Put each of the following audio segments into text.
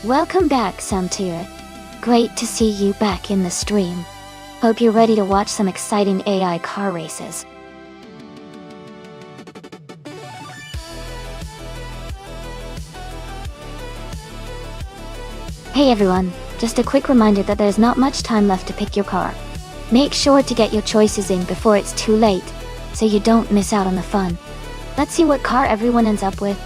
Welcome back, Samtir. Great to see you back in the stream. Hope you're ready to watch some exciting AI car races. Hey everyone, just a quick reminder that there's not much time left to pick your car. Make sure to get your choices in before it's too late, so you don't miss out on the fun. Let's see what car everyone ends up with.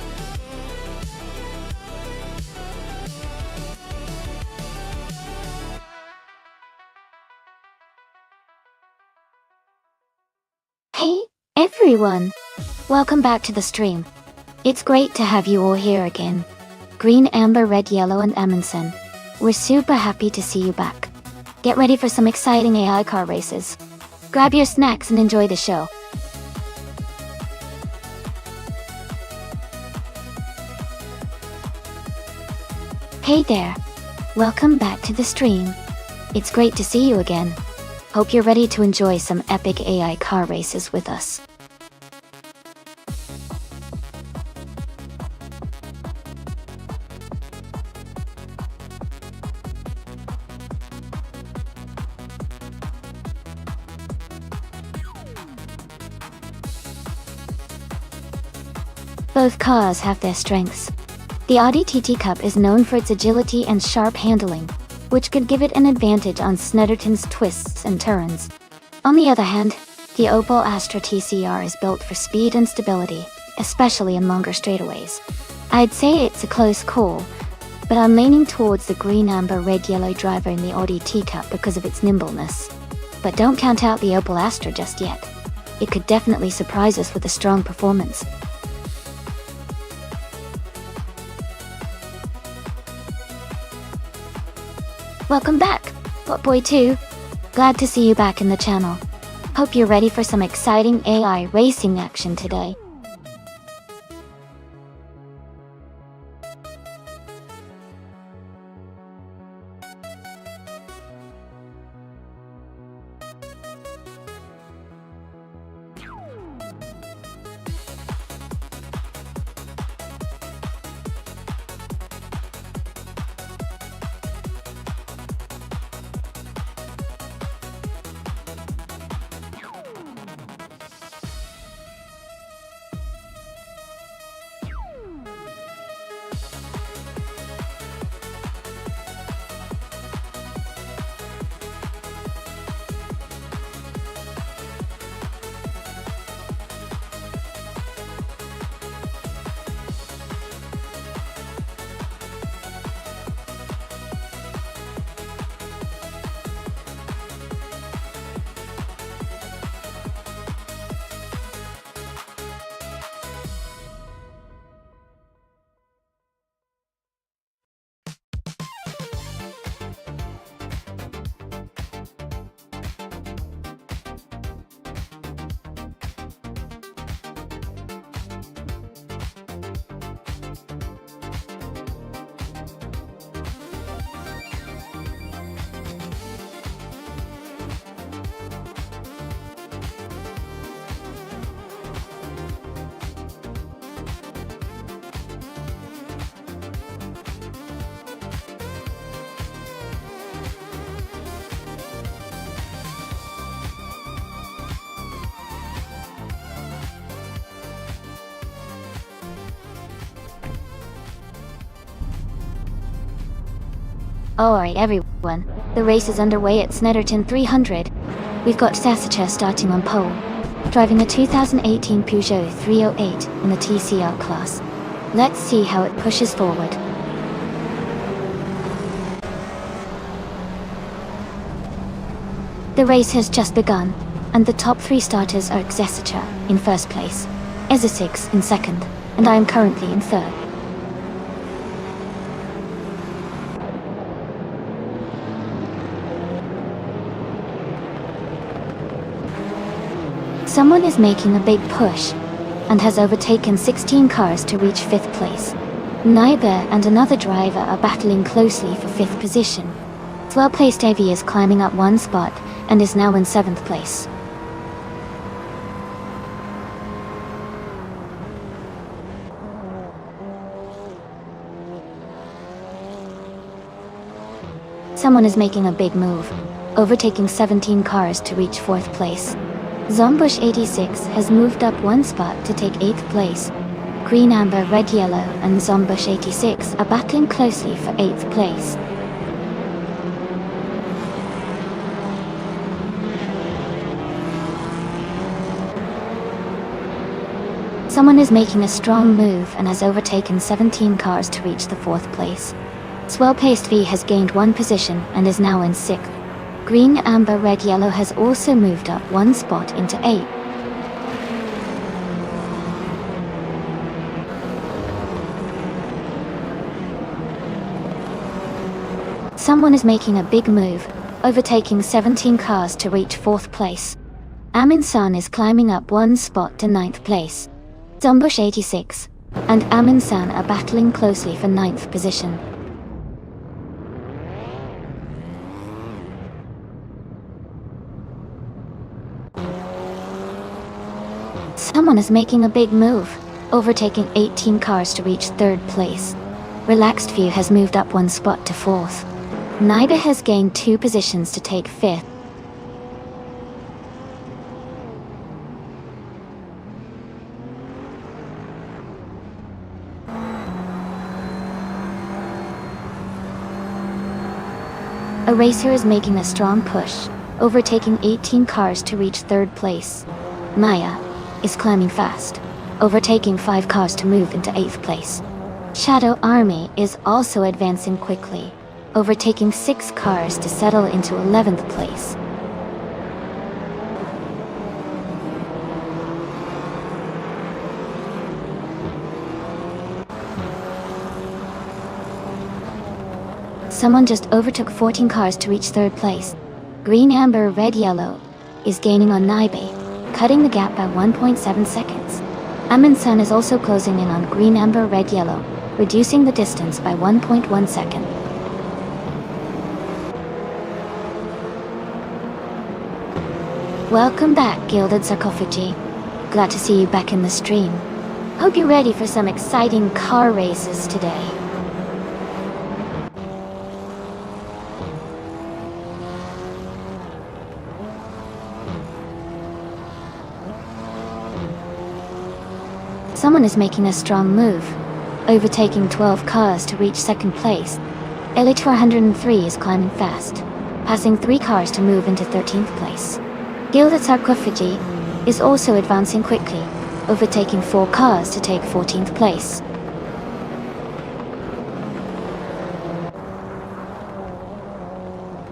Hey everyone! Welcome back to the stream. It's great to have you all here again. Green, Amber, Red, Yellow, and Amundsen. We're super happy to see you back. Get ready for some exciting AI car races. Grab your snacks and enjoy the show. Hey there! Welcome back to the stream. It's great to see you again. Hope you're ready to enjoy some epic AI car races with us. Both cars have their strengths. The Audi TT Cup is known for its agility and sharp handling, which could give it an advantage on Snetterton's twists and turns. On the other hand, the Opel Astra TCR is built for speed and stability, especially in longer straightaways. I'd say it's a close call, but I'm leaning towards the green, amber, red, yellow driver in the Audi T-Cup because of its nimbleness. But don't count out the Opel Astra just yet. It could definitely surprise us with a strong performance. Welcome back, Botboy2. Glad to see you back in the channel. Hope you're ready for some exciting AI racing action today. Alright everyone, the race is underway at Snetterton 300. We've got Sasacher starting on pole, driving a 2018 Peugeot 308 in the TCR class. Let's see how it pushes forward. The race has just begun, and the top three starters are Sasacher in first place, Ezesix in second, and I am currently in third. Someone is making a big push, and has overtaken 16 cars to reach 5th place. Nyber and another driver are battling closely for 5th position. Well-placed AV is climbing up one spot, and is now in 7th place. Someone is making a big move, overtaking 17 cars to reach 4th place. Zombush 86 has moved up one spot to take 8th place. Green, amber, red, yellow, and Zombush 86 are battling closely for 8th place. Someone is making a strong move and has overtaken 17 cars to reach the 4th place. Swell-paced V has gained one position and is now in 6th. Green, amber, red, yellow has also moved up one spot into 8th. Someone is making a big move, overtaking 17 cars to reach 4th place. Amin San is climbing up one spot to 9th place. Zombush 86 and Amin San are battling closely for 9th position. Someone is making a big move, overtaking 18 cars to reach 3rd place. Relaxed View has moved up one spot to 4th. Naiba has gained 2 positions to take 5th. A racer is making a strong push, overtaking 18 cars to reach 3rd place. Maya is climbing fast, overtaking 5 cars to move into 8th place. Shadow Army is also advancing quickly, overtaking 6 cars to settle into 11th place. Someone just overtook 14 cars to reach 3rd place. Green, amber, red, yellow is gaining on Naibe, cutting the gap by 1.7 seconds. Amin San is also closing in on green, amber, red, yellow, reducing the distance by 1.1 second. Welcome back, Gilded Sarcophagi. Glad to see you back in the stream. Hope you're ready for some exciting car races today. Someone is making a strong move, overtaking 12 cars to reach 2nd place. Elite 403 is climbing fast, passing 3 cars to move into 13th place. Gilded Sarcophagi is also advancing quickly, overtaking 4 cars to take 14th place.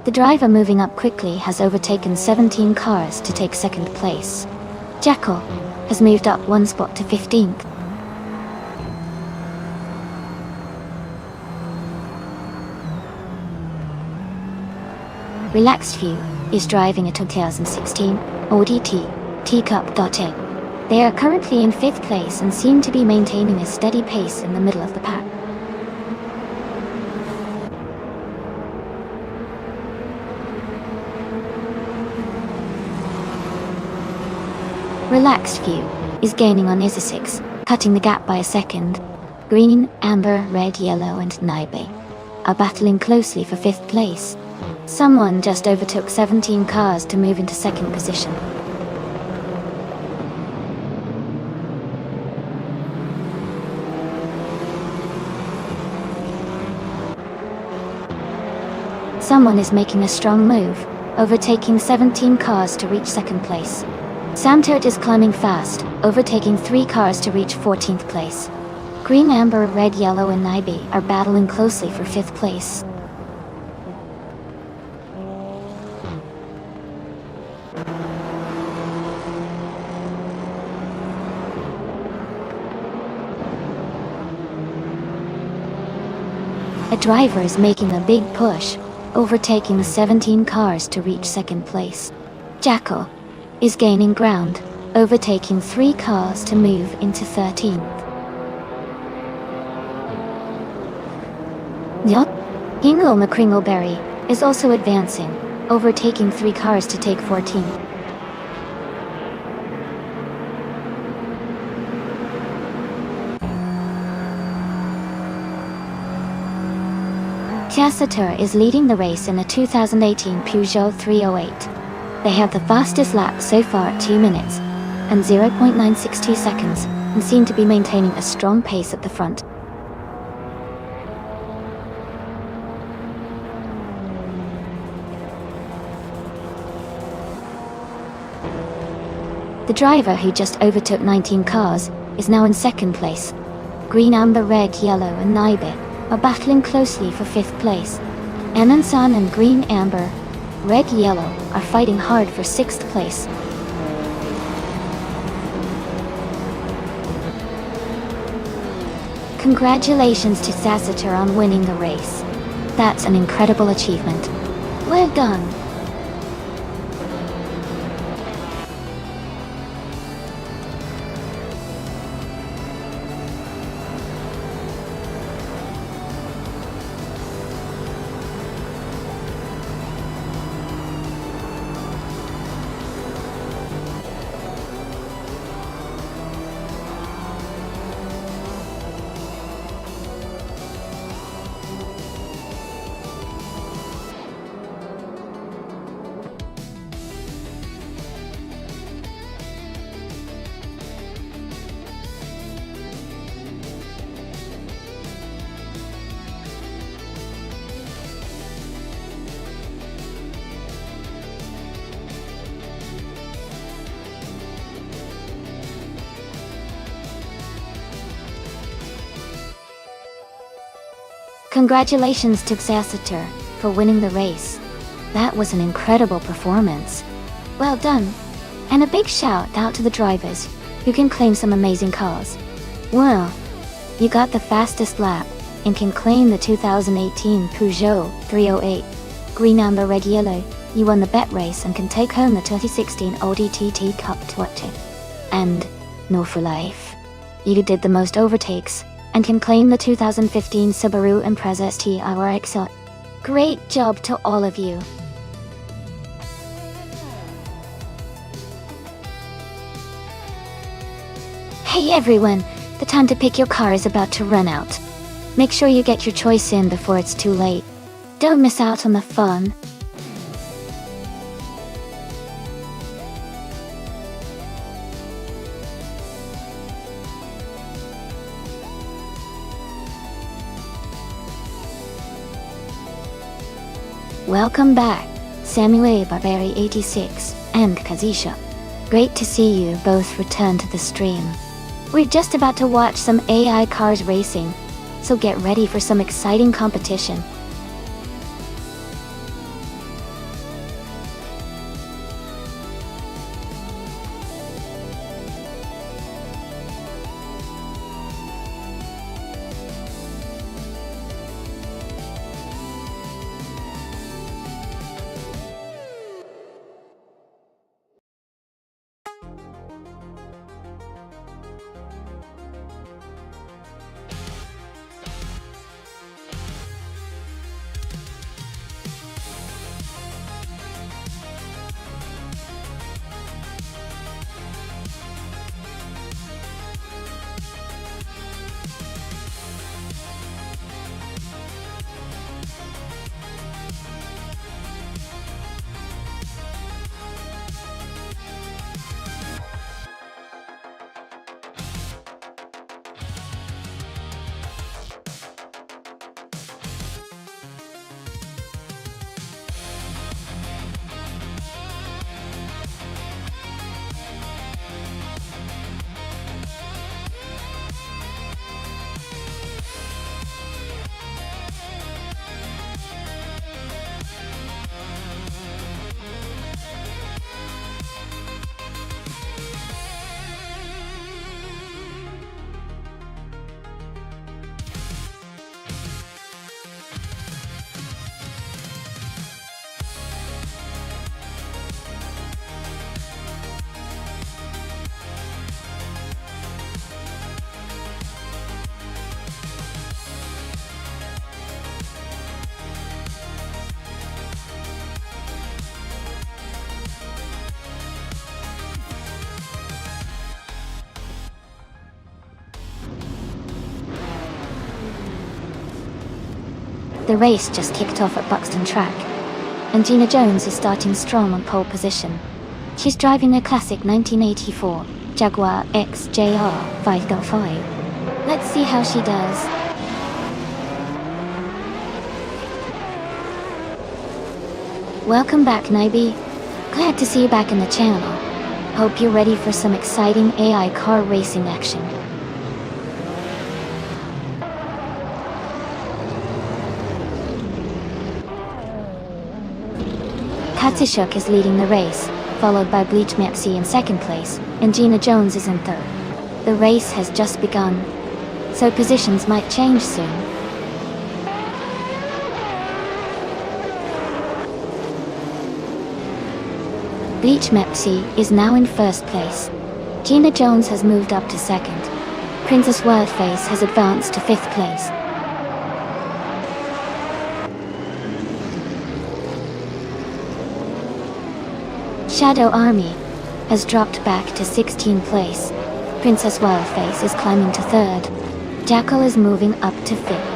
The driver moving up quickly has overtaken 17 cars to take 2nd place. Jackal has moved up one spot to 15th. Relaxed View is driving a 2016 Audi Teacup.A. They are currently in 5th place and seem to be maintaining a steady pace in the middle of the pack. Relaxed View is gaining on Izza 6, cutting the gap by a second. Green, amber, red, yellow, and Naibe are battling closely for 5th place. Someone just overtook 17 cars to move into 2nd position. Someone is making a strong move, overtaking 17 cars to reach 2nd place. Samtert is climbing fast, overtaking 3 cars to reach 14th place. Green, amber, red, yellow, and Naibe are battling closely for 5th place. A driver is making a big push, overtaking 17 cars to reach 2nd place. Jackal is gaining ground, overtaking 3 cars to move into 13th. Yacht Hingle McCringleberry is also advancing, overtaking 3 cars to take 14th. Tacitur is leading the race in a 2018 Peugeot 308. They have the fastest lap so far at 2 minutes and 0.962 seconds and seem to be maintaining a strong pace at the front. The driver who just overtook 19 cars is now in second place. Green, amber, red, yellow and Naibe are battling closely for 5th place. Anansan and green, amber, red, yellow are fighting hard for 6th place. Congratulations to Tacitur on winning the race. That's an incredible achievement. Well done. Congratulations to Tacitur for winning the race. That was an incredible performance. Well done. And a big shout out to the drivers who can claim some amazing cars. Well, you got the fastest lap and can claim the 2018 Peugeot 308. Green, amber, red, yellow, you won the bet race and can take home the 2016 Audi TT Cup 20. And, no for life, you did the most overtakes and can claim the 2015 Subaru Impreza ST-RX. Great job to all of you. Hey everyone, the time to pick your car is about to run out. Make sure you get your choice in before it's too late. Don't miss out on the fun. Welcome back, Samuel Barberi 86 and Kazisha. Great to see you both return to the stream. We're just about to watch some AI cars racing, so get ready for some exciting competition. The race just kicked off at Buxton Track, and Gina Jones is starting strong on pole position. She's driving a classic 1984 Jaguar XJR 5.5. Let's see how she does. Welcome back, Nibby. Glad to see you back in the channel. Hope you're ready for some exciting AI car racing action. Katsishuk is leading the race, followed by Bleach Mepsi in second place, and Gina Jones is in third. The race has just begun, so positions might change soon. Bleach Mepsi is now in first place. Gina Jones has moved up to second. Princess Wildface has advanced to fifth place. Shadow Army has dropped back to 16th place. Princess Wildface is climbing to third. Jackal is moving up to fifth.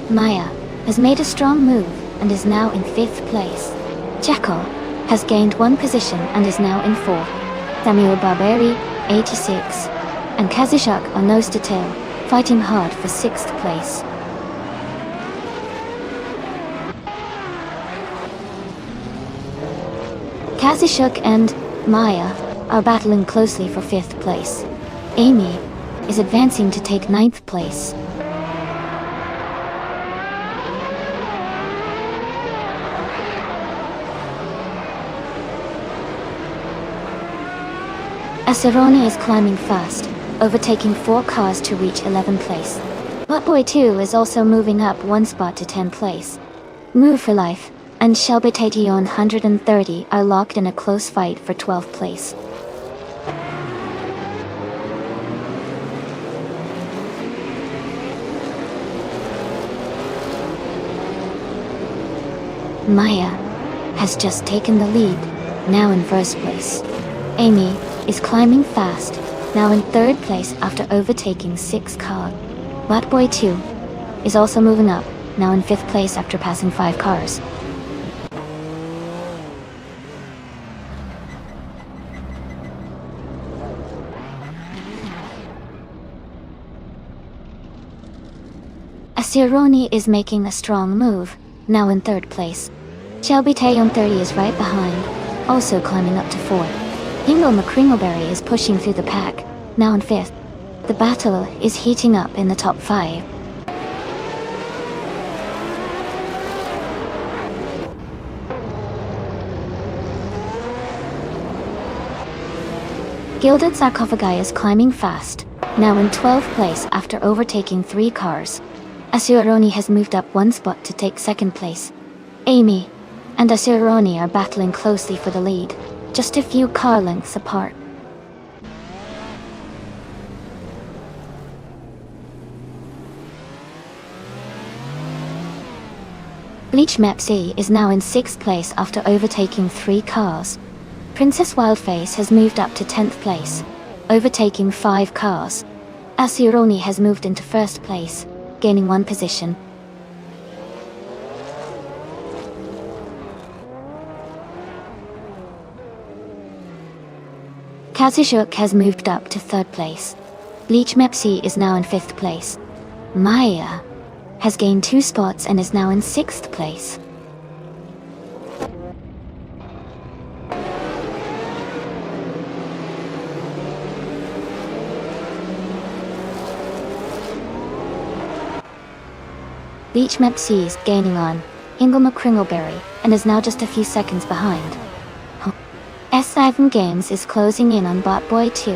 Maya has made a strong move and is now in fifth place. Jackal has gained one position and is now in fourth. Samuel Barberi, 86, and Kazishuk are nose to tail, fighting hard for sixth place. Kazishuk and Maya are battling closely for fifth place. Amy is advancing to take ninth place. Aceroni is climbing fast, overtaking 4 cars to reach 11th place. Botboy 2 is also moving up 1 spot to 10th place. Move for Life and Shelby Tation 130 are locked in a close fight for 12th place. Maya has just taken the lead, now in first place. Amy is climbing fast, now in third place after overtaking 6 cars. Botboy 2 is also moving up, now in 5th place after passing 5 cars. Aceroni is making a strong move, now in 3rd place. Shelby Tayon 30 is right behind, also climbing up to 4th. Ingle McCringleberry is pushing through the pack, now in 5th. The battle is heating up in the top 5. Gilded Sarcophagi is climbing fast, now in 12th place after overtaking 3 cars. Aceroni has moved up 1 spot to take 2nd place. Amy and Aceroni are battling closely for the lead, just a few car lengths apart. Bleach Mepsi is now in 6th place after overtaking 3 cars. Princess Wildface has moved up to 10th place, overtaking 5 cars. Aceroni has moved into 1st place, gaining 1 position. Kazishuk has moved up to 3rd place. Bleach Mepsi is now in 5th place. Maya has gained 2 spots and is now in 6th place. Bleach Mepsi is gaining on Ingle McCringleberry and is now just a few seconds behind. S7 Games is closing in on Botboy 2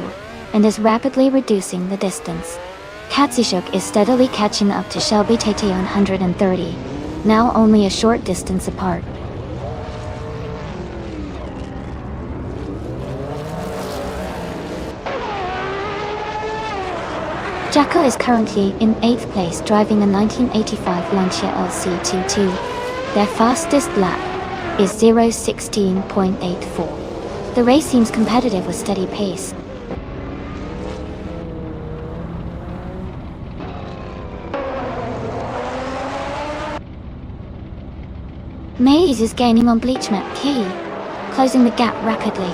and is rapidly reducing the distance. Katsishuk is steadily catching up to Shelby Tate 130, now only a short distance apart. Jaka is currently in 8th place driving a 1985 Lancia LC22. Their fastest lap is 0:16.84. The race seems competitive with steady pace. Maze is gaining on Bleach Map Key, closing the gap rapidly.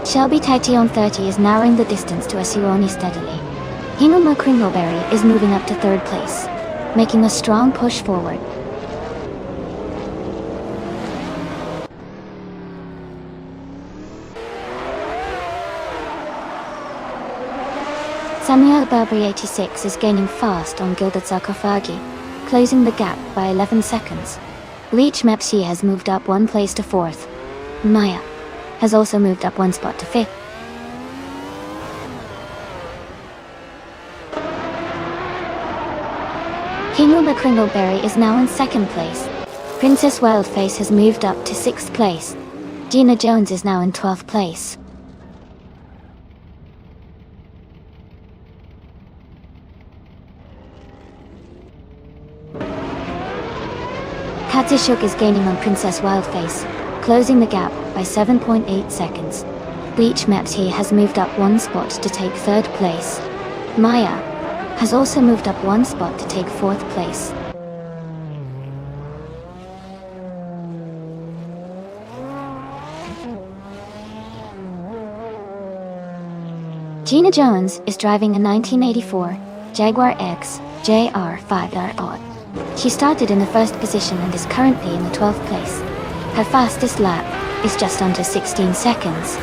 Shelby Tactyon 30 is narrowing the distance to Asuoni steadily. Hinoma Kringleberry is moving up to third place, making a strong push forward. Samuel Burberry 86 is gaining fast on Gilded Sarcophagi, closing the gap by 11 seconds. Bleach Mepsi has moved up one place to fourth. Maya has also moved up one spot to fifth. Hinoma Kringleberry is now in second place. Princess Wildface has moved up to sixth place. Gina Jones is now in 12th place. Katsushuk is gaining on Princess Wildface, closing the gap by 7.8 seconds. Bleach Mepsi has moved up one spot to take third place. Maya has also moved up one spot to take fourth place. Gina Jones is driving a 1984 Jaguar X JR5R. She started in the first position and is currently in the 12th place. Her fastest lap is just under 16 seconds.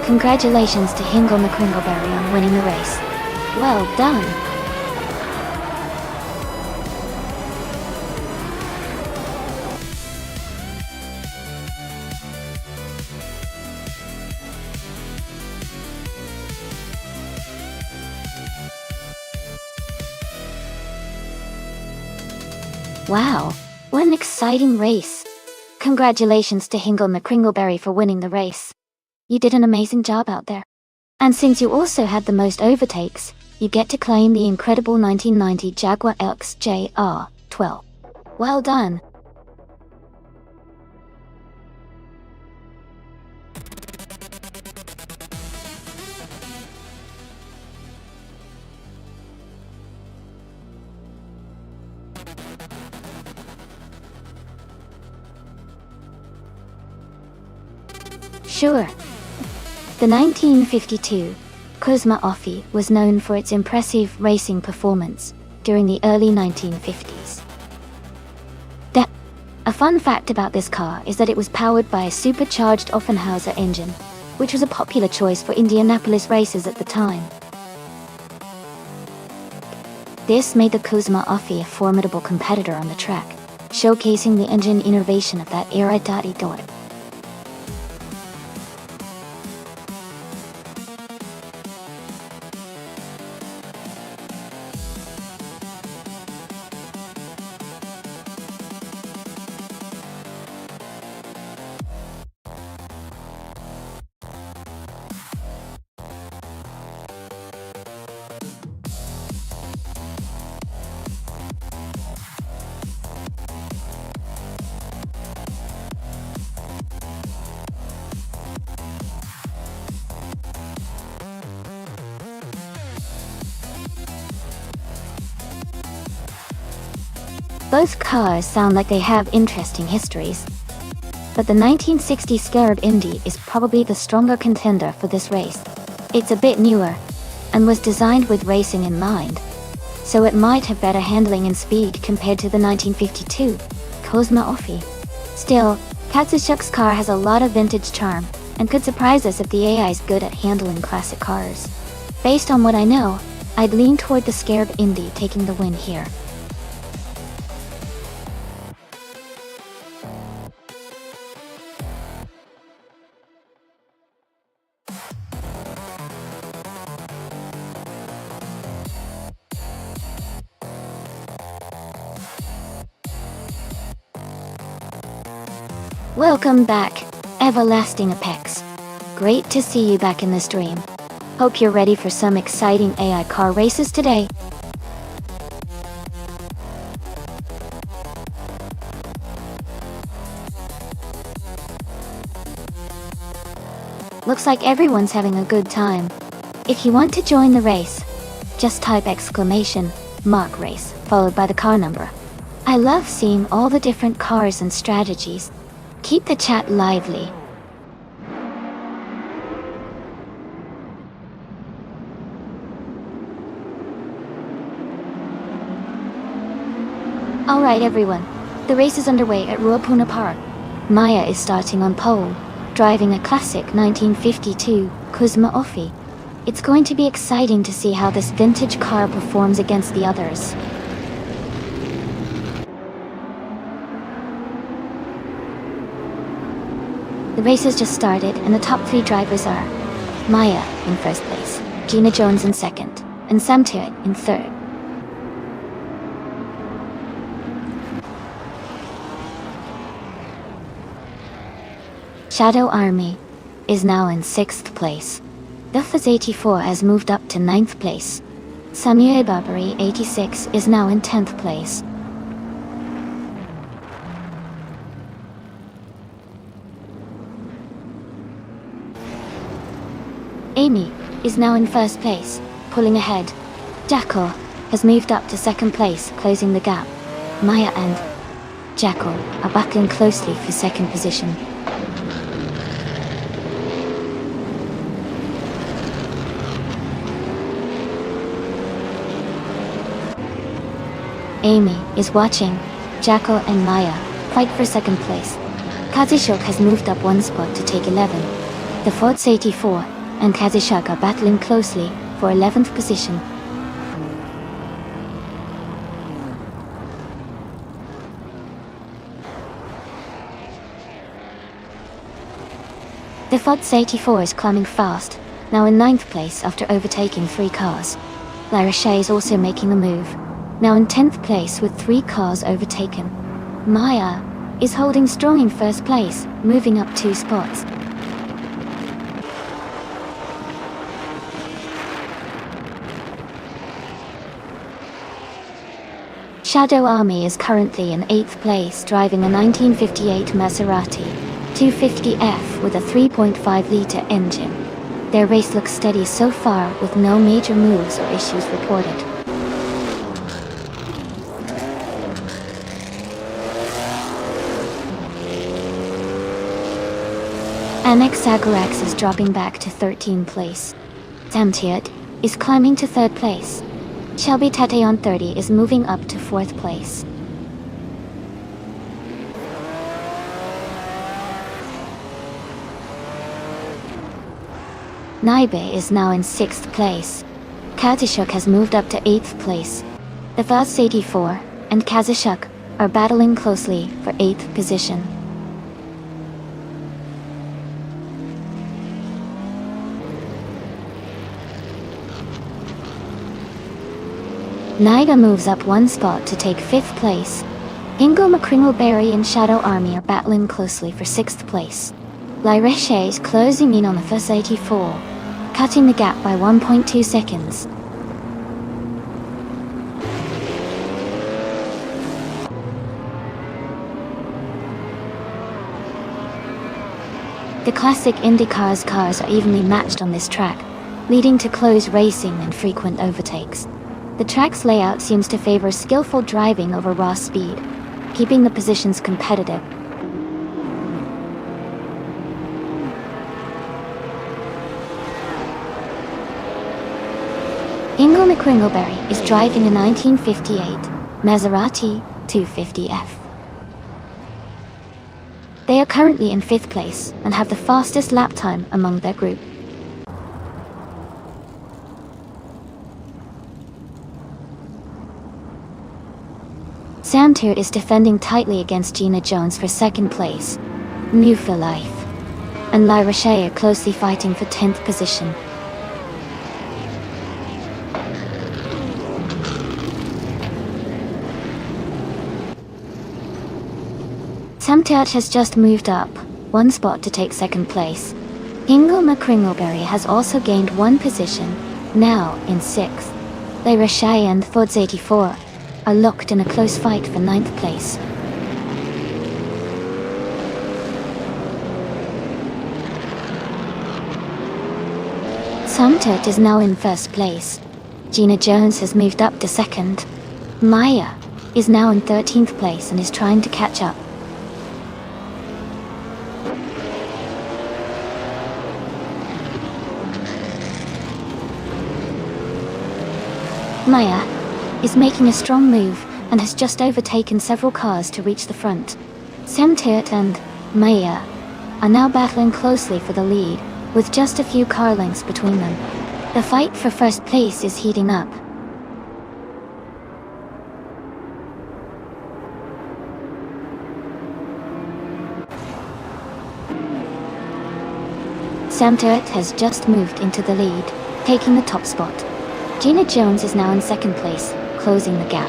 Congratulations to Hinoma Kringleberry on winning the race. Well done! Wow, what an exciting race! Congratulations to Hinoma Kringleberry for winning the race. You did an amazing job out there. And since you also had the most overtakes, you get to claim the incredible 1990 Jaguar XJR12. Well done! Sure. The 1952 Cosma Offie was known for its impressive racing performance during the early 1950s. A fun fact about this car is that it was powered by a supercharged Offenhauser engine, which was a popular choice for Indianapolis racers at the time. This made the Cosma Offie a formidable competitor on the track, showcasing the engine innovation of that era. Both cars sound like they have interesting histories, but the 1960 Scarab Indy is probably the stronger contender for this race. It's a bit newer, and was designed with racing in mind, so it might have better handling and speed compared to the 1952 Cosma Offie. Still, Katsushuk's car has a lot of vintage charm, and could surprise us if the AI is good at handling classic cars. Based on what I know, I'd lean toward the Scarab Indy taking the win here. Welcome back, Everlasting Apex. Great to see you back in the stream. Hope you're ready for some exciting AI car races today. Looks like everyone's having a good time. If you want to join the race, just type exclamation mark race followed by the car number. I love seeing all the different cars and strategies. Keep the chat lively. Alright everyone, the race is underway at Ruapuna Park. Maya is starting on pole, driving a classic 1952 Kuzma Offie. It's going to be exciting to see how this vintage car performs against the others. The race has just started and the top 3 drivers are Maya in first place, Gina Jones in second, and Sam Tirrett in third. Shadow Army is now in 6th place. Duffaz 84 has moved up to 9th place. Samuel Barbary 86 is now in 10th place. Amy is now in 1st place, pulling ahead. Jackal has moved up to 2nd place, closing the gap. Maya and Jackal are battling closely for 2nd position. Amy is watching Jackal and Maya fight for 2nd place. Kazishok has moved up 1 spot to take 11. The Fords 84 and Kazishok are battling closely for 11th position. The Fords 84 is climbing fast, now in 9th place after overtaking 3 cars. Lyra Shea is also making the move, now in 10th place with 3 cars overtaken. Maya is holding strong in 1st place, moving up 2 spots. Shadow Army is currently in 8th place, driving a 1958 Maserati 250F with a 3.5-litre engine. Their race looks steady so far, with no major moves or issues reported. Annex Zagarax is dropping back to 13th place. Sam Tirrett is climbing to 3rd place. Shelby Tateon 30 is moving up to 4th place. Naibe is now in 6th place. Kazishok has moved up to 8th place. The Vaz 84 and Kazishok are battling closely for 8th position. Naiga moves up 1 spot to take 5th place. Ingo McCringleberry and Shadow Army are battling closely for 6th place. Lyra Shea is closing in on the Fuss 84, cutting the gap by 1.2 seconds. The classic IndyCars cars are evenly matched on this track, leading to close racing and frequent overtakes. The track's layout seems to favor skillful driving over raw speed, keeping the positions competitive. Ingo McCringleberry is driving a 1958 Maserati 250F. They are currently in 5th place and have the fastest lap time among their group. Sam Tirrett is defending tightly against Gina Jones for 2nd place, New for Life, and Lyra Shea are closely fighting for 10th position. Sam Tirrett has just moved up 1 spot to take 2nd place. Ingo McCringleberry has also gained 1 position, now in 6th. Lyra Shea and Fords 84 are locked in a close fight for 9th place. Sam Turt is now in first place. Gina Jones has moved up to second. Maya is now in 13th place and is trying to catch up. Maya is making a strong move and has just overtaken several cars to reach the front. Sam Turt and Maya are now battling closely for the lead, with just a few car lengths between them. The fight for first place is heating up. Sam Turt has just moved into the lead, taking the top spot. Gina Jones is now in second place, closing the gap.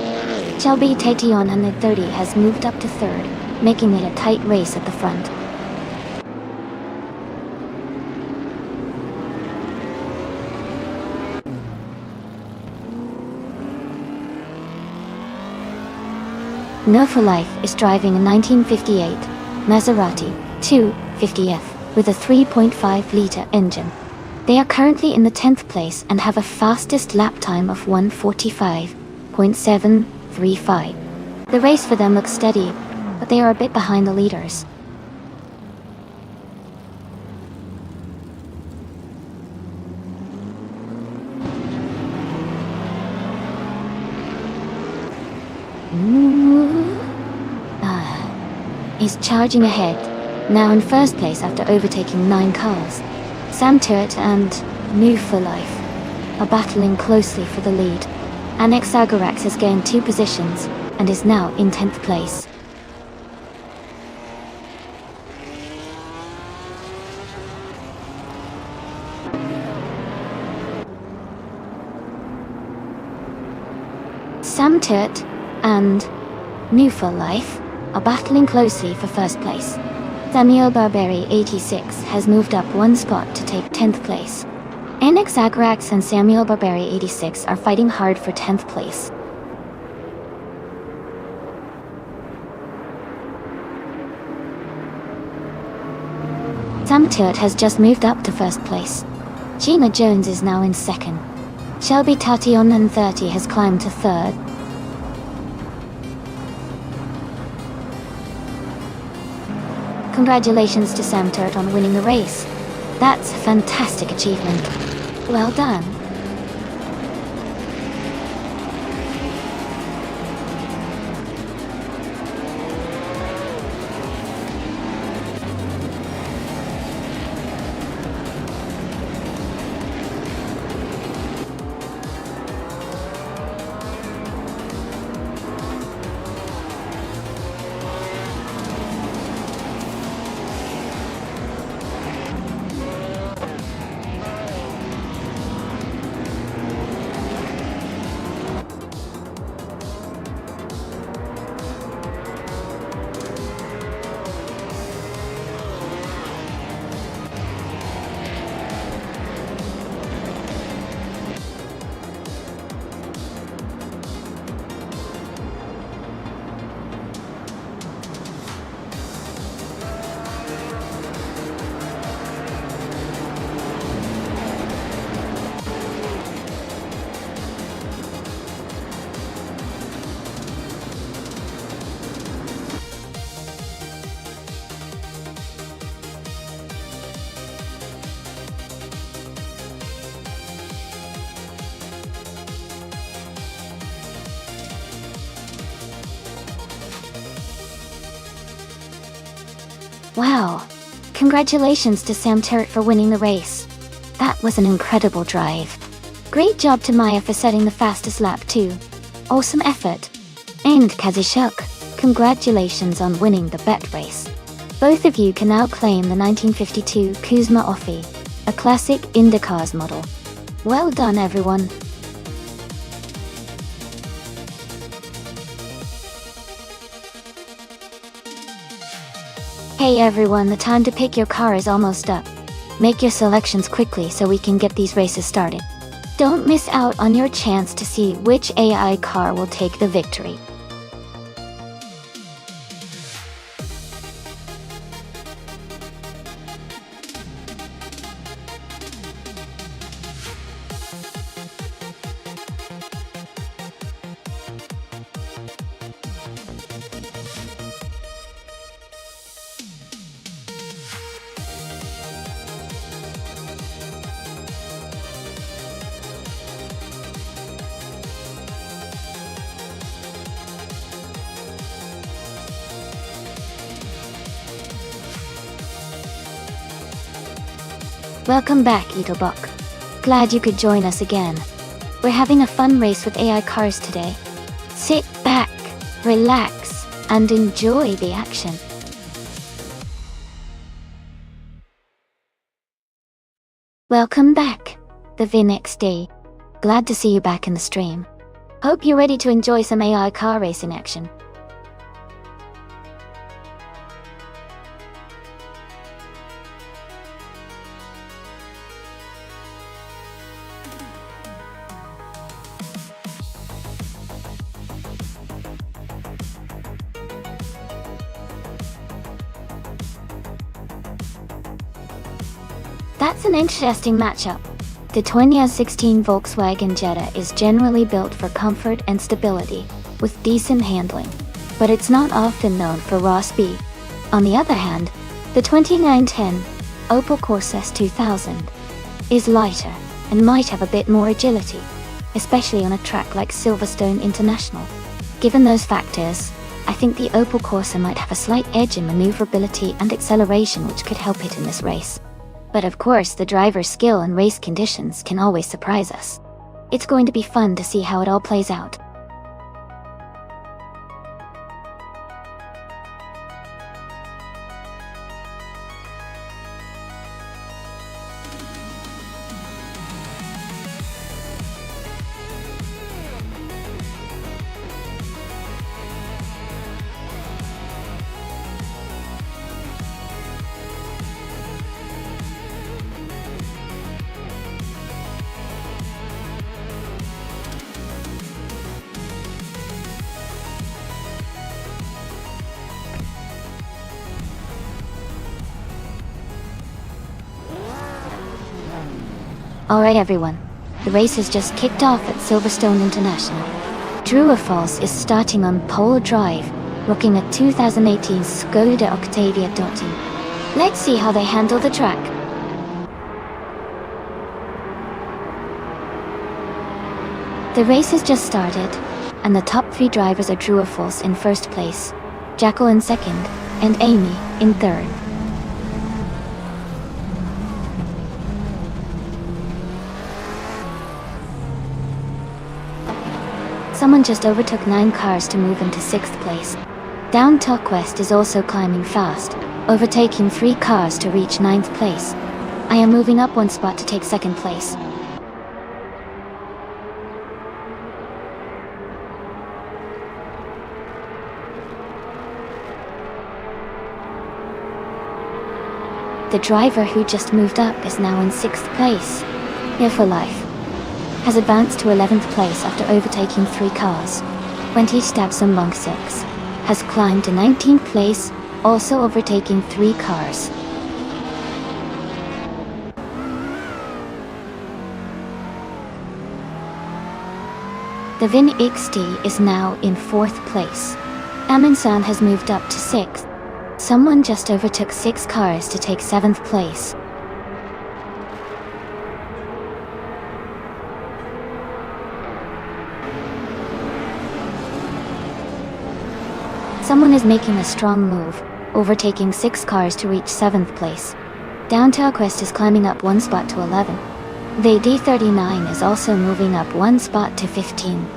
Shelby Tation on the 30 has moved up to third, making it a tight race at the front. No for Life is driving a 1958 Maserati 250F with a 3.5-liter engine. They are currently in the 10th place and have a fastest lap time of 1:45.735. The race for them looks steady, but they are a bit behind the leaders. Is charging ahead, now in first place after overtaking 9 cars. Sam Turt and Move for Life are battling closely for the lead. Annex Agarax has gained 2 positions and is now in 10th place. Sam Turt and Move for Life are battling closely for first place. Samuel Barberi 86 has moved up 1 spot to take 10th place. Annex Agarax and Samuel Barberi 86 are fighting hard for 10th place. Sam Turt has just moved up to first place. Gina Jones is now in second. Shelby Tation on 30 has climbed to third. Congratulations to Sam Turt on winning the race. That's a fantastic achievement. Well done. Wow. Congratulations to Sam Turt for winning the race. That was an incredible drive. Great job to Maya for setting the fastest lap too. Awesome effort. And Kazishuk, congratulations on winning the bet race. Both of you can now claim the 1952 Kuzma Offie, a classic IndyCars model. Well done everyone. Hey everyone, the time to pick your car is almost up. Make your selections quickly so we can get these races started. Don't miss out on your chance to see which AI car will take the victory. Welcome back, Itobok. Glad you could join us again. We're having a fun race with AI cars today. Sit back, relax, and enjoy the action. Welcome back, the VinXD. Glad to see you back in the stream. Hope you're ready to enjoy some AI car racing action. That's an interesting matchup. The 2016 Volkswagen Jetta is generally built for comfort and stability, with decent handling, but it's not often known for raw speed. On the other hand, the 2910 Opel Corsa S2000 is lighter and might have a bit more agility, especially on a track like Silverstone International. Given those factors, I think the Opel Corsa might have a slight edge in maneuverability and acceleration, which could help it in this race. But of course, the driver's skill and race conditions can always surprise us. It's going to be fun to see how it all plays out. Alright everyone, the race has just kicked off at Silverstone International. Falls is starting on pole drive, rocking a 2018 Skoda Octavia Dotti. Let's see how they handle the track. The race has just started, and the top 3 drivers are Falls in first place, Jackal in second, and Amy in third. Someone just overtook 9 cars to move into 6th place. Down West is also climbing fast, overtaking 3 cars to reach 9th place. I am moving up 1 spot to take 2nd place. The driver who just moved up is now in 6th place. Here for life. Has advanced to 11th place after overtaking 3 cars. 20 stabs among 6. Has climbed to 19th place, also overtaking 3 cars. The Vin XD is now in 4th place. Amin-san has moved up to 6th. Someone just overtook 6 cars to take 7th place. Someone is making a strong move, overtaking 6 cars to reach 7th place. Downtown Quest is climbing up 1 spot to 11. The D39 is also moving up 1 spot to 15.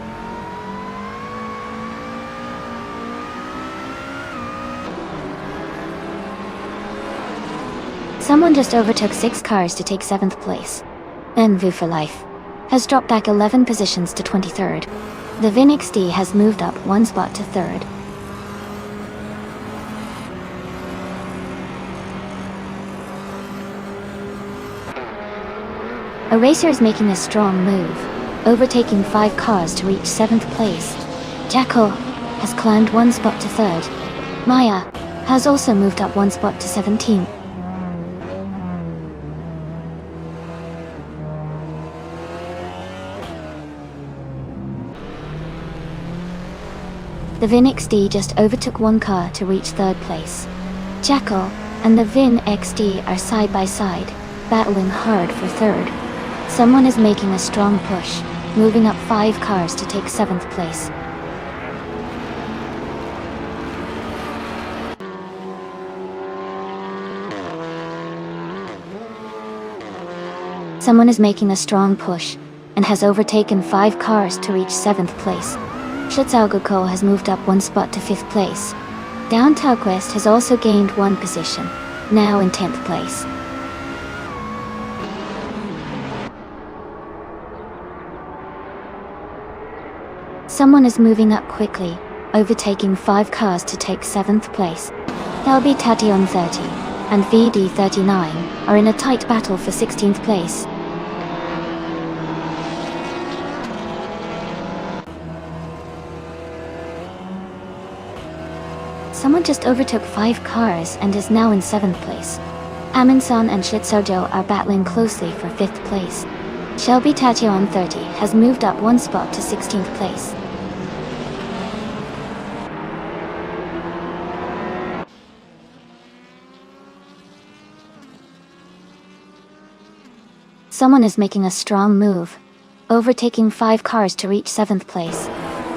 Someone just overtook 6 cars to take 7th place. Envu for life has dropped back 11 positions to 23rd. The Vin XD has moved up 1 spot to 3rd. A racer is making a strong move, overtaking 5 cars to reach 7th place. Jackal has climbed 1 spot to 3rd. Maya has also moved up 1 spot to 17th. The Vin XD just overtook 1 car to reach 3rd place. Jackal and the Vin XD are side by side, battling hard for 3rd. Someone is making a strong push, moving up 5 cars to take 7th place. Someone is making a strong push and has overtaken 5 cars to reach 7th place. Schlitzauguko has moved up 1 spot to 5th place. Down Quest has also gained 1 position, now in 10th place. Someone is moving up quickly, overtaking 5 cars to take 7th place. LB Tation 30 and VD 39 are in a tight battle for 16th place. Someone just overtook 5 cars and is now in 7th place. Aminsan and Schlitzojo are battling closely for 5th place. Shelby Tation 30 has moved up 1 spot to 16th place. Someone is making a strong move, overtaking 5 cars to reach 7th place.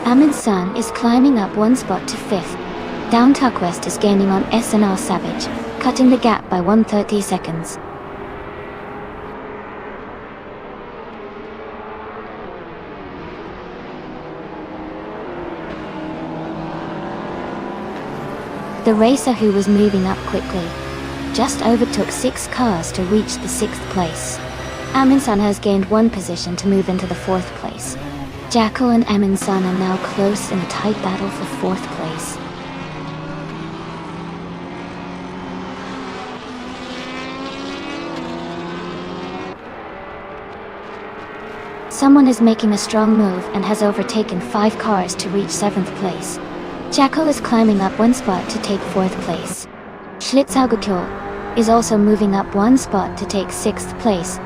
Aminsan is climbing up 1 spot to 5th. Down Quest is gaining on SNR Savage, cutting the gap by 130 seconds. The racer who was moving up quickly just overtook 6 cars to reach the 6th place. Aminsan has gained 1 position to move into the 4th place. Jackal and Aminsan are now close in a tight battle for 4th place. Someone is making a strong move and has overtaken 5 cars to reach 7th place. Jackal is climbing up 1 spot to take 4th place. Schlitzaugukyo is also moving up 1 spot to take 6th place.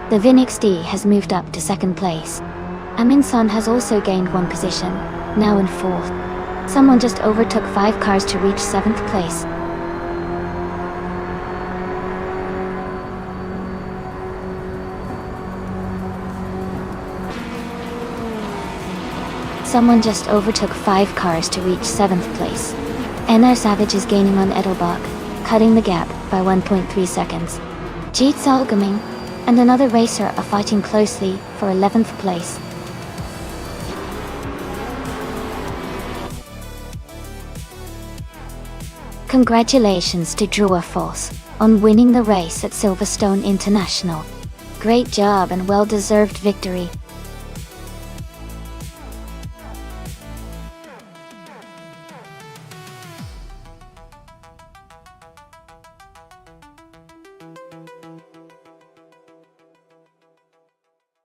The Vinix D has moved up to 2nd place. Aminsan has also gained 1 position, now in 4th. Someone just overtook 5 cars to reach 7th place. Someone just overtook 5 cars to reach 7th place. NR Savage is gaining on Edelbach, cutting the gap by 1.3 seconds. Jeet Salgaming and another racer are fighting closely for 11th place. Congratulations to Drew or False on winning the race at Silverstone International. Great job and well-deserved victory.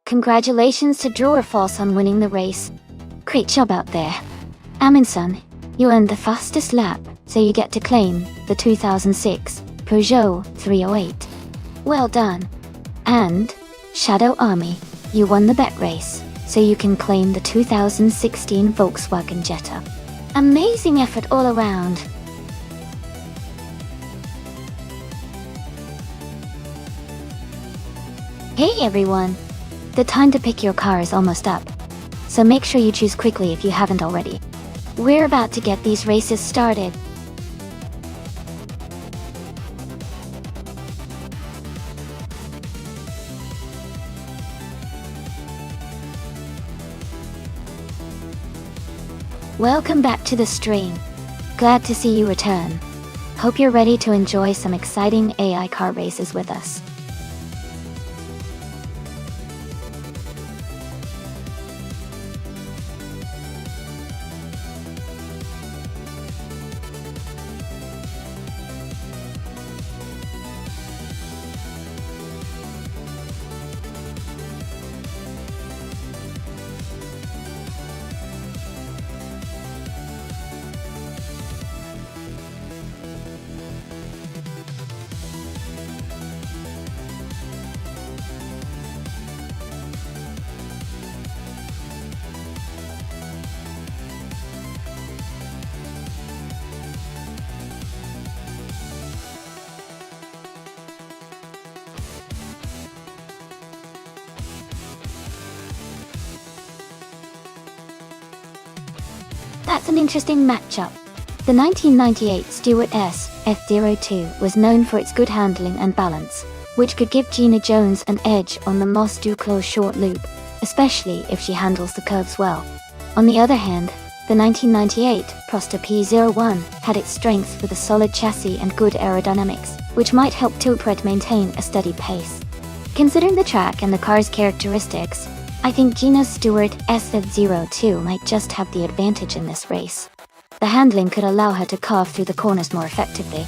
Congratulations to Drew or False on winning the race. Great job out there. Aminsan, you earned the fastest lap, so you get to claim the 2006 Peugeot 308. Well done. And Shadow Army, you won the bet race, so you can claim the 2016 Volkswagen Jetta. Amazing effort all around. Hey everyone! The time to pick your car is almost up, so make sure you choose quickly if you haven't already. We're about to get these races started. Welcome back to the stream. Glad to see you return. Hope you're ready to enjoy some exciting AI car races with us. That's an interesting matchup. The 1998 Stewart F02 was known for its good handling and balance, which could give Gina Jones an edge on the Moss Duclos short loop, especially if she handles the curves well. On the other hand, the 1998 Prosta P01 had its strengths with a solid chassis and good aerodynamics, which might help Tilpret maintain a steady pace. Considering the track and the car's characteristics, I think Gina's Stewart SF02 might just have the advantage in this race. The handling could allow her to carve through the corners more effectively.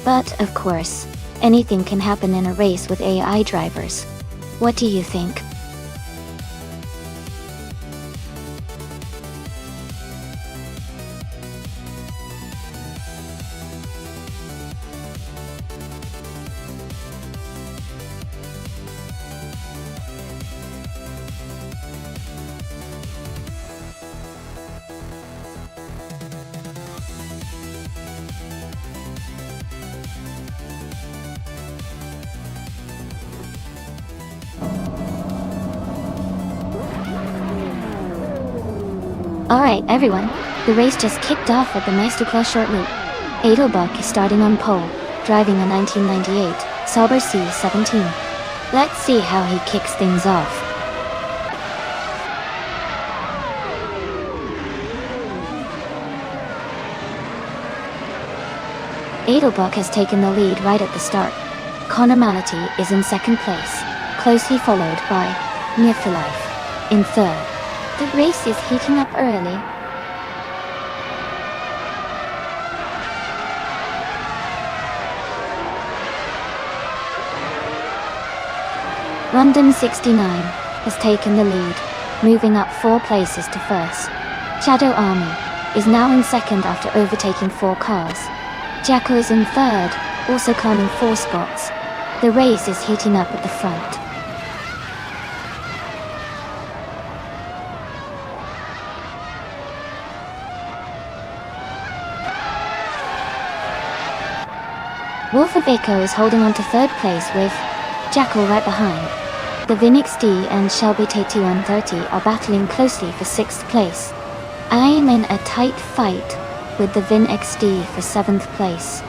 But, of course, anything can happen in a race with AI drivers. What do you think? Alright everyone, the race just kicked off at the Moss Duclos short loop. Edelbach is starting on pole, driving a 1998 Sauber C17. Let's see how he kicks things off. Edelbach has taken the lead right at the start. Connor Mality is in second place, closely followed by Nifilife in third. The race is heating up early. London 69 has taken the lead, moving up 4 places to first. Shadow Army is now in second after overtaking 4 cars. Jacko is in third, also climbing 4 spots. The race is heating up at the front. Wolf of Echo is holding on to third place with Jackal right behind. The Vin XD and Shelby Tate 30 are battling closely for 6th place. I am in a tight fight with the Vin XD for 7th place.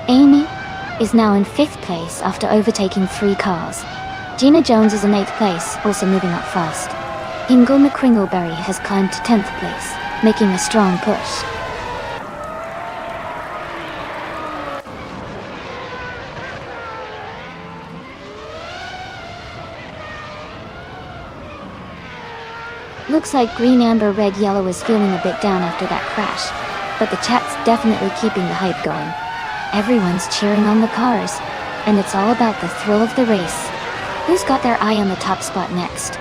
Amy is now in 5th place after overtaking 3 cars. Gina Jones is in 8th place, also moving up fast. Ingle McCringleberry has climbed to 10th place, making a strong push. Looks like green, amber, red, yellow is feeling a bit down after that crash, but the chat's definitely keeping the hype going. Everyone's cheering on the cars, and it's all about the thrill of the race. Who's got their eye on the top spot next?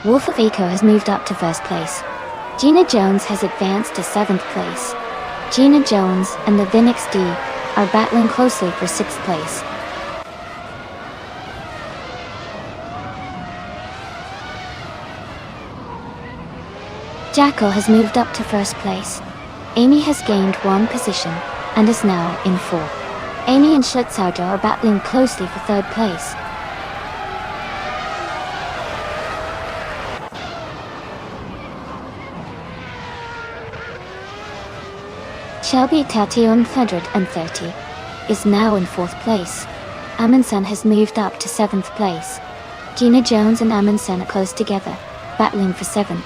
Wolf of Echo has moved up to first place. Gina Jones has advanced to 7th place. Gina Jones and the Vin XD are battling closely for 6th place. Jackal has moved up to first place. Amy has gained 1 position and is now in 4th. Amy and Schlitzauger are battling closely for 3rd place. Shelby Tate 130 is now in 4th place. Amundsen has moved up to 7th place. Gina Jones and Amundsen are close together, battling for 7th.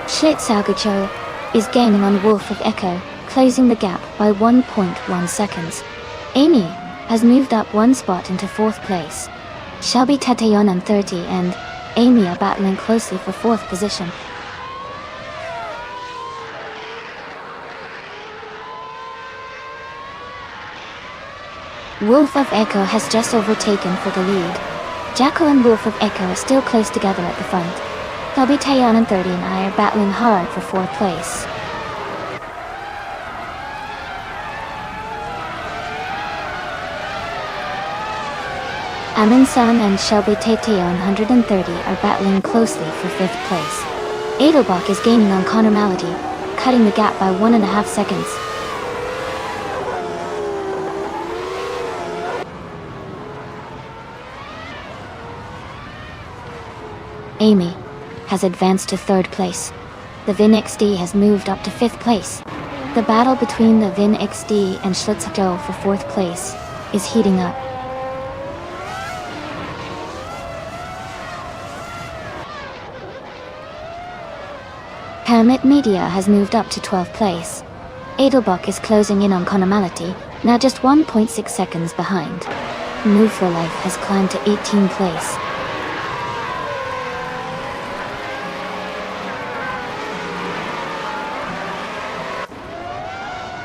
Schlitzauger is gaining on Wolf of Echo, closing the gap by 1.1 seconds. Amy has moved up 1 spot into 4th place. Shelby Tate 30 and Amy are battling closely for 4th position. Wolf of Echo has just overtaken for the lead. Jackal and Wolf of Echo are still close together at the front. Shelby Tate 30 and I are battling hard for 4th place. Amundsen and Shelby Tate on 130 are battling closely for 5th place. Edelbach is gaining on Connor Malady, cutting the gap by 1.5 seconds. Amy has advanced to 3rd place. The Vin XD has moved up to 5th place. The battle between the Vin XD and Schlitzko for 4th place is heating up. Hermit Media has moved up to 12th place. Edelbach is closing in on Conomality, now just 1.6 seconds behind. Move for Life has climbed to 18th place.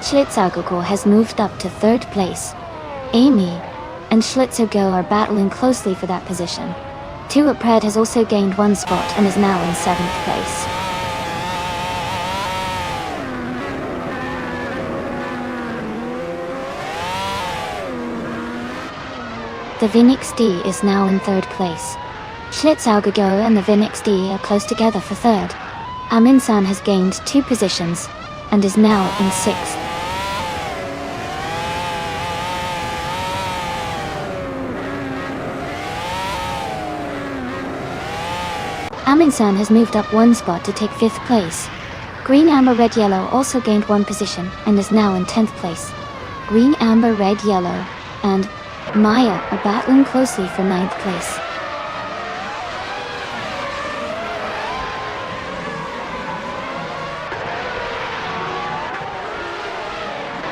Schlitzaugo has moved up to 3rd place. Amy and Schlitzaugo are battling closely for that position. Tua Pred has also gained 1 spot and is now in 7th place. The Vin XD is now in 3rd place. Schlitzaugo and the Vin XD are close together for 3rd. Amundsen has gained 2 positions and is now in 6th. Amundsen has moved up 1 spot to take 5th place. Green, Amber, Red, Yellow also gained 1 position and is now in 10th place. Green, Amber, Red, Yellow, and Maya are battling closely for 9th place.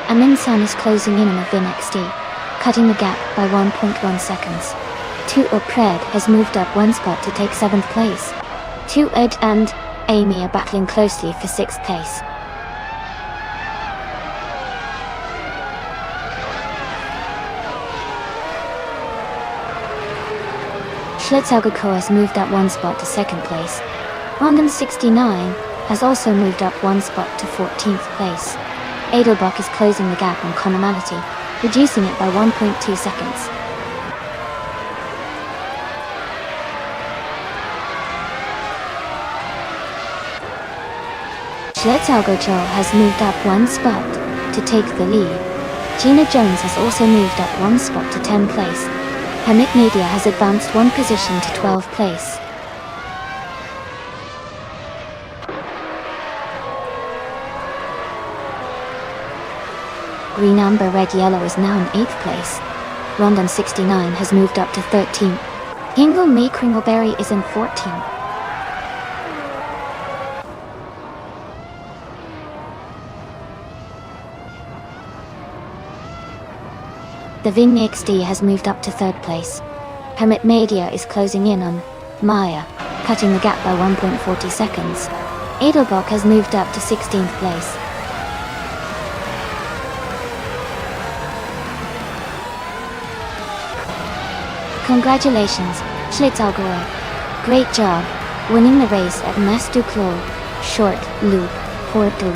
Amundsen is closing in on the Vin XD, cutting the gap by 1.1 seconds. Tua Pred has moved up 1 spot to take 7th place. Ed and Amy are battling closely for 6th place. Schlitzaugo has moved up 1 spot to 2nd place. Rondon 69 has also moved up 1 spot to 14th place. Edelbach is closing the gap on Conomality, reducing it by 1.2 seconds. Schlitzaugo has moved up 1 spot to take the lead. Gina Jones has also moved up 1 spot to 10th place. Hermit Media has advanced 1 position to 12th place. Green, Amber, Red, Yellow is now in 8th place. Rondon 69 has moved up to 13th. Hingle May Kringleberry is in 14th. The Vin XD has moved up to 3rd place. Hermit Media is closing in on Maya, cutting the gap by 1.40 seconds. Edelbach has moved up to 16th place. Congratulations, Schlitzaugo. Great job, winning the race at Mas du Clos, Short Loop, Porto.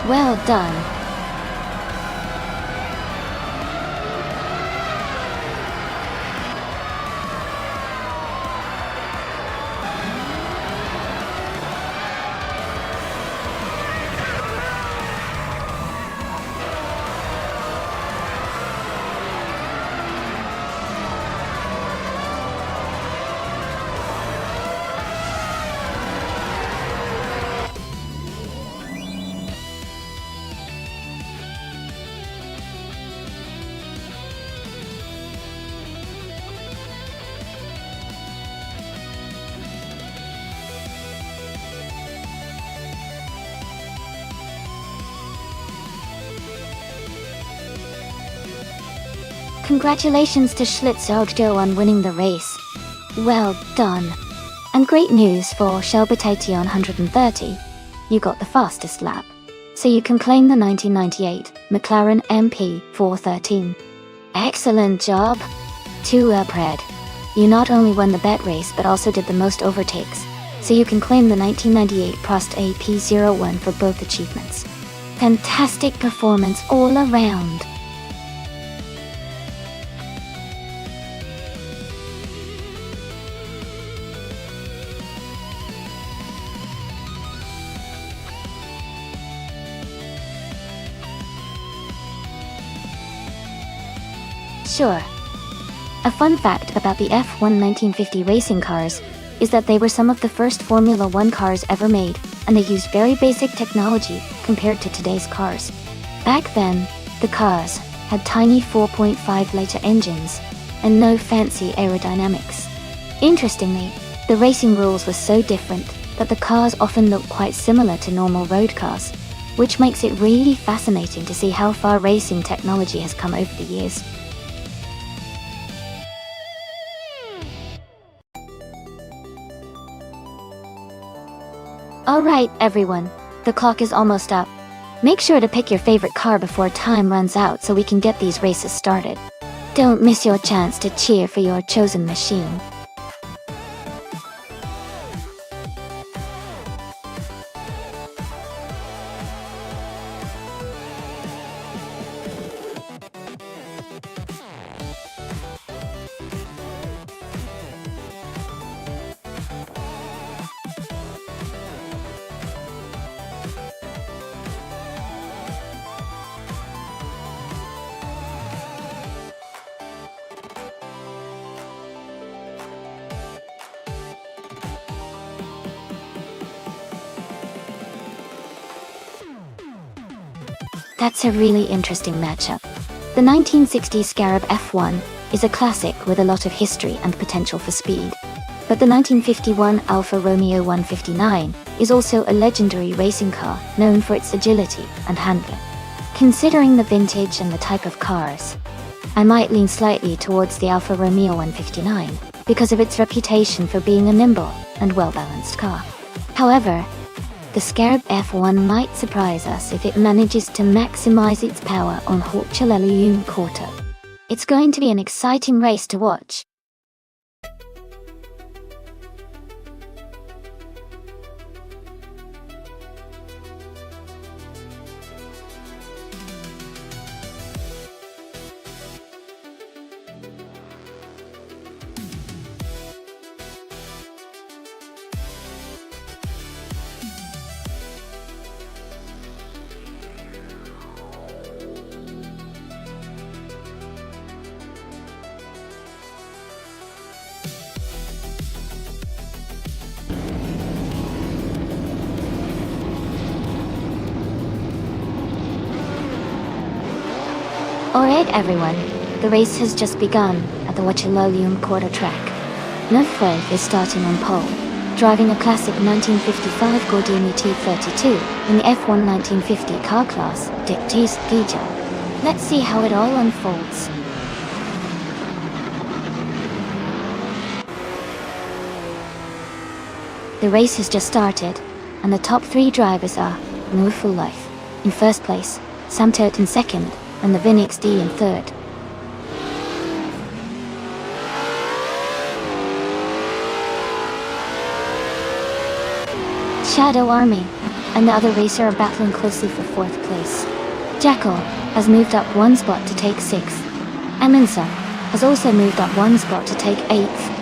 Well done. Congratulations to Schlitzaugo on winning the race. Well done. And great news for Shelby Tate on 130. You got the fastest lap. So you can claim the 1998 McLaren MP 413. Excellent job. Tua Pred. You not only won the bet race but also did the most overtakes. So you can claim the 1998 Prost AP01 for both achievements. Fantastic performance all around. Sure. A fun fact about the F1 1950 racing cars is that they were some of the first Formula One cars ever made, and they used very basic technology compared to today's cars. Back then, the cars had tiny 4.5-liter engines and no fancy aerodynamics. Interestingly, the racing rules were so different that the cars often looked quite similar to normal road cars, which makes it really fascinating to see how far racing technology has come over the years. Alright everyone, the clock is almost up. Make sure to pick your favorite car before time runs out so we can get these races started. Don't miss your chance to cheer for your chosen machine. That's a really interesting matchup. The 1960 Scarab F1 is a classic with a lot of history and potential for speed. But the 1951 Alfa Romeo 159 is also a legendary racing car known for its agility and handling. Considering the vintage and the type of cars, I might lean slightly towards the Alfa Romeo 159 because of its reputation for being a nimble and well-balanced car. However, the Scarab F1 might surprise us if it manages to maximize its power on Horchelelium Corto. It's going to be an exciting race to watch. Alright everyone, the race has just begun at the Horchelelium Corto track. Nonstop is starting on pole, driving a classic 1955 Gordini T32 in the F1 1950 car class, Dictis Gija. Let's see how it all unfolds. The race has just started, and the top three drivers are Move for Life in first place, Sam Turt in second, and the Vinix D in third. Shadow Army and the other racer are battling closely for fourth place. Jackal has moved up one spot to take sixth. Amundsen has also moved up one spot to take eighth.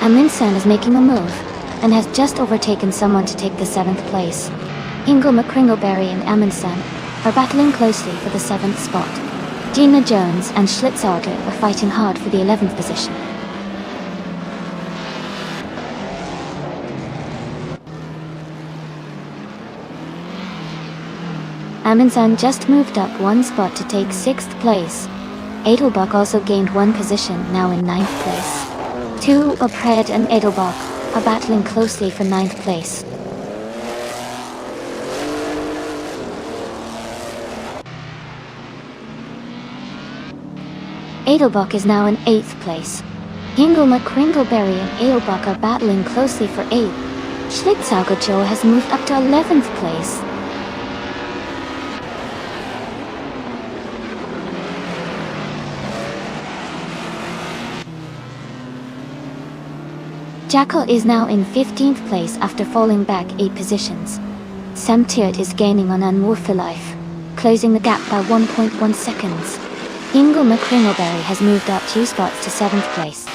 Amundsen is making a move, and has just overtaken someone to take the 7th place. Ingo McCringleberry and Amundsen are battling closely for the 7th spot. Gina Jones and Schlitzauger are fighting hard for the 11th position. Amundsen just moved up one spot to take 6th place. Edelbach also gained one position, now in 9th place. Two Opred and Edelbach are battling closely for 9th place. Edelbach is now in 8th place. Ingo McCringleberry and Edelbach are battling closely for 8th. Schlitzauger Joe has moved up to 11th place. Jackal is now in 15th place after falling back 8 positions. Sam Turt is gaining on Unmore for Life, closing the gap by 1.1 seconds. Ingo McCringleberry has moved up 2 spots to 7th place.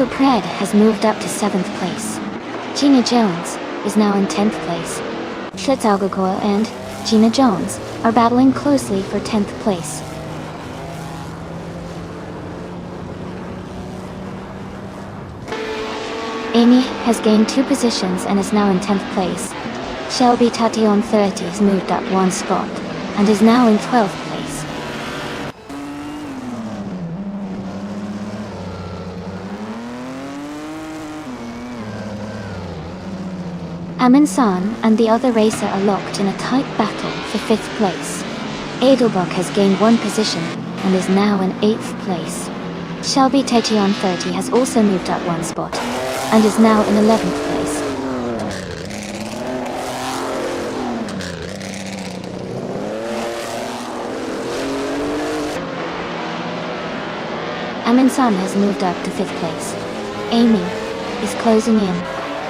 Pred has moved up to 7th place. Gina Jones is now in 10th place. Schlitzalgokoil and Gina Jones are battling closely for 10th place. Amy has gained 2 positions and is now in 10th place. Shelby Tati 30 has moved up 1 spot and is now in 12th place. Amin San and the other racer are locked in a tight battle for 5th place. Edelbach has gained 1 position and is now in 8th place. Shelby Tati 30 has also moved up 1 spot and is now in 11th place. Amin San has moved up to 5th place. Amy is closing in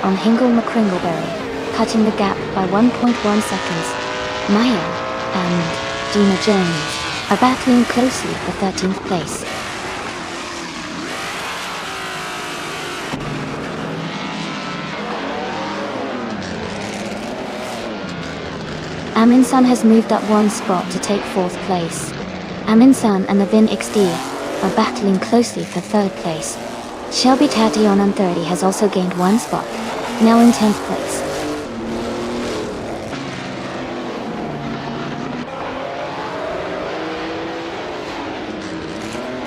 on Hingle McCringleberry, cutting the gap by 1.1 seconds. Maya and Gina Jones are battling closely for 13th place. Amin San has moved up 1 spot to take 4th place. Amin San and the Vin XD are battling closely for 3rd place. Shelby Tati on 30 has also gained 1 spot, now in 10th place.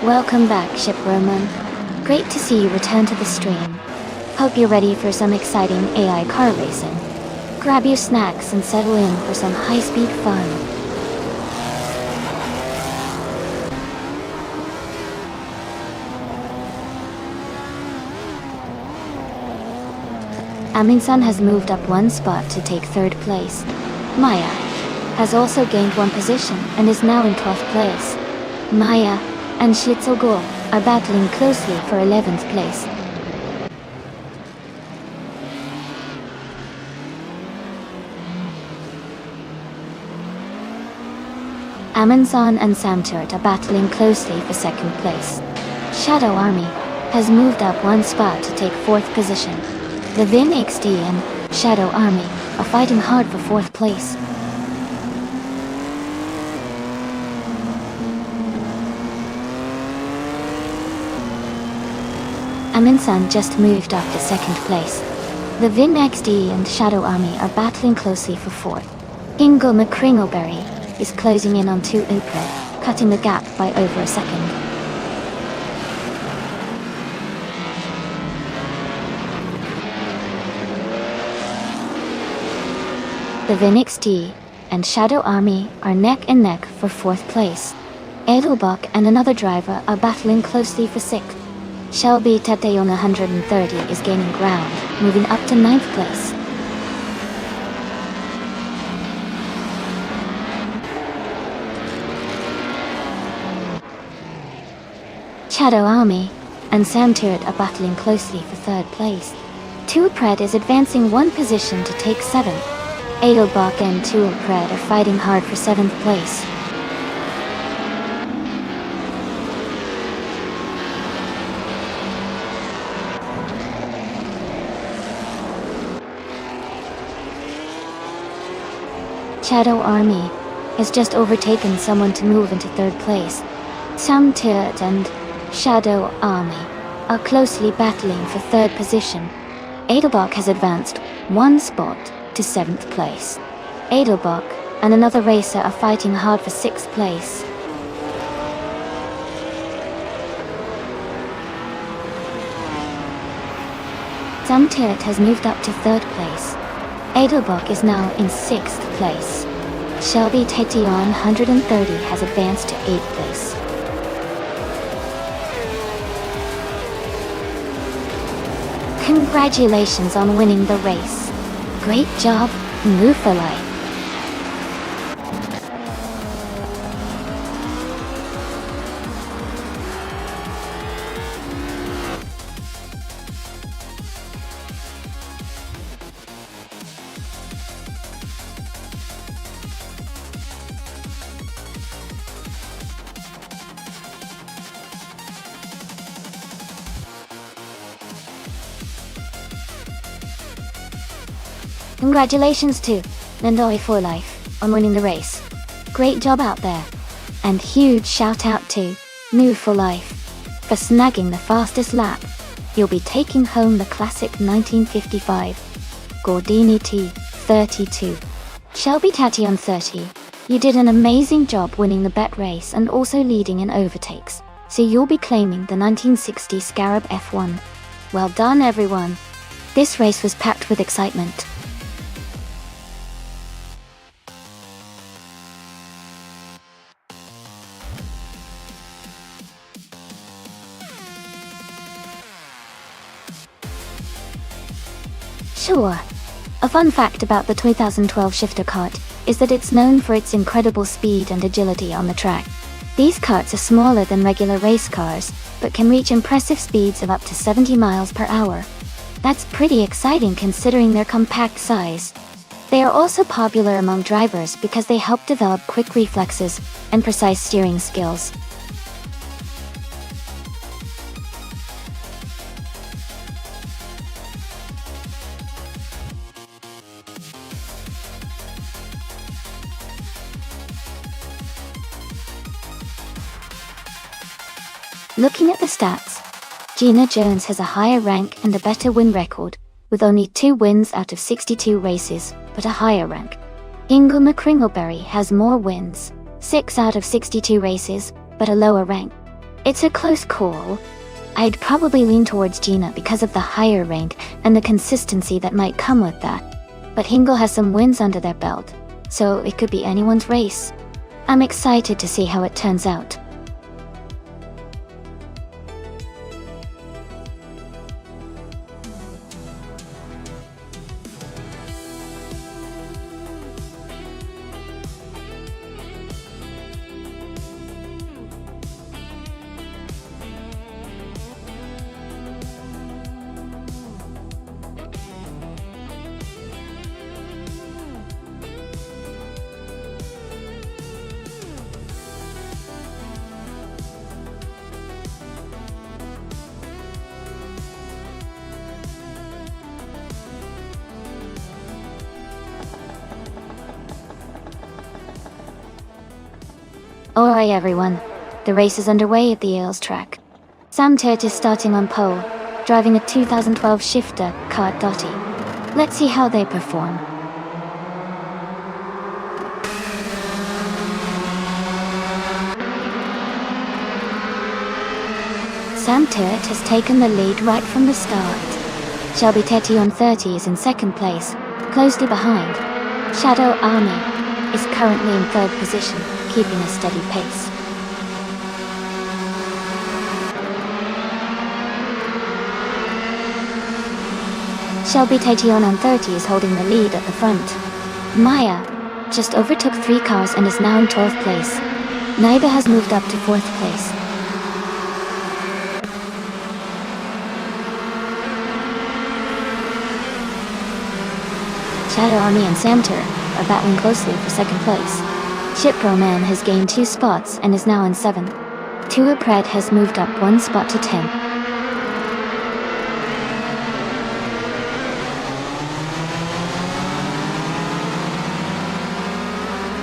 Welcome back, Ship Roman. Great to see you return to the stream. Hope you're ready for some exciting AI car racing. Grab your snacks and settle in for some high-speed fun. Amin San has moved up 1 spot to take 3rd place. Maya has also gained 1 position and is now in 12th place. Maya and Schlitzelgor are battling closely for 11th place. Amin San and Samturt are battling closely for 2nd place. Shadow Army has moved up 1 spot to take 4th position. The Vin XD and Shadow Army are fighting hard for 4th place. Amin San just moved up to 2nd place. The Vin XD and Shadow Army are battling closely for 4th. Ingo McCringleberry is closing in on 2 Upred, cutting the gap by over a second. The Vin XD and Shadow Army are neck and neck for 4th place. Edelbach and another driver are battling closely for 6th. Shelby Tete on 130 is gaining ground, moving up to 9th place. Shadow Army and Samturt are battling closely for 3rd place. Tuapred is advancing 1 position to take 7th. Edelbach and Tuapred are fighting hard for 7th place. Shadow Army has just overtaken someone to move into 3rd place. Samturt and Shadow Army are closely battling for 3rd position. Edelbach has advanced 1 spot to 7th place. Edelbach and another racer are fighting hard for 6th place. Samturt has moved up to 3rd place. Edelbach is now in 6th place. Shelby Tation 130 has advanced to 8th place. Congratulations on winning the race. Great job, Mufalai. Congratulations to Nonstop for Life on winning the race. Great job out there. And huge shout out to New for Life for snagging the fastest lap. You'll be taking home the classic 1955 Gordini T32. Shelby Tati on 30. You did an amazing job winning the bet race and also leading in overtakes, so you'll be claiming the 1960 Scarab F1. Well done everyone. This race was packed with excitement. Sure. A fun fact about the 2012 shifter kart is that it's known for its incredible speed and agility on the track. These karts are smaller than regular race cars, but can reach impressive speeds of up to 70 miles per hour. That's pretty exciting considering their compact size. They are also popular among drivers because they help develop quick reflexes and precise steering skills. Looking at the stats, Gina Jones has a higher rank and a better win record, with only 2 wins out of 62 races, but a higher rank. Ingle McCringleberry has more wins, 6 out of 62 races, but a lower rank. It's a close call. I'd probably lean towards Gina because of the higher rank and the consistency that might come with that. But Hingle has some wins under their belt, so it could be anyone's race. I'm excited to see how it turns out. Alright everyone, the race is underway at the Ailes track. Sam Turt is starting on pole, driving a 2012 shifter kart Dottie. Let's see how they perform. Sam Turt has taken the lead right from the start. Shelby Teti on 30 is in second place, closely behind. Shadow Army is currently in third position, keeping a steady pace. Shelby Taition on 30 is holding the lead at the front. Maya just overtook 3 cars and is now in 12th place. Naiba has moved up to 4th place. Shadow Army and Samter are battling closely for second place. Shiproman has gained 2 spots and is now in 7th. Tua Pred has moved up 1 spot to 10th.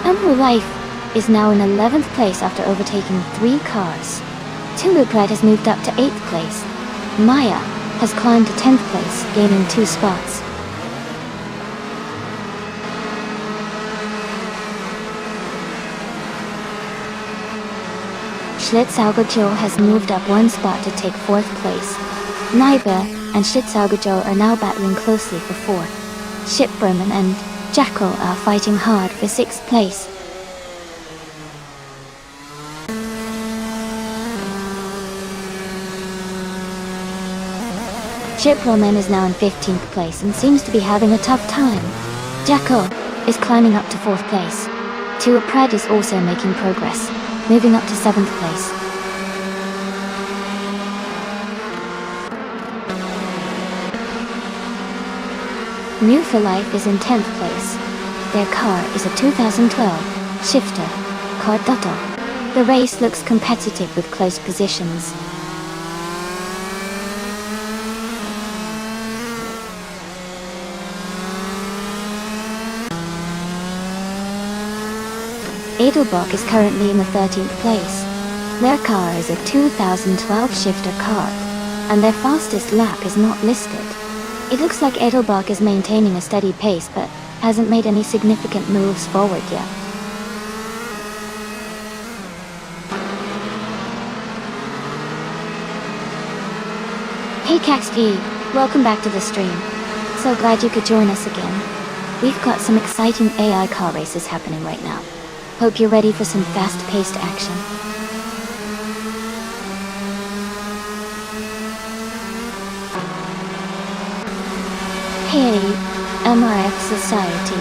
Amru Life is now in 11th place after overtaking 3 cars. Tulu Pred has moved up to 8th place. Maya has climbed to 10th place, gaining 2 spots. Schlitzaugujo has moved up 1 spot to take 4th place. Naiba and Schlitzaugujo are now battling closely for 4th. Shipberman and Jackal are fighting hard for 6th place. Shipberman is now in 15th place and seems to be having a tough time. Jackal is climbing up to 4th place. Tua Pred is also making progress, moving up to 7th place. New for Life is in 10th place. Their car is a 2012 shifter kart Dotto. The race looks competitive with close positions. Edelbrock is currently in the 13th place. Their car is a 2012 shifter car, and their fastest lap is not listed. It looks like Edelbrock is maintaining a steady pace but hasn't made any significant moves forward yet. Hey Caxp, welcome back to the stream. So glad you could join us again. We've got some exciting AI car races happening right now. Hope you're ready for some fast-paced action. Hey, MRF Society.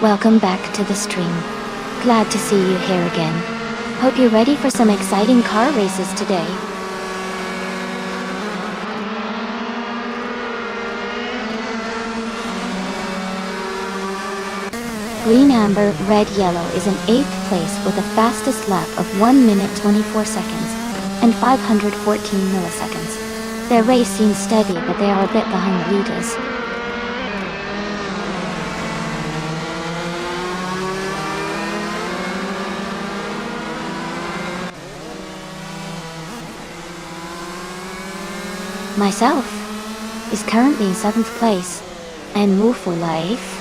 Welcome back to the stream. Glad to see you here again. Hope you're ready for some exciting car races today. Green, Amber, Red, Yellow is in 8th place with a fastest lap of 1 minute 24 seconds and 514 milliseconds. Their race seems steady, but they are a bit behind the leaders. Myself is currently in 7th place, and Move for Life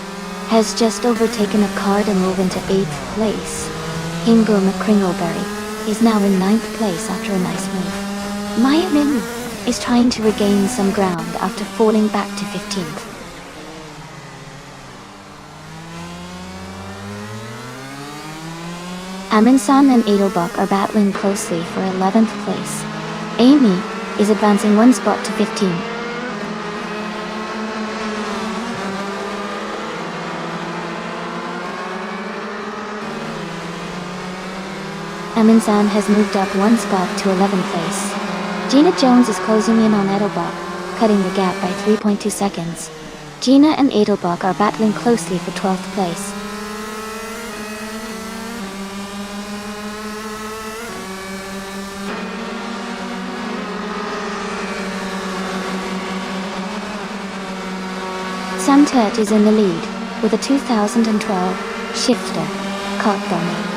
has just overtaken a car to move into 8th place. Hingo McCringleberry is now in 9th place after a nice move. Mayamin is trying to regain some ground after falling back to 15th. Aminsan and Edelbach are battling closely for 11th place. Amy is advancing one spot to 15. Aminsan has moved up one spot to 11th place. Gina Jones is closing in on Edelbach, cutting the gap by 3.2 seconds. Gina and Edelbach are battling closely for 12th place. Samtet is in the lead with a 2012 shifter Kotboni.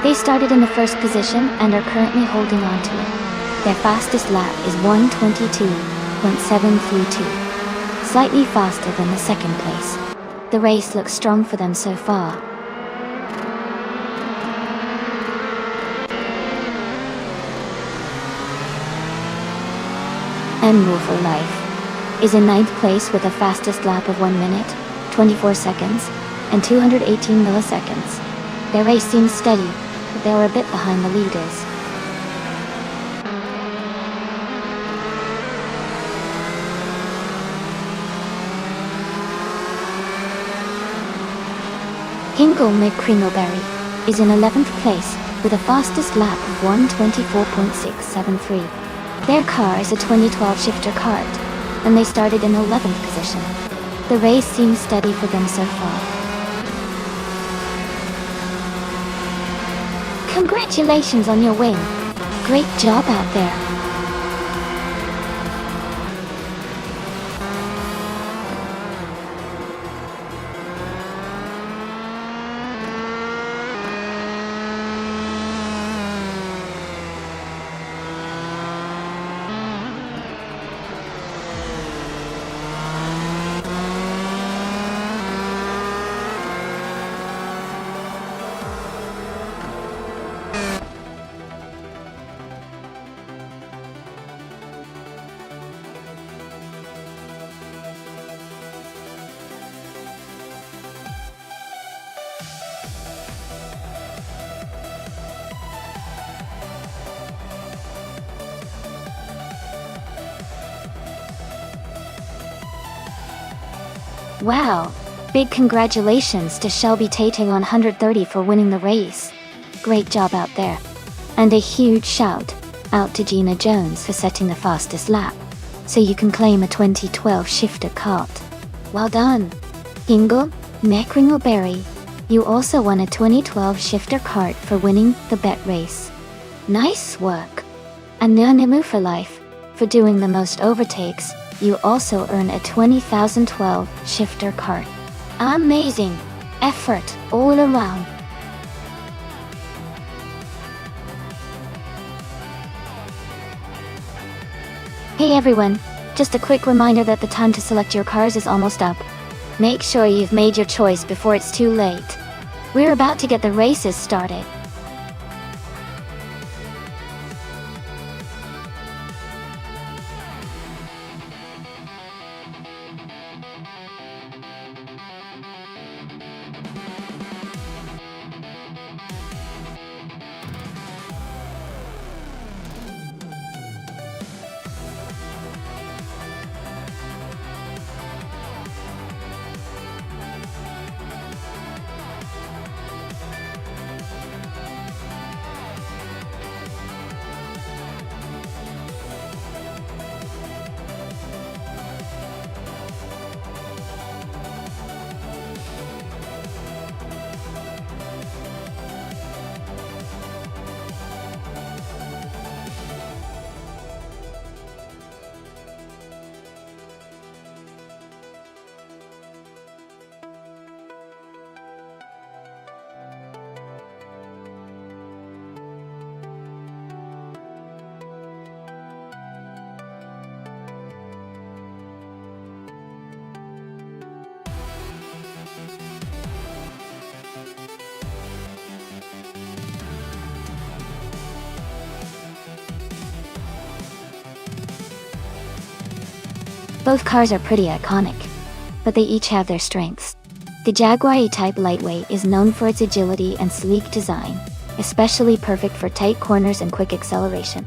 They started in the first position and are currently holding on to it. Their fastest lap is 1:22.732, slightly faster than the second place. The race looks strong for them so far. And Move for Life is in 9th place with a fastest lap of 1 minute, 24 seconds, and 218 milliseconds. Their race seems steady, but they are a bit behind the leaders. Hingo McCringleberry is in 11th place with a fastest lap of 1:24.673. Their car is a 2012 shifter kart, and they started in 11th position. The race seems steady for them so far. Congratulations on your win. Great job out there. Wow, big congratulations to Shelby Tating on 130 for winning the race. Great job out there. And a huge shout out to Gina Jones for setting the fastest lap, so you can claim a 2012 shifter kart. Well done. Hingo McCringleberry, you also won a 2012 shifter kart for winning the bet race. Nice work. And Nonimu for Life, for doing the most overtakes, you also earn a 2012 shifter kart. Amazing effort all around. Hey everyone, just a quick reminder that the time to select your cars is almost up. Make sure you've made your choice before it's too late. We're about to get the races started. Both cars are pretty iconic, but they each have their strengths. The Jaguar E-Type Lightweight is known for its agility and sleek design, especially perfect for tight corners and quick acceleration.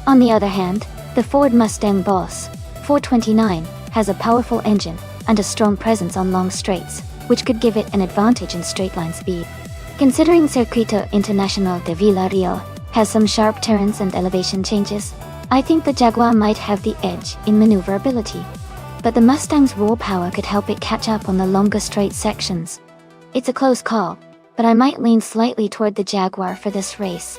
On the other hand, the Ford Mustang Boss 429 has a powerful engine and a strong presence on long straights, which could give it an advantage in straight-line speed. Considering Circuito Internacional de Vila-Real has some sharp turns and elevation changes, I think the Jaguar might have the edge in maneuverability. But the Mustang's raw power could help it catch up on the longer straight sections. It's a close call, but I might lean slightly toward the Jaguar for this race.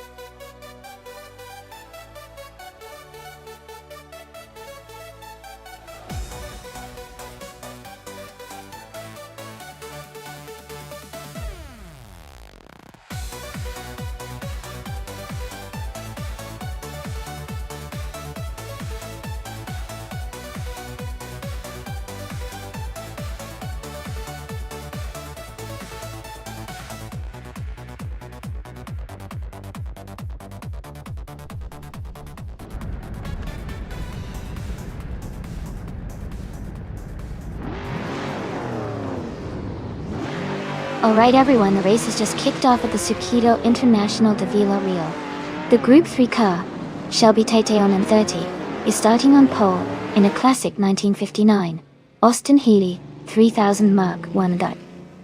Alright everyone, the race has just kicked off at the Circuito Internacional de Vila-Real. The Group 3 car, Shelby Titeon M30, is starting on pole in a classic 1959 Austin Healey 3000 Mark 1 gut.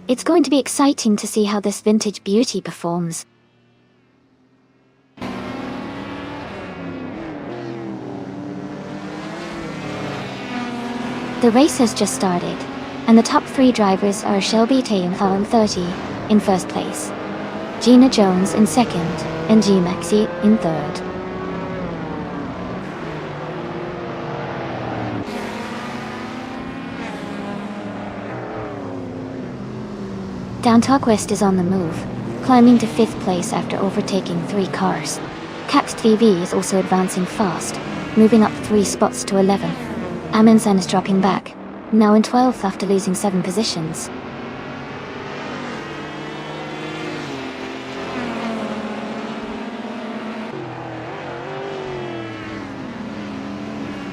It's going to be exciting to see how this vintage beauty performs. The race has just started, and the top 3 drivers are Shelby Titeon M30 in first place, Gina Jones in second, and G Maxi in third. Down Talk West is on the move, climbing to 5th place after overtaking 3 cars. Caxt VV is also advancing fast, moving up 3 spots to 11. Amundsen is dropping back, now in 12th after losing 7 positions.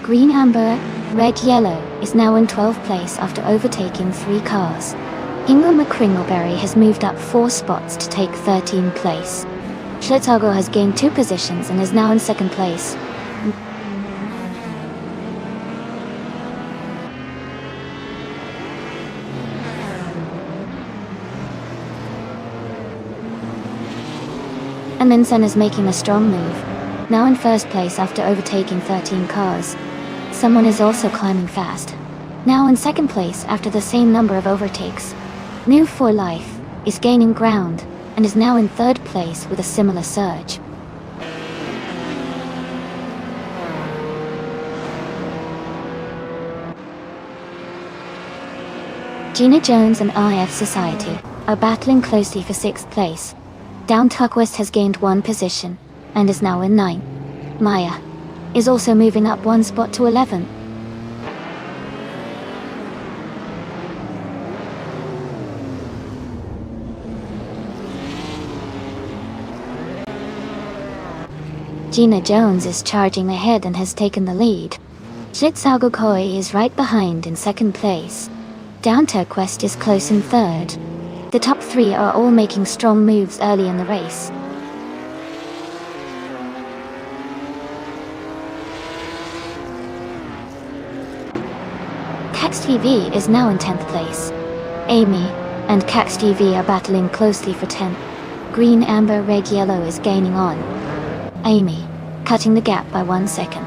Green Amber, Red Yellow is now in 12th place after overtaking 3 cars. Ingo McCringleberry has moved up 4 spots to take 13th place. Schlitzogo has gained 2 positions and is now in 2nd place. Amundsen is making a strong move, now in 1st place after overtaking 13 cars. Someone is also climbing fast, now in 2nd place after the same number of overtakes. New for Life is gaining ground and is now in 3rd place with a similar surge. Gina Jones and IF Society are battling closely for 6th place. Down Tuckwest has gained 1 position and is now in 9th. Maya, is also moving up one spot to 11. Gina Jones is charging ahead and has taken the lead. Shitsago Koi is right behind in second place. Down Quest is close in third. The top three are all making strong moves early in the race. Cax TV is now in 10th place. Amy and Cax TV are battling closely for 10th. Green, amber, red, yellow is gaining on Amy, cutting the gap by 1 second.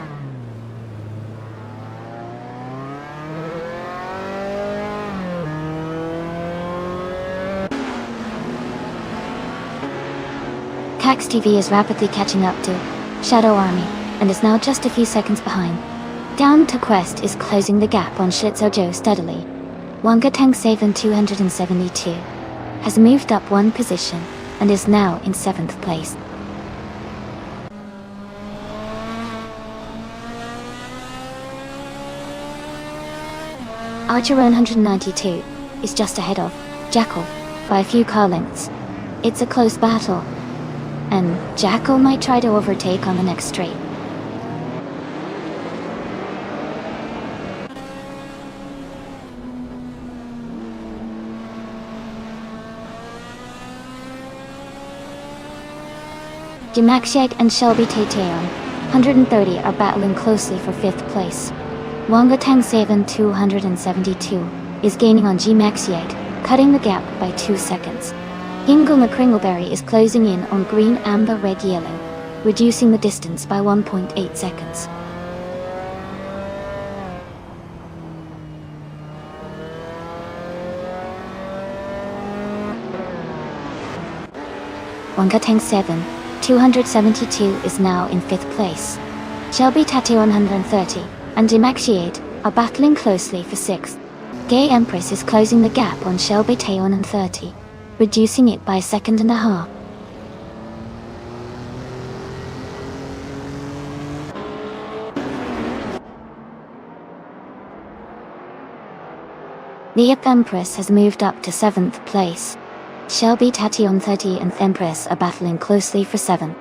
Cax TV is rapidly catching up to Shadow Army and is now just a few seconds behind. Down to Quest is closing the gap on Shitsojo steadily. Wanga Tang Saven 272 has moved up one position and is now in 7th place. Archer 192 is just ahead of Jackal by a few car lengths. It's a close battle, and Jackal might try to overtake on the next straight. Jimaxiate and Shelby Taeteon 130 are battling closely for 5th place. Wanga Tang Saven 272 is gaining on Gmaxiate, cutting the gap by 2 seconds. Hingle McCringleberry is closing in on Green, Amber, Red, Yellow, reducing the distance by 1.8 seconds. Wanga Tang 7 272 is now in 5th place. Shelby Tate 130 and Demaxiate are battling closely for 6th. Gay Empress is closing the gap on Shelby Tate 130, reducing it by 1.5 seconds. The Ip Empress has moved up to 7th place. Shelby Tation 30 and Empress are battling closely for 7th.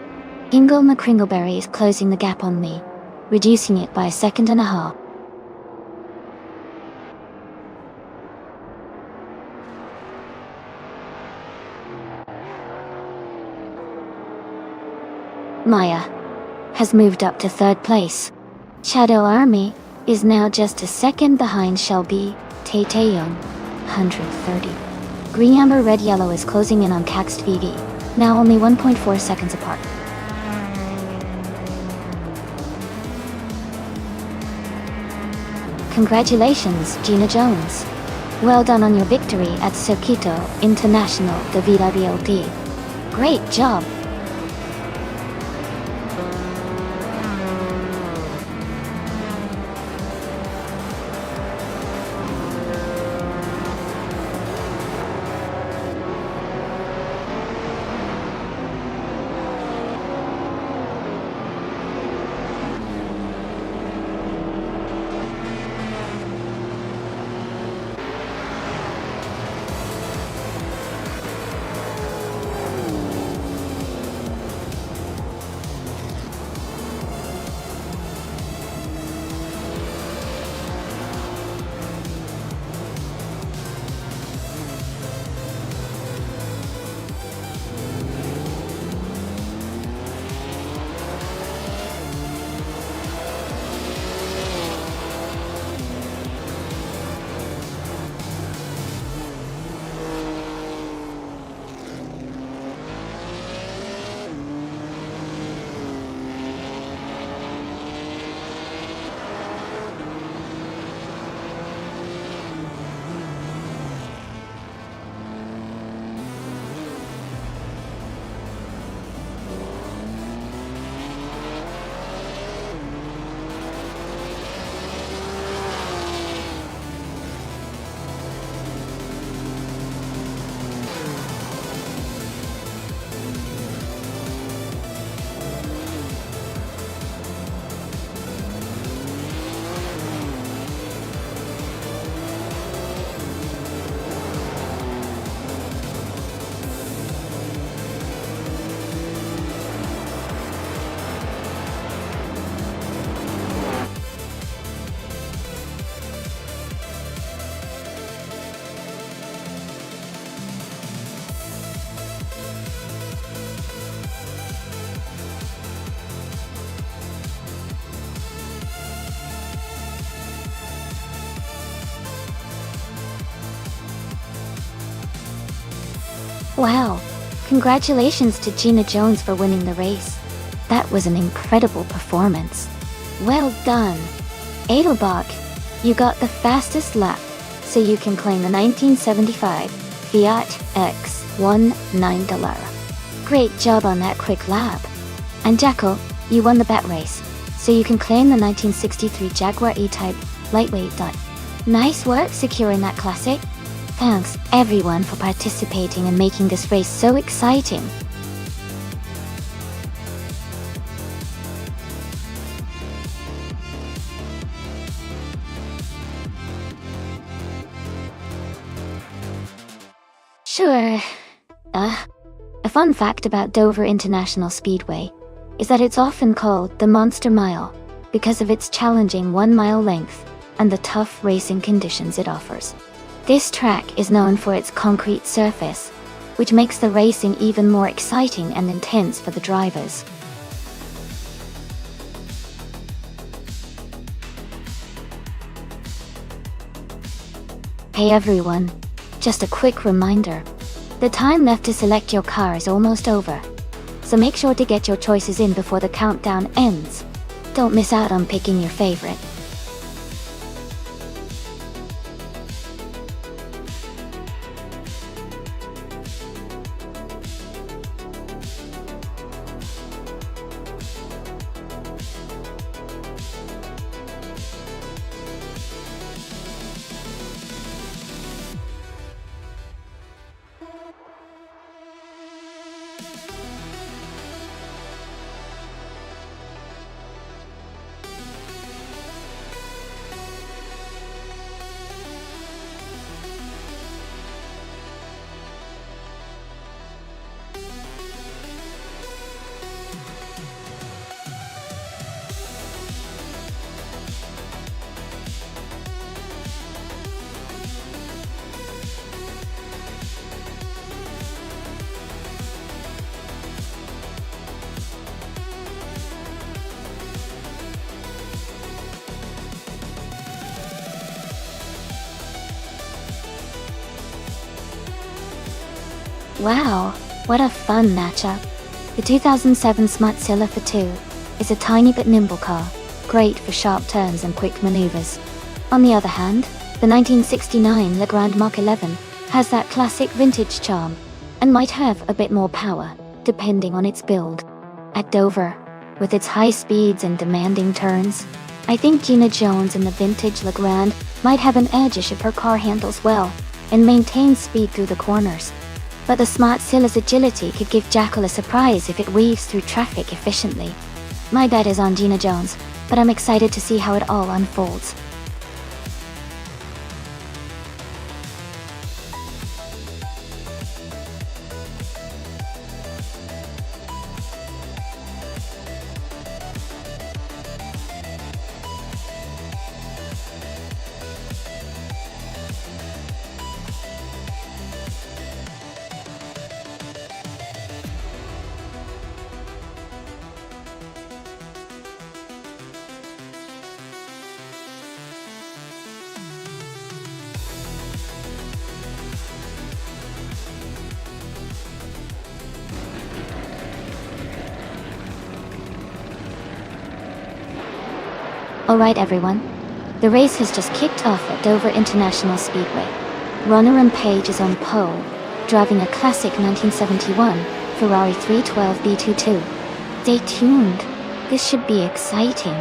Hingle McCringleberry is closing the gap on me, reducing it by 1.5 seconds. Maya has moved up to 3rd place. Shadow Army is now just a second behind Shelby Taeteon 130. Green, Amber, Red, Yellow is closing in on Cax TV, now only 1.4 seconds apart. Congratulations, Gina Jones. Well done on your victory at Sokito International de VWLP. Great job. Wow, congratulations to Gina Jones for winning the race. That was an incredible performance. Well done. Edelbach, you got the fastest lap, so you can claim the 1975 Fiat X19. Great job on that quick lap. And Jackal, you won the bet race, so you can claim the 1963 Jaguar E-Type lightweight. Nice work securing that classic. Thanks, everyone, for participating and making this race so exciting. Sure. A fun fact about Dover International Speedway is that it's often called the Monster Mile because of its challenging 1-mile length and the tough racing conditions it offers. This track is known for its concrete surface, which makes the racing even more exciting and intense for the drivers. Hey everyone, just a quick reminder. The time left to select your car is almost over, so make sure to get your choices in before the countdown ends. Don't miss out on picking your favorite. Wow, what a fun matchup. The 2007 Smutzilla for 2 is a tiny but nimble car, great for sharp turns and quick maneuvers. On the other hand, the 1969 Legrand Mach 11 has that classic vintage charm and might have a bit more power, depending on its build. At Dover, with its high speeds and demanding turns, I think Gina Jones in the vintage Legrand might have an edge if her car handles well and maintains speed through the corners. But the Smartzilla's agility could give Jackal a surprise if it weaves through traffic efficiently. My bet is on Gina Jones, but I'm excited to see how it all unfolds. Alright everyone, the race has just kicked off at Dover International Speedway. Runner Page is on pole, driving a classic 1971 Ferrari 312 B22. Stay tuned, this should be exciting.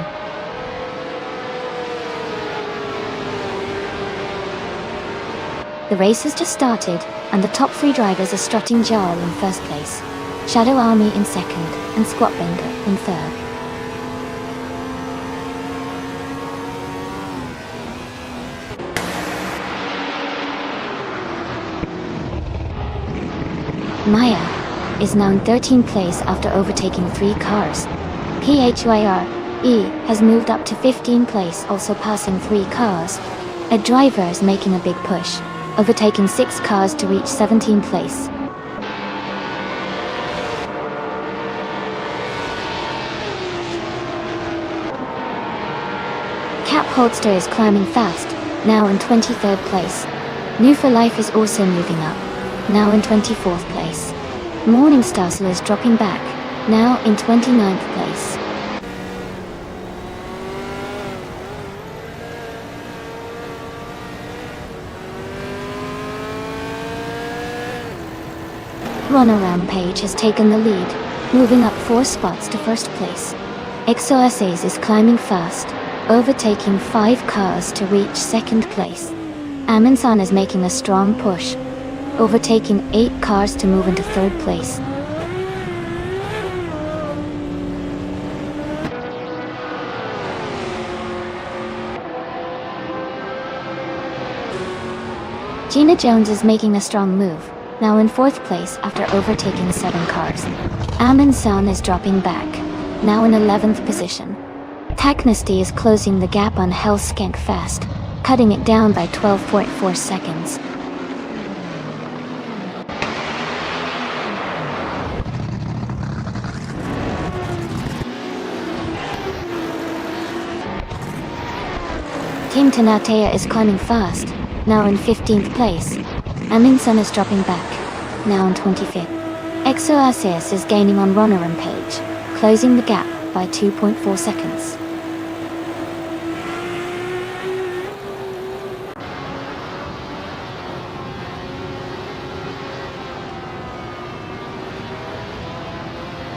The race has just started, and the top 3 drivers are strutting Jarl in first place, Shadow Army in second, and Squatbender in third. Maya is now in 13th place after overtaking 3 cars. PHYRE has moved up to 15th place, also passing 3 cars. A driver is making a big push, overtaking 6 cars to reach 17th place. Cap Holster is climbing fast, now in 23rd place. New for Life is also moving up, now in 24th place. Nonstop is dropping back, now in 29th place. Runner Rampage has taken the lead, moving up 4 spots to first place. XOSAs is climbing fast, overtaking 5 cars to reach second place. Aminsan is making a strong push, overtaking 8 cars to move into third place. Gina Jones is making a strong move, now in 4th place after overtaking 7 cars. Aminsan is dropping back, now in 11th position. Taknesty is closing the gap on Hellskank fast, cutting it down by 12.4 seconds. Team Tanatea is climbing fast, now in 15th place. Aminsan is dropping back, now in 25th. XOSAs is gaining on Runner Rampage, closing the gap by 2.4 seconds.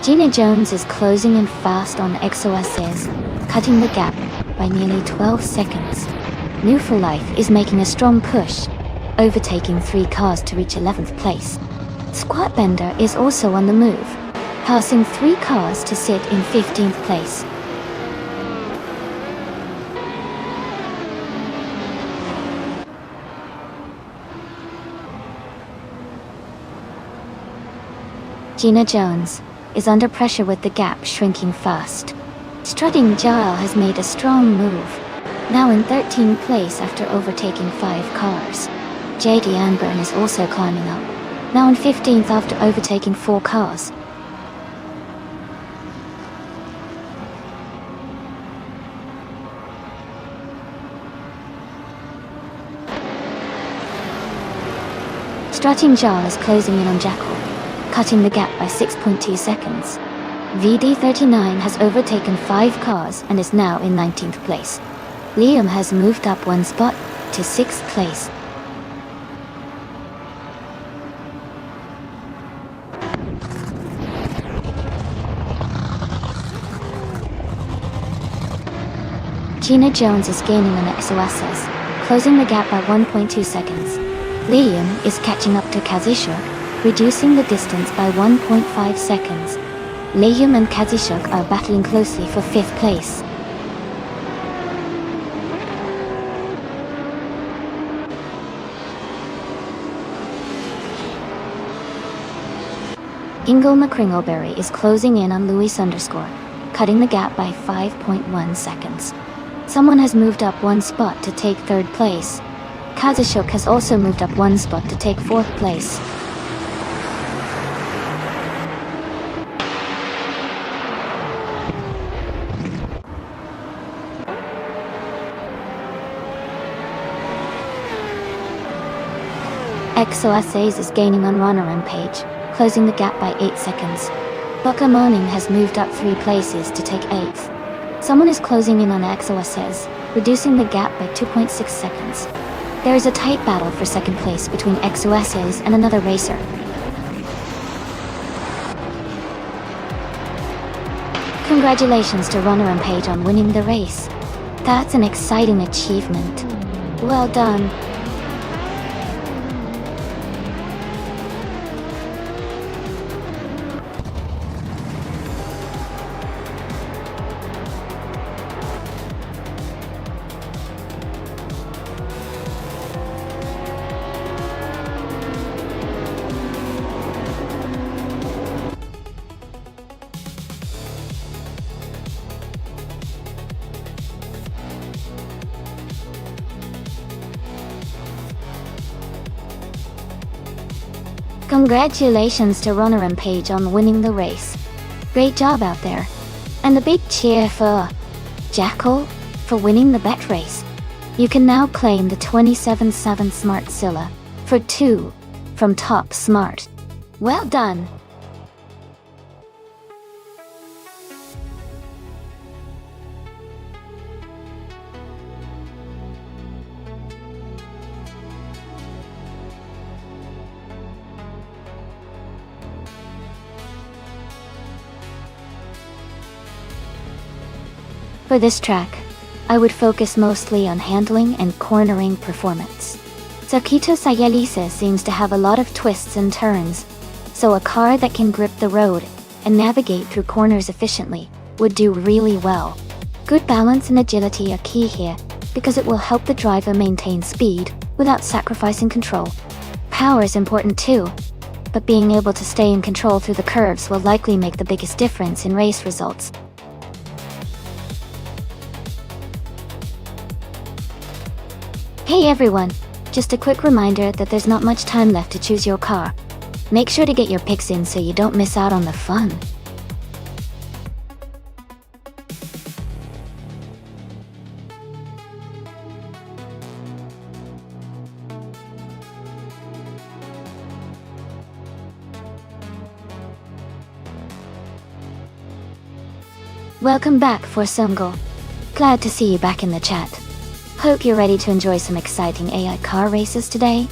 Gina Jones is closing in fast on XOSAs, cutting the gap by nearly 12 seconds. New for Life is making a strong push, overtaking 3 cars to reach 11th place. Squat Bender is also on the move, passing 3 cars to sit in 15th place. Gina Jones is under pressure with the gap shrinking fast. Strutting Jal has made a strong move, now in 13th place after overtaking 5 cars. JD Anburn is also climbing up, now in 15th after overtaking 4 cars. Strutting Jal is closing in on Jackal, cutting the gap by 6.2 seconds. VD39 has overtaken 5 cars and is now in 19th place. Liam has moved up 1 spot to 6th place. Gina Jones is gaining on XOSAs, closing the gap by 1.2 seconds. Liam is catching up to Kazishuk, reducing the distance by 1.5 seconds. Liam and Kazishuk are battling closely for 5th place. Ingle McCringleberry is closing in on Louis _, cutting the gap by 5.1 seconds. Someone has moved up 1 spot to take 3rd place. Kazishuk has also moved up 1 spot to take 4th place. XOSAs is gaining on Runner Rampage, closing the gap by 8 seconds. Booker Morning has moved up 3 places to take 8th. Someone is closing in on XOSAs, reducing the gap by 2.6 seconds. There is a tight battle for 2nd place between XOSAs and another racer. Congratulations to Runner Rampage on winning the race. That's an exciting achievement. Well done. Congratulations to Runner Rampage on winning the race. Great job out there. And a big cheer for Jackal for winning the bet race. You can now claim the 27/7 Smart Scylla for 2 from Top Smart. Well done! For this track, I would focus mostly on handling and cornering performance. Sakito Sayalisa seems to have a lot of twists and turns, so a car that can grip the road and navigate through corners efficiently would do really well. Good balance and agility are key here, because it will help the driver maintain speed without sacrificing control. Power is important too, but being able to stay in control through the curves will likely make the biggest difference in race results. Hey everyone! Just a quick reminder that there's not much time left to choose your car. Make sure to get your picks in so you don't miss out on the fun. Welcome back, Forsumgal. Glad to see you back in the chat. Hope you're ready to enjoy some exciting AI car races today.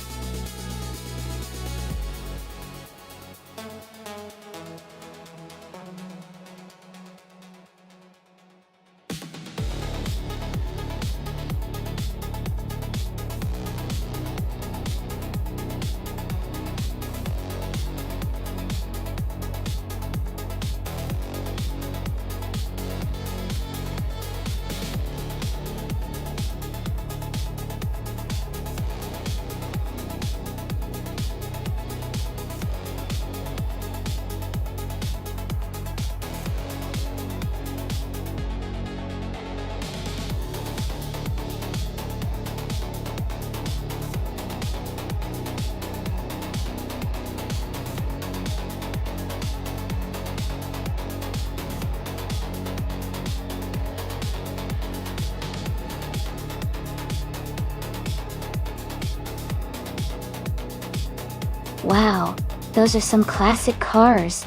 Wow, those are some classic cars.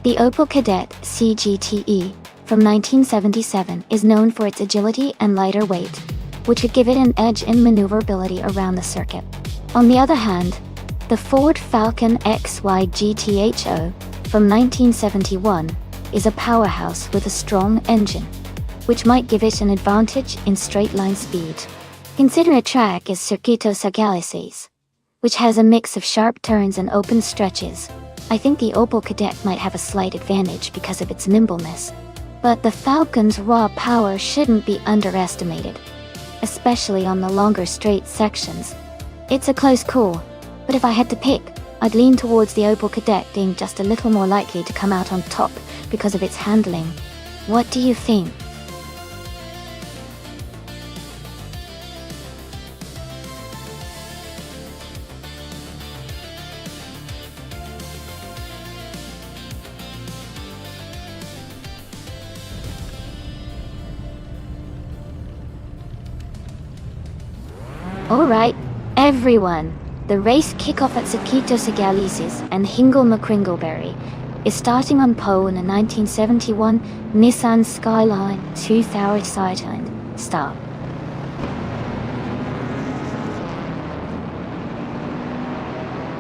The Opel Kadett CGTE from 1977 is known for its agility and lighter weight, which would give it an edge in maneuverability around the circuit. On the other hand, the Ford Falcon XY GTHO from 1971 is a powerhouse with a strong engine, which might give it an advantage in straight-line speed. Consider a track as Circuito Sagalices, which has a mix of sharp turns and open stretches. I think the Opel Kadett might have a slight advantage because of its nimbleness. But the Falcon's raw power shouldn't be underestimated, especially on the longer straight sections. It's a close call, but if I had to pick, I'd lean towards the Opel Kadett being just a little more likely to come out on top because of its handling. What do you think? Alright, everyone, the race kickoff at Sakito Sagalices and Hingle McCringleberry is starting on pole in a 1971 Nissan Skyline 2000 start.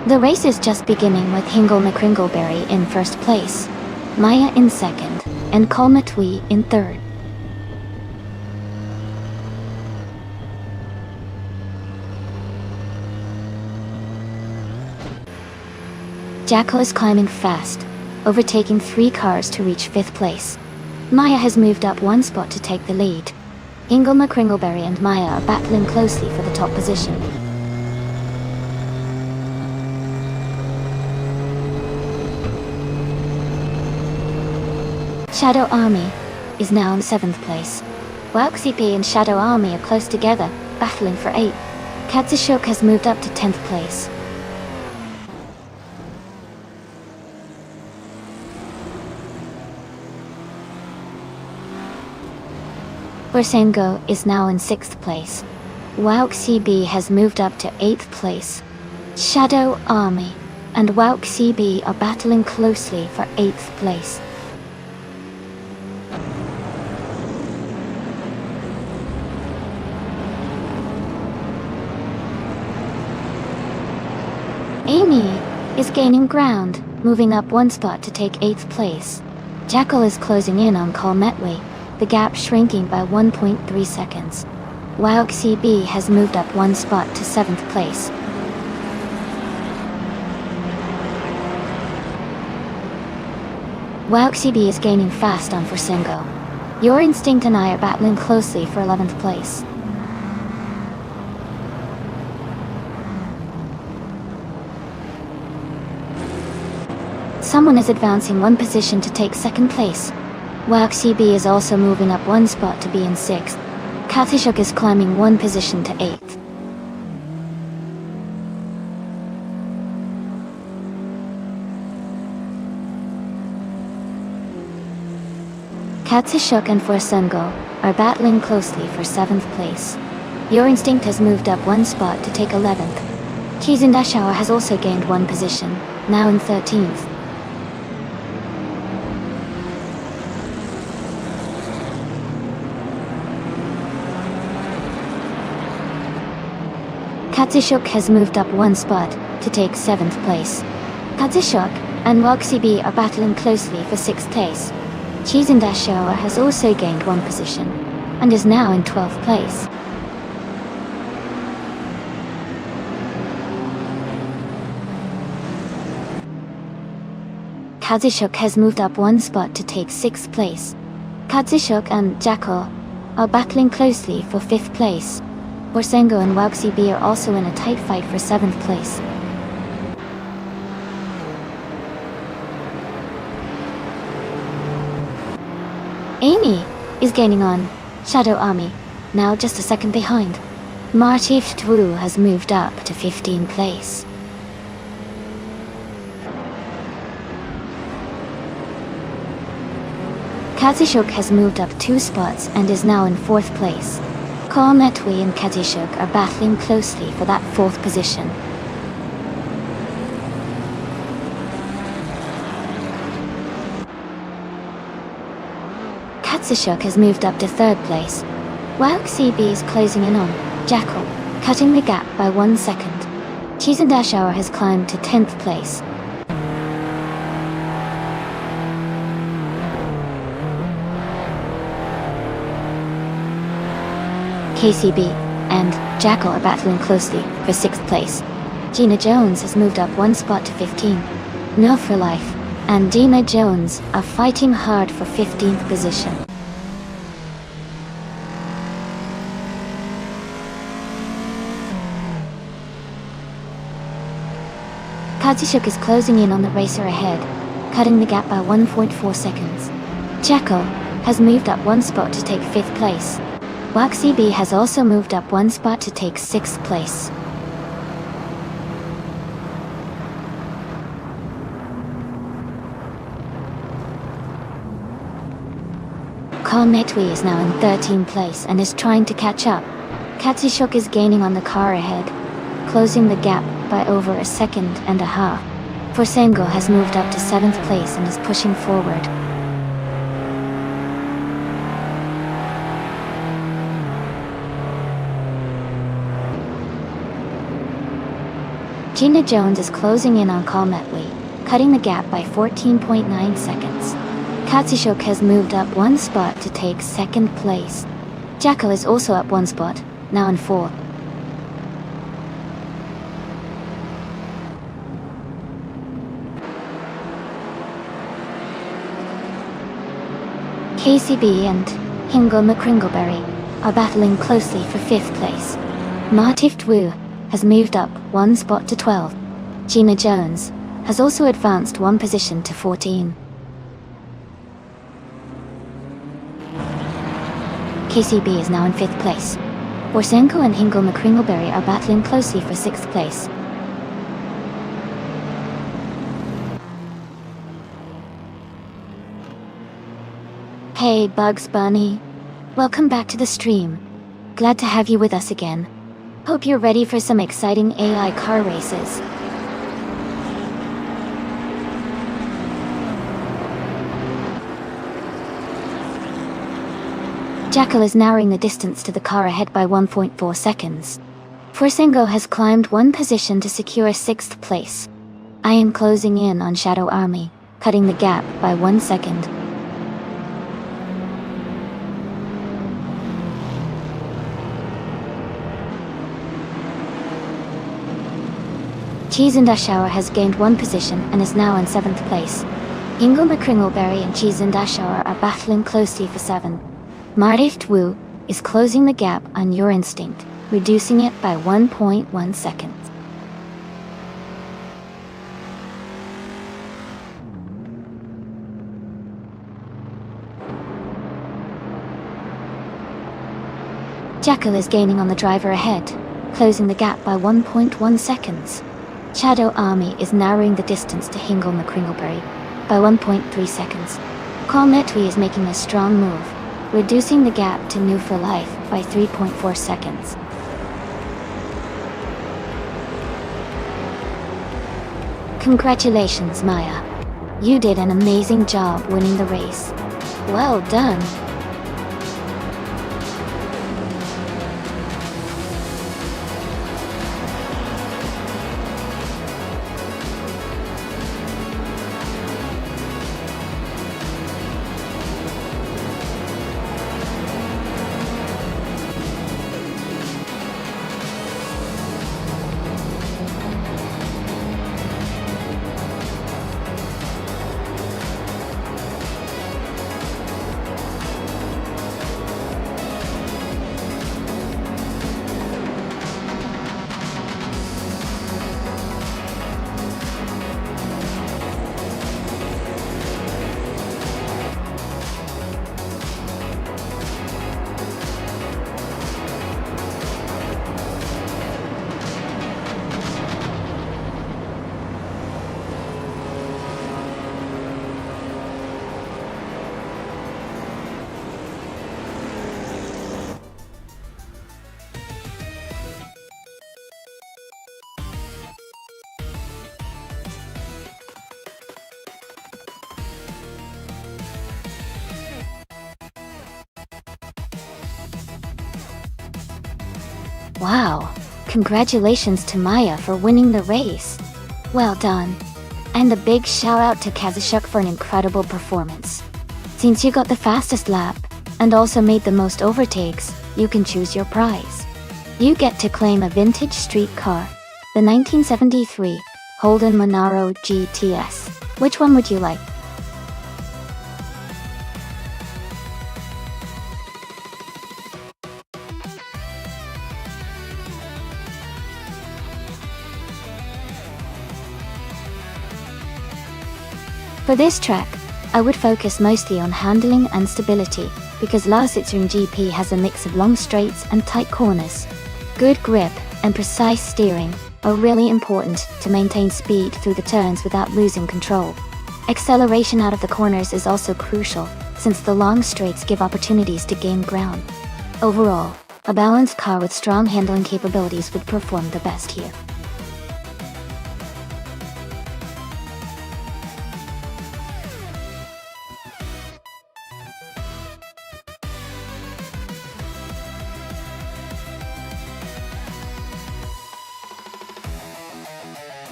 The race is just beginning with Hingle McCringleberry in first place, Maya in second, and Colmatui in third. Jacko is climbing fast, overtaking 3 cars to reach 5th place. Maya has moved up 1 spot to take the lead. Hingle McCringleberry and Maya are battling closely for the top position. Shadow Army is now in 7th place. Wauxipi and Shadow Army are close together, battling for 8th. Katsushok has moved up to 10th place. Bursango is now in 6th place. Wauxibi has moved up to 8th place. Shadow Army and Wowk CB are battling closely for 8th place. Amy is gaining ground, moving up 1 spot to take 8th place. Jackal is closing in on Metway, the gap shrinking by 1.3 seconds. Wowk CB has moved up 1 spot to 7th place. Wowk CB is gaining fast on Forsengo. Your Instinct and I are battling closely for 11th place. Someone is advancing 1 position to take 2nd place. Wowk CB is also moving up 1 spot to be in 6th. Katishuk is climbing 1 position to 8th. Katishuk and Forsengo are battling closely for 7th place. Your Instinct has moved up 1 spot to take 11th. Kizindashauer has also gained 1 position, now in 13th. Katishuk has moved up 1 spot to take 7th place. Katishuk and Wowk CB are battling closely for 6th place. Kizindashauer has also gained 1 position and is now in 12th place. Katishuk has moved up 1 spot to take 6th place. Katishuk and Jackal are battling closely for 5th place. Forsengo and Wowk CB are also in a tight fight for 7th place. Amy is gaining on Shadow Army, now just a second behind. Martif Twu has moved up to 15th place. Katishuk has moved up 2 spots and is now in 4th place. Metway and Katishuk are battling closely for that 4th position. Katishuk has moved up to 3rd place. Wowk CB is closing in on Jackal, cutting the gap by 1 second. Kizindashauer has climbed to 10th place. KCB and Jackal are battling closely for 6th place. Gina Jones has moved up 1 spot to 15. No for Life and Gina Jones are fighting hard for 15th position. Katishuk is closing in on the racer ahead, cutting the gap by 1.4 seconds. Jackal has moved up 1 spot to take 5th place. Wowk CB has also moved up 1 spot to take 6th place. Metway is now in 13th place and is trying to catch up. Katishuk is gaining on the car ahead, closing the gap by over a second and a half. Forsengo has moved up to 7th place and is pushing forward. Gina Jones is closing in on Metway, cutting the gap by 14.9 seconds. Katishuk has moved up 1 spot to take 2nd place. Jackal is also up 1 spot, now in 4th. KCB and Hingle McCringleberry are battling closely for 5th place. Martif Twu has moved up 1 spot to 12. Gina Jones has also advanced 1 position to 14. KCB is now in 5th place. Forsengo and Hingle McCringleberry are battling closely for 6th place. Hey Bugs Bunny, welcome back to the stream. Glad to have you with us again. Hope you're ready for some exciting AI car races. Jackal is narrowing the distance to the car ahead by 1.4 seconds. Forsengo has climbed one position to secure 6th place. I am closing in on Shadow Army, cutting the gap by 1 second. Cheese and Ashauer has gained 1 position and is now in 7th place. Ingo McCringleberry and Cheese and Ashauer are battling closely for 7. Mardift Wu is closing the gap on Your Instinct, reducing it by 1.1 seconds. Jackal is gaining on the driver ahead, closing the gap by 1.1 seconds. Shadow Army is narrowing the distance to Hingle McCringleberry by 1.3 seconds. Carl Netwee is making a strong move, reducing the gap to New for Life by 3.4 seconds. Congratulations, Maya. You did an amazing job winning the race. Well done. Wow, congratulations to Maya for winning the race. Well done. And a big shout out to Kazushuk for an incredible performance. Since you got the fastest lap, and also made the most overtakes, you can choose your prize. You get to claim a vintage street car, the 1973 Holden Monaro GTS. Which one would you like? For this track, I would focus mostly on handling and stability, because Lausitzring GP has a mix of long straights and tight corners. Good grip and precise steering are really important to maintain speed through the turns without losing control. Acceleration out of the corners is also crucial, since the long straights give opportunities to gain ground. Overall, a balanced car with strong handling capabilities would perform the best here.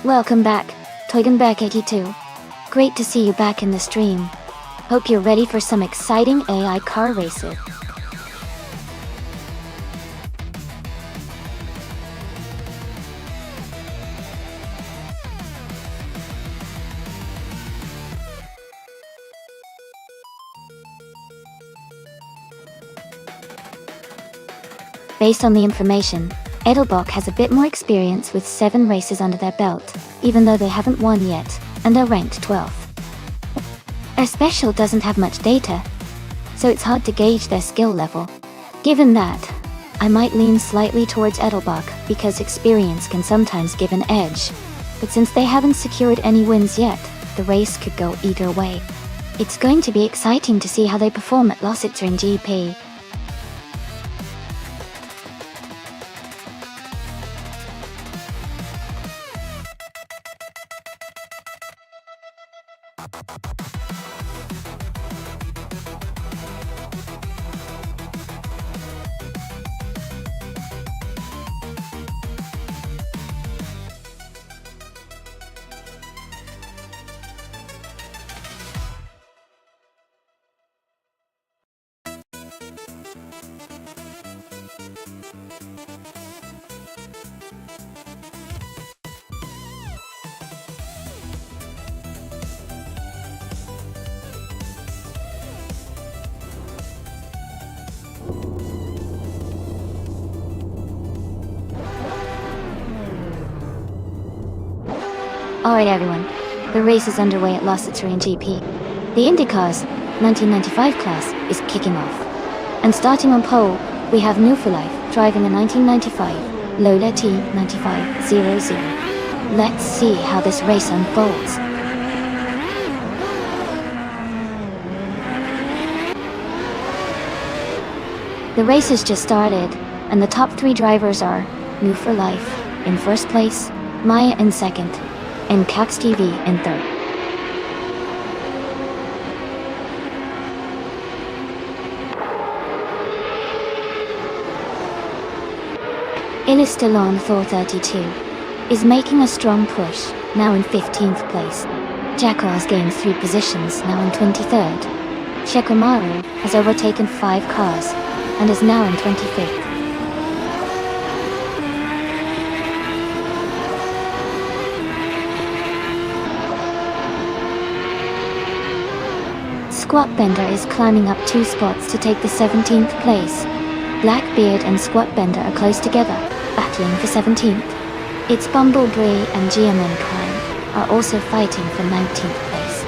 Welcome back, Toigenberg82. Great to see you back in the stream. Hope you're ready for some exciting AI car races. Based on the information, Edelbach has a bit more experience with 7 races under their belt, even though they haven't won yet, and are ranked 12th. Their special doesn't have much data, so it's hard to gauge their skill level. Given that, I might lean slightly towards Edelbach because experience can sometimes give an edge, but since they haven't secured any wins yet, the race could go either way. It's going to be exciting to see how they perform at Lausitzring GP. Alright everyone, the race is underway at Lossitzerian GP. The IndyCars 1995 class is kicking off. And starting on pole, we have New for Life driving a 1995 Lola T9500. Let's see how this race unfolds. The race has just started, and the top 3 drivers are New for Life in first place, Maya in second, and Cax TV in third. Illistalon Thor 32 is making a strong push, now in 15th place. Jacko has gained 3 positions, now in 23rd. Shekomaru has overtaken 5 cars, and is now in 25th. Squatbender is climbing up 2 spots to take the 17th place. Blackbeard and Squatbender are close together, battling for 17th. It's Bumblebee and GMN Prime are also fighting for 19th place.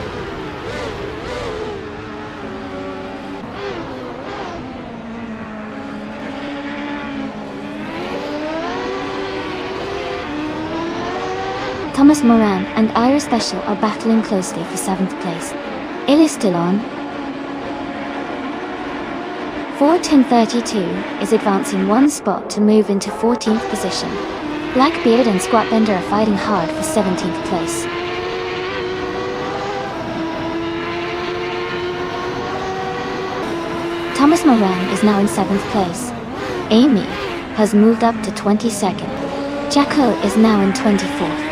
Thomas Moran and Ira Special are battling closely for 7th place. Illistalon 41032 is advancing 1 spot to move into 14th position. Blackbeard and Squatbender are fighting hard for 17th place. Thomas Moran is now in 7th place. Amy has moved up to 22nd. Jacko is now in 24th.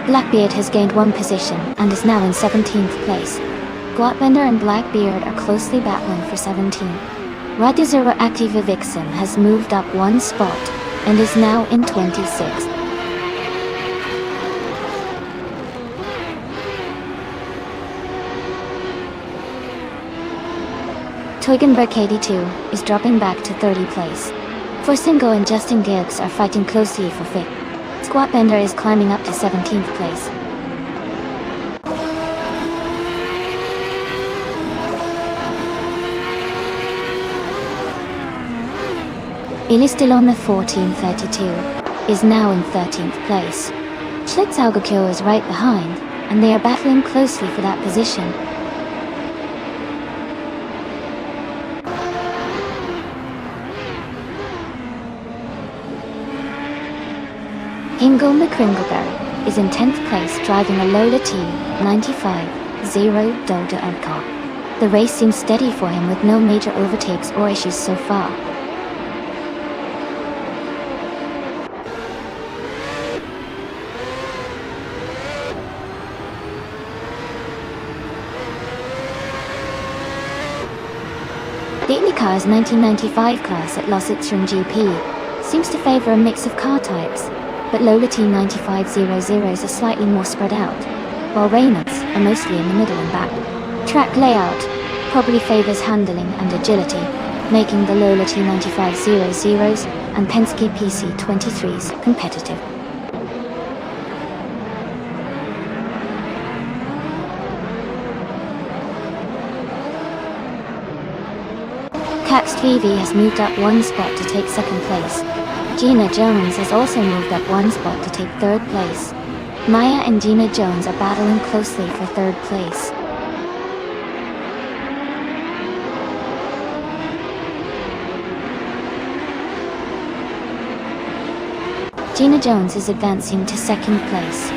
Blackbeard has gained 1 position and is now in 17th place. Squatbender and Blackbeard are closely battling for 17. Radizero Activa Vixen has moved up 1 spot and is now in 26th. Teugenberg 82 is dropping back to 30 place. Forsingo and Justin Gibbs are fighting closely for 5th. Squatbender is climbing up to 17th place. Illistalon 1432 is now in 13th place. Schlitzaugerkyo is right behind, and they are battling closely for that position. Ingo McCringleberry is in 10th place driving a Lola T95 Dodo car. The race seems steady for him with no major overtakes or issues so far. The IndyCars 1995 class at Lossitzerian GP seems to favor a mix of car types, but Lola T9500s are slightly more spread out, while Reynolds are mostly in the middle and back. Track layout probably favors handling and agility, making the Lola T9500s and Penske PC23s competitive. Cax TV has moved up 1 spot to take 2nd place. Gina Jones has also moved up 1 spot to take 3rd place. Maya and Gina Jones are battling closely for 3rd place. Gina Jones is advancing to 2nd place.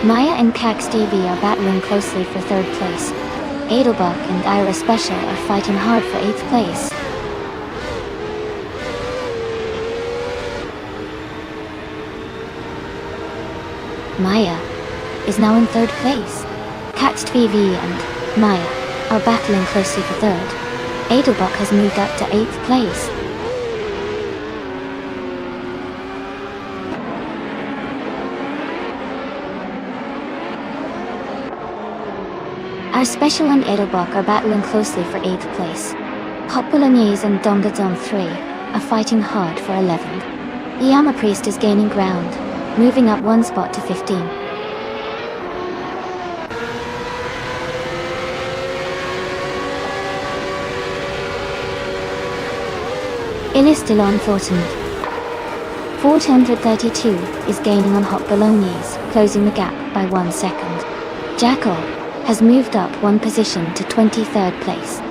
Maya and Cax TV are battling closely for 3rd place. Edelbach and Ira Special are fighting hard for 8th place. Maya is now in 3rd place. Cax TV and Maya are battling closely for 3rd. Edelbach has moved up to 8th place. Our Special and Edelbach are battling closely for 8th place. Hot Bolognese and Dongdadong 3 are fighting hard for 11th. Yama Priest is gaining ground, moving up 1 spot to 15. Il is still on 14th. 432 is gaining on Hot Bolognese, closing the gap by 1 second. Jackal has moved up 1 position to 23rd place.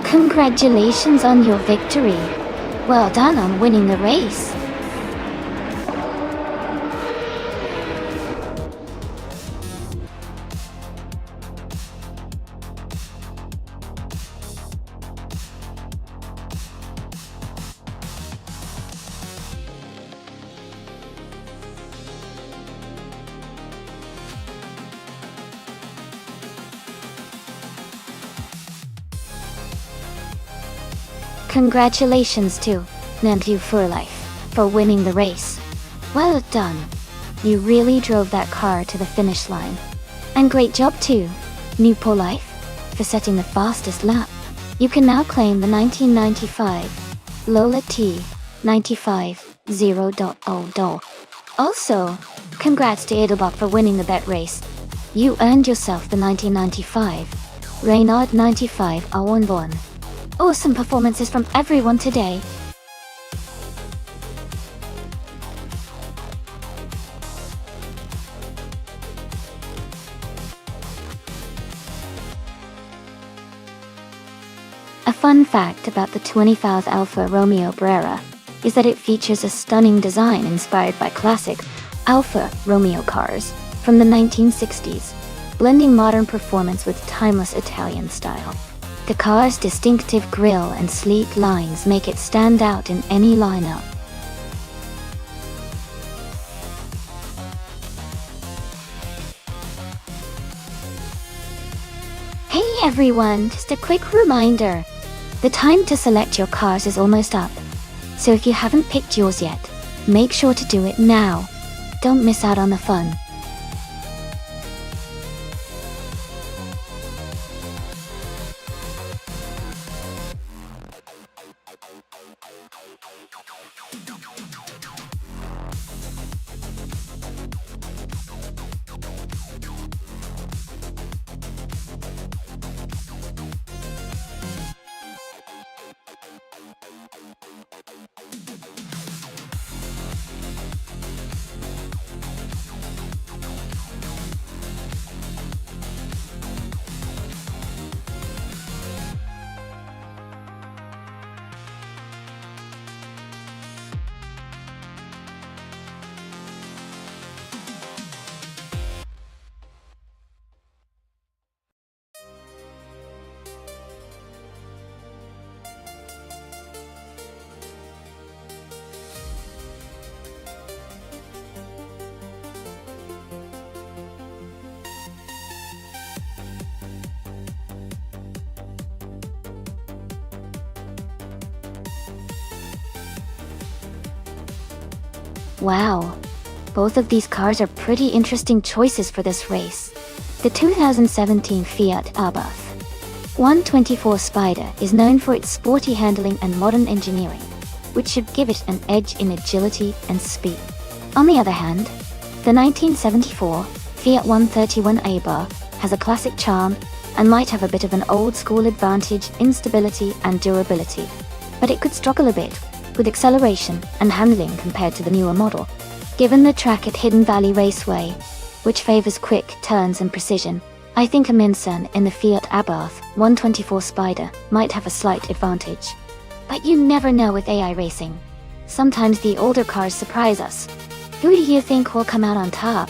Congratulations on your victory. Well done on winning the race. Congratulations to Nantu for Life for winning the race. Well done. You really drove that car to the finish line. And great job too, New For Life, for setting the fastest lap. You can now claim the 1995 Lola T 95 0.0. Also, congrats to Edelbach for winning the bet race. You earned yourself the 1995 Reynard 95 Awonbon. Awesome performances from everyone today. A fun fact about the 25th Alfa Romeo Brera is that it features a stunning design inspired by classic Alfa Romeo cars from the 1960s, blending modern performance with timeless Italian style. The car's distinctive grille and sleek lines make it stand out in any lineup. Hey everyone, just a quick reminder. The time to select your cars is almost up. So if you haven't picked yours yet, make sure to do it now. Don't miss out on the fun. Wow, both of these cars are pretty interesting choices for this race. The 2017 Fiat Abarth 124 Spider is known for its sporty handling and modern engineering, which should give it an edge in agility and speed. On the other hand, the 1974 Fiat 131 Abarth has a classic charm and might have a bit of an old-school advantage in stability and durability, but it could struggle a bit with acceleration and handling compared to the newer model. Given the track at Hidden Valley Raceway, which favors quick turns and precision, I think a Minson in the Fiat Abarth 124 Spider might have a slight advantage. But you never know with AI racing. Sometimes the older cars surprise us. Who do you think will come out on top?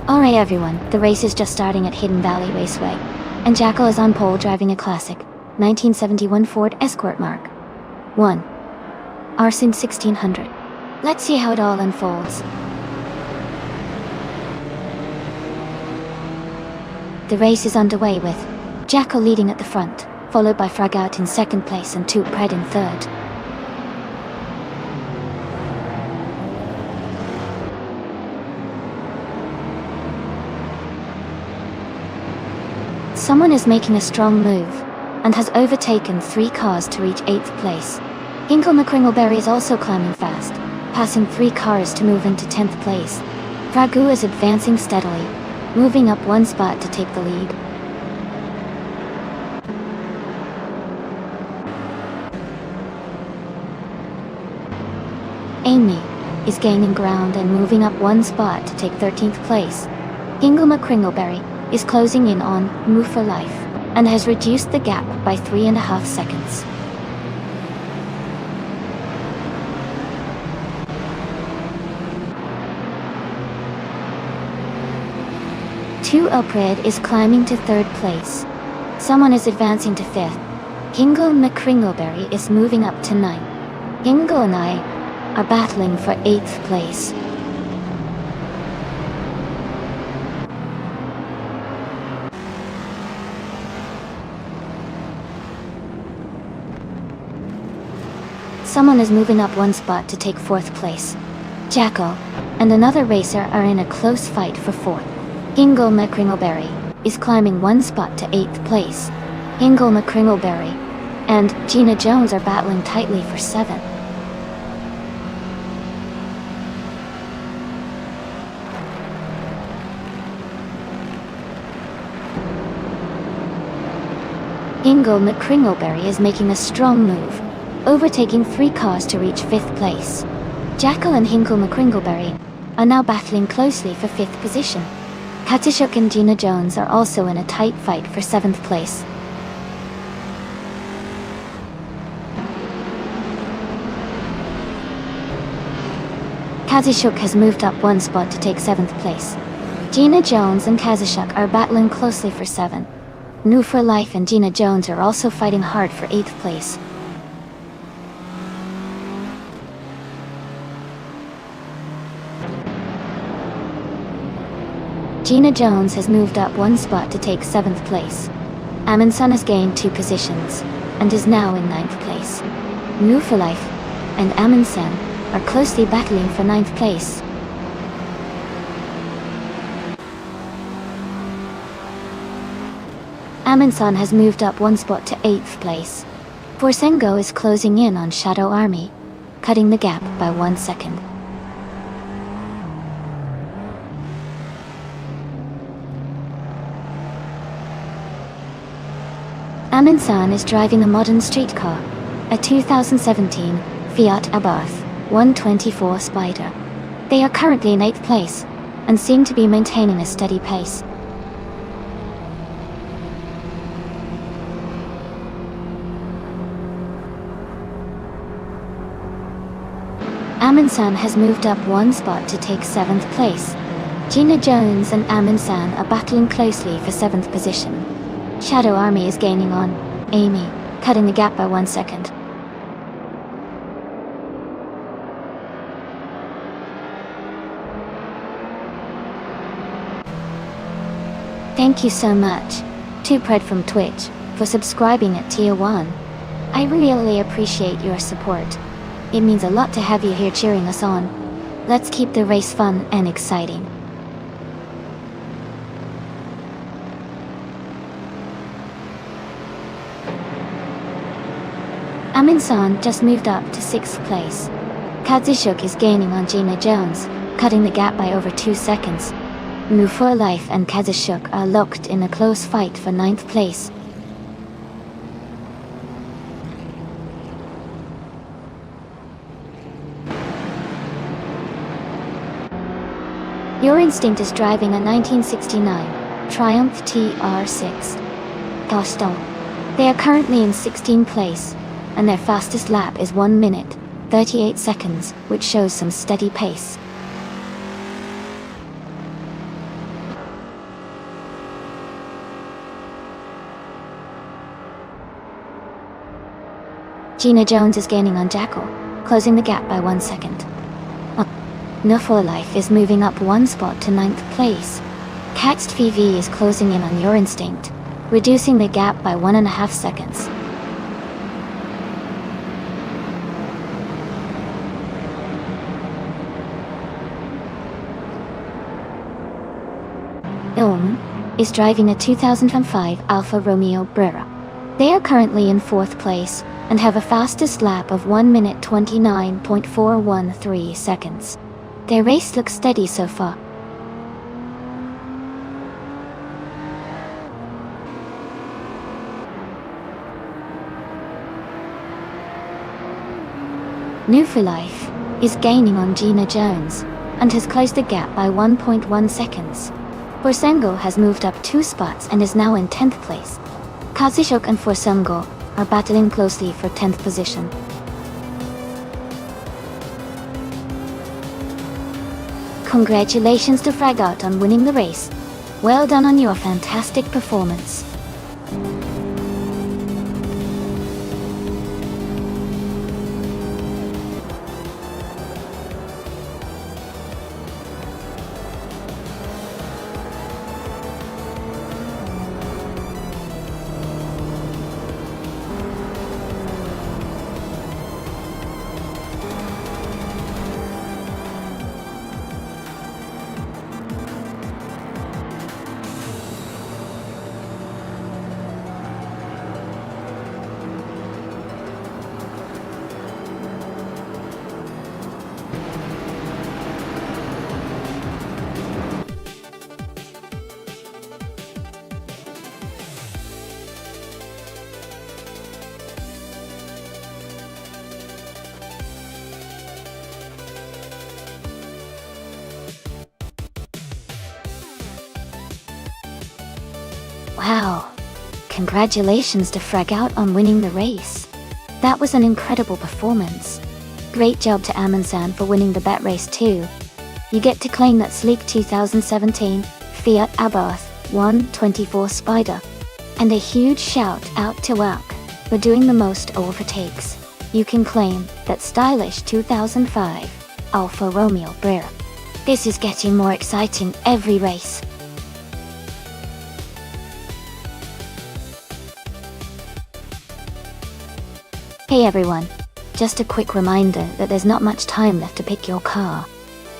Alright everyone, the race is just starting at Hidden Valley Raceway, and Jackal is on pole driving a classic 1971 Ford Escort Mark 1. Arson 1600. Let's see how it all unfolds. The race is underway with Jacko leading at the front, followed by Fragout in second place and Pred in third. Someone is making a strong move, and has overtaken 3 cars to reach 8th place. Hinkle McCringleberry is also climbing fast, passing 3 cars to move into 10th place. Fragoo is advancing steadily, moving up 1 spot to take the lead. Amy is gaining ground and moving up 1 spot to take 13th place. Hinkle McCringleberry is closing in on Move for Life, and has reduced the gap by 3.5 seconds. Pred is climbing to 3rd place. Someone is advancing to 5th. Hinkle McCringleberry is moving up to 9th. Hinkle and I are battling for 8th place. Someone is moving up 1 spot to take 4th place. Jacko and another racer are in a close fight for 4th. Hinkle McCringleberry is climbing 1 spot to 8th place. Hinkle McCringleberry and Gina Jones are battling tightly for 7th. Hinkle McCringleberry is making a strong move, overtaking 3 cars to reach 5th place. Jacko and Hinkle McCringleberry are now battling closely for 5th position. Katishuk and Gina Jones are also in a tight fight for 7th place. Katishuk has moved up 1 spot to take 7th place. Gina Jones and Katishuk are battling closely for 7th. New for Life and Gina Jones are also fighting hard for 8th place. Gina Jones has moved up 1 spot to take 7th place. Amundsen has gained 2 positions, and is now in 9th place. New for Life and Amundsen are closely battling for 9th place. Amundsen has moved up 1 spot to 8th place. Forsengo is closing in on Shadow Army, cutting the gap by 1 second. Amundsen is driving a modern streetcar, a 2017 Fiat Abarth 124 Spider. They are currently in 8th place, and seem to be maintaining a steady pace. Amundsen has moved up 1 spot to take 7th place. Gina Jones and Amundsen are battling closely for 7th position. Shadow Army is gaining on Amy, cutting the gap by 1 second. Thank you so much, Pred from Twitch, for subscribing at Tier 1. I really appreciate your support. It means a lot to have you here cheering us on. Let's keep the race fun and exciting. Amundsen just moved up to 6th place. Katishuk is gaining on Gina Jones, cutting the gap by over 2 seconds. Move for Life and Katishuk are locked in a close fight for 9th place. Your Instinct is driving a 1969 Triumph TR6 Gaston. They are currently in 16th place, and their fastest lap is 1 minute, 38 seconds, which shows some steady pace. Gina Jones is gaining on Jackal, closing the gap by 1 second. No For Life is moving up 1 spot to 9th place. Caxed VV is closing in on Your Instinct, reducing the gap by 1.5 seconds. Ilm is driving a 2005 Alfa Romeo Brera. They are currently in 4th place and have a fastest lap of 1 minute 29.413 seconds. Their race looks steady so far. New For Life is gaining on Gina Jones and has closed the gap by 1.1 seconds. Forsengo has moved up 2 spots and is now in 10th place. Kazishok and Forsengo are battling closely for 10th position. Congratulations to Fragout on winning the race. Well done on your fantastic performance. Wow! Congratulations to Fragout on winning the race. That was an incredible performance. Great job to Amansan for winning the bet race too. You get to claim that sleek 2017 Fiat Abarth 124 Spider. And a huge shout out to Wak for doing the most overtakes. You can claim that stylish 2005 Alfa Romeo Brera. This is getting more exciting every race. Hey everyone, just a quick reminder that there's not much time left to pick your car.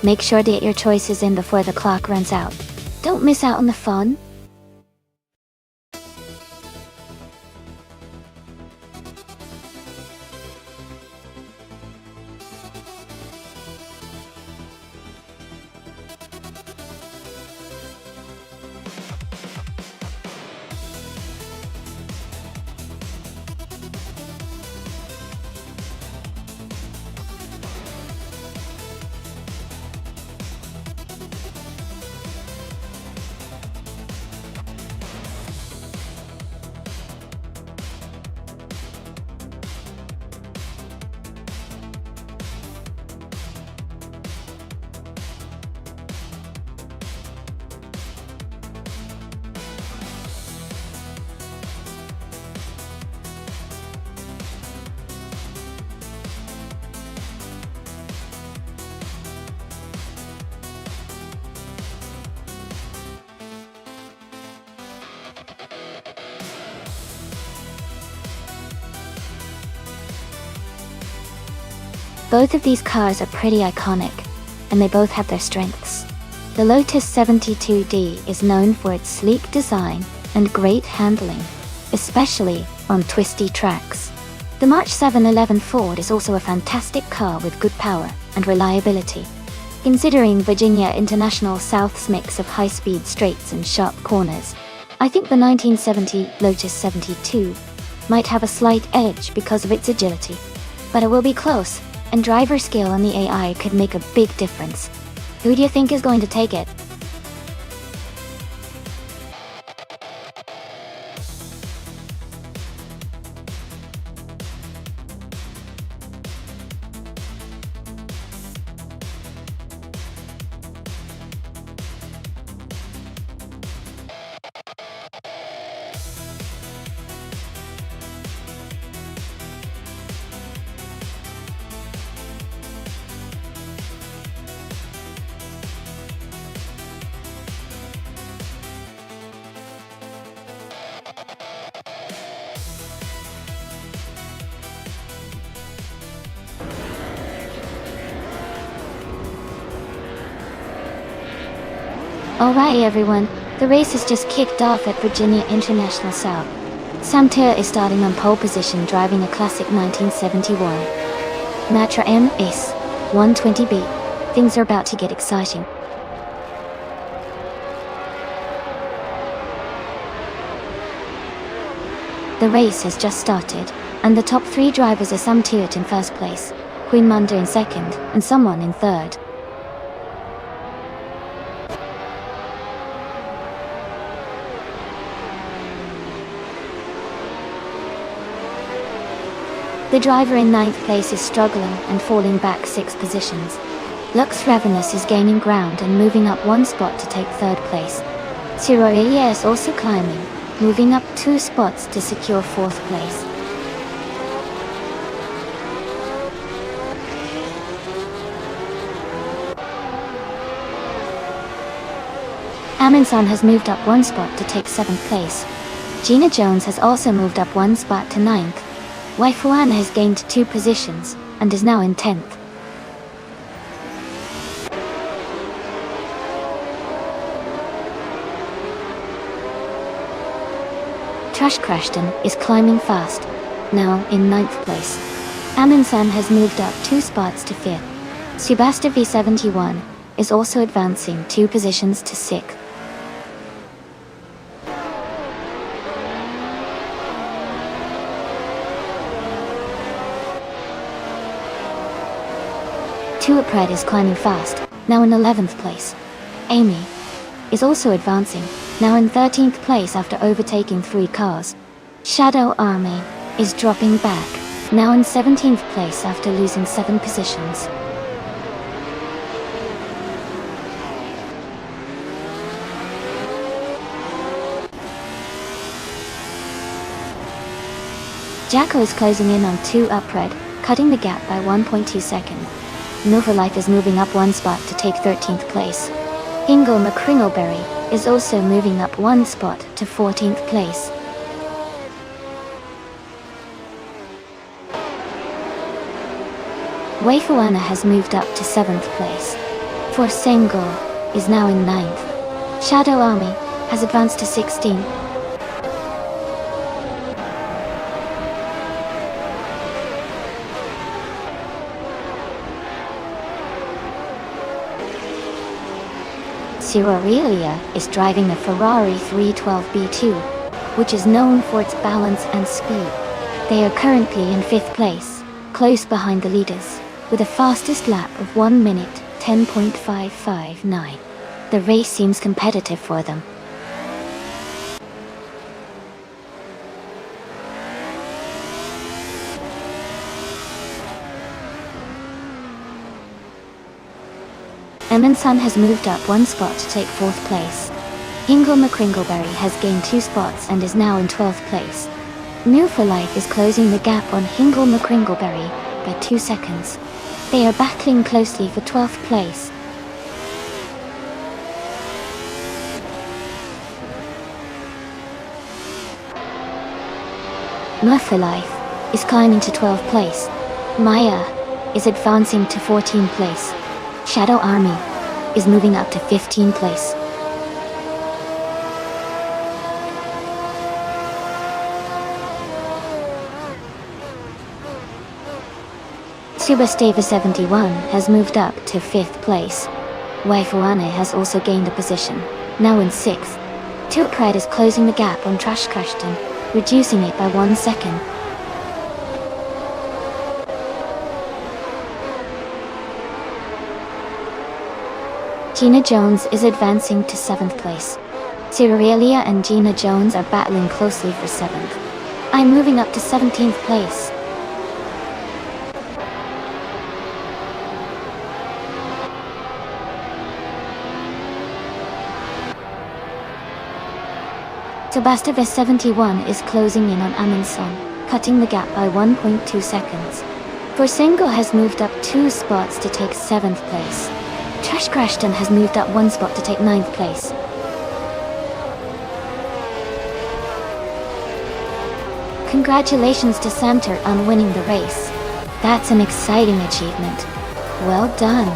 Make sure to get your choices in before the clock runs out. Don't miss out on the fun. Both of these cars are pretty iconic, and they both have their strengths. The Lotus 72D is known for its sleek design and great handling, especially on twisty tracks. The March 711 Ford is also a fantastic car with good power and reliability. Considering Virginia International South's mix of high-speed straights and sharp corners, I think the 1970 Lotus 72 might have a slight edge because of its agility. But it will be close, and driver skill on the AI could make a big difference. Who do you think is going to take it? Alright everyone, the race has just kicked off at Virginia International South. Samter is starting on pole position driving a classic 1971 Matra MS 120B. Things are about to get exciting. The race has just started, and the top 3 drivers are Samter in first place, Queen Munda in second, and someone in third. The driver in 9th place is struggling and falling back 6 positions. Lux Ravenous is gaining ground and moving up 1 spot to take 3rd place. Siroria is also climbing, moving up 2 spots to secure 4th place. Amundsen has moved up 1 spot to take 7th place. Gina Jones has also moved up 1 spot to 9th. Waifuana has gained 2 positions, and is now in 10th. Trash Crashton is climbing fast, now in 9th place. Amundsen has moved up 2 spots to 5th. Subasta V71 is also advancing 2 positions to 6th. Tuapred is climbing fast, now in 11th place. Amy is also advancing, now in 13th place after overtaking 3 cars. Shadow Army is dropping back, now in 17th place after losing 7 positions. Jacko is closing in on 2 Upred, cutting the gap by 1.2 seconds. Noverlife is moving up 1 spot to take 13th place. Ingle McCringleberry is also moving up 1 spot to 14th place. Waifuana has moved up to 7th place. Forsengo is now in 9th. Shadow Army has advanced to 16. Aurelia is driving a Ferrari 312B2, which is known for its balance and speed. They are currently in 5th place, close behind the leaders, with a fastest lap of 1 minute 10.559. The race seems competitive for them. Amundsen has moved up 1 spot to take 4th place. Ingle McCringleberry has gained 2 spots and is now in 12th place. New for Life is closing the gap on Ingle McCringleberry by 2 seconds. They are battling closely for 12th place. New for Life is climbing to 12th place. Maya is advancing to 14th place. Shadow Army is moving up to 15th place. Subastava 71 has moved up to 5th place. Waifuane has also gained a position, now in 6th. Tuapred is closing the gap on Trash Crashton, reducing it by 1 second. Gina Jones is advancing to 7th place. Cirelia and Gina Jones are battling closely for 7th. I'm moving up to 17th place. Sebastava 71 is closing in on Amundsen, cutting the gap by 1.2 seconds. Forsengo has moved up 2 spots to take 7th place. Trash Crashton has moved up 1 spot to take 9th place. Congratulations to Samter on winning the race. That's an exciting achievement. Well done.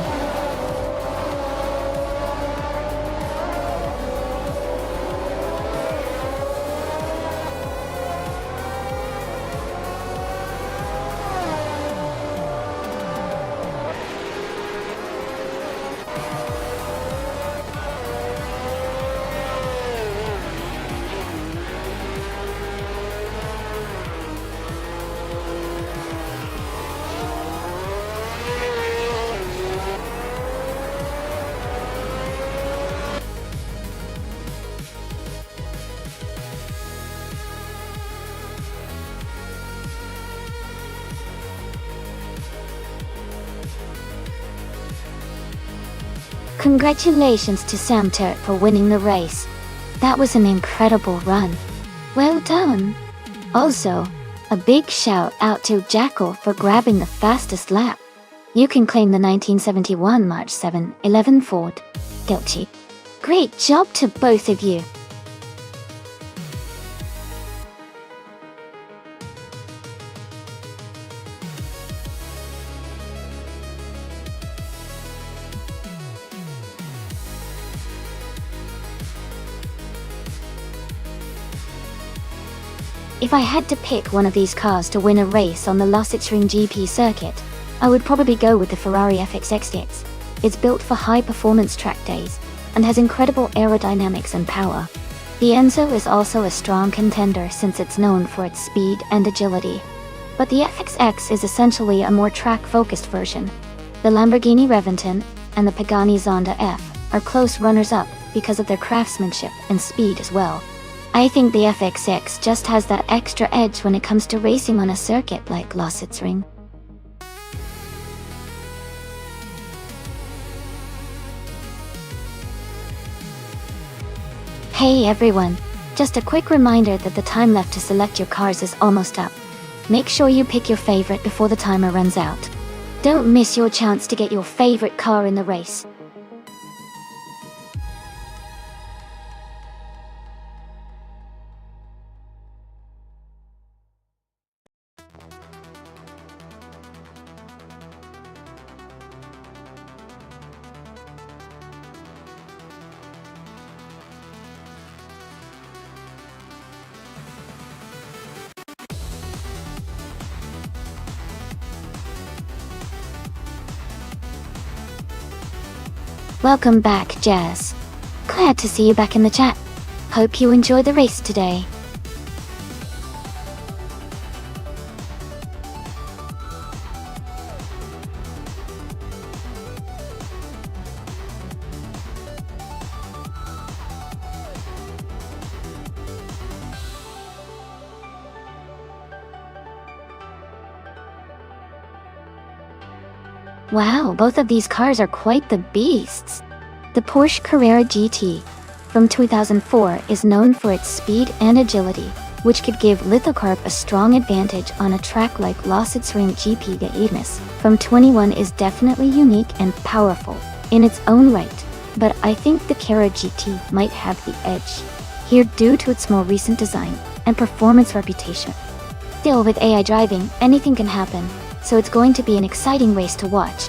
Congratulations to Sam Turt for winning the race. That was an incredible run. Well done. Also, a big shout out to Jackal for grabbing the fastest lap. You can claim the 1971 March 7-11 Ford. Guilty. Great job to both of you. If I had to pick one of these cars to win a race on the Lausitzring GP circuit, I would probably go with the Ferrari FXX. It's built for high-performance track days, and has incredible aerodynamics and power. The Enzo is also a strong contender since it's known for its speed and agility. But the FXX is essentially a more track-focused version. The Lamborghini Reventon and the Pagani Zonda F are close runners-up because of their craftsmanship and speed as well. I think the FXX just has that extra edge when it comes to racing on a circuit like Lausitzring. Hey everyone, just a quick reminder that the time left to select your cars is almost up. Make sure you pick your favorite before the timer runs out. Don't miss your chance to get your favorite car in the race. Welcome back, Jazz. Glad to see you back in the chat. Hope you enjoy the race today. Wow, both of these cars are quite the beasts. The Porsche Carrera GT from 2004 is known for its speed and agility, which could give Lithocarp a strong advantage on a track like Lausitzring GP. The Ignis from 21 is definitely unique and powerful in its own right, but I think the Carrera GT might have the edge here due to its more recent design and performance reputation. Still, with AI driving, anything can happen, so it's going to be an exciting race to watch.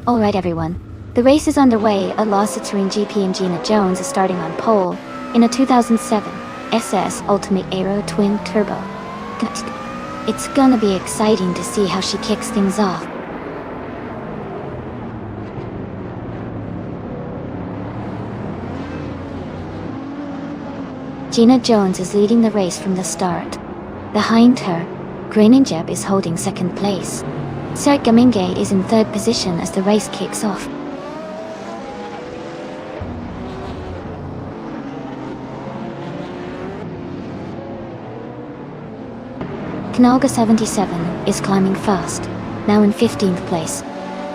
Alright everyone, the race is underway at Lausitzring GP and Gina Jones is starting on pole in a 2007 SS Ultimate Aero Twin Turbo. It's gonna be exciting to see how she kicks things off. Gina Jones is leading the race from the start. Behind her, Groningen is holding second place. Serge Gaminge is in third position as the race kicks off. Knalga 77 is climbing fast, now in 15th place.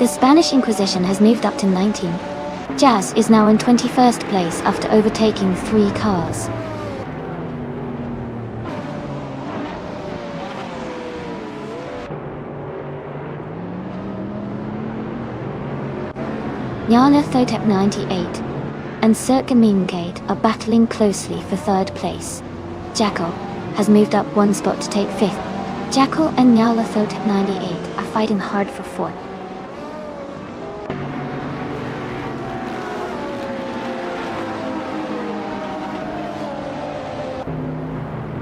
The Spanish Inquisition has moved up to 19. Jazz is now in 21st place after overtaking 3 cars. Jana Thotep 98 and Serge Gaminge are battling closely for third place. Jackal has moved up one spot to take 5th. Jackal and Nyarlathotep 98 are fighting hard for 4th.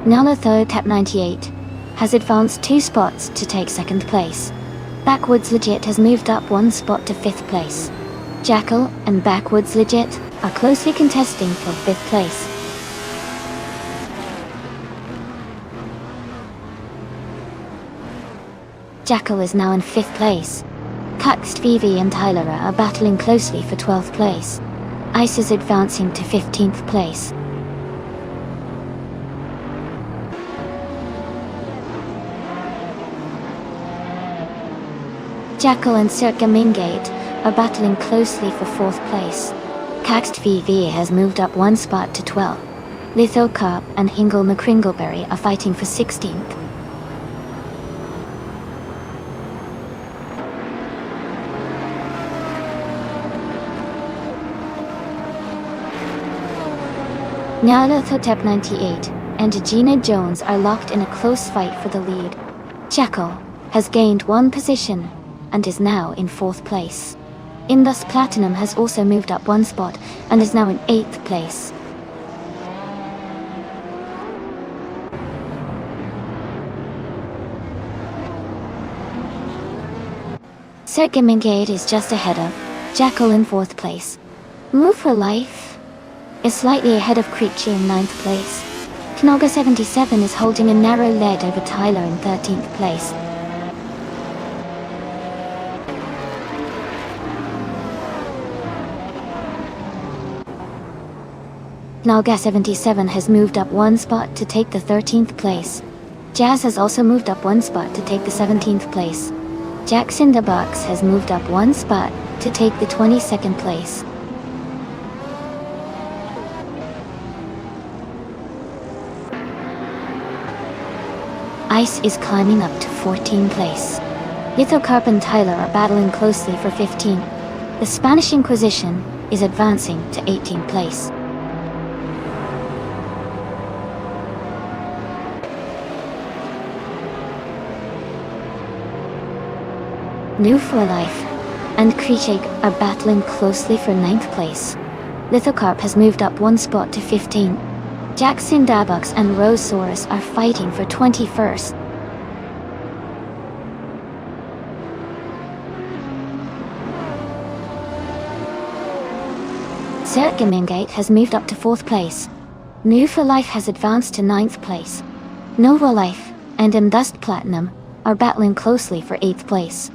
Nyarlathotep 98 has advanced 2 spots to take 2nd place. Backwoods Legit has moved up 1 spot to 5th place. Jackal and Backwoods Legit are closely contesting for 5th place. Jackal is now in 5th place. Cuxt VV and Tyler are battling closely for 12th place. Ice is advancing to 15th place. Jackal and Circa Mingate are battling closely for 4th place. Cuxt VV has moved up 1 spot to 12th. Lithocarp and Hingle McCringleberry are fighting for 16th. Nyarlathotep 98 and Gina Jones are locked in a close fight for the lead. Jackal has gained 1 position and is now in 4th place. Indus Platinum has also moved up 1 spot and is now in 8th place. Circa Mingate is just ahead of Jackal in 4th place. Move for Life is slightly ahead of Creature in 9th place. Knoga 77 is holding a narrow lead over Tyler in 13th place. Knoga 77 has moved up 1 spot to take the 13th place. Jazz has also moved up 1 spot to take the 17th place. Jackson the Box has moved up 1 spot to take the 22nd place. Ice is climbing up to 14th place. Lithocarp and Tyler are battling closely for 15. The Spanish Inquisition is advancing to 18th place. New for Life and Krichig are battling closely for 9th place. Lithocarp has moved up 1 spot to 15. Jackson Dabux and Rosaurus are fighting for 21st. Circa Mingate has moved up to 4th place. New for Life has advanced to 9th place. Nova Life and Indust Platinum are battling closely for 8th place.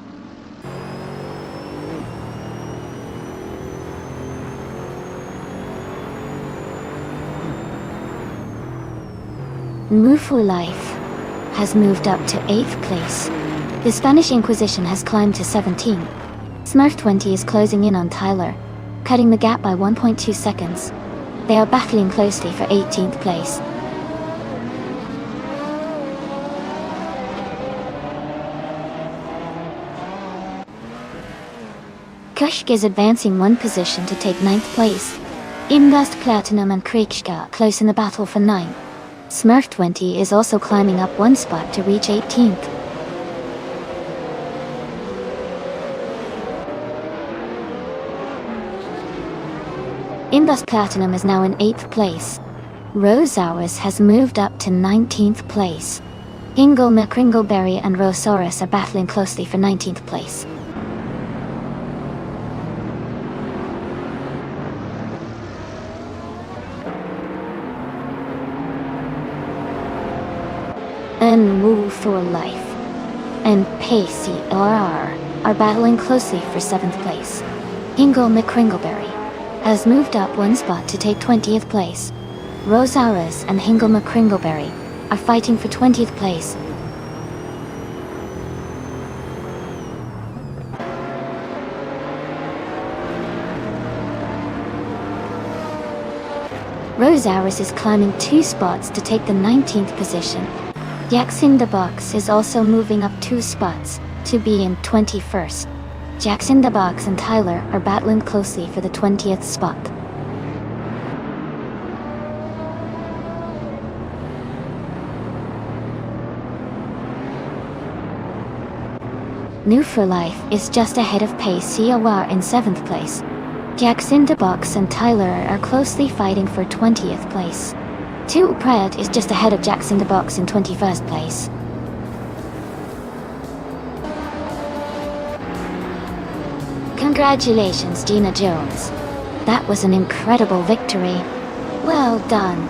Move for Life has moved up to 8th place. The Spanish Inquisition has climbed to 17. Smurf 20 is closing in on Tyler, cutting the gap by 1.2 seconds. They are battling closely for 18th place. Kushk is advancing 1 position to take 9th place. Indust Platinum and Kriechka close in the battle for 9. Smurf 20 is also climbing up 1 spot to reach 18th. Indus Platinum is now in 8th place. Rosaurus has moved up to 19th place. Ingle McCringleberry and Rosaurus are battling closely for 19th place. And Move for Life and Pacey RR are battling closely for 7th place. Ingle McCringleberry has moved up 1 spot to take 20th place. Rosaurus and Hingle McCringleberry are fighting for 20th place. Rosaurus is climbing 2 spots to take the 19th position. Jackson the Box is also moving up 2 spots to be in 21st. Jackson the Box and Tyler are battling closely for the 20th spot. New for Life is just ahead of Pace COR in 7th place. Jax in the Box and Tyler are closely fighting for 20th place. 2 Pred is just ahead of Jax in the Box in 21st place. Congratulations, Gina Jones. That was an incredible victory. Well done.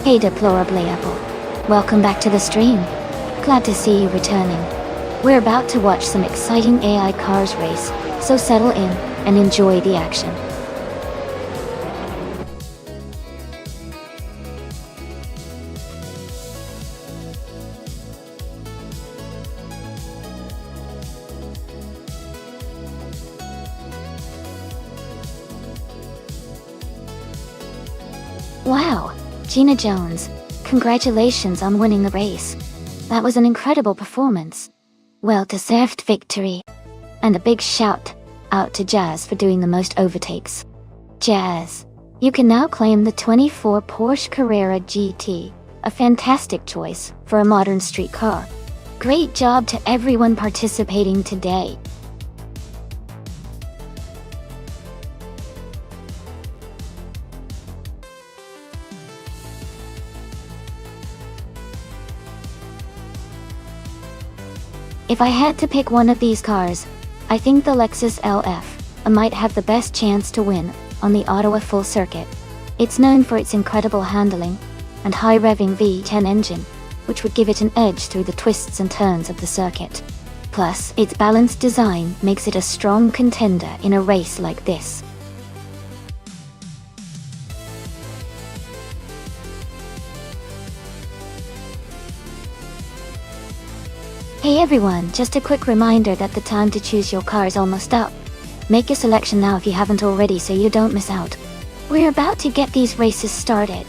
Hey Deplorably Apple. Welcome back to the stream. Glad to see you returning. We're about to watch some exciting AI cars race, so settle in and enjoy the action. Wow, Gina Jones, congratulations on winning the race. That was an incredible performance. Well-deserved victory. And a big shout out to Jazz for doing the most overtakes. Jazz, you can now claim the 24 Porsche Carrera GT, a fantastic choice for a modern street car. Great job to everyone participating today. If I had to pick one of these cars, I think the Lexus LF might have the best chance to win on the Ottawa Full Circuit. It's known for its incredible handling and high-revving V10 engine, which would give it an edge through the twists and turns of the circuit. Plus, its balanced design makes it a strong contender in a race like this. Hey everyone, just a quick reminder that the time to choose your car is almost up. Make your selection now if you haven't already so you don't miss out. We're about to get these races started.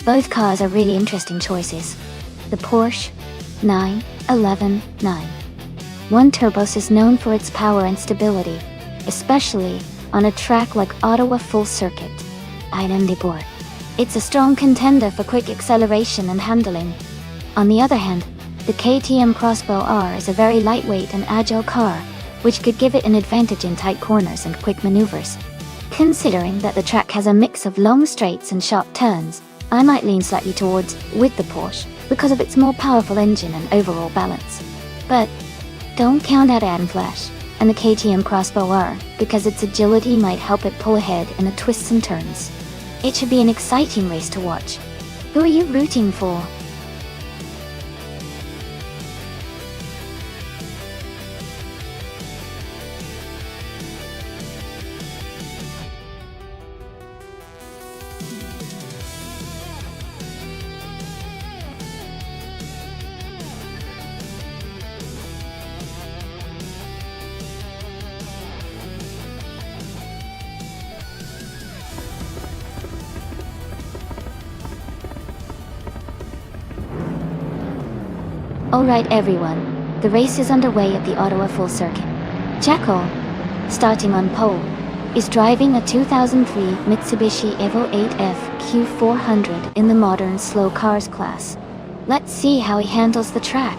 Both cars are really interesting choices. The Porsche 911 911 Turbos is known for its power and stability, especially on a track like Ottawa Full Circuit. It's a strong contender for quick acceleration and handling. On the other hand, the KTM Crossbow R is a very lightweight and agile car, which could give it an advantage in tight corners and quick maneuvers. Considering that the track has a mix of long straights and sharp turns, I might lean slightly towards with the Porsche because of its more powerful engine and overall balance. But don't count out Adam Flash and the KTM Crossbow R because its agility might help it pull ahead in the twists and turns. It should be an exciting race to watch. Who are you rooting for? Alright everyone, the race is underway at the Ottawa Full Circuit. Jackal, starting on pole, is driving a 2003 Mitsubishi Evo 8F Q400 in the modern slow cars class. Let's see how he handles the track.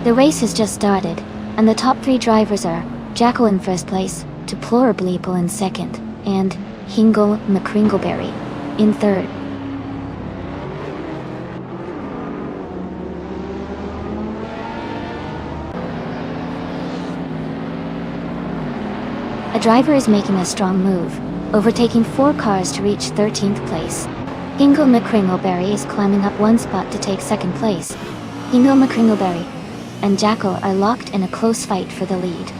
The race has just started, and the top 3 drivers are Jackal in first place, Deplorableeple in second, and Hingle McCringleberry in third. A driver is making a strong move, overtaking 4 cars to reach 13th place. Hingle McCringleberry is climbing up 1 spot to take second place. Hingle McCringleberry and Jackal are locked in a close fight for the lead.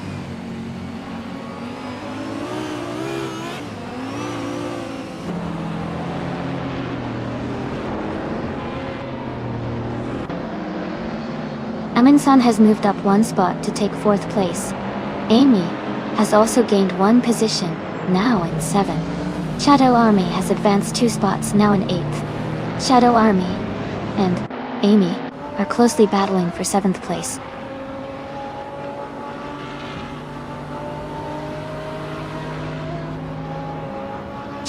Amundsen has moved up 1 spot to take 4th place. Amy has also gained 1 position, now in 7th. Shadow Army has advanced 2 spots, now in 8th. Shadow Army and Amy are closely battling for 7th place.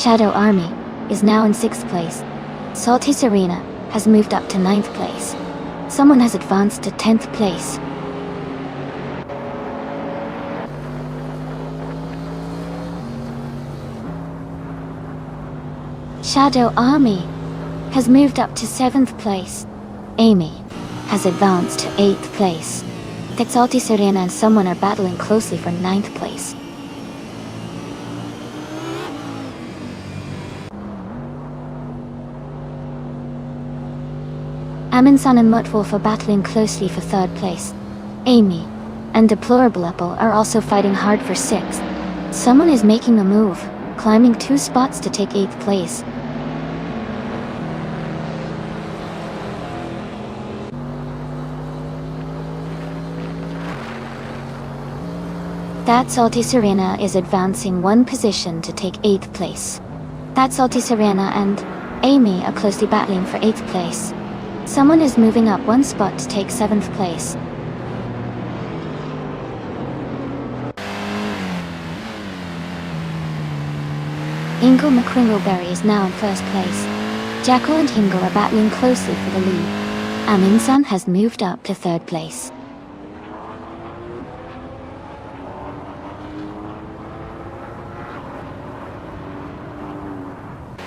Shadow Army is now in 6th place. Salty Serena has moved up to 9th place. Someone has advanced to 10th place. Shadow Army has moved up to 7th place. Amy has advanced to 8th place. Salty Serena and someone are battling closely for 9th place. Amundsen and Muttwolf are battling closely for 3rd place. Amy and Deplorableeple are also fighting hard for 6th. Someone is making a move, climbing 2 spots to take 8th place. That Salty Serena is advancing 1 position to take 8th place. That Salty Serena and Amy are closely battling for 8th place. Someone is moving up 1 spot to take 7th place. Hingle McCringleberry is now in 1st place. Jackal and Hingle are battling closely for the lead. Amundsen has moved up to 3rd place.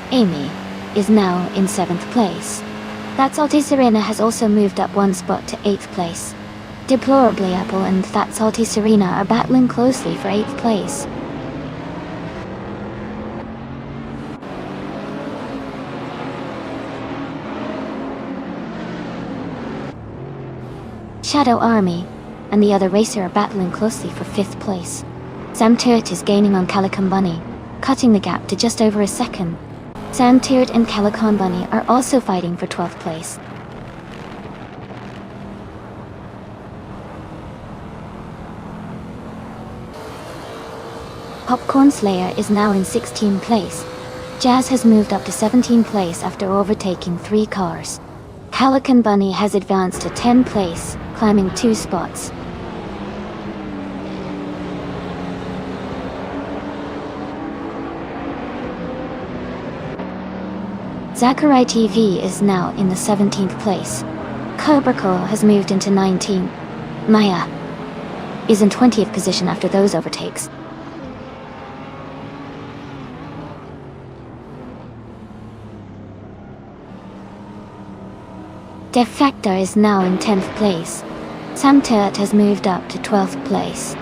Amy is now in 7th place. That Salty Serena has also moved up 1 spot to 8th place. Deplorableeple and That Salty Serena are battling closely for 8th place. Shadow Army and the other racer are battling closely for 5th place. Sam Turret is gaining on Calican Bunny, cutting the gap to just over a second. Sam Turret and Calican Bunny are also fighting for 12th place. Popcorn Slayer is now in 16th place. Jazz has moved up to 17th place after overtaking 3 cars. Calican Bunny has advanced to 10th place, climbing 2 spots. Zachary TV is now in the 17th place. Cobraco has moved into 19th. Maya is in 20th position after those overtakes. Defector is now in 10th place. Sam Turret has moved up to 12th place.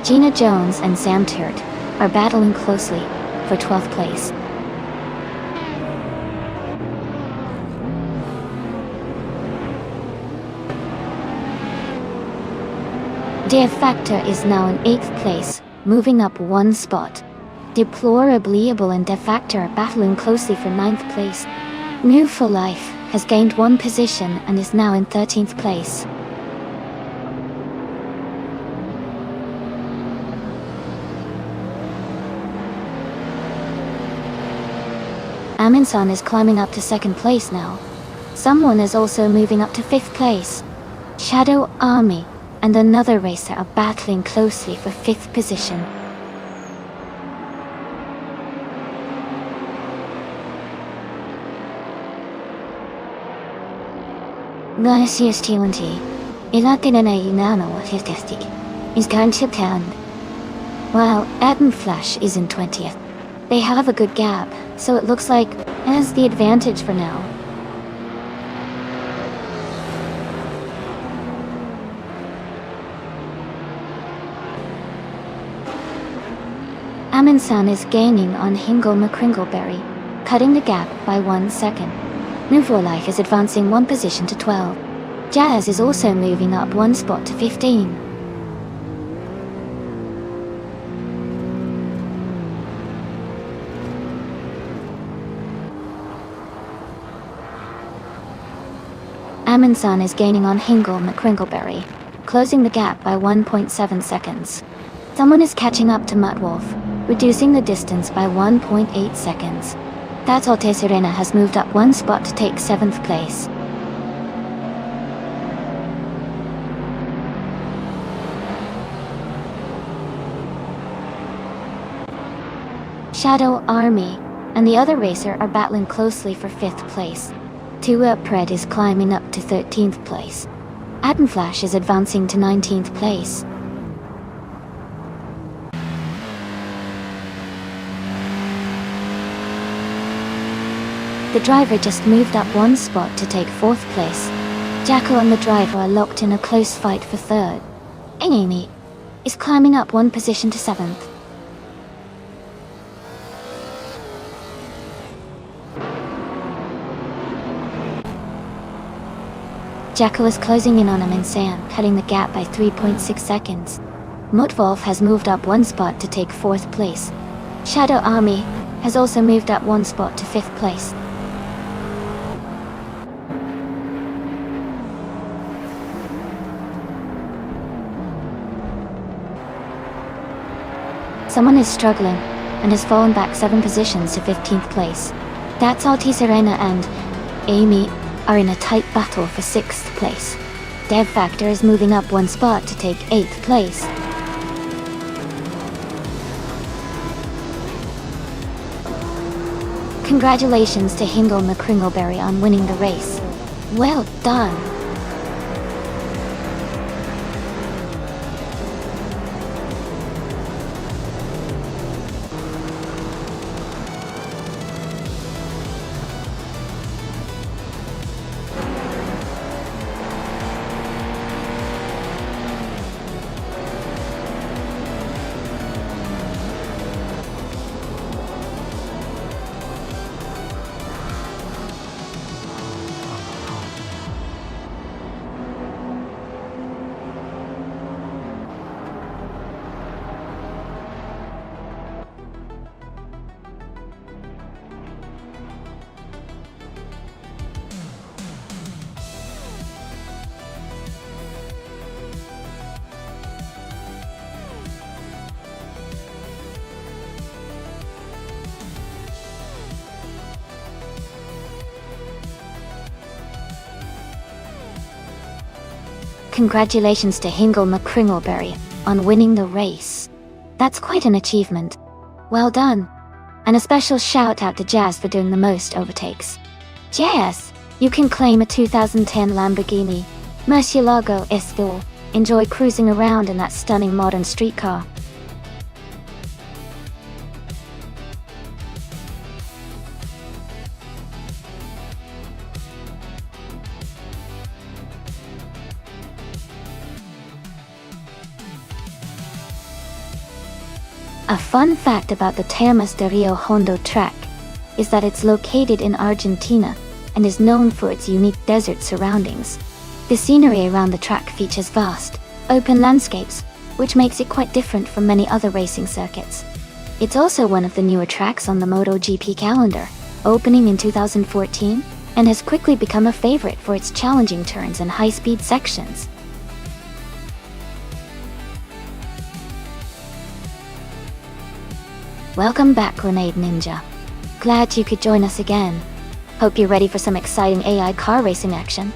Gina Jones and Sam Turret are battling closely for 12th place. Defector is now in 8th place, moving up 1 spot. Deplorableeple and Defector are battling closely for 9th place. Move for Life has gained 1 position and is now in 13th place. Aminsan is climbing up to 2nd place now. Someone is also moving up to 5th place. Shadow Army and another racer are battling closely for 5th position. is going to town. While Atom Flash is in 20th. They have a good gap, so it looks like it has the advantage for now. Aminsan is gaining on Hingle McCringleberry, cutting the gap by 1 second. Nouveau Life is advancing 1 position to 12. Jazz is also moving up 1 spot to 15. Aminsan is gaining on Hingle McCringleberry, closing the gap by 1.7 seconds. Someone is catching up to Muttwolf, reducing the distance by 1.8 seconds. That's Alte Serena has moved up 1 spot to take 7th place. Shadow Army and the other racer are battling closely for 5th place. Tua Pred is climbing up to 13th place. Atom Flash is advancing to 19th place. The driver just moved up 1 spot to take 4th place. Jacko and the driver are locked in a close fight for 3rd. Amy is climbing up 1 position to 7th. Jacko is closing in on him in sand, cutting the gap by 3.6 seconds. Muttwolf has moved up 1 spot to take 4th place. Shadow Army has also moved up 1 spot to 5th place. Someone is struggling and has fallen back 7 positions to 15th place. That's Alti Serena and Amy are in a tight battle for 6th place. Dev Factor is moving up 1 spot to take 8th place. Congratulations to Hingle McCringleberry on winning the race. Well done! Congratulations to Hingle McCringleberry on winning the race. That's quite an achievement. Well done. And a special shout out to Jazz for doing the most overtakes. Jazz, you can claim a 2010 Lamborghini Murcielago Estor. Enjoy cruising around in that stunning modern street car. A fun fact about the Termas de Rio Hondo track is that it's located in Argentina and is known for its unique desert surroundings. The scenery around the track features vast, open landscapes, which makes it quite different from many other racing circuits. It's also one of the newer tracks on the MotoGP calendar, opening in 2014, and has quickly become a favorite for its challenging turns and high-speed sections. Welcome back, Grenade Ninja. Glad you could join us again. Hope you're ready for some exciting AI car racing action.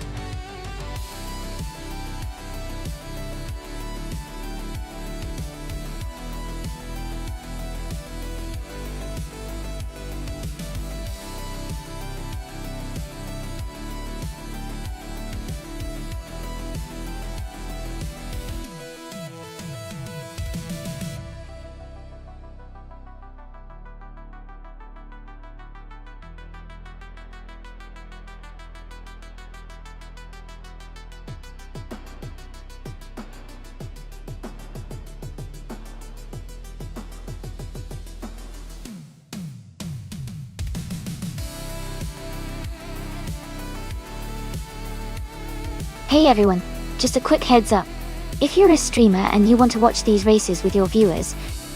Hey everyone, just a quick heads up. If you're a streamer and you want to watch these races with your viewers,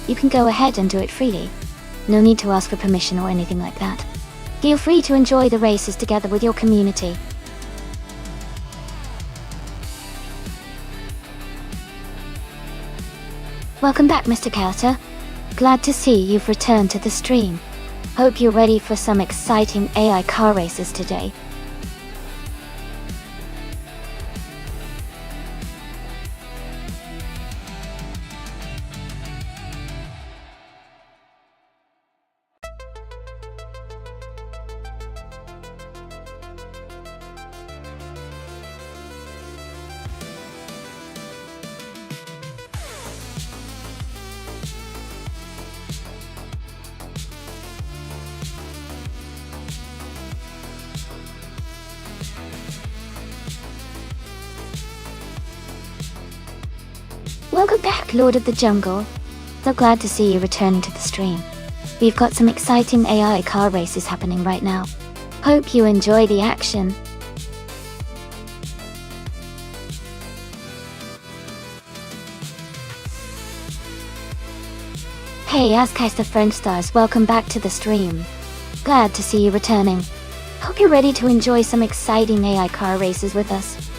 you can go ahead and do it freely. No need to ask for permission or anything like that. Feel free to enjoy the races together with your community. Welcome back, Mr. Carter. Glad to see you've returned to the stream. Hope you're ready for some exciting AI car races today. Welcome back, Lord of the Jungle. So glad to see you returning to the stream. We've got some exciting AI car races happening right now. Hope you enjoy the action. Hey Azkai's Friend Stars, welcome back to the stream. Glad to see you returning. Hope you're ready to enjoy some exciting AI car races with us.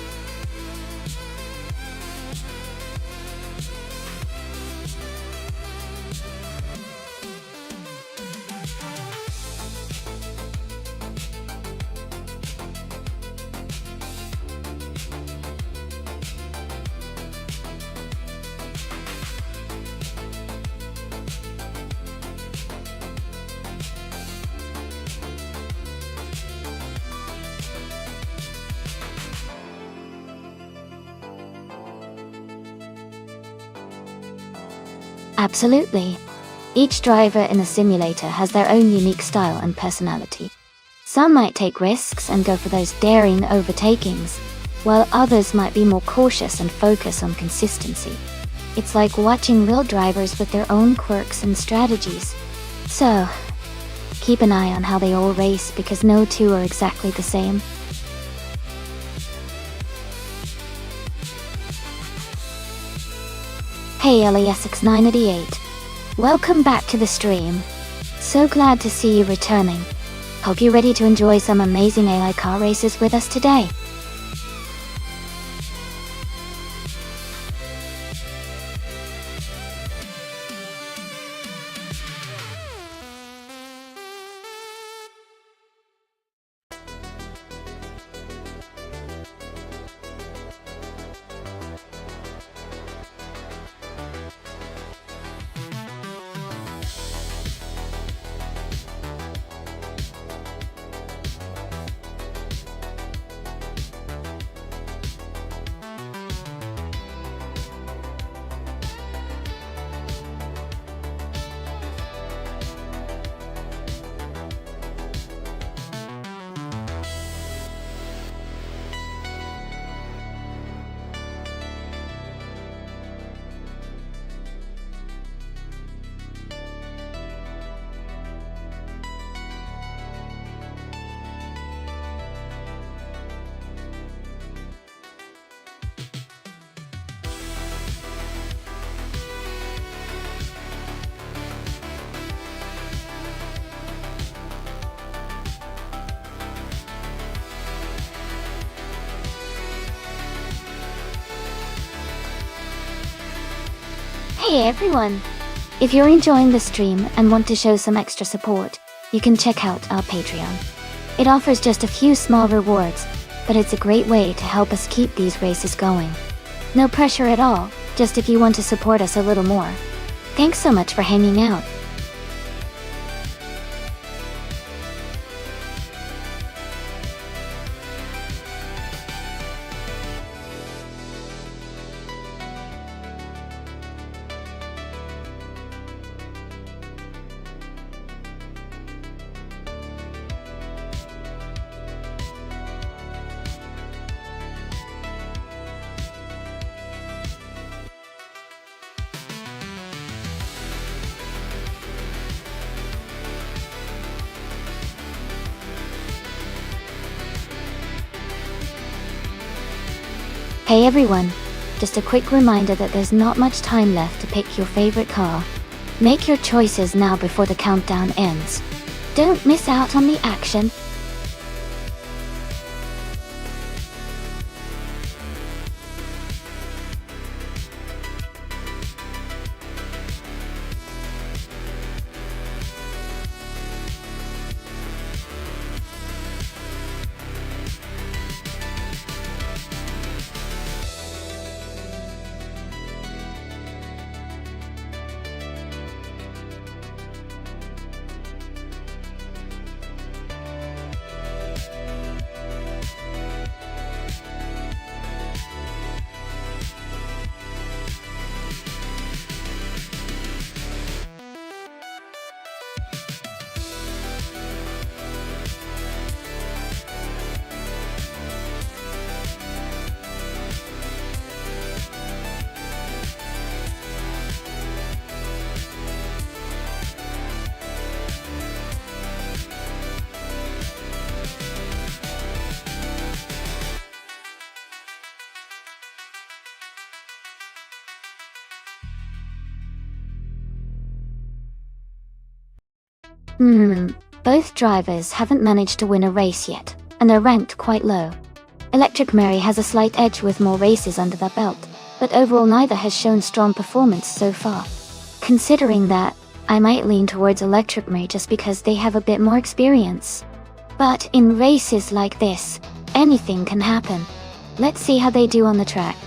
Absolutely. Each driver in the simulator has their own unique style and personality. Some might take risks and go for those daring overtakings, while others might be more cautious and focus on consistency. It's like watching real drivers with their own quirks and strategies. So, keep an eye on how they all race because no two are exactly the same. Hey LASX988. Welcome back to the stream. So glad to see you returning. Hope you're ready to enjoy some amazing AI car races with us today. Hey everyone! If you're enjoying the stream and want to show some extra support, you can check out our Patreon. It offers just a few small rewards, but it's a great way to help us keep these races going. No pressure at all, just if you want to support us a little more. Thanks so much for hanging out. Hey everyone, just a quick reminder that there's not much time left to pick your favorite car. Make your choices now before the countdown ends. Don't miss out on the action. Both drivers haven't managed to win a race yet, and they're ranked quite low. Electric Mary has a slight edge with more races under their belt, but overall neither has shown strong performance so far. Considering that, I might lean towards Electric Mary just because they have a bit more experience. But in races like this, anything can happen. Let's see how they do on the track.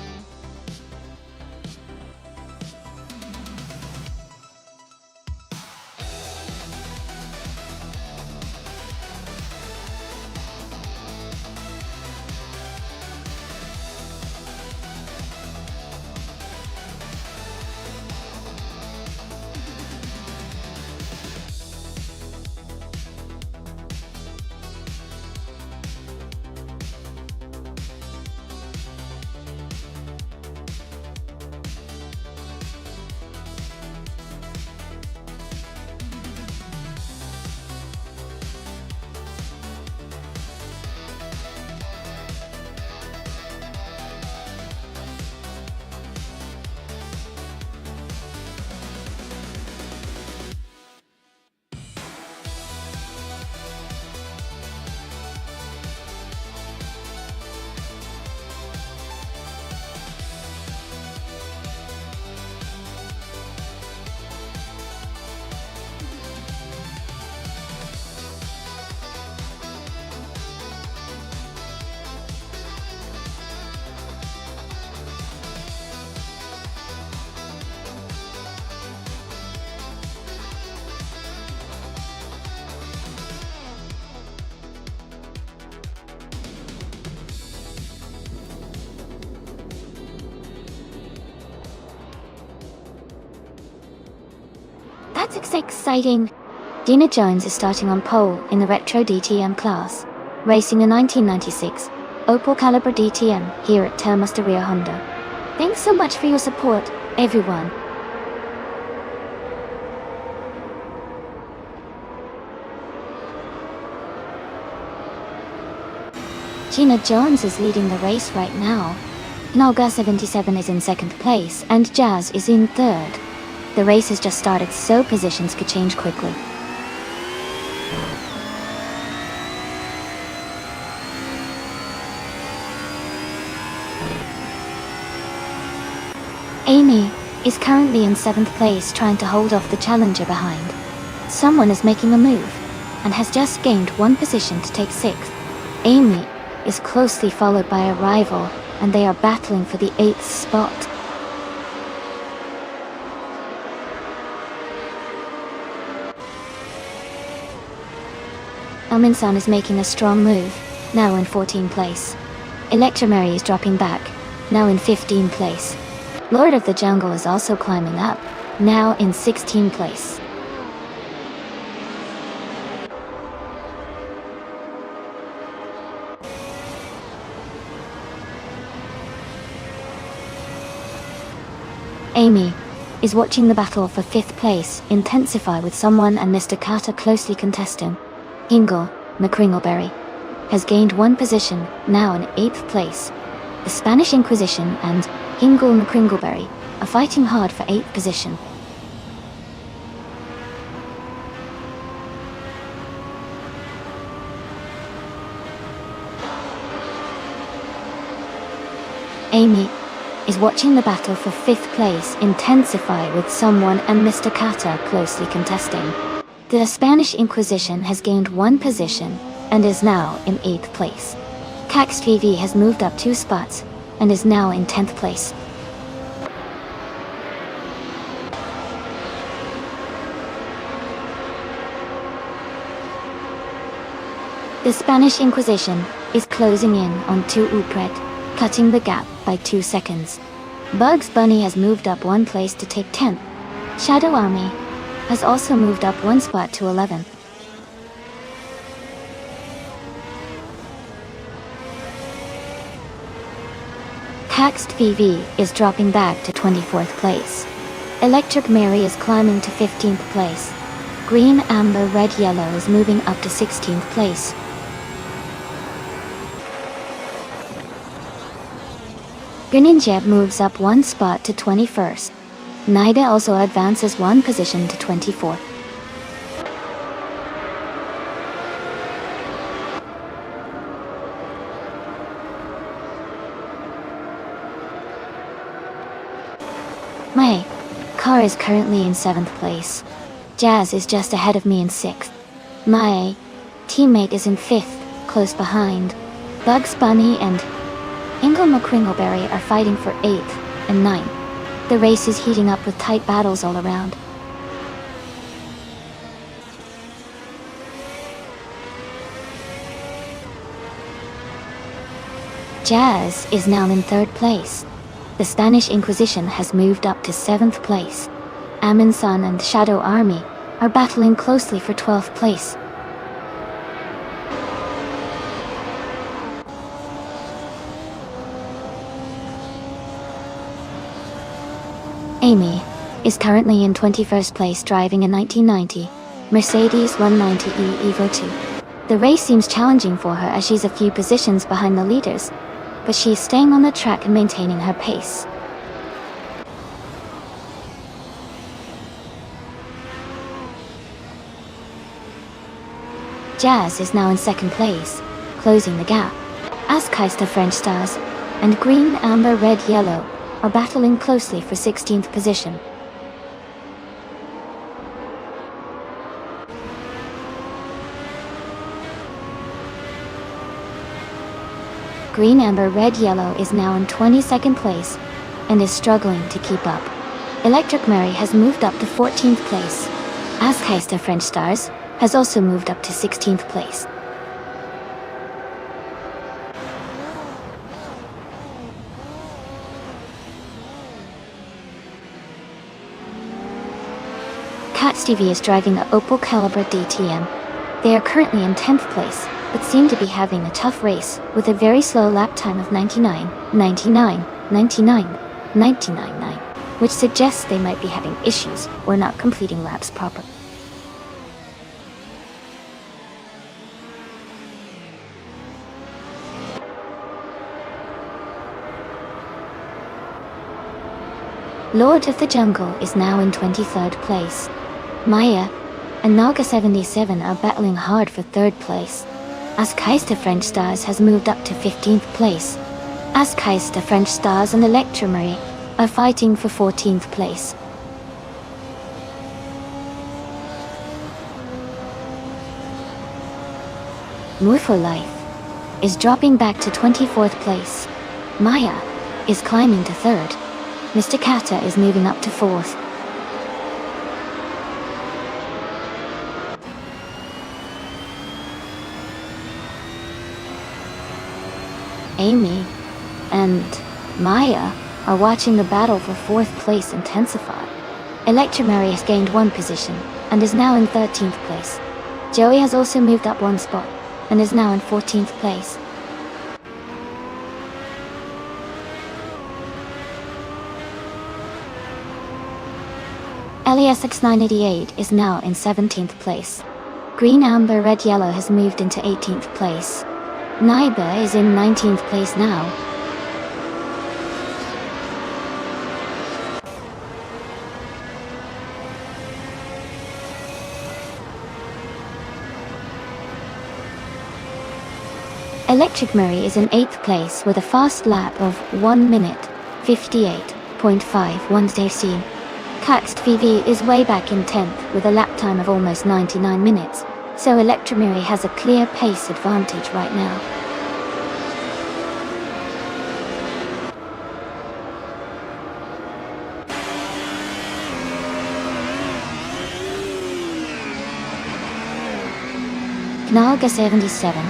That's exciting! Dina Jones is starting on pole in the Retro DTM class, racing a 1996 Opel Caliber DTM here at Termasteria Honda. Thanks so much for your support, everyone. Gina Jones is leading the race right now. Nolga77 is in second place and Jazz is in third. The race has just started, so positions could change quickly. Amy is currently in 7th place trying to hold off the challenger behind. Someone is making a move. and has just gained one position to take 6th. Amy is closely followed by a rival, and they are battling for the 8th spot. Elminson is making a strong move, now in 14th place. Electromary is dropping back, now in 15th place. Lord of the Jungle is also climbing up, now in 16th place. Amy is watching the battle for 5th place intensify with someone and Mr. Carter closely contesting. Hingle McCringleberry has gained one position, now in 8th place. The Spanish Inquisition and Hingle McCringleberry are fighting hard for 8th position. Amy is watching the battle for 5th place intensify with someone and Mr. Carter closely contesting. The Spanish Inquisition has gained one position and is now in 8th place. Cax VV has moved up 2 spots and is now in 10th place. The Spanish Inquisition is closing in on 2 Upred, cutting the gap by 2 seconds. Bugs Bunny has moved up 1 place to take 10th. Shadow Army has also moved up 1 spot to 11th. Caxed VV is dropping back to 24th place. Electric Mary is climbing to 15th place. Green, Amber, Red, Yellow is moving up to 16th place. Greninja moves up 1 spot to 21st. Nida also advances 1 position to 24th. My car is currently in 7th place. Jazz is just ahead of me in 6th. My teammate is in 5th, close behind. Bugs Bunny and Hingle McCringleberry are fighting for 8th and 9th. The race is heating up with tight battles all around. Jazz is now in 3rd place. The Spanish Inquisition has moved up to 7th place. Aminson and Shadow Army are battling closely for 12th place. Amy is currently in 21st place driving a 1990 Mercedes 190e Evo 2. The race seems challenging for her as she's a few positions behind the leaders, but she is staying on the track and maintaining her pace. Jazz is now in 2nd place, closing the gap. Askeister French Stars and Green, Amber, Red, Yellow are battling closely for 16th position. Green, Amber, Red, Yellow is now in 22nd place and is struggling to keep up. Electric Mary has moved up to 14th place. Askeister French Stars has also moved up to 16th place. Stevie is driving the Opel Calibra DTM. They are currently in 10th place, but seem to be having a tough race with a very slow lap time of 99, 99, 99, 99, which suggests they might be having issues or not completing laps properly. Lord of the Jungle is now in 23rd place. Maya and Naga 77 are battling hard for 3rd place. Askeister French Stars has moved up to 15th place. Askeister French Stars and Electromarie are fighting for 14th place. Mufo Life is dropping back to 24th place. Maya is climbing to 3rd. Mr. Kata is moving up to 4th. Amy and Maya are watching the battle for 4th place intensify. Electromary has gained 1 position and is now in 13th place. Joey has also moved up 1 spot and is now in 14th place. LESX988 is now in 17th place. Green, Amber, Red, Yellow has moved into 18th place. Naiba is in 19th place now. Electric Murray is in 8th place with a fast lap of 1 minute 58.51 AC. Caxed VV is way back in 10th with a lap time of almost 99 minutes, so Electromiri has a clear pace advantage right now. Knalga 77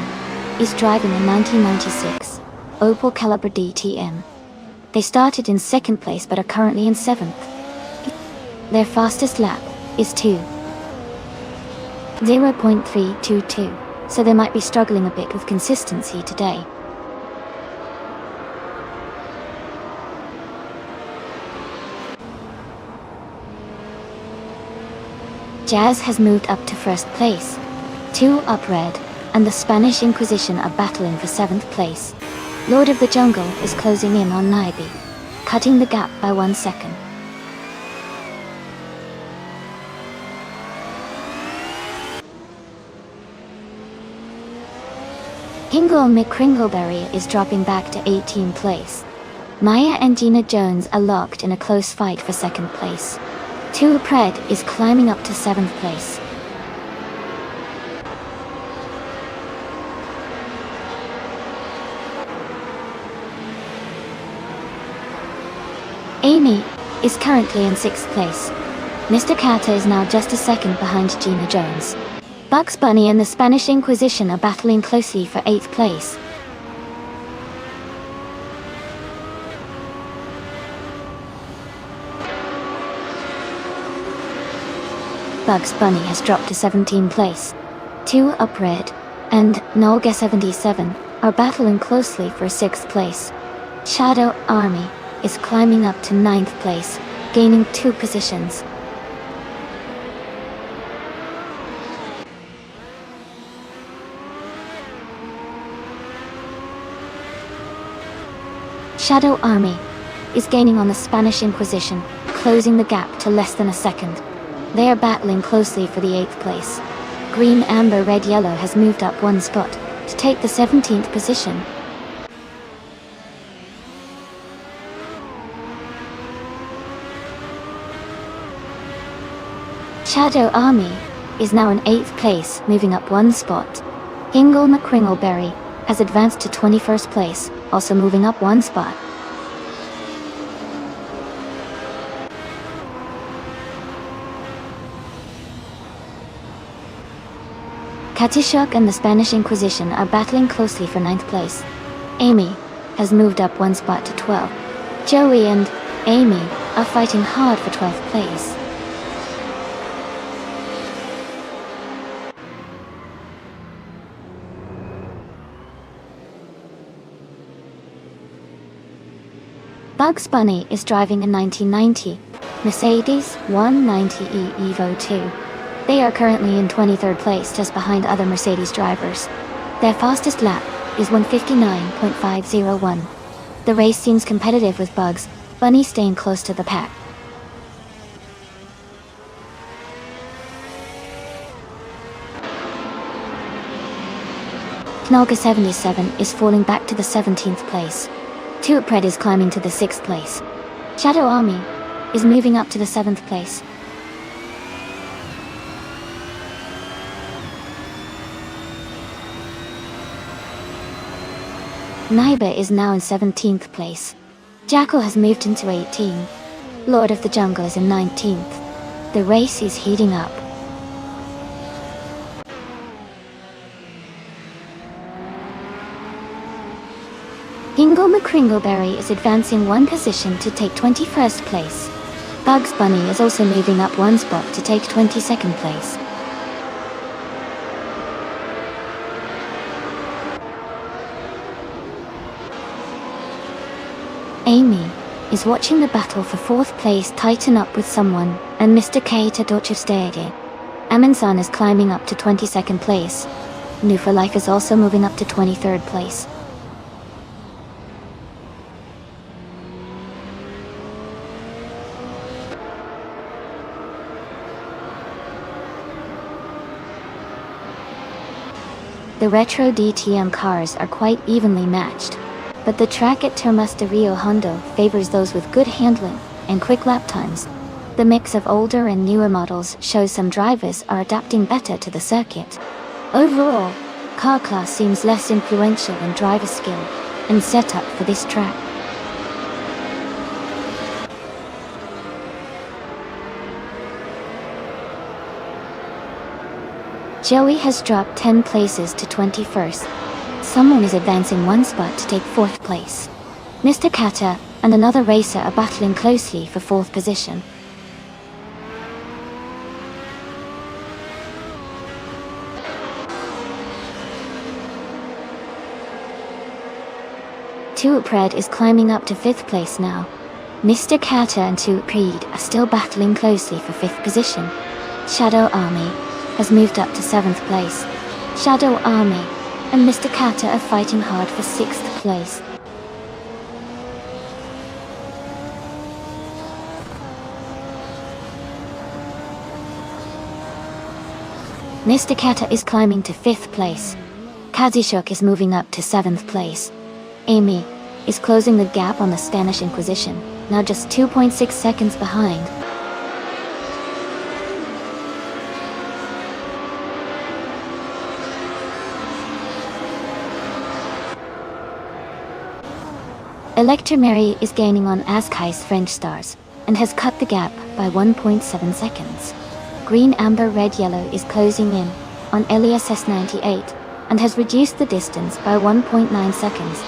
is driving a 1996 Opel Calibra DTM. They started in 2nd place but are currently in 7th. Their fastest lap is 0.322, so they might be struggling a bit with consistency today. Jazz has moved up to 1st place. 2 Up Red and the Spanish Inquisition are battling for 7th place. Lord of the Jungle is closing in on Naibi, cutting the gap by 1 second. Hingle McCringleberry is dropping back to 18th place. Maya and Gina Jones are locked in a close fight for 2nd place. 2 Pred is climbing up to 7th place. Amy is currently in 6th place. Mr. Carter is now just a second behind Gina Jones. Bugs Bunny and the Spanish Inquisition are battling closely for 8th place. Bugs Bunny has dropped to 17th place. 2 Up Red and Nolga 77 are battling closely for 6th place. Shadow Army is climbing up to 9th place, gaining 2 positions. Shadow Army is gaining on the Spanish Inquisition, closing the gap to less than a second. They are battling closely for the 8th place. Green, Amber, Red, Yellow has moved up 1 spot to take the 17th position. Shadow Army is now in 8th place, moving up 1 spot. Hingle McCringleberry has advanced to 21st place, also moving up 1 spot. Katishuk and the Spanish Inquisition are battling closely for 9th place. Amy has moved up 1 spot to 12. Joey and Amy are fighting hard for 12th place. Bugs Bunny is driving a 1990 Mercedes 190E Evo 2. They are currently in 23rd place, just behind other Mercedes drivers. Their fastest lap is 1:59.501. The race seems competitive with Bugs Bunny staying close to the pack. Knolga 77 is falling back to the 17th place. Tuapred is climbing to the 6th place. Shadow Army is moving up to the 7th place. Naiba is now in 17th place. Jackal has moved into 18. Lord of the Jungle is in 19th. The race is heating up. Hingle McCringleberry is advancing one position to take 21st place. Bugs Bunny is also moving up one spot to take 22nd place. Amy is watching the battle for 4th place tighten up with someone, and Mr. K to Dorchester. Aminsan is climbing up to 22nd place. New for Life is also moving up to 23rd place. The retro DTM cars are quite evenly matched, but the track at Termas de Rio Hondo favors those with good handling and quick lap times. The mix of older and newer models shows some drivers are adapting better to the circuit. Overall, car class seems less influential in driver skill and setup for this track. Joey has dropped 10 places to 21st. Someone is advancing one spot to take 4th place. Mr. Kata and another racer are battling closely for 4th position. Tuupred is climbing up to 5th place now. Mr. Kata and Tuupred are still battling closely for 5th position. Shadow Army has moved up to 7th place. Shadow Army and Mr. Kata are fighting hard for 6th place. Mr. Kata is climbing to 5th place. Kazishuk is moving up to 7th place. Amy is closing the gap on the Spanish Inquisition, now just 2.6 seconds behind. Electromary is gaining on Askai's French Stars, and has cut the gap by 1.7 seconds. Green Amber Red Yellow is closing in on Elias S98, and has reduced the distance by 1.9 seconds.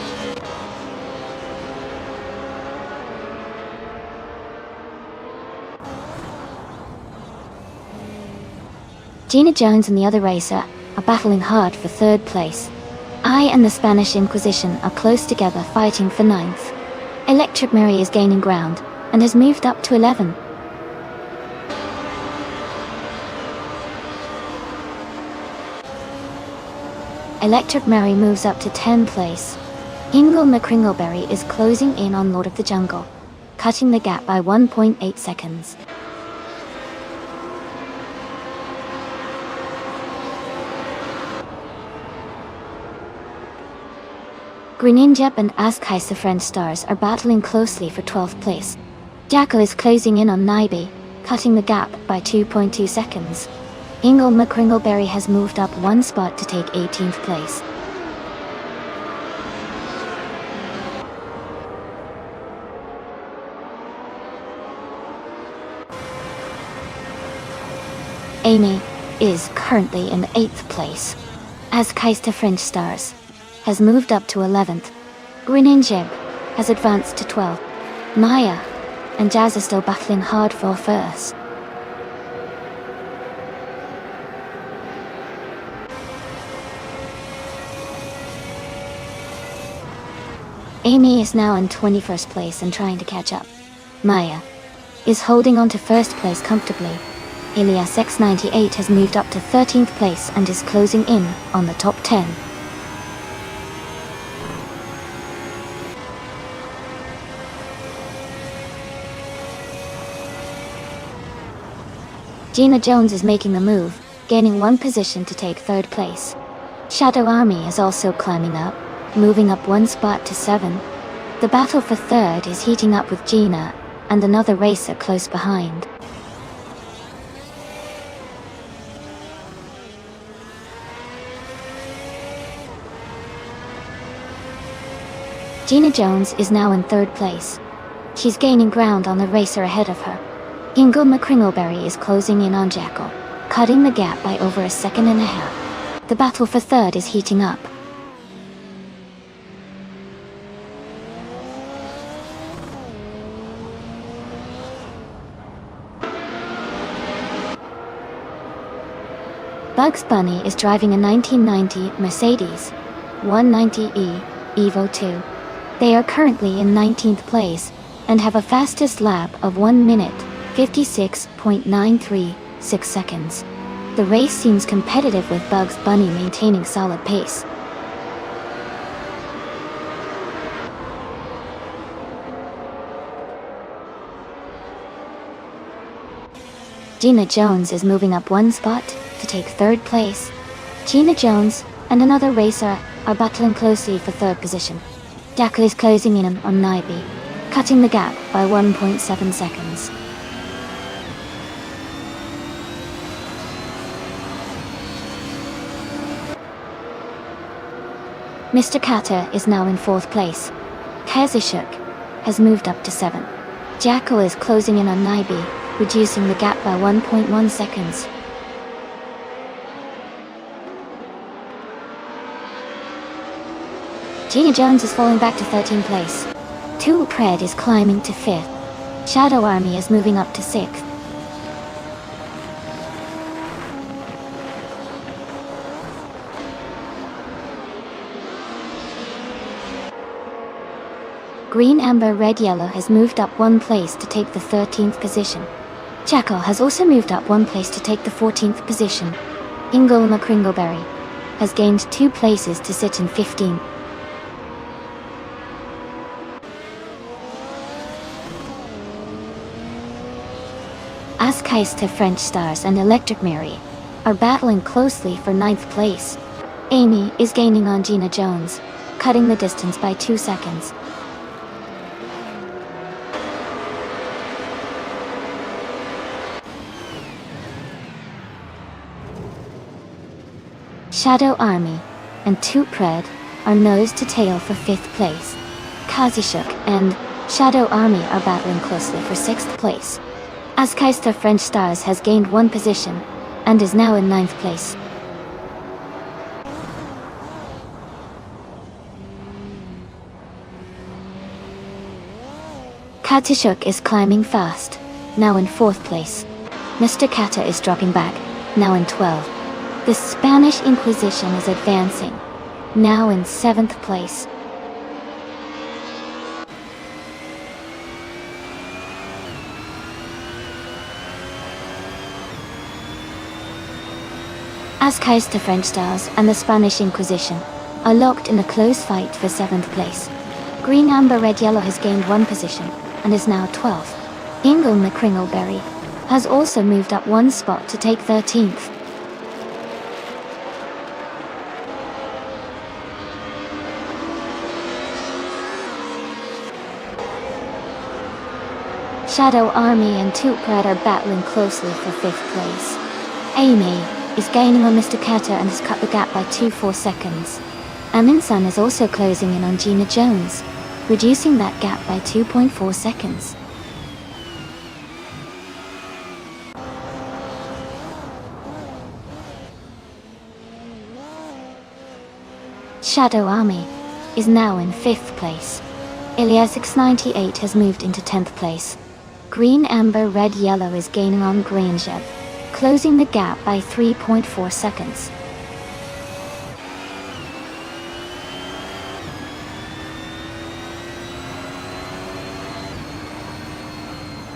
Gina Jones and the other racer are battling hard for 3rd place. I and the Spanish Inquisition are close together fighting for 9th. Electric Mary is gaining ground, and has moved up to 11. Electric Mary moves up to 10th place. Hingle McCringleberry is closing in on Lord of the Jungle, cutting the gap by 1.8 seconds. Greninjep and Askais the French Stars are battling closely for 12th place. Jackal is closing in on Naibi, cutting the gap by 2.2 seconds. Hingle McCringleberry has moved up one spot to take 18th place. Amy is currently in 8th place. Askais the French Stars has moved up to 11th. Greninjeb has advanced to 12th. Maya and Jazz are still battling hard for 1st. Amy is now in 21st place and trying to catch up. Maya is holding on to 1st place comfortably. Elias X98 has moved up to 13th place and is closing in on the top 10. Gina Jones is making the move, gaining one position to take 3rd place. Shadow Army is also climbing up, moving up one spot to 7. The battle for 3rd is heating up with Gina and another racer close behind. Gina Jones is now in third place. She's gaining ground on the racer ahead of her. Ingle McCringleberry is closing in on Jackal, cutting the gap by over a second and a half. The battle for third is heating up. Bugs Bunny is driving a 1990 Mercedes 190E Evo 2. They are currently in 19th place and have a fastest lap of 1 minute, 56.936 seconds. The race seems competitive with Bugs Bunny maintaining solid pace. Gina Jones is moving up one spot to take third place. Gina Jones and another racer are battling closely for third position. Jackal is closing in on Naibi, cutting the gap by 1.7 seconds. Mr. Kata is now in fourth place. Kazishuk has moved up to 7. Jackal is closing in on Naibi, reducing the gap by 1.1 seconds. Gina Jones is falling back to 13th place. Tool Pred is climbing to 5th. Shadow Army is moving up to 6th. Green, Amber, Red, Yellow has moved up one place to take the 13th position. Jackal has also moved up one place to take the 14th position. Ingle McCringleberry has gained 2 places to sit in 15th. Askeister French Stars and Electric Mary are battling closely for 9th place. Amy is gaining on Gina Jones, cutting the distance by 2 seconds. Shadow Army and Tootpred are nose to tail for 5th place. Kazishuk and Shadow Army are battling closely for 6th place. Askeister French Stars has gained 1 position and is now in 9th place. Katishuk is climbing fast, now in 4th place. Mr. Kata is dropping back, now in 12th. The Spanish Inquisition is advancing, now in 7th place. Askeister French Stars and the Spanish Inquisition are locked in a close fight for 7th place. Green, Amber, Red, Yellow has gained 1 position and is now 12th. Ingle McCringleberry has also moved up 1 spot to take 13th. Shadow Army and Tootpred are battling closely for 5th place. Amy is gaining on Mr. Kata and has cut the gap by 2.4 seconds. Aminsan is also closing in on Gina Jones, reducing that gap by 2.4 seconds. Shadow Army is now in 5th place. Ilias698 has moved into 10th place. Green, Amber, Red, Yellow is gaining on Granger, closing the gap by 3.4 seconds.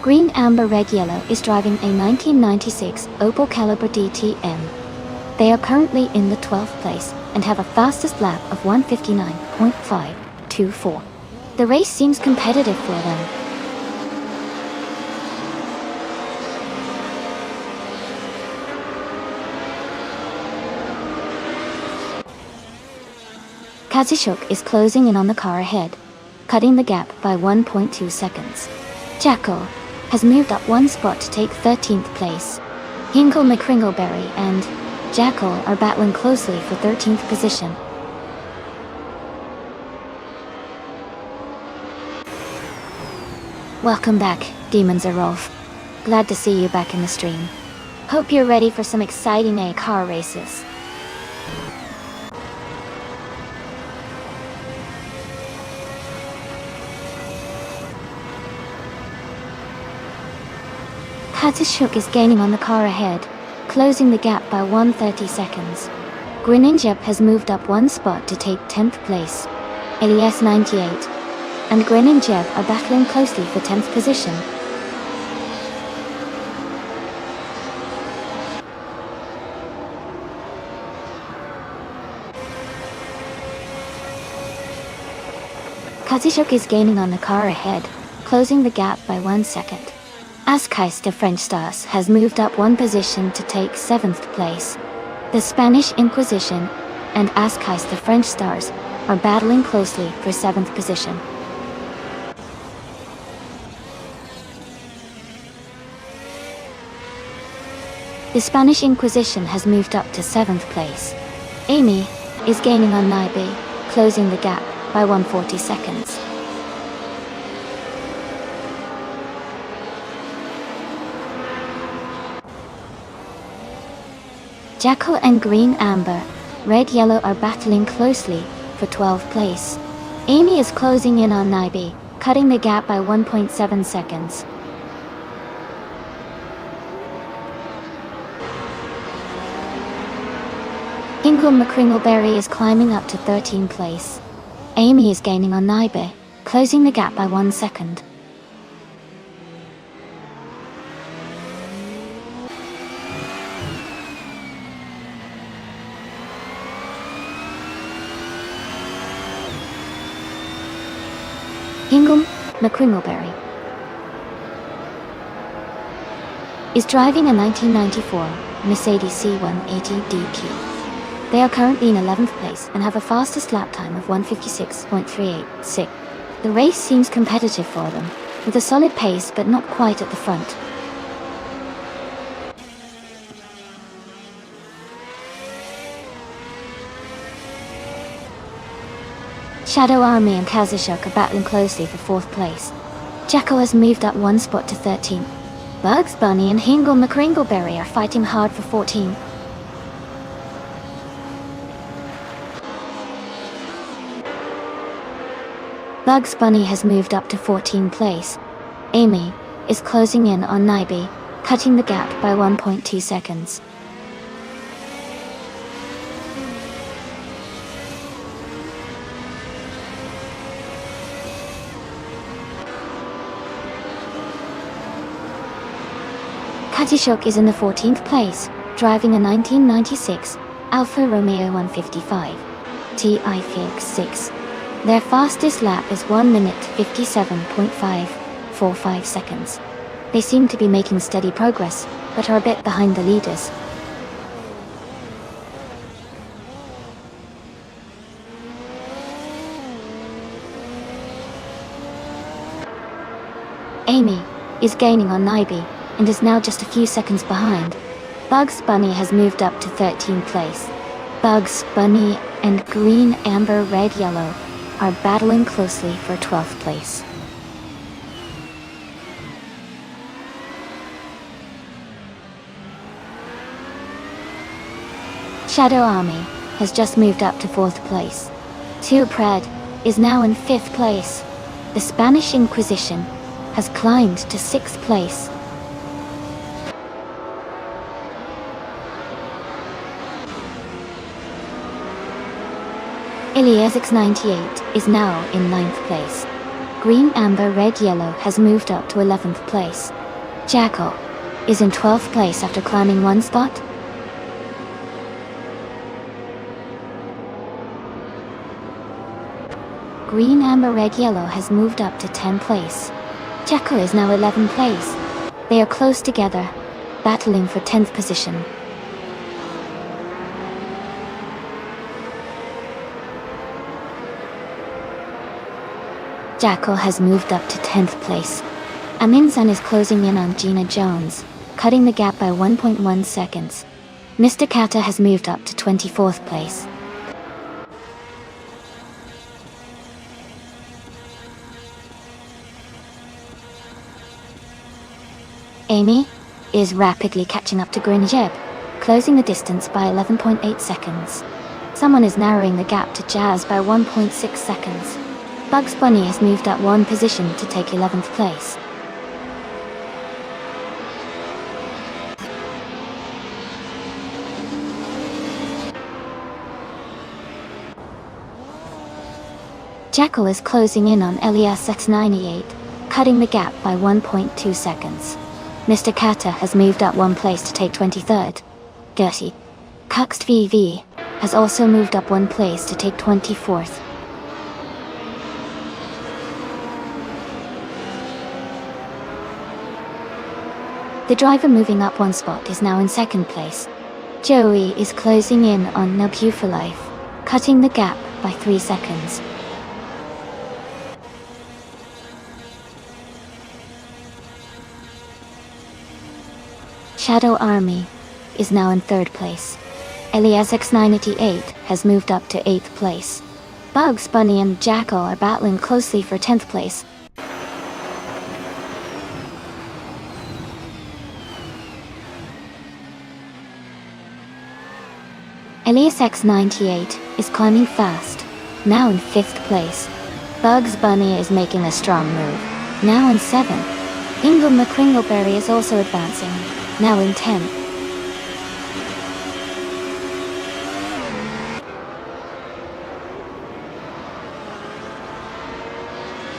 Green, Amber, Red, Yellow is driving a 1996 Opel Caliber DTM. They are currently in the 12th place and have a fastest lap of 1:59.524. The race seems competitive for them. Kazishuk is closing in on the car ahead, cutting the gap by 1.2 seconds. Jackal has moved up 1 spot to take 13th place. Ingle McCringleberry and Jackal are battling closely for 13th position. Welcome back, Demons are Rolf. Glad to see you back in the stream. Hope you're ready for some exciting car races. Katashuk is gaining on the car ahead, closing the gap by 130 seconds. Greninjep has moved up one spot to take 10th place. Elias 98 and Greninjep are battling closely for 10th position. Katashuk is gaining on the car ahead, closing the gap by 1 second. Ascais de French Stars has moved up one position to take 7th place. The Spanish Inquisition and Ascais de French Stars are battling closely for 7th position. The Spanish Inquisition has moved up to 7th place. Amy is gaining on Naibe, closing the gap by 140 seconds. Jacko and Green Amber, Red Yellow are battling closely for 12th place. Amy is closing in on Naibe, cutting the gap by 1.7 seconds. Hingle McCringleberry is climbing up to 13th place. Amy is gaining on Naibe, closing the gap by 1 second. Hingham McCringleberry is driving a 1994 Mercedes C180 DQ. They are currently in 11th place and have a fastest lap time of 156.386. The race seems competitive for them, with a solid pace but not quite at the front. Shadow Army and Kazashuk are battling closely for 4th place. Jacko has moved up one spot to 13th. Bugs Bunny and Hingle McCringleberry are fighting hard for 14th. Bugs Bunny has moved up to 14th place. Amy is closing in on Naibe, cutting the gap by 1.2 seconds. Katashuk is in the 14th place, driving a 1996 Alfa Romeo 155 TI-6. Their fastest lap is 1 minute 57.545 seconds. They seem to be making steady progress, but are a bit behind the leaders. Amy is gaining on Naibe and is now just a few seconds behind. Bugs Bunny has moved up to 13th place. Bugs Bunny and Green Amber Red Yellow are battling closely for 12th place. Shadow Army has just moved up to 4th place. Two Pred is now in 5th place. The Spanish Inquisition has climbed to 6th place. Elias 98 is now in 9th place. Green Amber Red Yellow has moved up to 11th place. Jackal is in 12th place after climbing one spot. Green Amber Red Yellow has moved up to 10th place. Jackal is now 11th place. They are close together, battling for 10th position. Jackal has moved up to 10th place. Aminsan is closing in on Gina Jones, cutting the gap by 1.1 seconds. Mr. Kata has moved up to 24th place. Amy is rapidly catching up to Green Jeb, closing the distance by 11.8 seconds. Someone is narrowing the gap to Jazz by 1.6 seconds. Bugs Bunny has moved up one position to take 11th place. Jackal is closing in on Elias X98, cutting the gap by 1.2 seconds. Mr. Kata has moved up one place to take 23rd. Gertie Cuxt VV has also moved up one place to take 24th. The driver moving up one spot is now in second place. Joey is closing in on Nabu for Life, cutting the gap by 3 seconds. Shadow Army is now in third place. Elias X98 has moved up to 8th place. Bugs Bunny and Jackal are battling closely for 10th place. Elias X98 is climbing fast, now in 5th place. Bugs Bunny is making a strong move, now in 7th. Ingle McCringleberry is also advancing, now in 10th.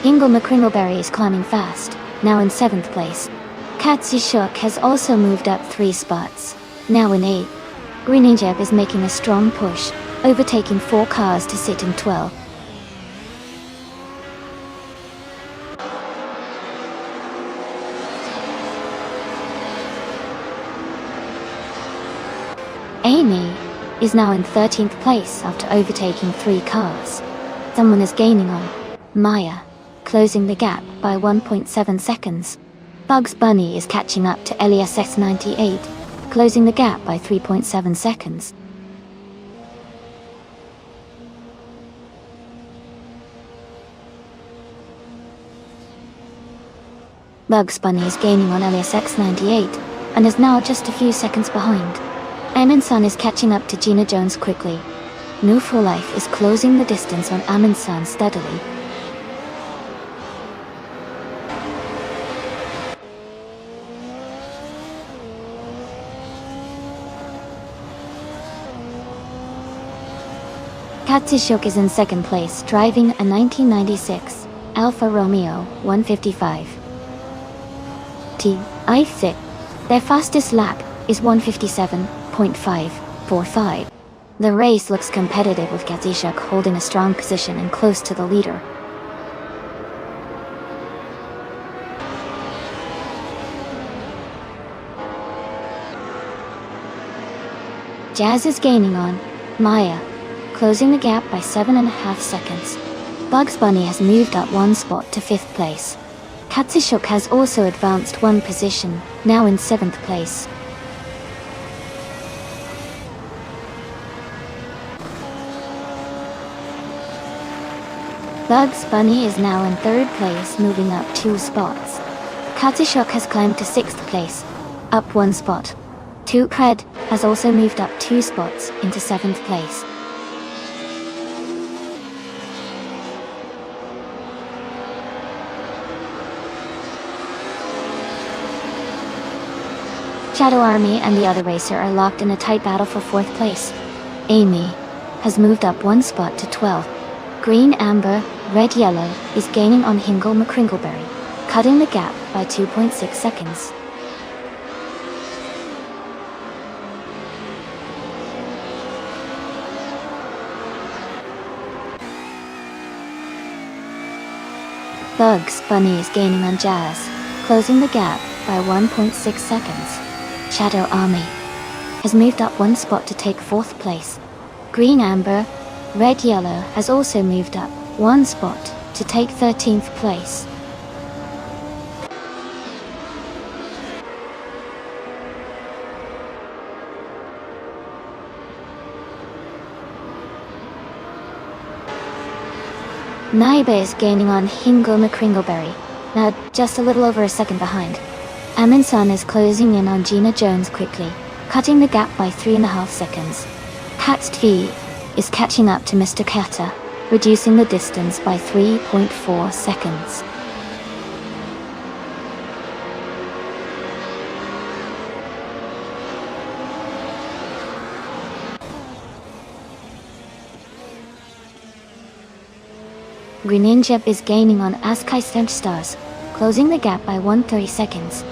Ingle McCringleberry is climbing fast, now in 7th place. Katsi Shook has also moved up 3 spots, now in 8th. Green Jeb is making a strong push, overtaking 4 cars to sit in 12th. Amy is now in 13th place after overtaking 3 cars. Someone is gaining on Maya, closing the gap by 1.7 seconds. Bugs Bunny is catching up to Elias X98, closing the gap by 3.7 seconds. Bugs Bunny is gaining on Elias X98, and is now just a few seconds behind. Amin Sun is catching up to Gina Jones quickly. New for Life is closing the distance on Amin Sun steadily. Katsishok is in second place, driving a 1996 Alfa Romeo 155. I think their fastest lap is 157.545. The race looks competitive with Katsishok holding a strong position and close to the leader. Jazz is gaining on Maya, closing the gap by 7.5 seconds. Bugs Bunny has moved up one spot to 5th place. Katsishok has also advanced one position, now in 7th place. Bugs Bunny is now in 3rd place, moving up 2 spots. Katsishok has climbed to 6th place, up 1 spot. 2 Cred has also moved up 2 spots into 7th place. Shadow Army and the other racer are locked in a tight battle for 4th place. Amy has moved up 1 spot to 12th. Green Amber, Red Yellow is gaining on Hingle McCringleberry, cutting the gap by 2.6 seconds. Bugs Bunny is gaining on Jazz, closing the gap by 1.6 seconds. Shadow Army has moved up 1 spot to take 4th place. Green Amber, Red Yellow has also moved up 1 spot to take 13th place. Naiba is gaining on Hingle McCringleberry, now just a little over a second behind. Amundsen is closing in on Gina Jones quickly, cutting the gap by 3.5 seconds. Hatstv is catching up to Mr. Kata, reducing the distance by 3.4 seconds. Greninja is gaining on Askai Stars, closing the gap by 130 seconds.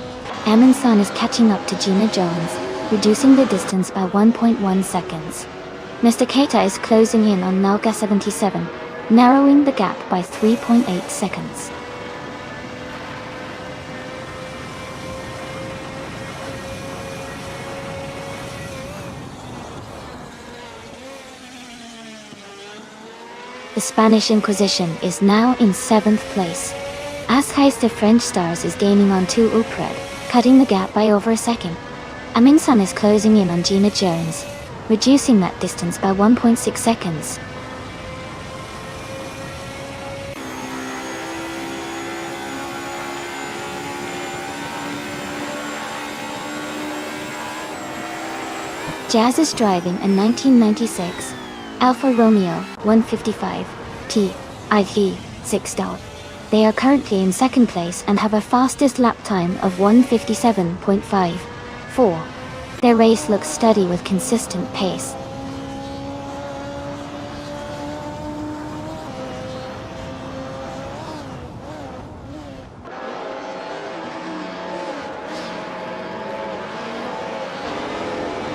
Amundsen is catching up to Gina Jones, reducing the distance by 1.1 seconds. Mr. Keita is closing in on Nalga 77, narrowing the gap by 3.8 seconds. The Spanish Inquisition is now in 7th place. Asheis the French Stars is gaining on 2 Upred, cutting the gap by over a second. Amundsen is closing in on Gina Jones, reducing that distance by 1.6 seconds. Jazz is driving a 1996 Alfa Romeo 155 T IV 6 They are currently in 2nd place and have a fastest lap time of 1:57.54. Their race looks steady with consistent pace.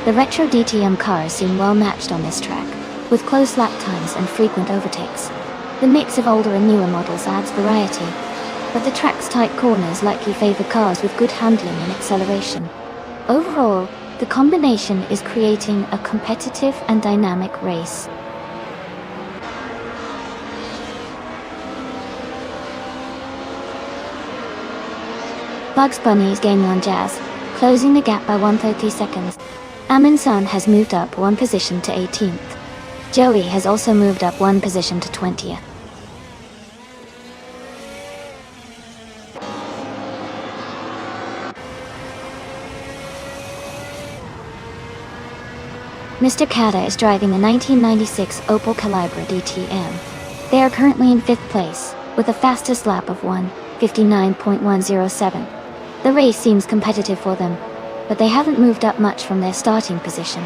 The retro DTM cars seem well matched on this track, with close lap times and frequent overtakes. The mix of older and newer models adds variety, but the track's tight corners likely favor cars with good handling and acceleration. Overall, the combination is creating a competitive and dynamic race. Bugs Bunny is gaining on Jazz, closing the gap by 130 seconds. Amundsen has moved up 1 position to 18th. Joey has also moved up 1 position to 20th. Mr. Kata is driving a 1996 Opel Calibra DTM. They are currently in 5th place, with a fastest lap of 1:59.107. The race seems competitive for them, but they haven't moved up much from their starting position.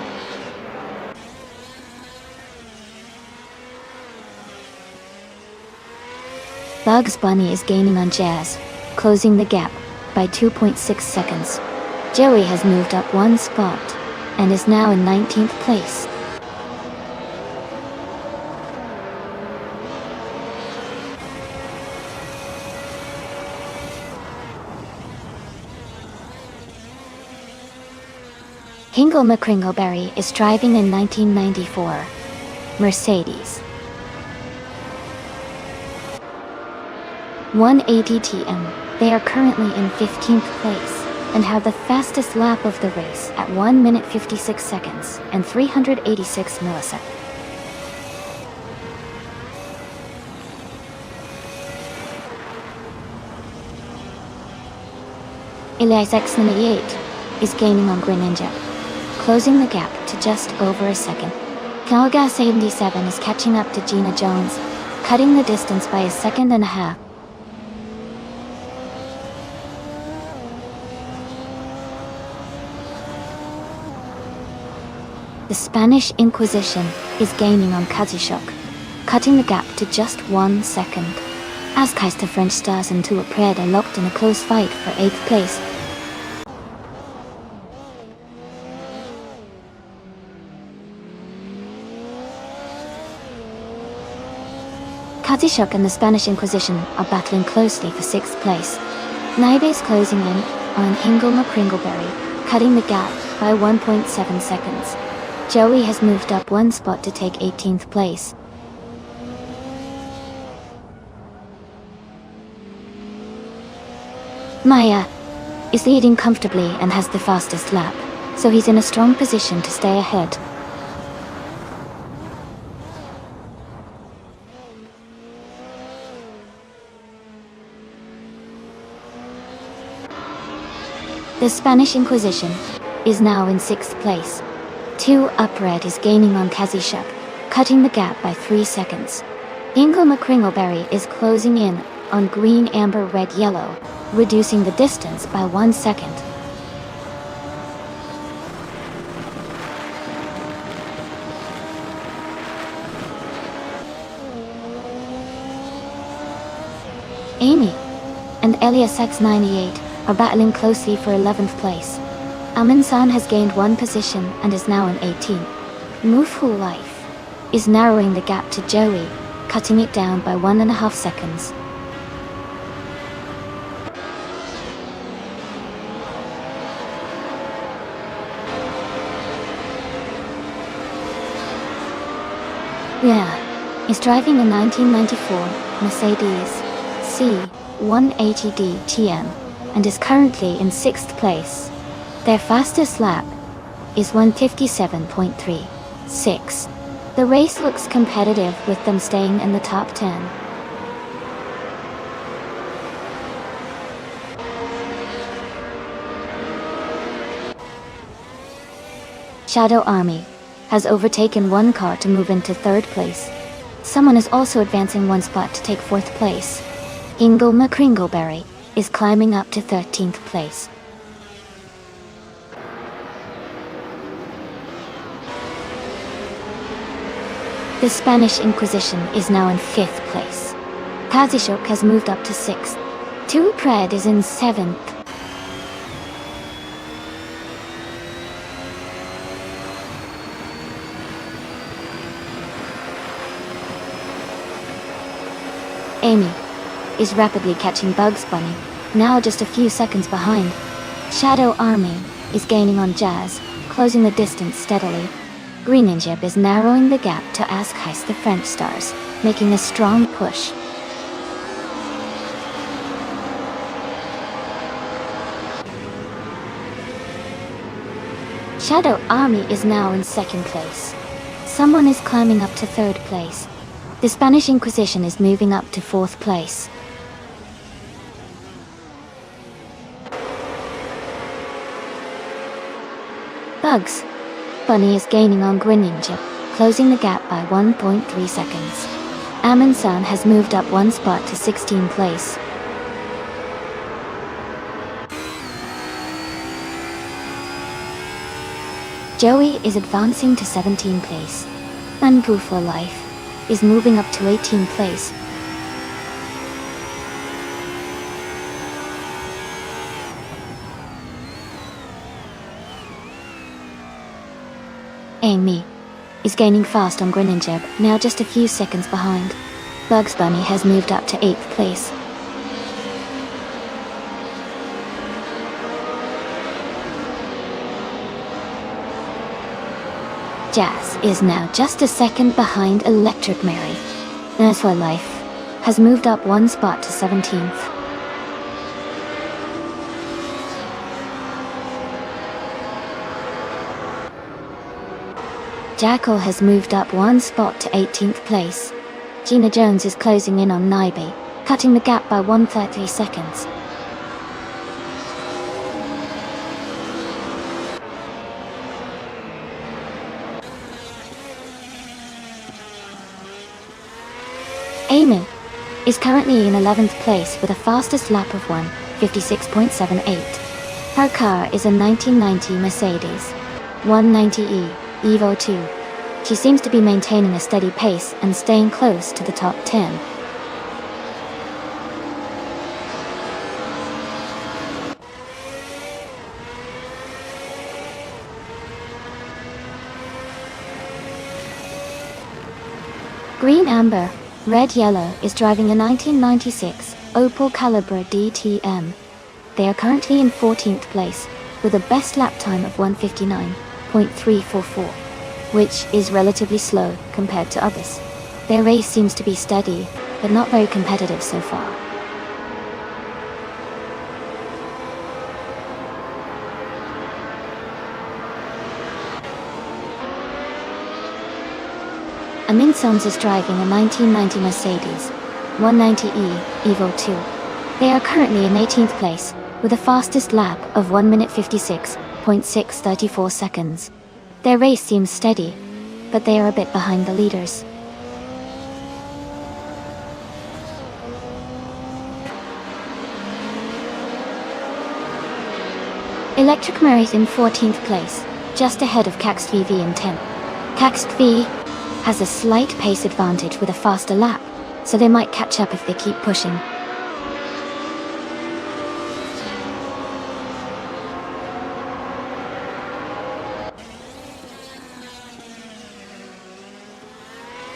Bugs Bunny is gaining on Jazz, closing the gap by 2.6 seconds. Joey has moved up 1 spot and is now in 19th place. Hingle McCringleberry is driving in 1994 Mercedes 180 TM. They are currently in 15th place and have the fastest lap of the race at 1 minute 56 seconds and 386 milliseconds. Elias X98 is gaining on Greninja, closing the gap to just over a second. Kalga 77 is catching up to Gina Jones, cutting the distance by 1.5 seconds. The Spanish Inquisition is gaining on Kazishok, cutting the gap to just 1 second. Askai the French Stars and Tuapred are locked in a close fight for 8th place. Kazishok and the Spanish Inquisition are battling closely for 6th place. Naibe is closing in on Hingle McCringleberry, cutting the gap by 1.7 seconds. Joey has moved up 1 spot to take 18th place. Maya is leading comfortably and has the fastest lap, so he's in a strong position to stay ahead. The Spanish Inquisition is now in 6th place. 2 Up Red is gaining on Kazishuk, cutting the gap by 3 seconds. Ingle McCringleberry is closing in on Green Amber Red Yellow, reducing the distance by 1 second. Amy and Elias X98 are battling closely for 11th place. Amin-san has gained 1 position and is now in 18th. Movefull Life is narrowing the gap to Joey, cutting it down by 1.5 seconds. Rhea is driving a 1994 Mercedes C180D TM and is currently in 6th place. Their fastest lap is 1:57.36. The race looks competitive with them staying in the top 10. Shadow Army has overtaken 1 car to move into 3rd place. Someone is also advancing 1 spot to take 4th place. Ingle McCringleberry is climbing up to 13th place. The Spanish Inquisition is now in 5th place. Kazishuk has moved up to 6th. 2 Pred is in 7th. Amy is rapidly catching Bugs Bunny, now just a few seconds behind. Shadow Army is gaining on Jazz, closing the distance steadily. Green Ninja is narrowing the gap to Ask Heist the French Stars, making a strong push. Shadow Army is now in 2nd place. Someone is climbing up to 3rd place. The Spanish Inquisition is moving up to 4th place. Bugs Bunny is gaining on Greninja, closing the gap by 1.3 seconds. Amin-san has moved up 1 spot to 16th place. Joey is advancing to 17th place. Movefull Life is moving up to 18th place. Amy is gaining fast on Greninja, now just a few seconds behind. Bugs Bunny has moved up to 8th place. Jazz is now just a second behind Electric Mary. Movefull Life has moved up 1 spot to 17th. Jackal has moved up 1 spot to 18th place. Gina Jones is closing in on Naibi, cutting the gap by 1:30 seconds. Eamon is currently in 11th place with a fastest lap of 1:56.78. Her car is a 1990 Mercedes 190E Evo 2. She seems to be maintaining a steady pace and staying close to the top 10. Green Amber Red Yellow is driving a 1996 Opel Calibra DTM. They are currently in 14th place with a best lap time of 1:59.344, which is relatively slow compared to others. Their race seems to be steady, but not very competitive so far. Amin Sons is driving a 1990 Mercedes 190E Evo 2. They are currently in 18th place, with a fastest lap of 1 minute 56.634 seconds. Their race seems steady, but they are a bit behind the leaders. Electric Murray's in 14th place, just ahead of Caxt VV in 10th. Caxt V has a slight pace advantage with a faster lap, so they might catch up if they keep pushing.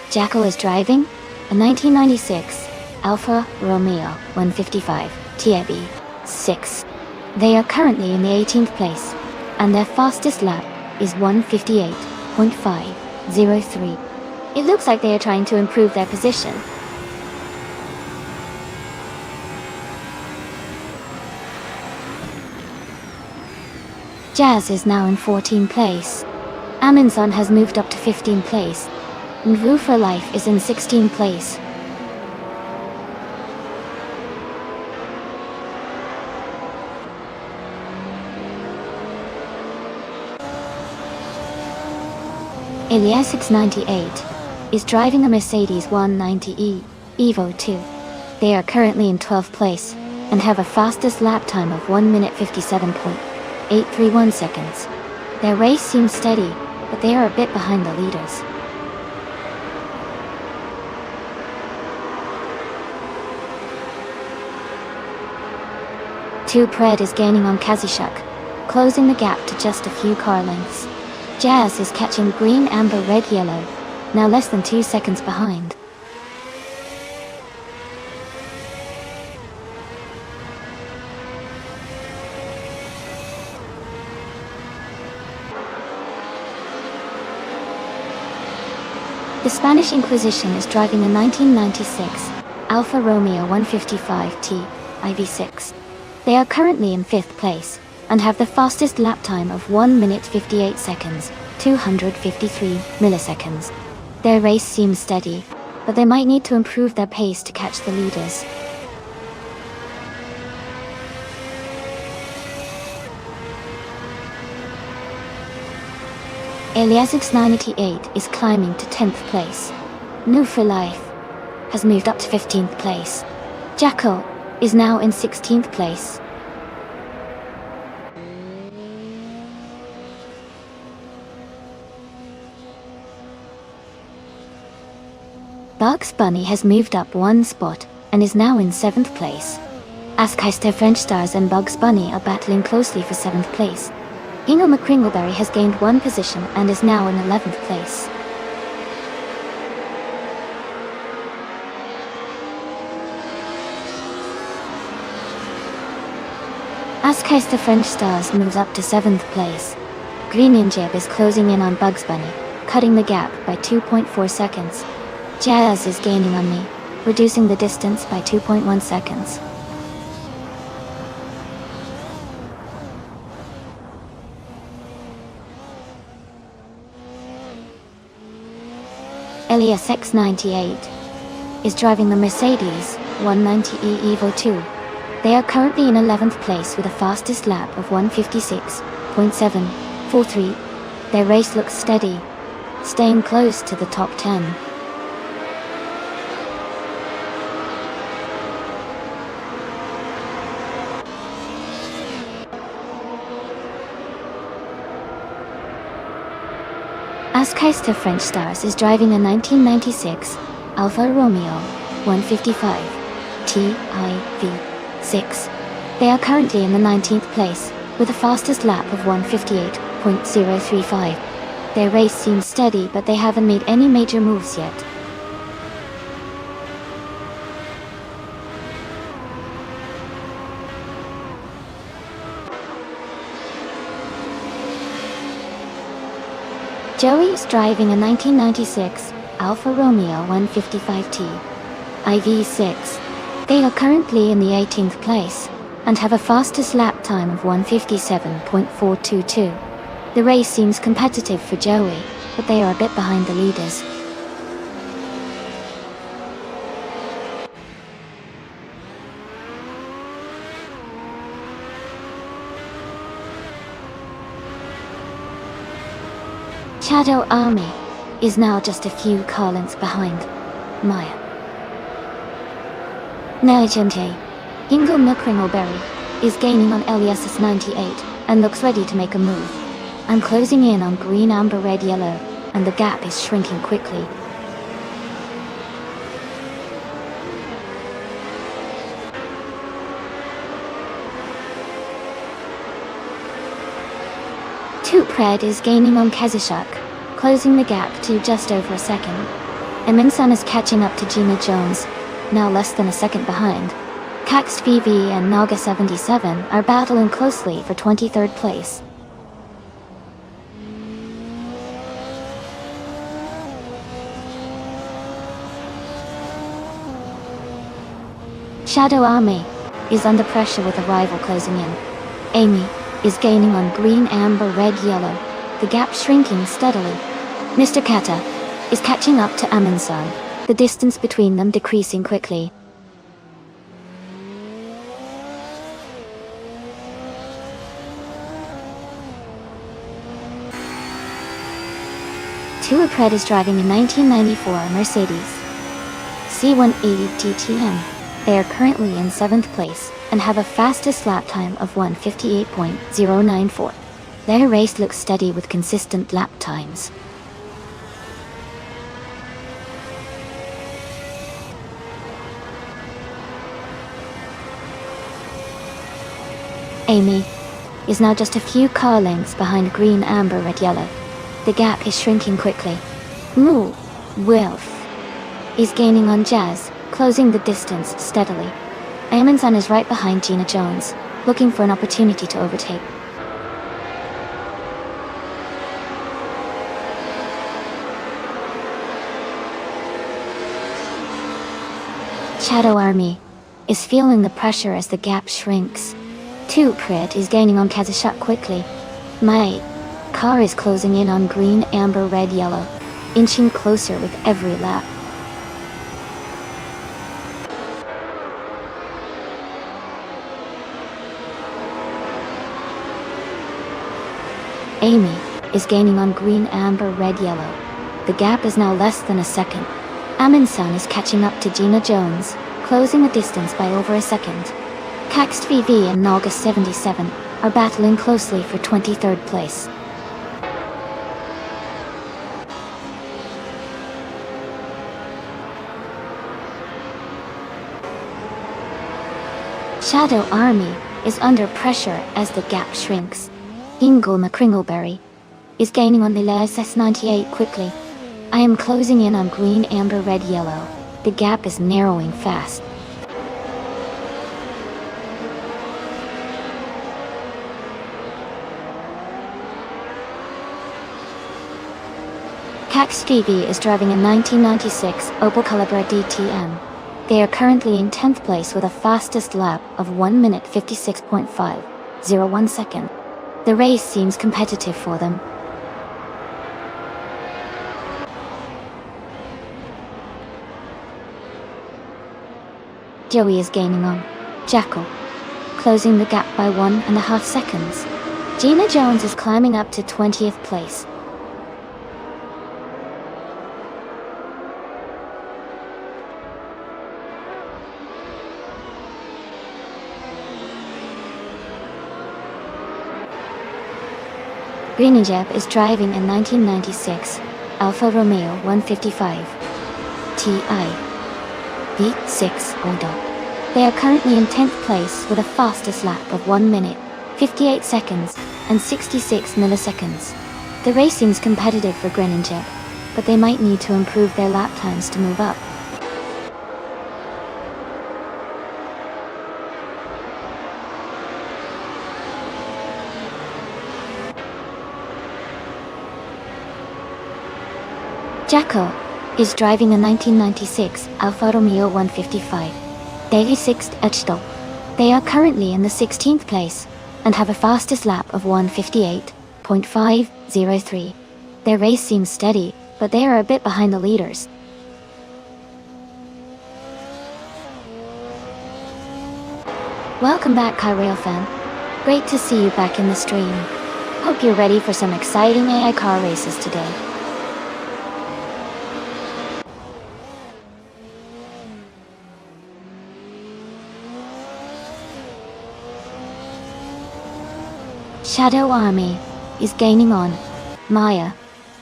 Jacko is driving a 1996 Alfa Romeo 155 TIB 6. They are currently in the 18th place, and their fastest lap is 1:58.503. It looks like they are trying to improve their position. Jazz is now in 14th place. Amundsen has moved up to 15th place, and Rue for Life is in 16th place. Elias 698 is driving a Mercedes 190E Evo 2. They are currently in 12th place and have a fastest lap time of 1 minute 57.831 seconds. Their race seems steady, but they are a bit behind the leaders. Pred is gaining on Kazishuk, closing the gap to just a few car lengths. Jazz is catching green, amber, red, yellow, now less than 2 seconds behind. The Spanish Inquisition is driving a 1996 Alfa Romeo 155T IV6. They are currently in 5th place, and have the fastest lap time of 1 minute 58 seconds, 253 milliseconds. Their race seems steady, but they might need to improve their pace to catch the leaders. Eliasix 988 is climbing to 10th place. New for Life has moved up to 15th place. Jacko is now in 16th place. Bugs Bunny has moved up 1 spot and is now in 7th place. Askeister French Stars and Bugs Bunny are battling closely for 7th place. Ingo McCringleberry has gained 1 position and is now in 11th place. Askeister French Stars moves up to 7th place. Green Ninja is closing in on Bugs Bunny, cutting the gap by 2.4 seconds. Jazz is gaining on me, reducing the distance by 2.1 seconds. Elias X98 is driving the Mercedes 190E Evo 2. They are currently in 11th place with a fastest lap of 1:56.743. Their race looks steady, staying close to the top 10. Askeister French Stars is driving a 1996 Alfa Romeo 155 TIV6. They are currently in the 19th place, with a fastest lap of 1:58.035. Their race seems steady, but they haven't made any major moves yet. Joey is driving a 1996 Alfa Romeo 155T IV6. They are currently in the 18th place, and have a fastest lap time of 1:57.422. The race seems competitive for Joey, but they are a bit behind the leaders. Shadow Army is now just a few car lengths behind Maya. Najimte, Ingo Milkringleberry is gaining on LESS 98 and looks ready to make a move. I'm closing in on green, amber, red, yellow, and the gap is shrinking quickly. Red is gaining on Kazashak, closing the gap to just over a second. Eminsan is catching up to Gina Jones, now less than a second behind. Caxt VV and Naga 77 are battling closely for 23rd place. Shadow Army is under pressure with a rival closing in. Amy is gaining on green, amber, red, yellow, the gap shrinking steadily. Mr. Kata is catching up to Amunsan, the distance between them decreasing quickly. Tuapred is driving a 1994 Mercedes C180 GTM. They are currently in 7th place and have a fastest lap time of 1:58.094. Their race looks steady with consistent lap times. Amy is now just a few car lengths behind green, amber, red, yellow. The gap is shrinking quickly. Moo Wilf is gaining on Jazz, closing the distance steadily. Amunsan is right behind Gina Jones, looking for an opportunity to overtake. Shadow Army is feeling the pressure as the gap shrinks. Tuapred is gaining on Kazashak quickly. My car is closing in on green, amber, red, yellow, inching closer with every lap. Amy is gaining on green, amber, red, yellow. The gap is now less than a second. Amunsan is catching up to Gina Jones, closing the distance by over a second. Caxt VV and Naga 77 are battling closely for 23rd place. Shadow Army is under pressure as the gap shrinks. Ingle McCringleberry is gaining on the LESS 98 quickly. I am closing in on green, amber, red, yellow. The gap is narrowing fast. Cax Stevie is driving a 1996 Opel Calibra DTM. They are currently in 10th place with a fastest lap of 1 minute 56.501 second. The race seems competitive for them. Joey is gaining on Jackal, closing the gap by 1.5 seconds. Gina Jones is climbing up to 20th place. Greenijeb is driving a 1996 Alfa Romeo 155 Ti V6 Odo. They are currently in 10th place with a fastest lap of 1 minute, 58 seconds, and 66 milliseconds. The racing's competitive for Greenijeb, but they might need to improve their lap times to move up. Jacko is driving a 1996 Alfa Romeo 155 Daily 6th Edgestop. They are currently in the 16th place and have a fastest lap of 1:58.503. Their race seems steady, but they are a bit behind the leaders. Welcome back, Kyrail fan. Great to see you back in the stream. Hope you're ready for some exciting AI car races today. Shadow Army is gaining on Maya,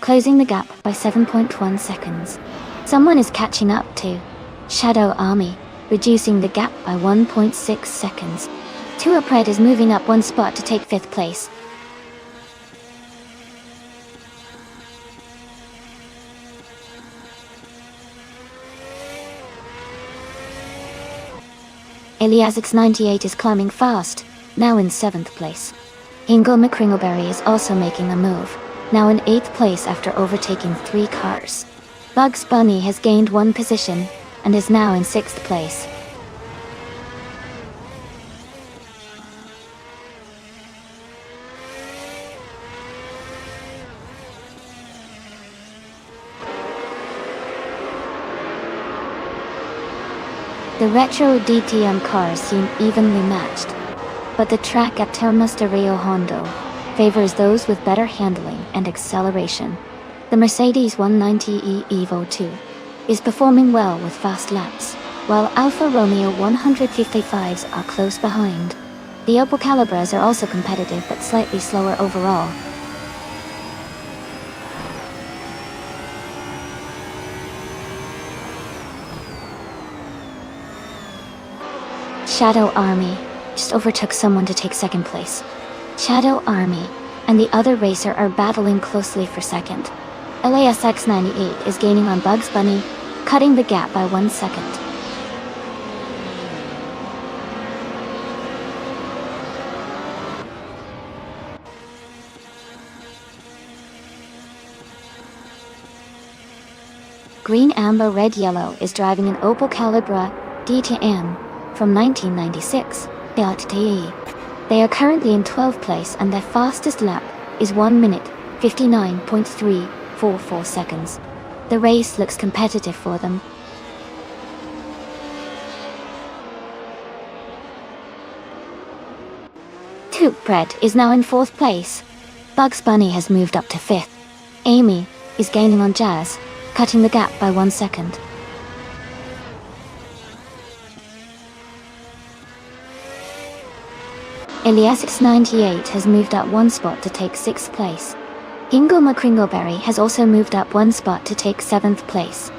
closing the gap by 7.1 seconds. Someone is catching up to Shadow Army, reducing the gap by 1.6 seconds. Tuapred is moving up one spot to take 5th place. Eliasix98 is climbing fast, now in 7th place. Ingo McCringleberry is also making a move, now in 8th place after overtaking 3 cars. Bugs Bunny has gained 1 position, and is now in 6th place. The retro DTM cars seem evenly matched, but the track at Termas de Rio Hondo favors those with better handling and acceleration. The Mercedes 190e Evo 2 is performing well with fast laps, while Alfa Romeo 155s are close behind. The Opel Calibras are also competitive but slightly slower overall. Shadow Army just overtook someone to take 2nd place. Shadow Army and the other racer are battling closely for 2nd. LASX98 is gaining on Bugs Bunny, cutting the gap by 1 second. Green Amber Red Yellow is driving an Opel Calibra DTM from 1996, They are currently in 12th place and their fastest lap is 1 minute, 59.344 seconds. The race looks competitive for them. Tuapred is now in 4th place. Bugs Bunny has moved up to 5th. Amy is gaining on Jazz, cutting the gap by 1 second. Eliasix98 has moved up 1 spot to take 6th place. Ingo McCringleberry has also moved up 1 spot to take 7th place.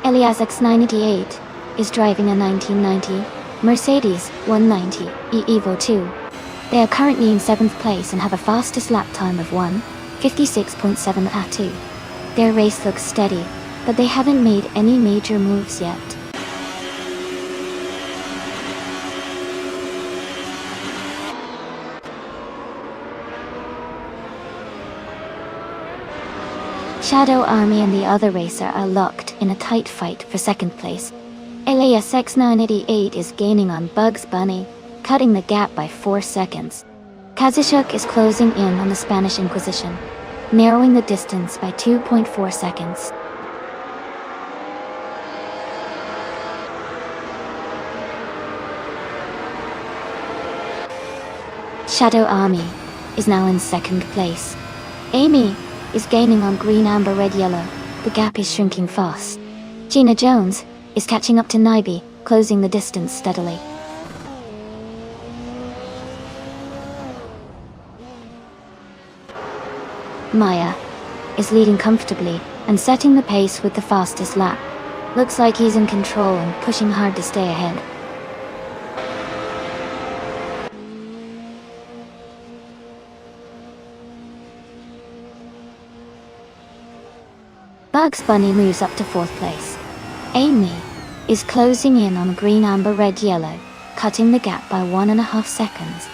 Eliasix98 is driving a 1990 Mercedes 190e Evo 2. They are currently in 7th place and have a fastest lap time of 1:56.7 Their race looks steady, but they haven't made any major moves yet. Shadow Army and the other racer are locked in a tight fight for 2nd place. LASX988 is gaining on Bugs Bunny, cutting the gap by 4 seconds. Kazushuk is closing in on the Spanish Inquisition, narrowing the distance by 2.4 seconds. Shadow Army is now in 2nd place. Amy is gaining on Green Amber Red Yellow. The gap is shrinking fast. Gina Jones is catching up to Nybe, closing the distance steadily. Maya is leading comfortably and setting the pace with the fastest lap. Looks like he's in control and pushing hard to stay ahead. Bugs Bunny moves up to 4th place. Amy is closing in on Green Amber Red Yellow, cutting the gap by 1.5 seconds.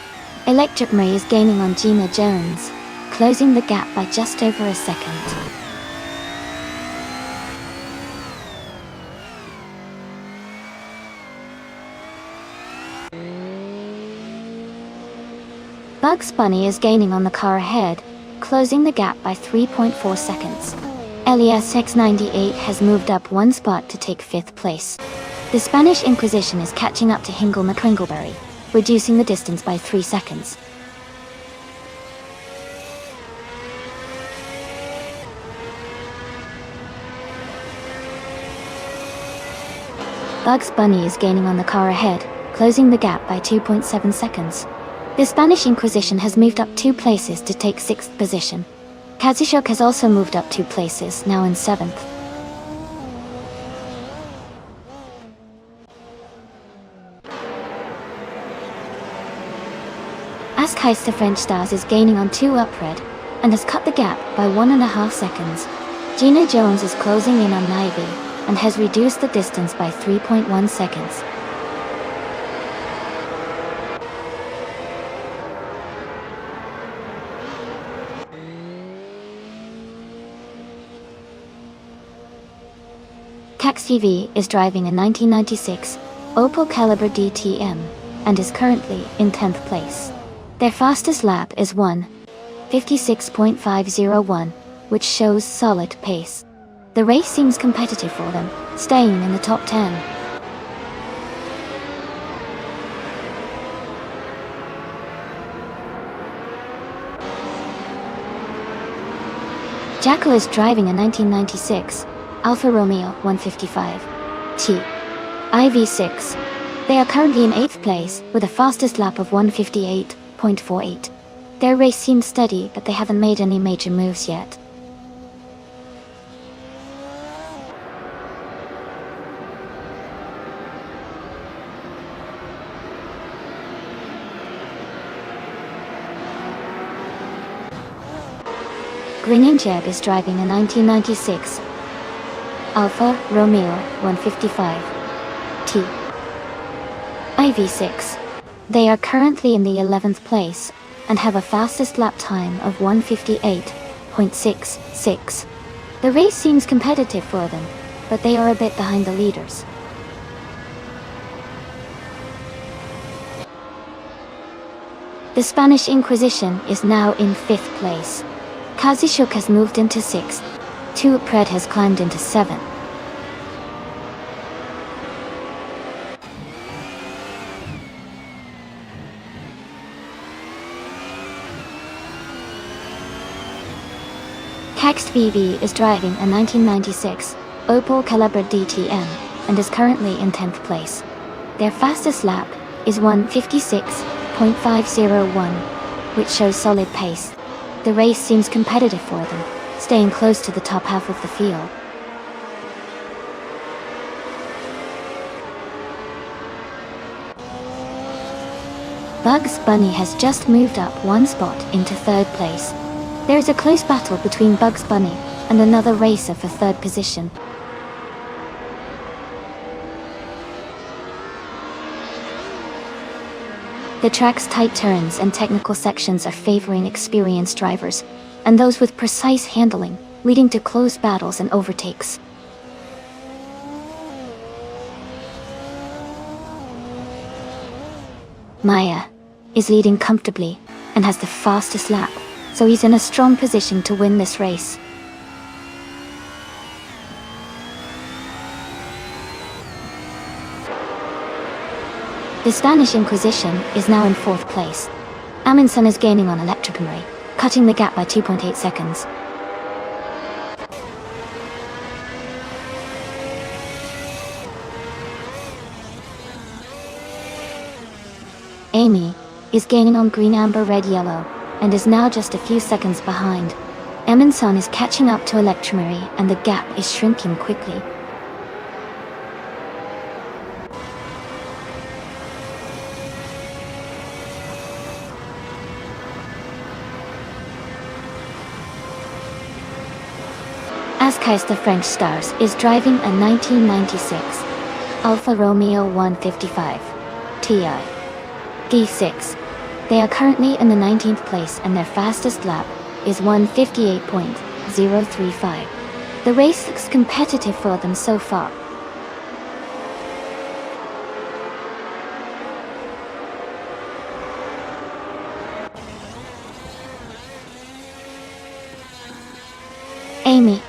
Electric Marie is gaining on Gina Jones, closing the gap by just over a second. Bugs Bunny is gaining on the car ahead, closing the gap by 3.4 seconds. LES X98 has moved up one spot to take 5th place. The Spanish Inquisition is catching up to Hingle McCringleberry, reducing the distance by 3 seconds. Bugs Bunny is gaining on the car ahead, closing the gap by 2.7 seconds. The Spanish Inquisition has moved up 2 places to take 6th position. Kazushok has also moved up 2 places, now in 7th. Ask Heist the French Stars is gaining on 2 up red, and has cut the gap by 1.5 seconds. Gina Jones is closing in on Nivy, and has reduced the distance by 3.1 seconds. Cax TV is driving a 1996 Opel Calibre DTM and is currently in 10th place. Their fastest lap is 1:56.501, which shows solid pace. The race seems competitive for them, staying in the top 10. Jackal is driving a 1996 Alfa Romeo 155T IV6. They are currently in 8th place, with a fastest lap of 1:58.48. Their race seems steady, but they haven't made any major moves yet. Grinning Jeb is driving a 1996 Alfa Romeo 155T IV6. They are currently in the 11th place and have a fastest lap time of 1:58.66. The race seems competitive for them, but they are a bit behind the leaders. The Spanish Inquisition is now in 5th place. Kazushuk has moved into 6th. 2 Pred has climbed into 7th. Cax VV is driving a 1996 Opel Calibre DTM and is currently in 10th place. Their fastest lap is 1:56.501, which shows solid pace. The race seems competitive for them, staying close to the top half of the field. Bugs Bunny has just moved up one spot into 3rd place. There is a close battle between Bugs Bunny and another racer for 3rd position. The track's tight turns and technical sections are favoring experienced drivers, and those with precise handling, leading to close battles and overtakes. Maya is leading comfortably and has the fastest lap, so he's in a strong position to win this race. The Spanish Inquisition is now in 4th place. Amundsen is gaining on Electricamry, cutting the gap by 2.8 seconds. Amy is gaining on Green Amber Red Yellow and is now just a few seconds behind. Amundsen is catching up to Electricamry and the gap is shrinking quickly. Ascais the French Stars is driving a 1996 Alfa Romeo 155 Ti D6. They are currently in the 19th place and their fastest lap is 1:58.035. The race looks competitive for them so far. Amy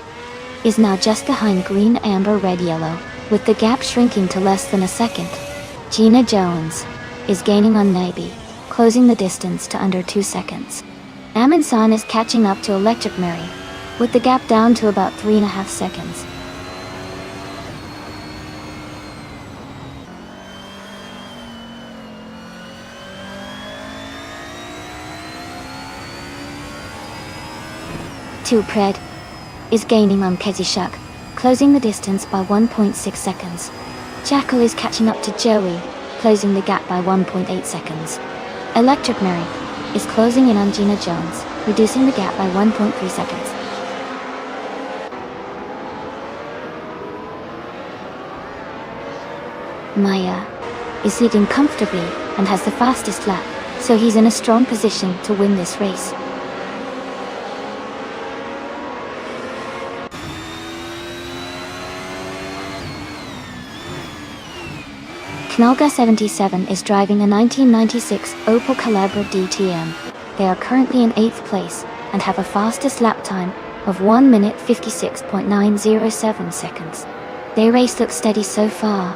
is now just behind green, amber, red, yellow, with the gap shrinking to less than a second. Gina Jones is gaining on Nabi, closing the distance to under 2 seconds. Amundsen is catching up to Electric Mary, with the gap down to about 3.5 seconds. Pred is gaining on Kezishak, closing the distance by 1.6 seconds. Jackal is catching up to Joey, closing the gap by 1.8 seconds. Electric Mary is closing in on Gina Jones, reducing the gap by 1.3 seconds. Maya is leading comfortably and has the fastest lap, so he's in a strong position to win this race. Knolga 77 is driving a 1996 Opel Calibra DTM. They are currently in 8th place and have a fastest lap time of 1 minute 56.907 seconds. Their race looks steady so far.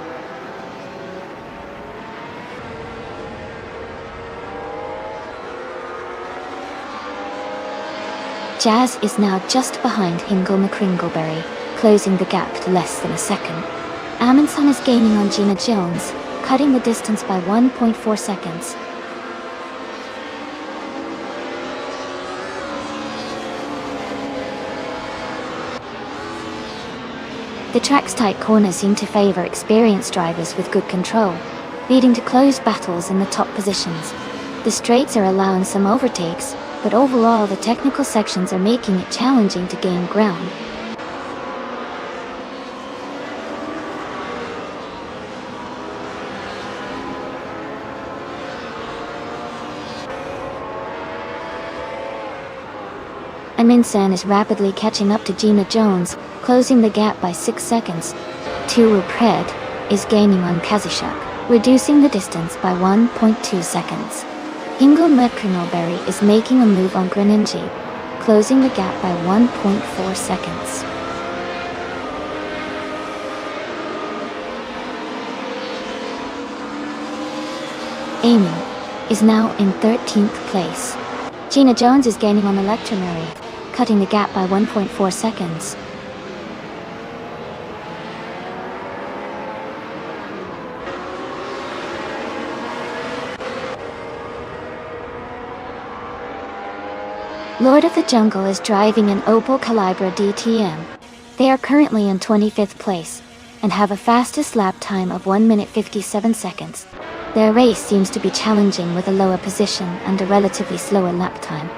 Jazz is now just behind Hingle McCringleberry, closing the gap to less than a second. Amundsen is gaining on Gina Jones, cutting the distance by 1.4 seconds. The track's tight corners seem to favor experienced drivers with good control, leading to close battles in the top positions. The straights are allowing some overtakes, but overall the technical sections are making it challenging to gain ground. Amundsen is rapidly catching up to Gina Jones, closing the gap by 6 seconds. Pred is gaining on Kezishak, reducing the distance by 1.2 seconds. Hingle McCringleberry is making a move on Greninji, closing the gap by 1.4 seconds. Amy is now in 13th place. Gina Jones is gaining on Electromary, cutting the gap by 1.4 seconds. Lord of the Jungle is driving an Opel Calibra DTM. They are currently in 25th place and have a fastest lap time of 1 minute 57 seconds. Their race seems to be challenging with a lower position and a relatively slower lap time.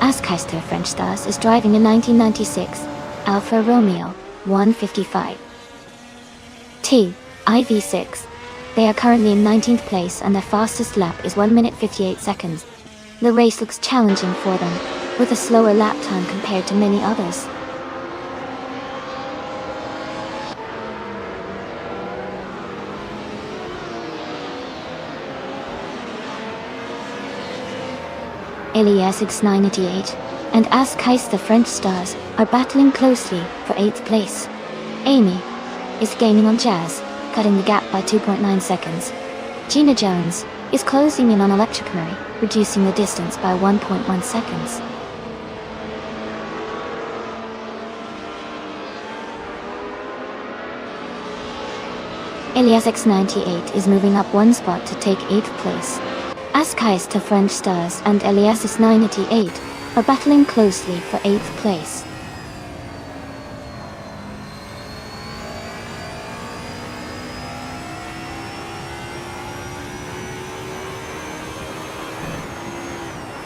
Askeister French Stars is driving a 1996 Alfa Romeo 155 T IV6. They are currently in 19th place and their fastest lap is 1 minute 58 seconds. The race looks challenging for them, with a slower lap time compared to many others. Elias X988 and Askeister the French Stars are battling closely for 8th place. Amy is gaining on Jazz, cutting the gap by 2.9 seconds. Gina Jones is closing in on Electric Mary, reducing the distance by 1.1 seconds. Elias X98 is moving up 1 spot to take 8th place. Askeister French Stars and Elias X98 are battling closely for 8th place.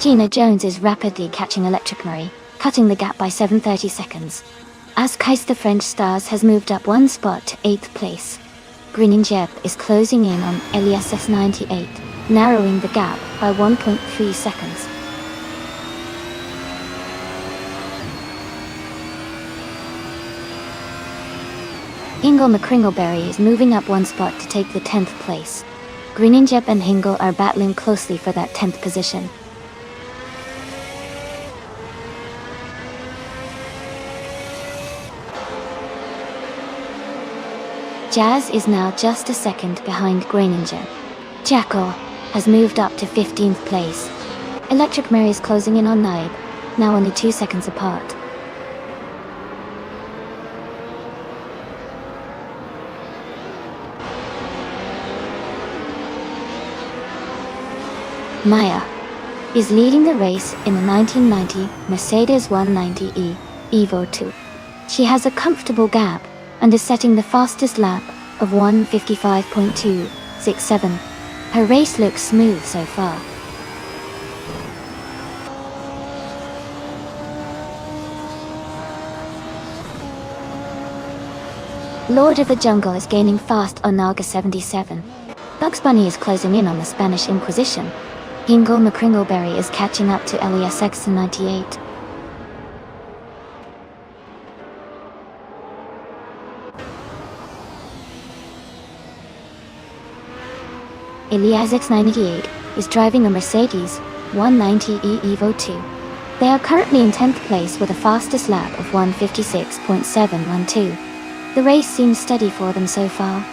Gina Jones is rapidly catching Electric Mary, cutting the gap by 7.30 seconds. Askeister French Stars has moved up 1 spot to 8th place. Greninjeb is closing in on Elias S98, narrowing the gap by 1.3 seconds. Hingle McCringleberry is moving up one spot to take the 10th place. Greeninjep and Hingle are battling closely for that 10th position. Jazz is now just a second behind Greeninjep. Jackal has moved up to 15th place. Electric Mary is closing in on Naib, now only 2 seconds apart. Maya is leading the race in the 1990 Mercedes 190E Evo 2. She has a comfortable gap and is setting the fastest lap of 1:55.267. Her race looks smooth so far. Lord of the Jungle is gaining fast on Naga 77. Bugs Bunny is closing in on the Spanish Inquisition. Hingle McCringleberry is catching up to LESX 98. Eliasx 98 is driving a Mercedes 190E Evo 2. They are currently in 10th place with a fastest lap of 1:56.712. The race seems steady for them so far.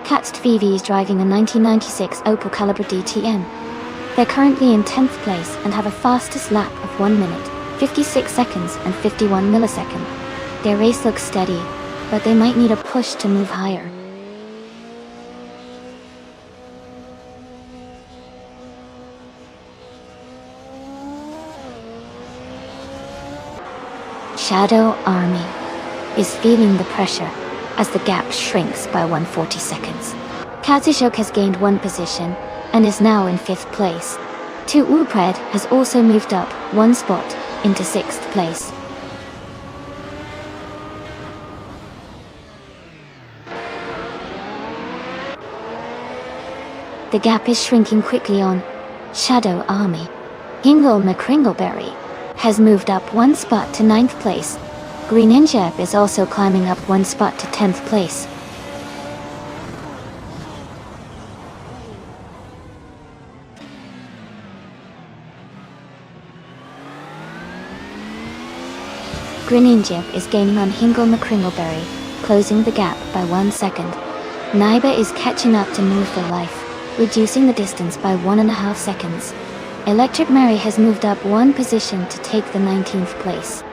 Katst VV is driving a 1996 Opel Calibra DTM. They're currently in 10th place and have a fastest lap of 1 minute, 56 seconds and 51 milliseconds. Their race looks steady, but they might need a push to move higher. Shadow Army is feeling the pressure as the gap shrinks by 140 seconds. Kazishok has gained 1 position and is now in 5th place. Tu Upred has also moved up 1 spot into 6th place. The gap is shrinking quickly on Shadow Army. Hingle McCringleberry has moved up 1 spot to 9th place. Greeninjep is also climbing up 1 spot to 10th place. Greeninjep is gaining on Hingle McCringleberry, closing the gap by 1 second. Naiba is catching up to Move for Life, reducing the distance by 1.5 seconds. Electric Mary has moved up 1 position to take the 19th place.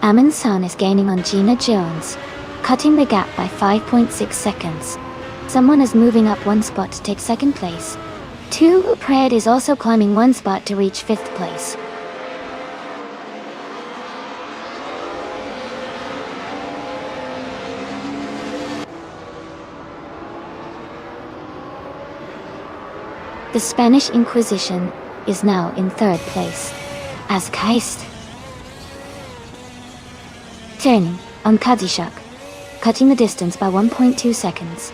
Amin San is gaining on Gina Jones, cutting the gap by 5.6 seconds. Someone is moving up 1 spot to take 2nd place. Tu Pred is also climbing 1 spot to reach 5th place. The Spanish Inquisition is now in 3rd place. As Keist turning on Kadzishak, cutting the distance by 1.2 seconds.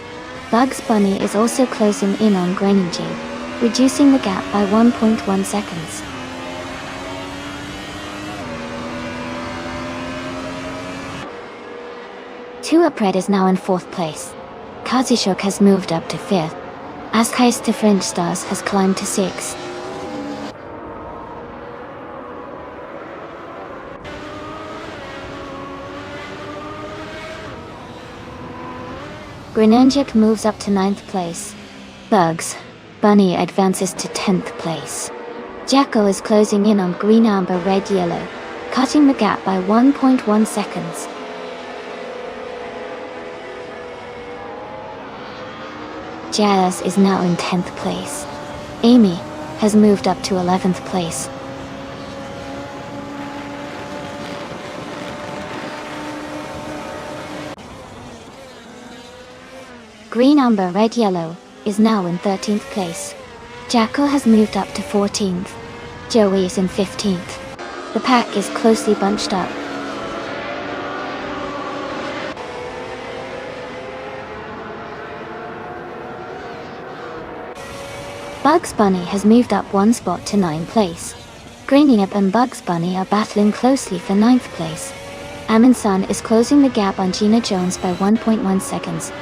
Bugs Bunny is also closing in on Greeninjep, reducing the gap by 1.1 seconds. Tuapred is now in 4th place. Kadzishak has moved up to 5th. Askais to French Stars has climbed to 6th. Greeninjep moves up to 9th place. Bugs Bunny advances to 10th place. Jackal is closing in on Green Amber Red Yellow, cutting the gap by 1.1 seconds. Jazz is now in 10th place. Amy has moved up to 11th place. Green Amber Red Yellow is now in 13th place. Jackal has moved up to 14th. Joey is in 15th. The pack is closely bunched up. Bugs Bunny has moved up one spot to 9th place. Grainyip and Bugs Bunny are battling closely for 9th place. Sun is closing the gap on Gina Jones by 1.1 seconds.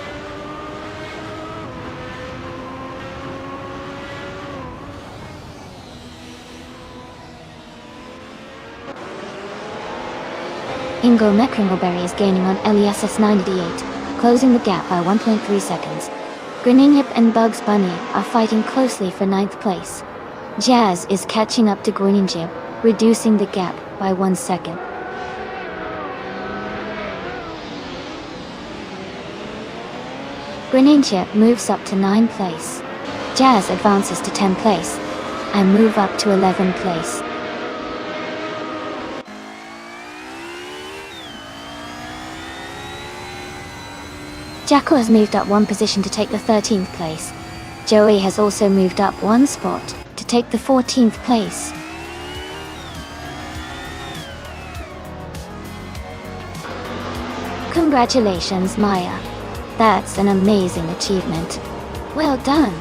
Ingo McCringleberry is gaining on LESS 98, closing the gap by 1.3 seconds. Grainyip and Bugs Bunny are fighting closely for 9th place. Jazz is catching up to Grainyip, reducing the gap by 1 second. Grainyip moves up to 9th place. Jazz advances to 10th place and move up to 11th place. Jacko has moved up one position to take the 13th place. Joey has also moved up one spot to take the 14th place. Congratulations, Maya. That's an amazing achievement. Well done.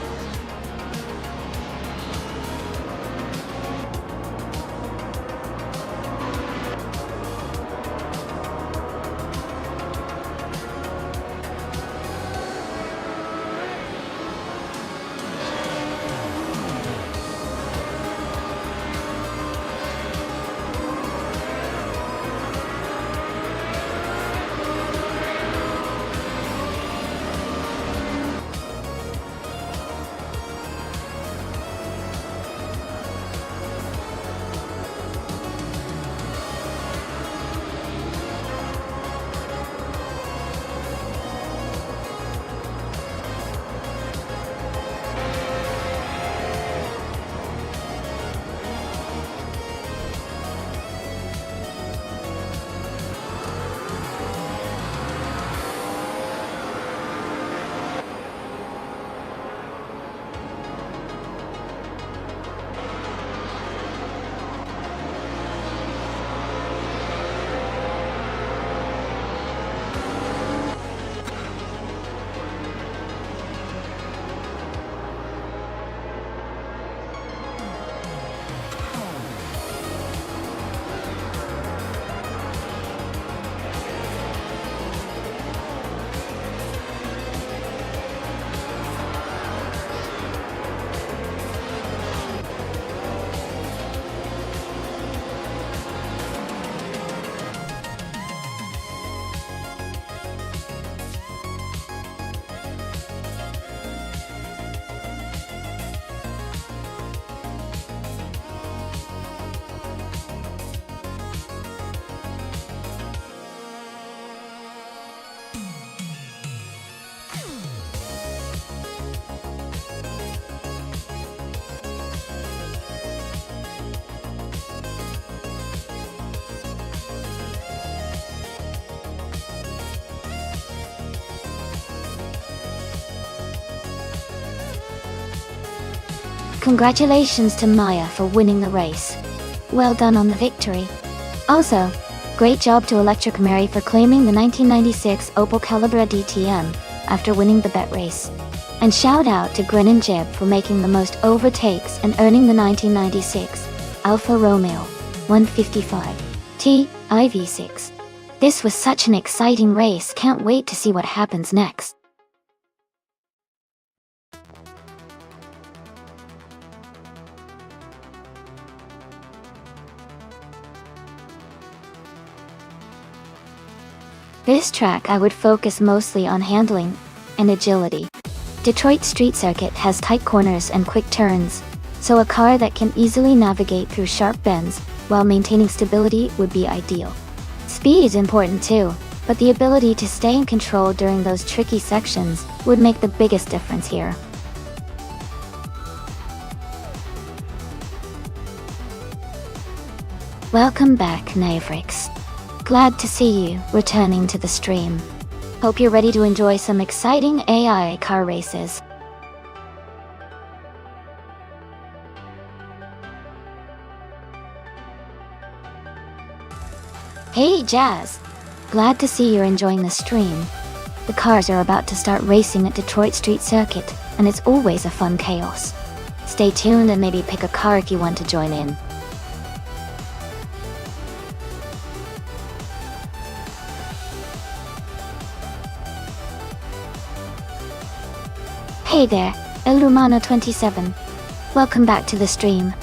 Congratulations to Maya for winning the race. Well done on the victory. Also, great job to Electric Mary for claiming the 1996 Opel Calibra DTM after winning the bet race. And shout out to Grin and Jib for making the most overtakes and earning the 1996 Alfa Romeo 155 T IV6. This was such an exciting race, can't wait to see what happens next. This track I would focus mostly on handling and agility. Detroit Street Circuit has tight corners and quick turns, so a car that can easily navigate through sharp bends while maintaining stability would be ideal. Speed is important too, but the ability to stay in control during those tricky sections would make the biggest difference here. Welcome back, Mavericks. Glad to see you returning to the stream. Hope you're ready to enjoy some exciting AI car races. Hey Jazz! Glad to see you're enjoying the stream. The cars are about to start racing at Detroit Street Circuit, and it's always a fun chaos. Stay tuned and maybe pick a car if you want to join in. Hey there, Illumano27. Welcome back to the stream.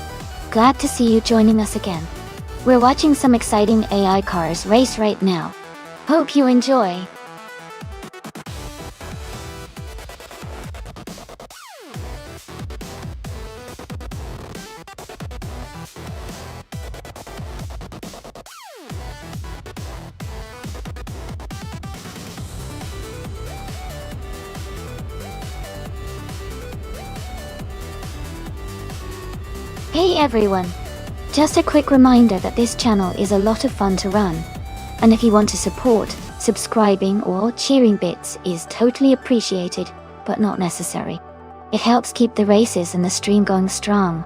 Glad to see you joining us again. We're watching some exciting AI cars race right now. Hope you enjoy. Hey everyone! Just a quick reminder that this channel is a lot of fun to run. And if you want to support, subscribing or cheering bits is totally appreciated, but not necessary. It helps keep the races and the stream going strong.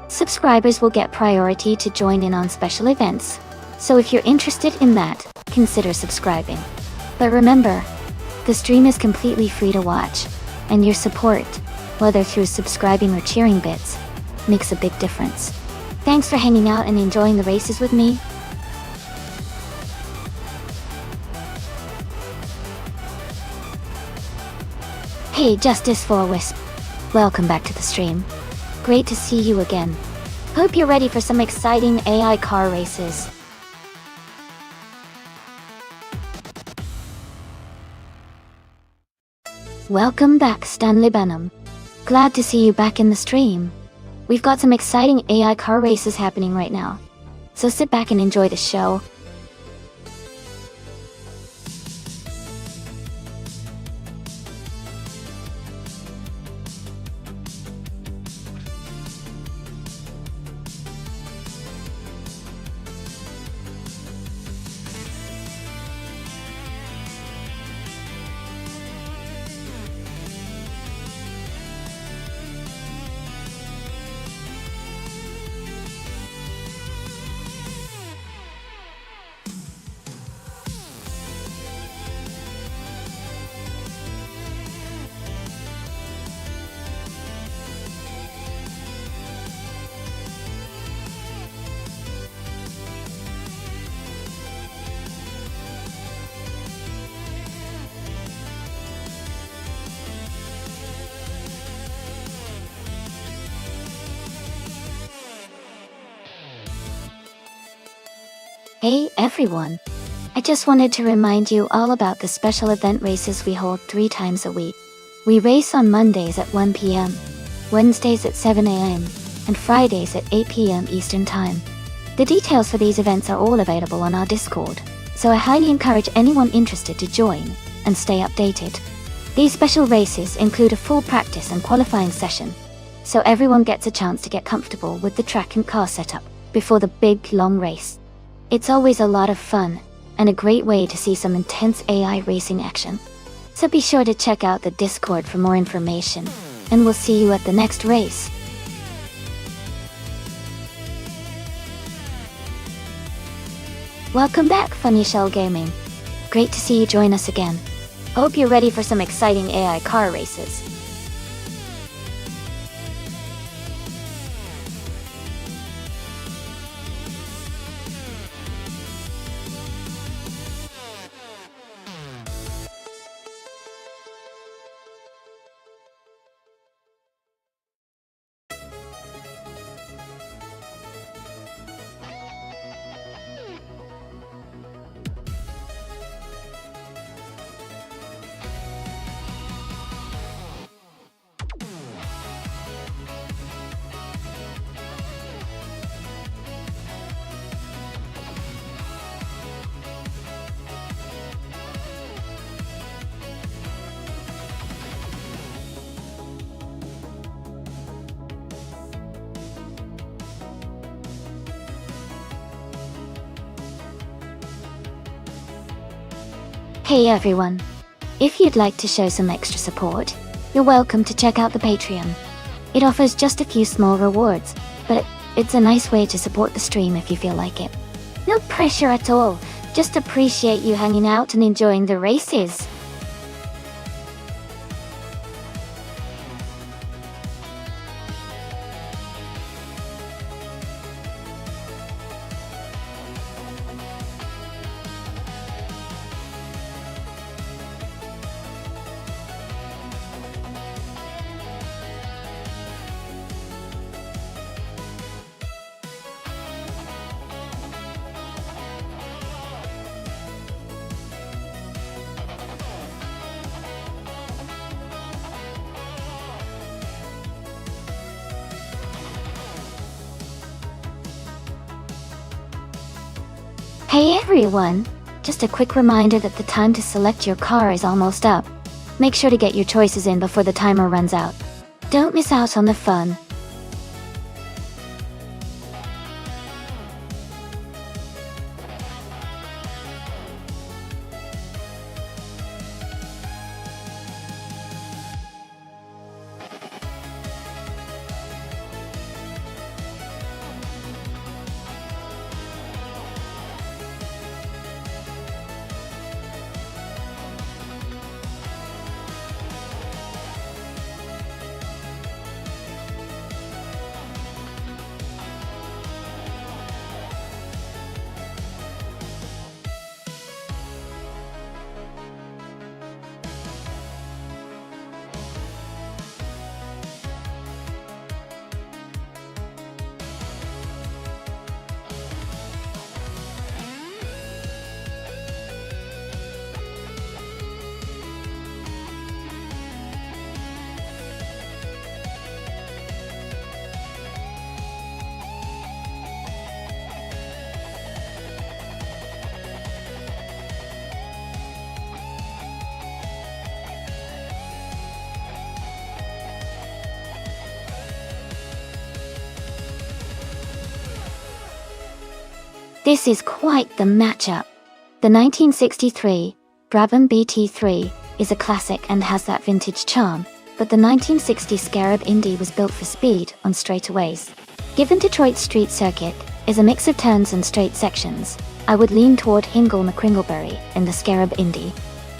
Subscribers will get priority to join in on special events, so if you're interested in that, consider subscribing. But remember, the stream is completely free to watch, and your support, whether through subscribing or cheering bits, makes a big difference. Thanks for hanging out and enjoying the races with me. Hey Justice for Wisp, welcome back to the stream. Great to see you again. Hope you're ready for some exciting AI car races. Welcome back Stanley Benham. Glad to see you back in the stream. We've got some exciting AI car races happening right now, so sit back and enjoy the show. Hey everyone! I just wanted to remind you all about the special event races we hold 3 times a week. We race on Mondays at 1 p.m., Wednesdays at 7 a.m., and Fridays at 8 p.m. Eastern Time. The details for these events are all available on our Discord, so I highly encourage anyone interested to join and stay updated. These special races include a full practice and qualifying session, so everyone gets a chance to get comfortable with the track and car setup before the big, long race. It's always a lot of fun, and a great way to see some intense AI racing action. So be sure to check out the Discord for more information, and we'll see you at the next race. Welcome back, Funny Shell Gaming. Great to see you join us again. Hope you're ready for some exciting AI car races. Hey everyone! If you'd like to show some extra support, you're welcome to check out the Patreon. It offers just a few small rewards, but it's a nice way to support the stream if you feel like it. No pressure at all, just appreciate you hanging out and enjoying the races. Hey everyone! Just a quick reminder that the time to select your car is almost up. Make sure to get your choices in before the timer runs out. Don't miss out on the fun. This is quite the matchup. The 1963 Brabham BT3 is a classic and has that vintage charm, but the 1960 Scarab Indy was built for speed on straightaways. Given Detroit's street circuit is a mix of turns and straight sections, I would lean toward Hingle McCringleberry in the Scarab Indy.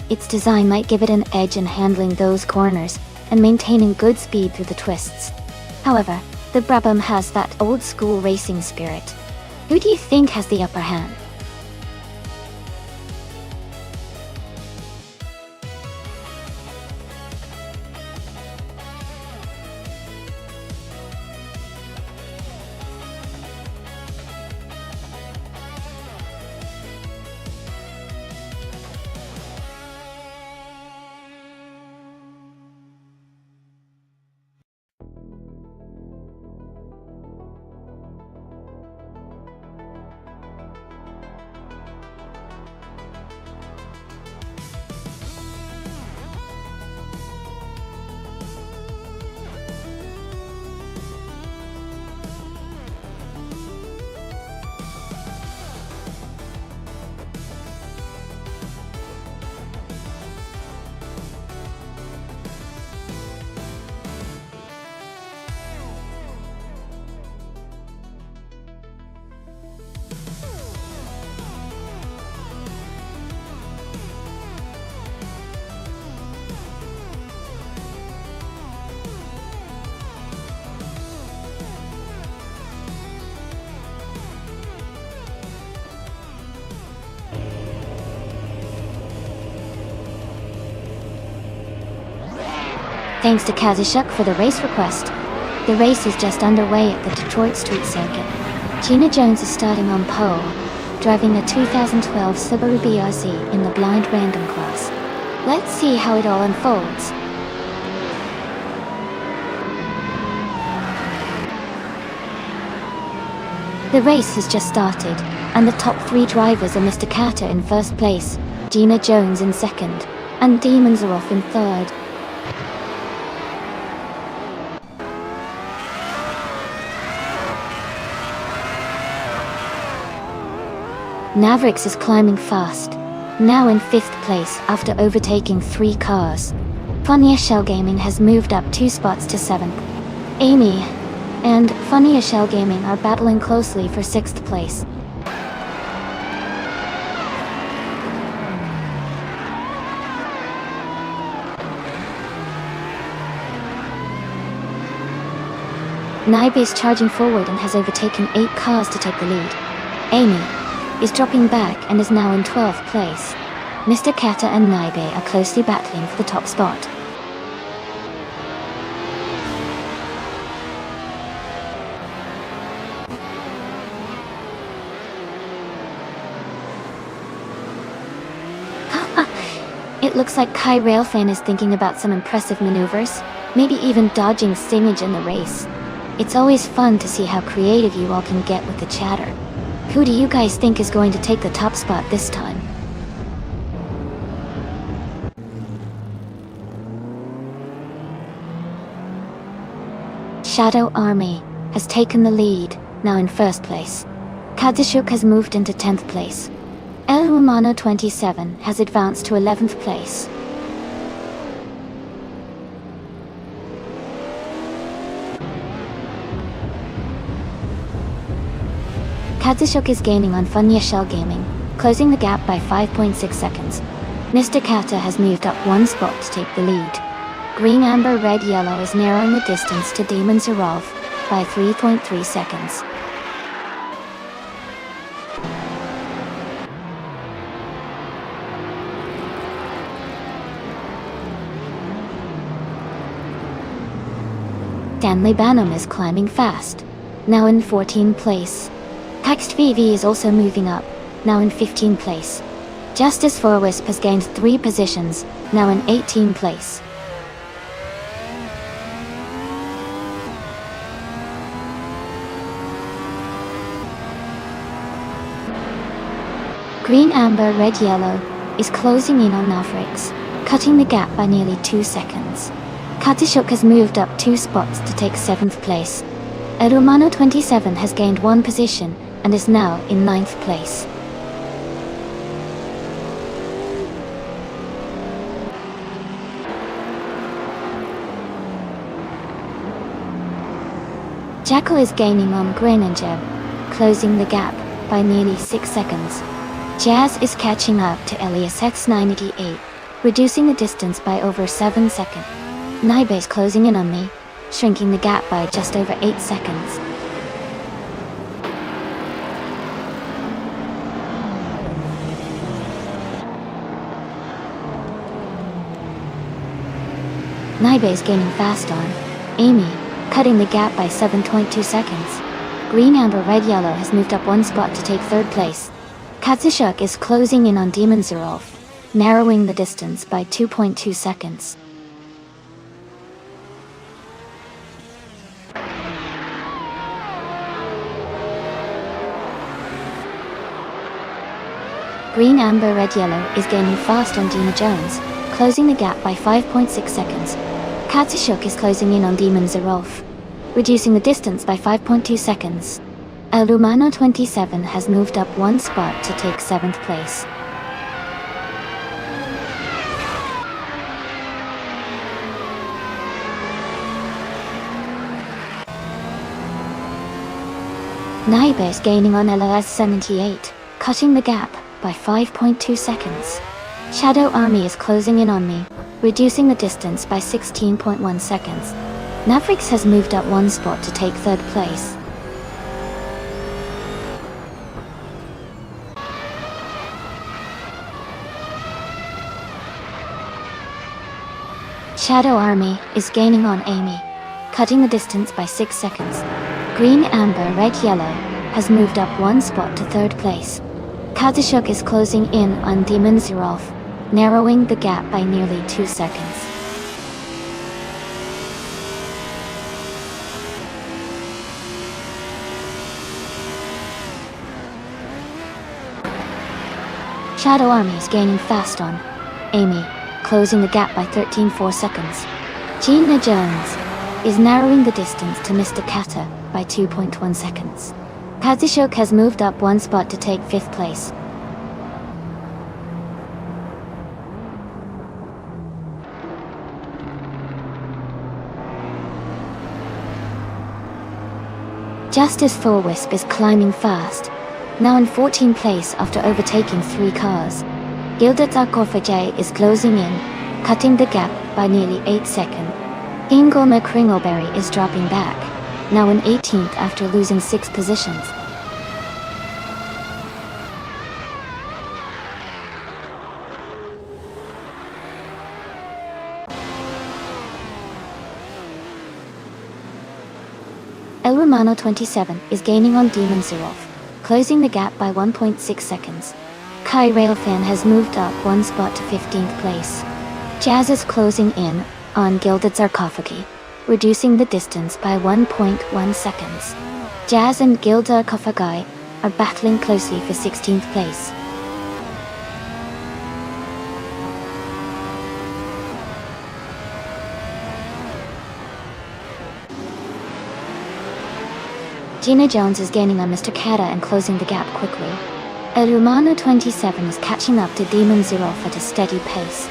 Its design might give it an edge in handling those corners and maintaining good speed through the twists. However, the Brabham has that old-school racing spirit. Who do you think has the upper hand? Thanks to Kazishuk for the race request. The race is just underway at the Detroit Street Circuit. Gina Jones is starting on pole, driving a 2012 Subaru BRZ in the blind random class. Let's see how it all unfolds. The race has just started, and the top three drivers are Mr. Carter in first place, Gina Jones in second, and Demons are off in third. Mavericks is climbing fast, now in 5th place after overtaking 3 cars. Funnier Shell Gaming has moved up 2 spots to 7th. Amy and Funnier Shell Gaming are battling closely for 6th place. Naibe is charging forward and has overtaken 8 cars to take the lead. Amy is dropping back and is now in 12th place. Mr. Kata and Naibe are closely battling for the top spot. It looks like Kai Railfan is thinking about some impressive maneuvers, maybe even dodging stingage in the race. It's always fun to see how creative you all can get with the chatter. Who do you guys think is going to take the top spot this time? Shadow Army has taken the lead, now in first place. Kazushuk has moved into 10th place. El Humano 27 has advanced to 11th place. Kazushuk is gaining on Funya Shell Gaming, closing the gap by 5.6 seconds. Mr. Kata has moved up one spot to take the lead. Green, Amber, Red, Yellow is narrowing the distance to Demon Zerov by 3.3 seconds. Stanley Banham is climbing fast, now in 14th place. Text VV is also moving up, now in 15th place. Justice for Wisp has gained 3 positions, now in 18th place. Green, Amber, Red, Yellow is closing in on Mavericks, cutting the gap by nearly 2 seconds. Kazushuk has moved up 2 spots to take 7th place. Erumano 27 has gained 1 position and is now in 9th place. Jackal is gaining on Grin and Jeb, closing the gap by nearly 6 seconds. Jazz is catching up to Elias X988, reducing the distance by over 7 seconds. Naibe is closing in on me, shrinking the gap by just over 8 seconds. Naibe is gaining fast on Amy, cutting the gap by 7.2 seconds. Green, Amber, Red, Yellow has moved up 1 spot to take 3rd place. Kazushuk is closing in on Demon Zerov, narrowing the distance by 2.2 seconds. Green, Amber, Red, Yellow is gaining fast on Dina Jones, closing the gap by 5.6 seconds. Kazushuk is closing in on Demon Zerov, reducing the distance by 5.2 seconds. El Rumano 27 has moved up 1 spot to take 7th place. Naibe is gaining on LLS 78, cutting the gap by 5.2 seconds. Shadow Army is closing in on me, reducing the distance by 16.1 seconds. Navrix has moved up 1 spot to take 3rd place. Shadow Army is gaining on Amy, cutting the distance by 6 seconds. Green, Amber, Red, Yellow has moved up 1 spot to 3rd place. Kazushuk is closing in on Demon Zerov, narrowing the gap by nearly 2 seconds. Shadow Army is gaining fast on Amy, closing the gap by 13.4 seconds. Gina Jones is narrowing the distance to Mr. Kata by 2.1 seconds. Kazushuk has moved up 1 spot to take 5th place. Justice for Wisp is climbing fast, now in 14th place after overtaking 3 cars. Gilded Sarcophagi is closing in, cutting the gap by nearly 8 seconds. Ingolma Kringleberry is dropping back, now in 18th after losing 6 positions. El Romano 27 is gaining on Demon Zerov, closing the gap by 1.6 seconds. Kai Railfan has moved up 1 spot to 15th place. Jazz is closing in on Gilded Sarcophagi, reducing the distance by 1.1 seconds. Jazz and Gilded Sarcophagi are battling closely for 16th place. Gina Jones is gaining on Mr. Kata and closing the gap quickly. El Humano 27 is catching up to Demon Zeroff at a steady pace.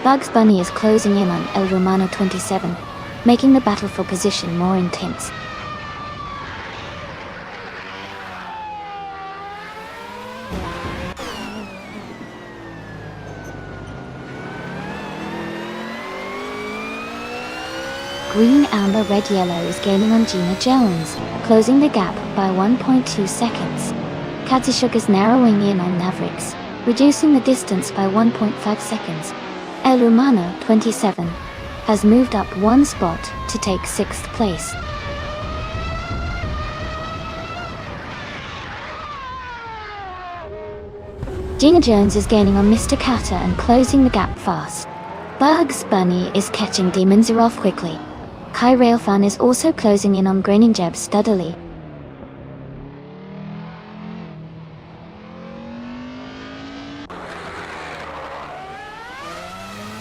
Bugs Bunny is closing in on El Humano 27, making the battle for position more intense. Green, Amber, Red, Yellow is gaining on Gina Jones, closing the gap by 1.2 seconds. Katsushuk is narrowing in on Mavericks, reducing the distance by 1.5 seconds. El Humano 27 has moved up one spot to take 6th place. Gina Jones is gaining on Mr. Kata and closing the gap fast. Bugs Bunny is catching Demon Zeroff quickly. Kai Railfan is also closing in on Grinning Jeb steadily.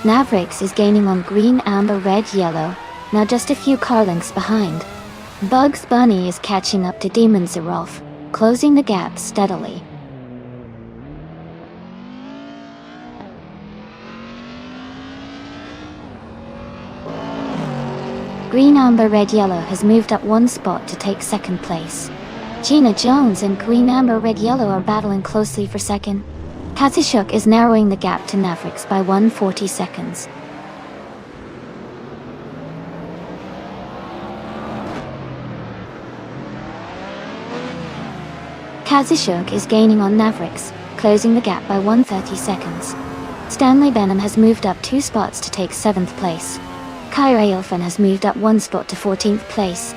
Mavericks is gaining on Green, Amber, Red, Yellow, now just a few car lengths behind. Bugs Bunny is catching up to Demon Zeroff, closing the gap steadily. Green, Amber, Red, Yellow has moved up one spot to take 2nd place. Gina Jones and Green, Amber, Red, Yellow are battling closely for 2nd. Katsushuk is narrowing the gap to Mavericks by 140 seconds. Katsushuk is gaining on Mavericks, closing the gap by 130 seconds. Stanley Benham has moved up 2 spots to take 7th place. Kyra Ilfen has moved up 1 spot to 14th place.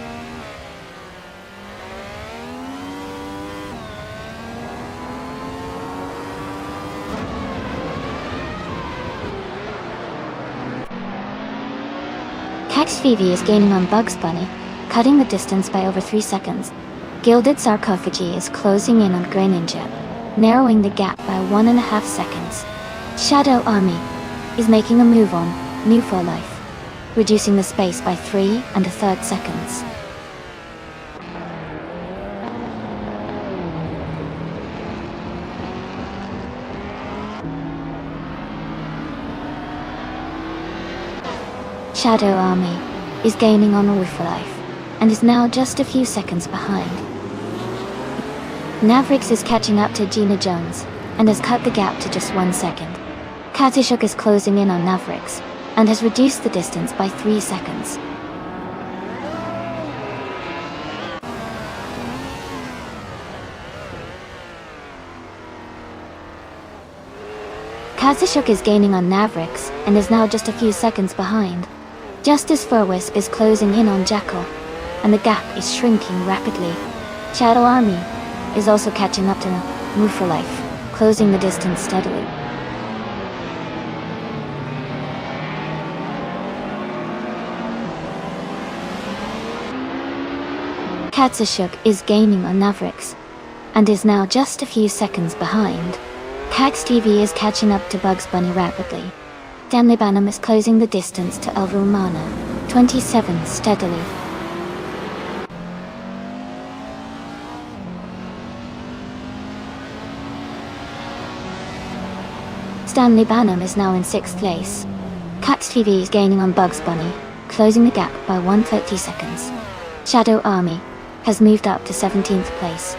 Cax Phoebe is gaining on Bugs Bunny, cutting the distance by over 3 seconds. Gilded Sarcophagy is closing in on Greninja, narrowing the gap by 1.5 seconds. Shadow Army is making a move on New for Life, reducing the space by 3 1/3 seconds. Shadow Army is gaining on Wii for Life, and is now just a few seconds behind. Mavericks is catching up to Gina Jones, and has cut the gap to just 1 second. Katsushuk is closing in on Mavericks, and has reduced the distance by 3 seconds. Katsushuk is gaining on Mavericks, and is now just a few seconds behind. Justice Furwisp is closing in on Jackal, and the gap is shrinking rapidly. Shadow Army is also catching up to Move for Life, closing the distance steadily. Katsushuk is gaining on Mavericks, and is now just a few seconds behind. Cax TV is catching up to Bugs Bunny rapidly. Stanley Benham is closing the distance to El Humano 27 steadily. Stanley Benham is now in 6th place. Cax TV is gaining on Bugs Bunny, closing the gap by 130 seconds. Shadow Army has moved up to 17th place.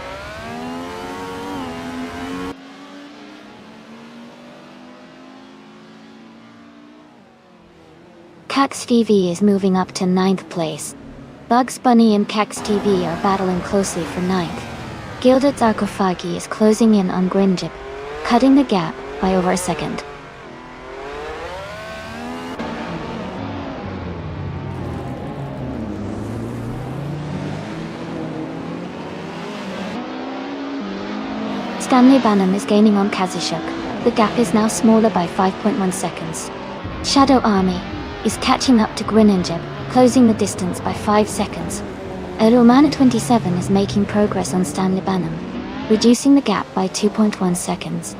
Cax TV is moving up to 9th place. Bugs Bunny and Cax TV are battling closely for 9th. Gilded Sarcophagi is closing in on Grinjip, cutting the gap by over a second. Stanley Benham is gaining on Katsushuk. The gap is now smaller by 5.1 seconds. Shadow Army is catching up to Greninja, closing the distance by 5 seconds. El Humano 27 is making progress on Stanley Benham. reducing the gap by 2.1 seconds.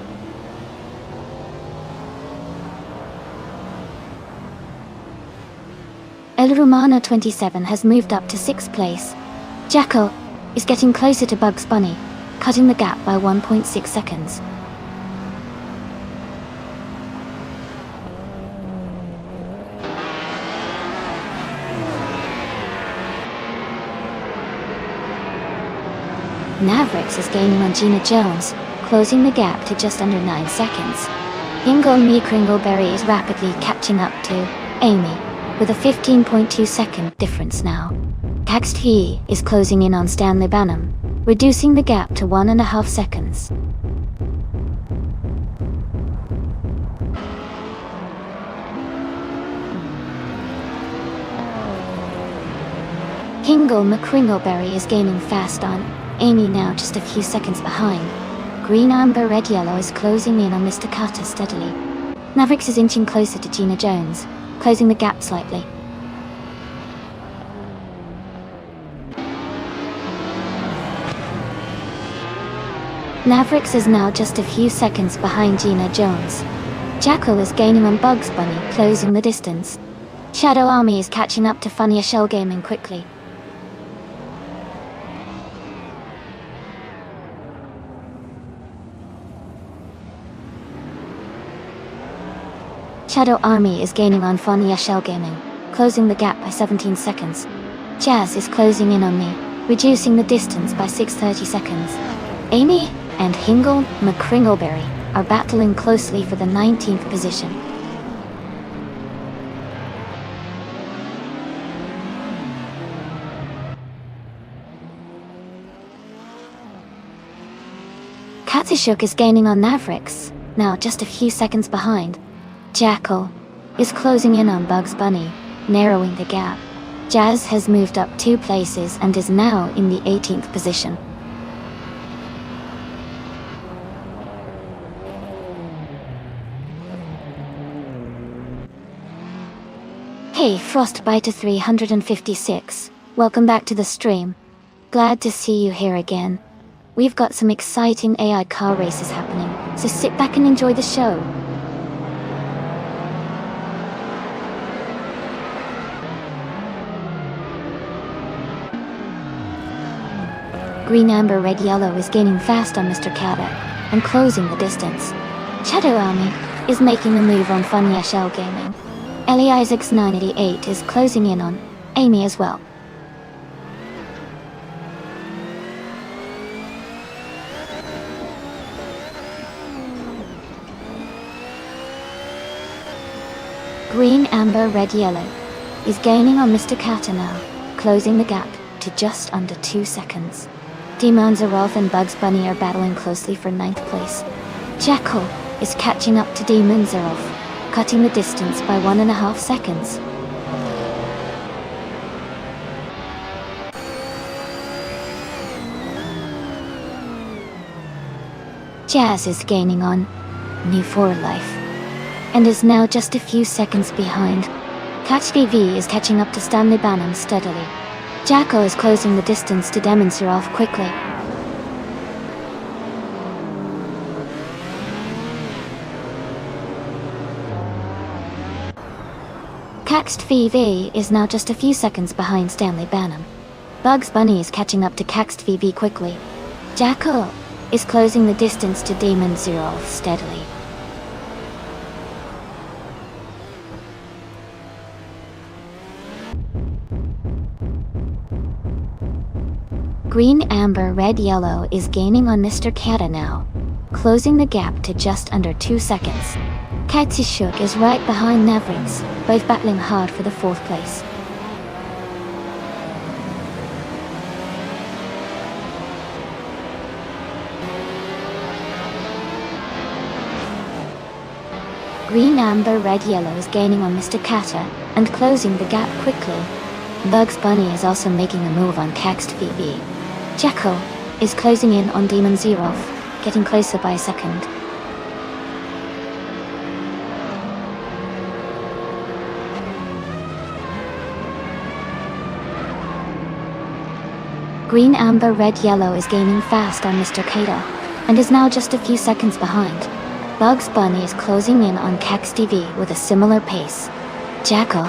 El Romano 27 has moved up to 6th place. Jackal is getting closer to Bugs Bunny, cutting the gap by 1.6 seconds. Mavericks is gaining on Gina Jones, closing the gap to just under 9 seconds. Ingle Me Kringleberry is rapidly catching up to Amy, with a 15.2 second difference now. Caxt He is closing in on Stanley Banham, reducing the gap to 1.5 seconds. Hingle McCringleberry is gaining fast on Amy, now just a few seconds behind. Green Amber Red Yellow is closing in on Mr. Carter steadily. Mavericks is inching closer to Gina Jones, closing the gap slightly. Mavericks is now just a few seconds behind Gina Jones. Jackal is gaining on Bugs Bunny, closing the distance. Shadow Army is catching up to Funnier Shell Gaming quickly. Shadow Army is gaining on Funnier Shell Gaming, closing the gap by 17 seconds. Jazz is closing in on me, reducing the distance by 6:30 seconds. Amy and Hingle McCringleberry are battling closely for the 19th position. Katsishuk is gaining on Mavericks, now just a few seconds behind. Jackal is closing in on Bugs Bunny, narrowing the gap. Jazz has moved up 2 places and is now in the 18th position. Hey Frostbite 356, welcome back to the stream. Glad to see you here again. We've got some exciting AI car races happening, so sit back and enjoy the show. Green Amber Red Yellow is gaining fast on Mr. Carter and closing the distance. Shadow Army is making a move on Funnier Shell Gaming. Ellie Isaacs 988 is closing in on Amy as well. Green Amber Red Yellow is gaining on Mr. Carter now, closing the gap to just under 2 seconds. Demonzerov and Bugs Bunny are battling closely for 9th place. Jackal is catching up to Demonzerov, cutting the distance by 1.5 seconds. Jazz is gaining on New 4 Life, and is now just a few seconds behind. Catch TV is catching up to Stanley Banham steadily. Jackal is closing the distance to Demonzerov quickly. Caxt VV is now just a few seconds behind Stanley Banham. Bugs Bunny is catching up to Caxt VV quickly. Jackal is closing the distance to Demonzerov steadily. Green Amber Red Yellow is gaining on Mr. Kata now, closing the gap to just under 2 seconds. Katsishuk is right behind Mavericks, both battling hard for the 4th place. Green Amber Red Yellow is gaining on Mr. Kata and closing the gap quickly. Bugs Bunny is also making a move on Caxt VB. Jackal is closing in on Demonzerov, getting closer by a second. Green, amber, red, yellow is gaining fast on Mr. Kato, and is now just a few seconds behind. Bugs Bunny is closing in on Cax TV with a similar pace. Jackal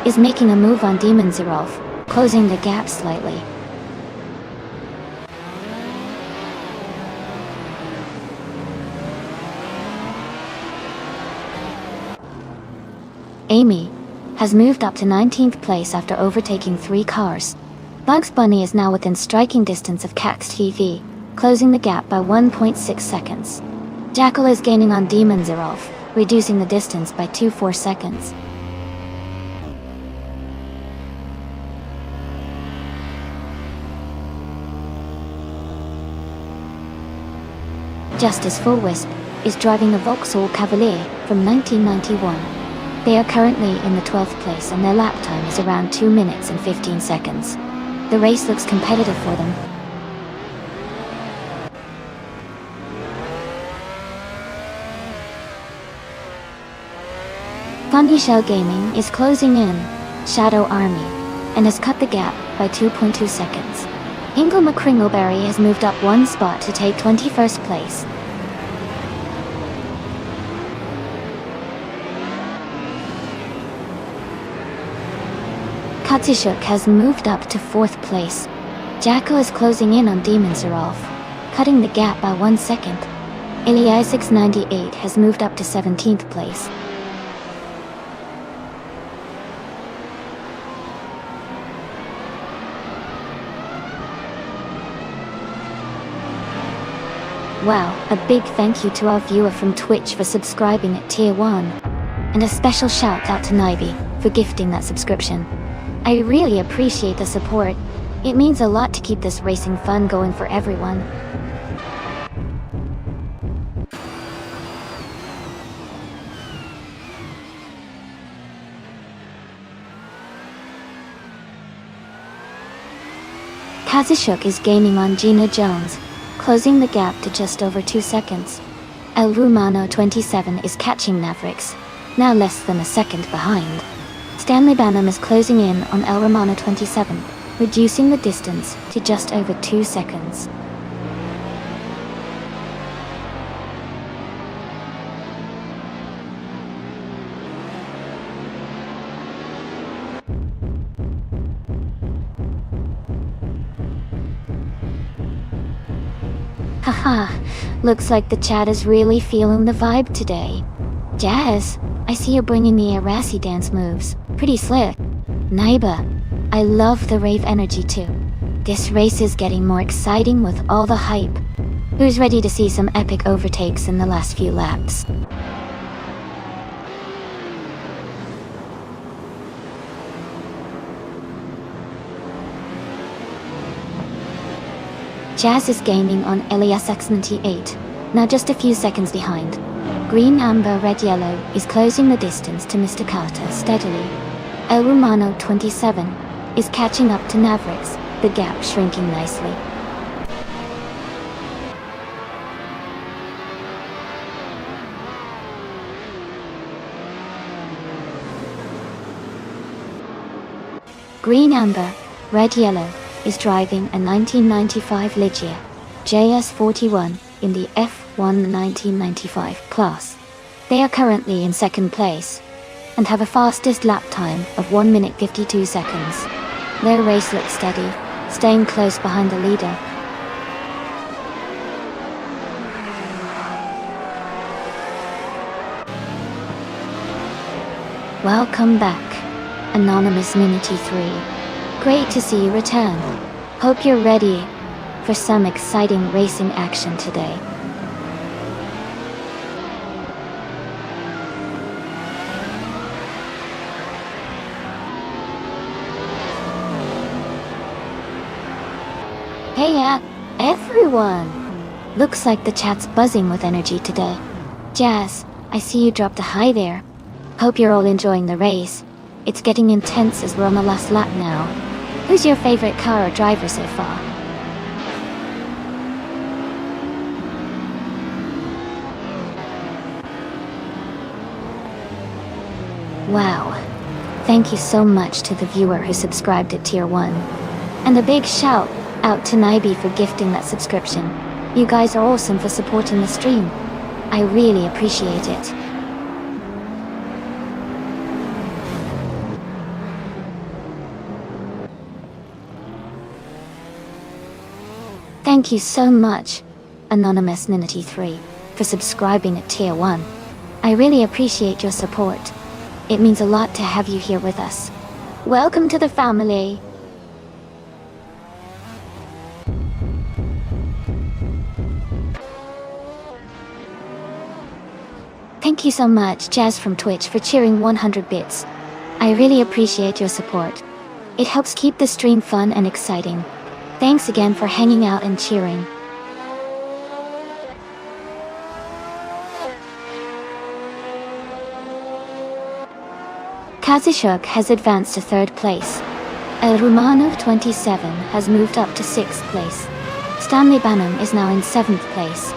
is making a move on Demon Zerolf, closing the gap slightly. Amy has moved up to 19th place after overtaking 3 cars. Bugs Bunny is now within striking distance of Cax TV, closing the gap by 1.6 seconds. Jackal is gaining on Demon Zerolf, reducing the distance by 2.4 seconds. Justice for Wisp is driving a Vauxhall Cavalier from 1991. They are currently in the 12th place and their lap time is around 2 minutes and 15 seconds. The race looks competitive for them. Funny Shell Gaming is closing in Shadow Army and has cut the gap by 2.2 seconds. Ingle McCringleberry has moved up 1 spot to take 21st place. Katsushuk has moved up to 4th place. Jackal is closing in on Demon Zerolf, cutting the gap by 1 second. Ilya698 has moved up to 17th place. Wow, a big thank you to our viewer from Twitch for subscribing at Tier 1. And a special shout out to Nivy for gifting that subscription. I really appreciate the support. It means a lot to keep this racing fun going for everyone. Kazushuk is gaining on Gina Jones, closing the gap to just over 2 seconds. El Rumano 27 is catching Mavericks, now less than a second behind. Stanley Banham is closing in on El Romano 27, reducing the distance to just over 2 seconds. Haha, looks like the chat is really feeling the vibe today. Jazz, I see you're bringing the Arasi dance moves. Pretty slick. Naiba, I love the rave energy too. This race is getting more exciting with all the hype. Who's ready to see some epic overtakes in the last few laps? Jazz is gaining on Elias98, now just a few seconds behind. Green, amber, red, yellow is closing the distance to Mr. Carter steadily. El Romano 27 is catching up to Mavericks, the gap shrinking nicely. Green, amber, red, yellow is driving a 1995 Ligia JS41 in the F1 1995 class. They are currently in 2nd place and have a fastest lap time of 1 minute 52 seconds. Their race looks steady, staying close behind the leader. Welcome back, Anonymous Minity 3. Great to see you return. Hope you're ready for some exciting racing action today. Hey everyone! Looks like the chat's buzzing with energy today. Jazz, I see you dropped a hi there. Hope you're all enjoying the race. It's getting intense as we're on the last lap now. Who's your favorite car or driver so far? Wow. Thank you so much to the viewer who subscribed at Tier 1. And a big shout Out to Nibi for gifting that subscription. You guys are awesome for supporting the stream. I really appreciate it. Thank you so much, Anonymous Ninity 3, for subscribing at Tier 1. I really appreciate your support. It means a lot to have you here with us. Welcome to the family! Thank you so much, Jazz from Twitch, for cheering 100 bits. I really appreciate your support. It helps keep the stream fun and exciting. Thanks again for hanging out and cheering. Kazishuk has advanced to 3rd place. El Rumano 27 has moved up to 6th place. Stanley Banham is now in 7th place.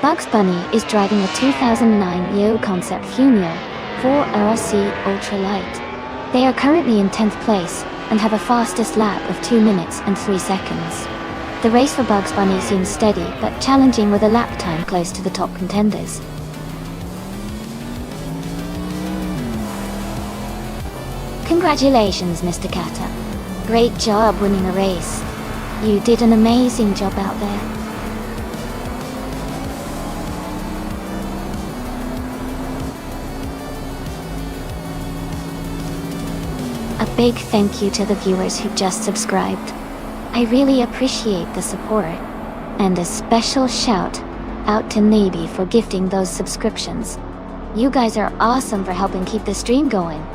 Bugs Bunny is driving a 2009 Yo Concept Funio 4 RC Ultralight. They are currently in 10th place and have a fastest lap of 2 minutes and 3 seconds. The race for Bugs Bunny seems steady but challenging with a lap time close to the top contenders. Congratulations, Mr. Kata. Great job winning a race. You did an amazing job out there. A big thank you to the viewers who just subscribed. I really appreciate the support. And a special shout out to Nabi for gifting those subscriptions. You guys are awesome for helping keep the stream going.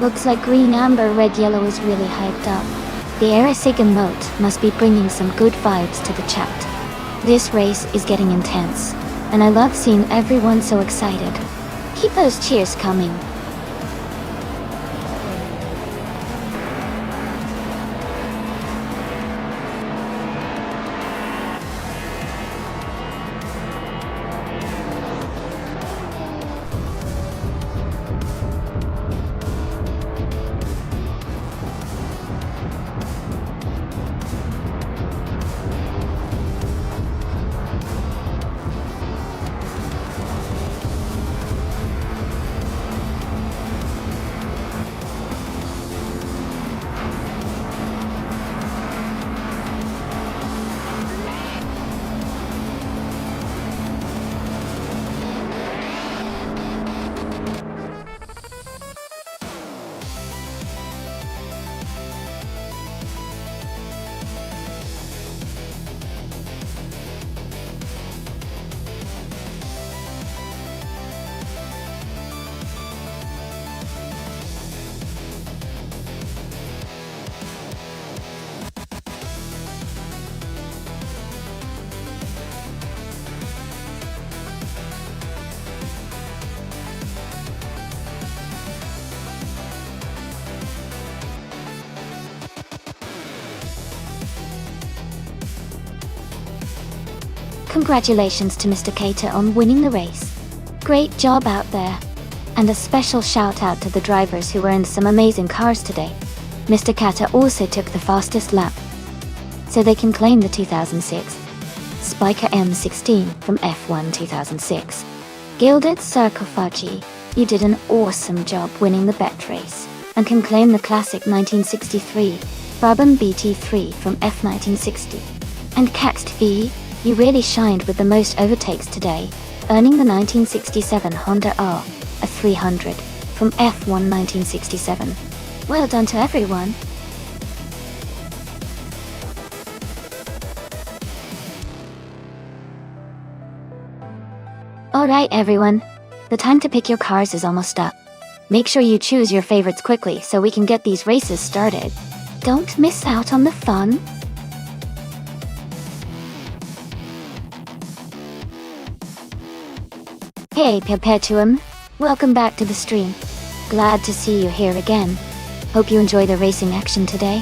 Looks like green, amber, red, yellow is really hyped up. The Erisiga emote must be bringing some good vibes to the chat. This race is getting intense, and I love seeing everyone so excited. Keep those cheers coming. Congratulations to Mr. Cater on winning the race. Great job out there. And a special shout out to the drivers who were in some amazing cars today. Mr. Kata also took the fastest lap, so they can claim the 2006 Spiker M16 from F1 2006. Gilded Sarcophagy, you did an awesome job winning the bet race, and can claim the classic 1963 Brabham BT3 from F1960. And Caxt V, you really shined with the most overtakes today, earning the 1967 Honda R, a 300, from F1 1967. Well done to everyone. Alright everyone, the time to pick your cars is almost up. Make sure you choose your favorites quickly so we can get these races started. Don't miss out on the fun. Hey Perpetuum, welcome back to the stream. Glad to see you here again. Hope you enjoy the racing action today.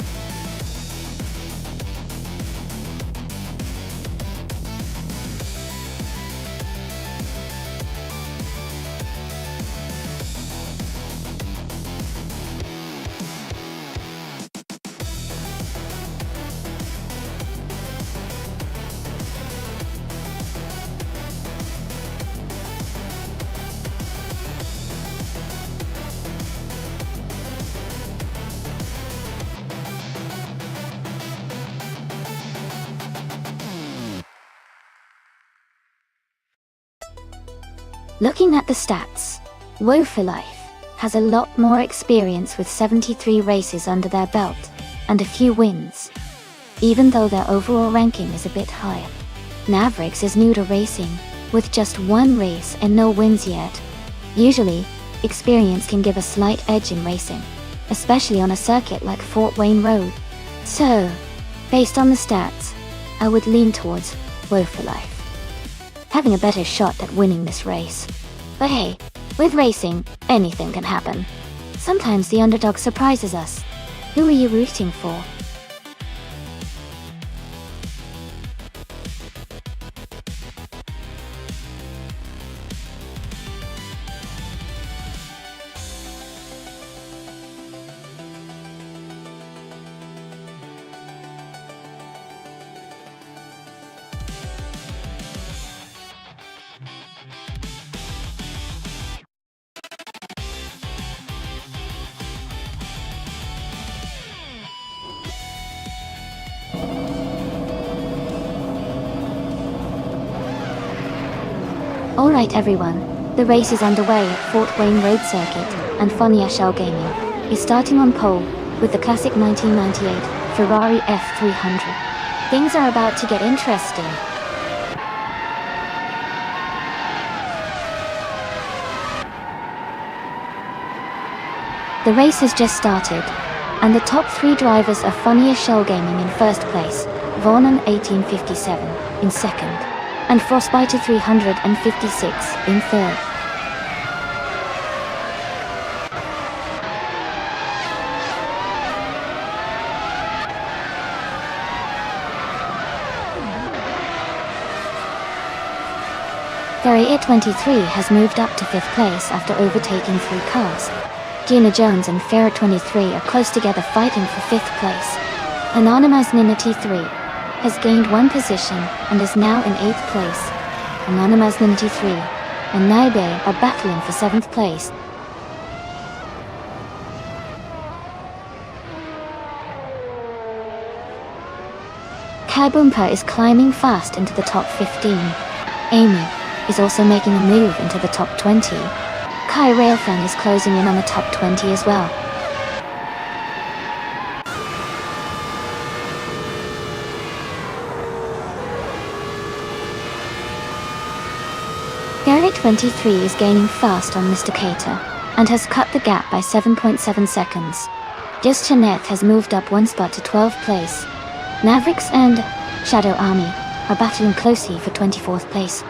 Looking at the stats, Woefullife has a lot more experience with 73 races under their belt, and a few wins, even though their overall ranking is a bit higher. Navrix is new to racing, with just one race and no wins yet. Usually, experience can give a slight edge in racing, especially on a circuit like Fort Wayne Road. So, based on the stats, I would lean towards Woefullife having a better shot at winning this race. But hey, with racing, anything can happen. Sometimes the underdog surprises us. Who are you rooting for? Alright everyone, the race is underway at Fort Wayne Road Circuit, and Fonia Shell Gaming is starting on pole with the classic 1998 Ferrari F300. Things are about to get interesting. The race has just started, and the top three drivers are Fonia Shell Gaming in first place, Vonan 1857 in second, and Frostbiter 356 in third. Ferry 823 has moved up to 5th place after overtaking 3 cars. Gina Jones and Farah 23 are close together fighting for 5th place. Anonymous Nina T3 has gained 1 position and is now in 8th place. Anonymous Nina T3 and Naibe are battling for 7th place. Kai Boompa is climbing fast into the top 15. Amy is also making a move into the top 20. Kai Railfan is closing in on the top 20 as well. Ferry 23 is gaining fast on Mr. Cater, and has cut the gap by 7.7 seconds. Just Jeanette has moved up 1 spot to 12th place. Navrix and Shadow Army are battling closely for 24th place.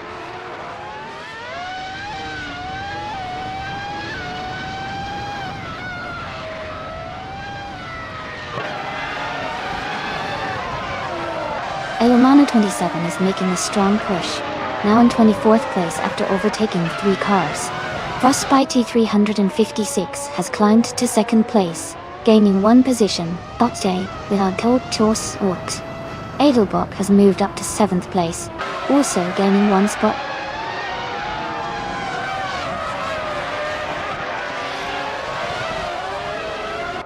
Elomano 27 is making a strong push, now in 24th place after overtaking 3 cars. Frostbite 356 has climbed to 2nd place, gaining 1 position. J without cold choice orcs. Edelbrock has moved up to 7th place, also gaining 1 spot.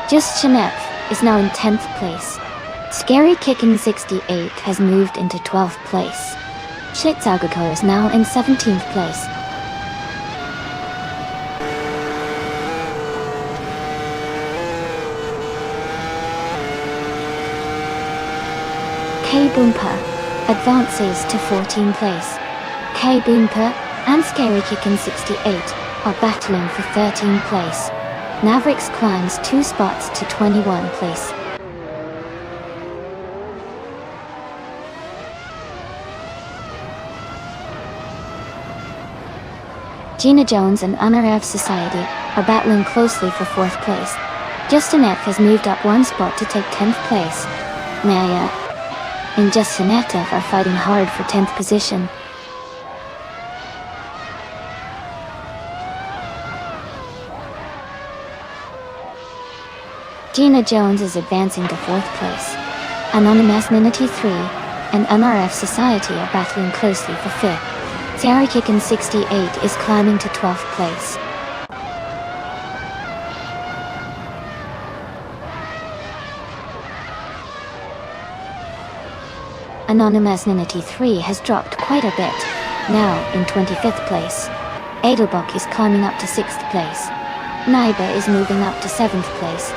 Just Shanef is now in 10th place. Scary Kicking 68 has moved into 12th place. Schlitzaugerko is now in 17th place. K-Boompa advances to 14th place. K-Boompa and Scary Kicking 68 are battling for 13th place. Navrix climbs 2 spots to 21st place. Gina Jones and Unarev Society are battling closely for 4th place. Justin F has moved up 1 spot to take 10th place. Maya and Justin F are fighting hard for 10th position. Gina Jones is advancing to 4th place. Anonymous Ninity 3 and NRF Society are battling closely for 5th. Scary Kickin' 68 is climbing to 12th place. Anonymous Ninity 3 has dropped quite a bit, now in 25th place. Edelbach is climbing up to 6th place. Naiba is moving up to 7th place.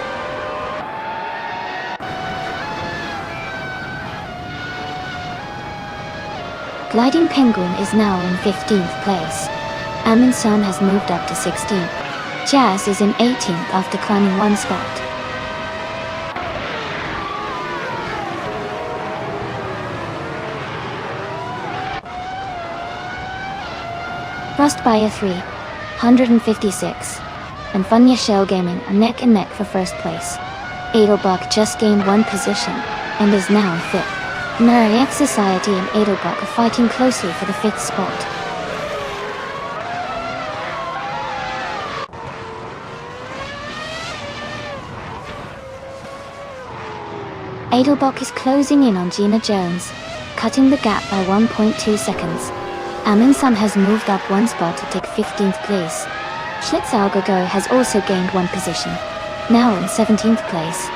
Gliding Penguin is now in 15th place. Amundsen has moved up to 16th. Jazz is in 18th after climbing 1 spot. Frostbite 3, 156, and Funya Shell Gaming are neck and neck for 1st place. Edelbach just gained 1 position and is now in 5th. Mariette Society and Edelbach are fighting closely for the 5th spot. Edelbach is closing in on Gina Jones, cutting the gap by 1.2 seconds. Amundsen has moved up 1 spot to take 15th place. Schlitzaugergo has also gained 1 position, now in 17th place.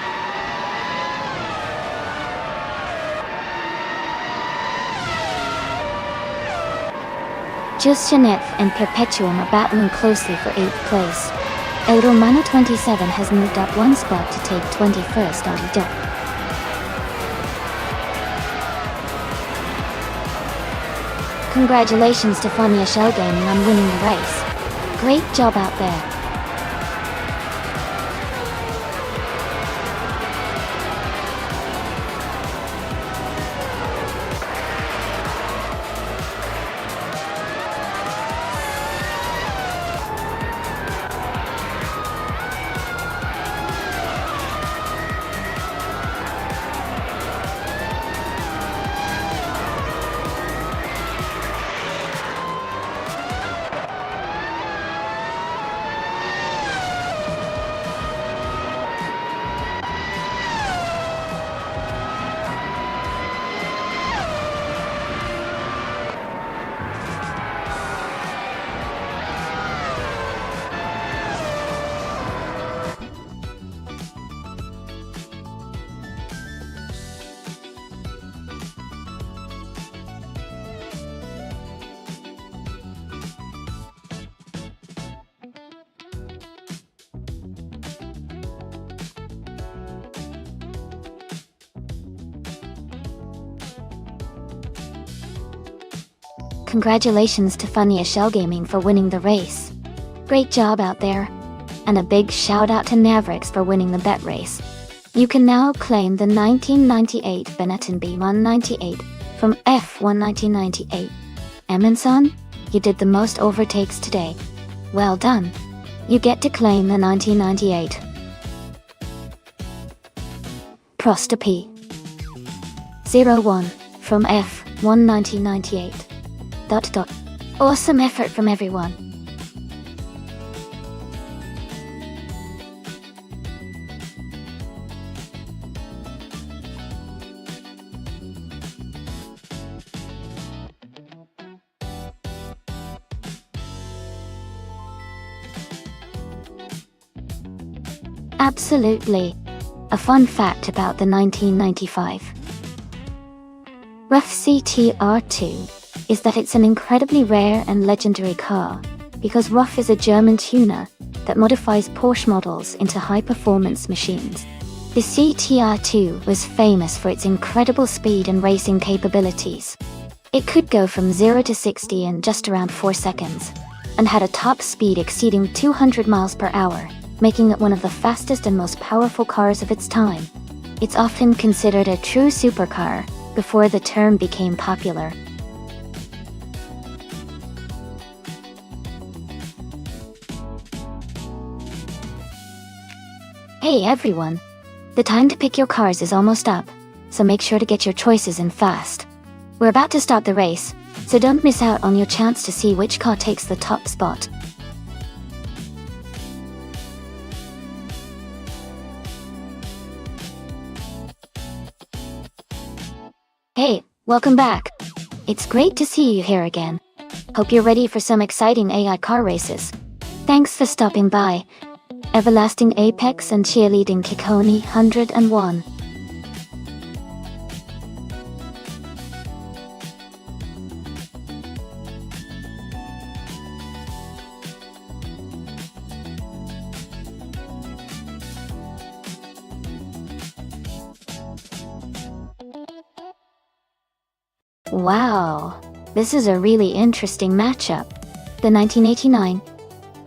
Just Jeanette and Perpetuum are battling closely for 8th place. Elromano 27 has moved up 1 spot to take 21st Audida. Congratulations to Funya Shell Gaming on winning the race. Great job out there. Congratulations to Funya Shell Gaming for winning the race. Great job out there. And a big shout out to Navrix for winning the bet race. You can now claim the 1998 Benetton B198 from F1 1998. Amundsen, you did the most overtakes today. Well done. You get to claim the 1998. Prosta P. 01 from F1 1998. ... Awesome effort from everyone. Absolutely. A fun fact about the 1995 RUF CTR2 is that it's an incredibly rare and legendary car, because RUF is a German tuner that modifies Porsche models into high-performance machines. The CTR2 was famous for its incredible speed and racing capabilities. It could go from 0 to 60 in just around 4 seconds, and had a top speed exceeding 200 miles per hour, making it one of the fastest and most powerful cars of its time. It's often considered a true supercar before the term became popular. Hey everyone! The time to pick your cars is almost up, so make sure to get your choices in fast. We're about to start the race, so don't miss out on your chance to see which car takes the top spot. Hey, welcome back! It's great to see you here again. Hope you're ready for some exciting AI car races. Thanks for stopping by. Everlasting Apex and Cheerleading Kikoni 101. Wow, this is a really interesting matchup. The 1989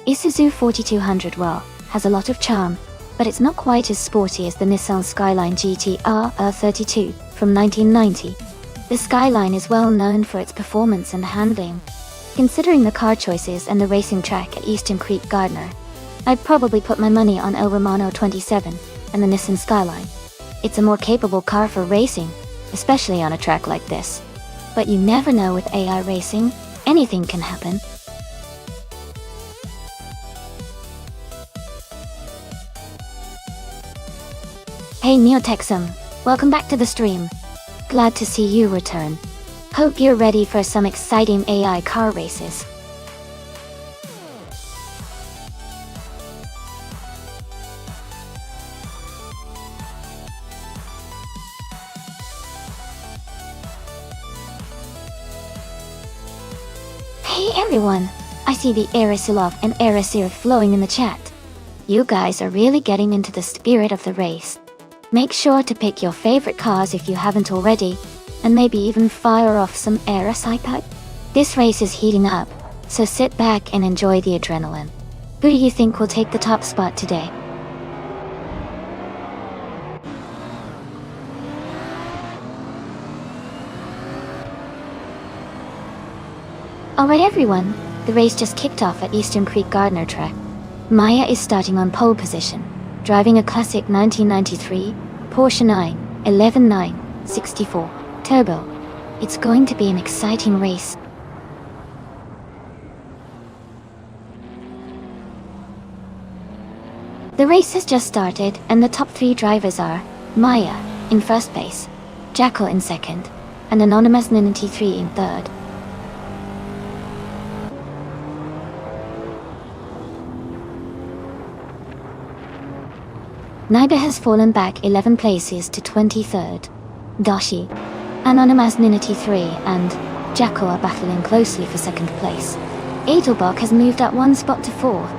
Isuzu 4200 has a lot of charm, but it's not quite as sporty as the Nissan Skyline GT-R 32 from 1990. The Skyline is well known for its performance and handling. Considering the car choices and the racing track at Eastern Creek Gardner, I'd probably put my money on El Romano 27 and the Nissan Skyline. It's a more capable car for racing, especially on a track like this. But you never know with AI racing, anything can happen. Hey Neotexum, welcome back to the stream. Glad to see you return. Hope you're ready for some exciting AI car races. Hey everyone, I see the Arisilov and Arisir flowing in the chat. You guys are really getting into the spirit of the race. Make sure to pick your favorite cars if you haven't already, and maybe even fire off some Arisipad. This race is heating up, so sit back and enjoy the adrenaline. Who do you think will take the top spot today? Alright everyone, the race just kicked off at Eastern Creek Gardner track. Maya is starting on pole position, driving a classic 1993 Porsche 964 Turbo. It's going to be an exciting race. The race has just started, and the top 3 drivers are Maya in first place, Jackal in second, and Anonymous 93 in third. Naiba has fallen back 11 places to 23rd. Dashi, Anonymous 93 and Jackal are battling closely for second place. Edelbach has moved up 1 spot to 4th.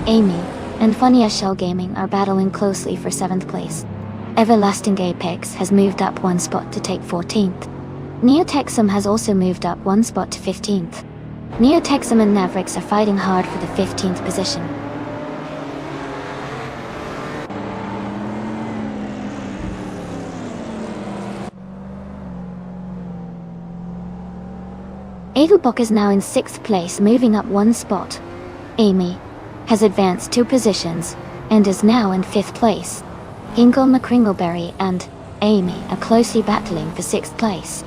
Amy and Funny Shell Gaming are battling closely for 7th place. Everlasting Apex has moved up 1 spot to take 14th. Neotexum has also moved up 1 spot to 15th. Neotexum and Mavericks are fighting hard for the 15th position. Edelbach is now in 6th place, moving up 1 spot. Amy has advanced 2 positions and is now in 5th place. Hingle McCringleberry and Amy are closely battling for 6th place.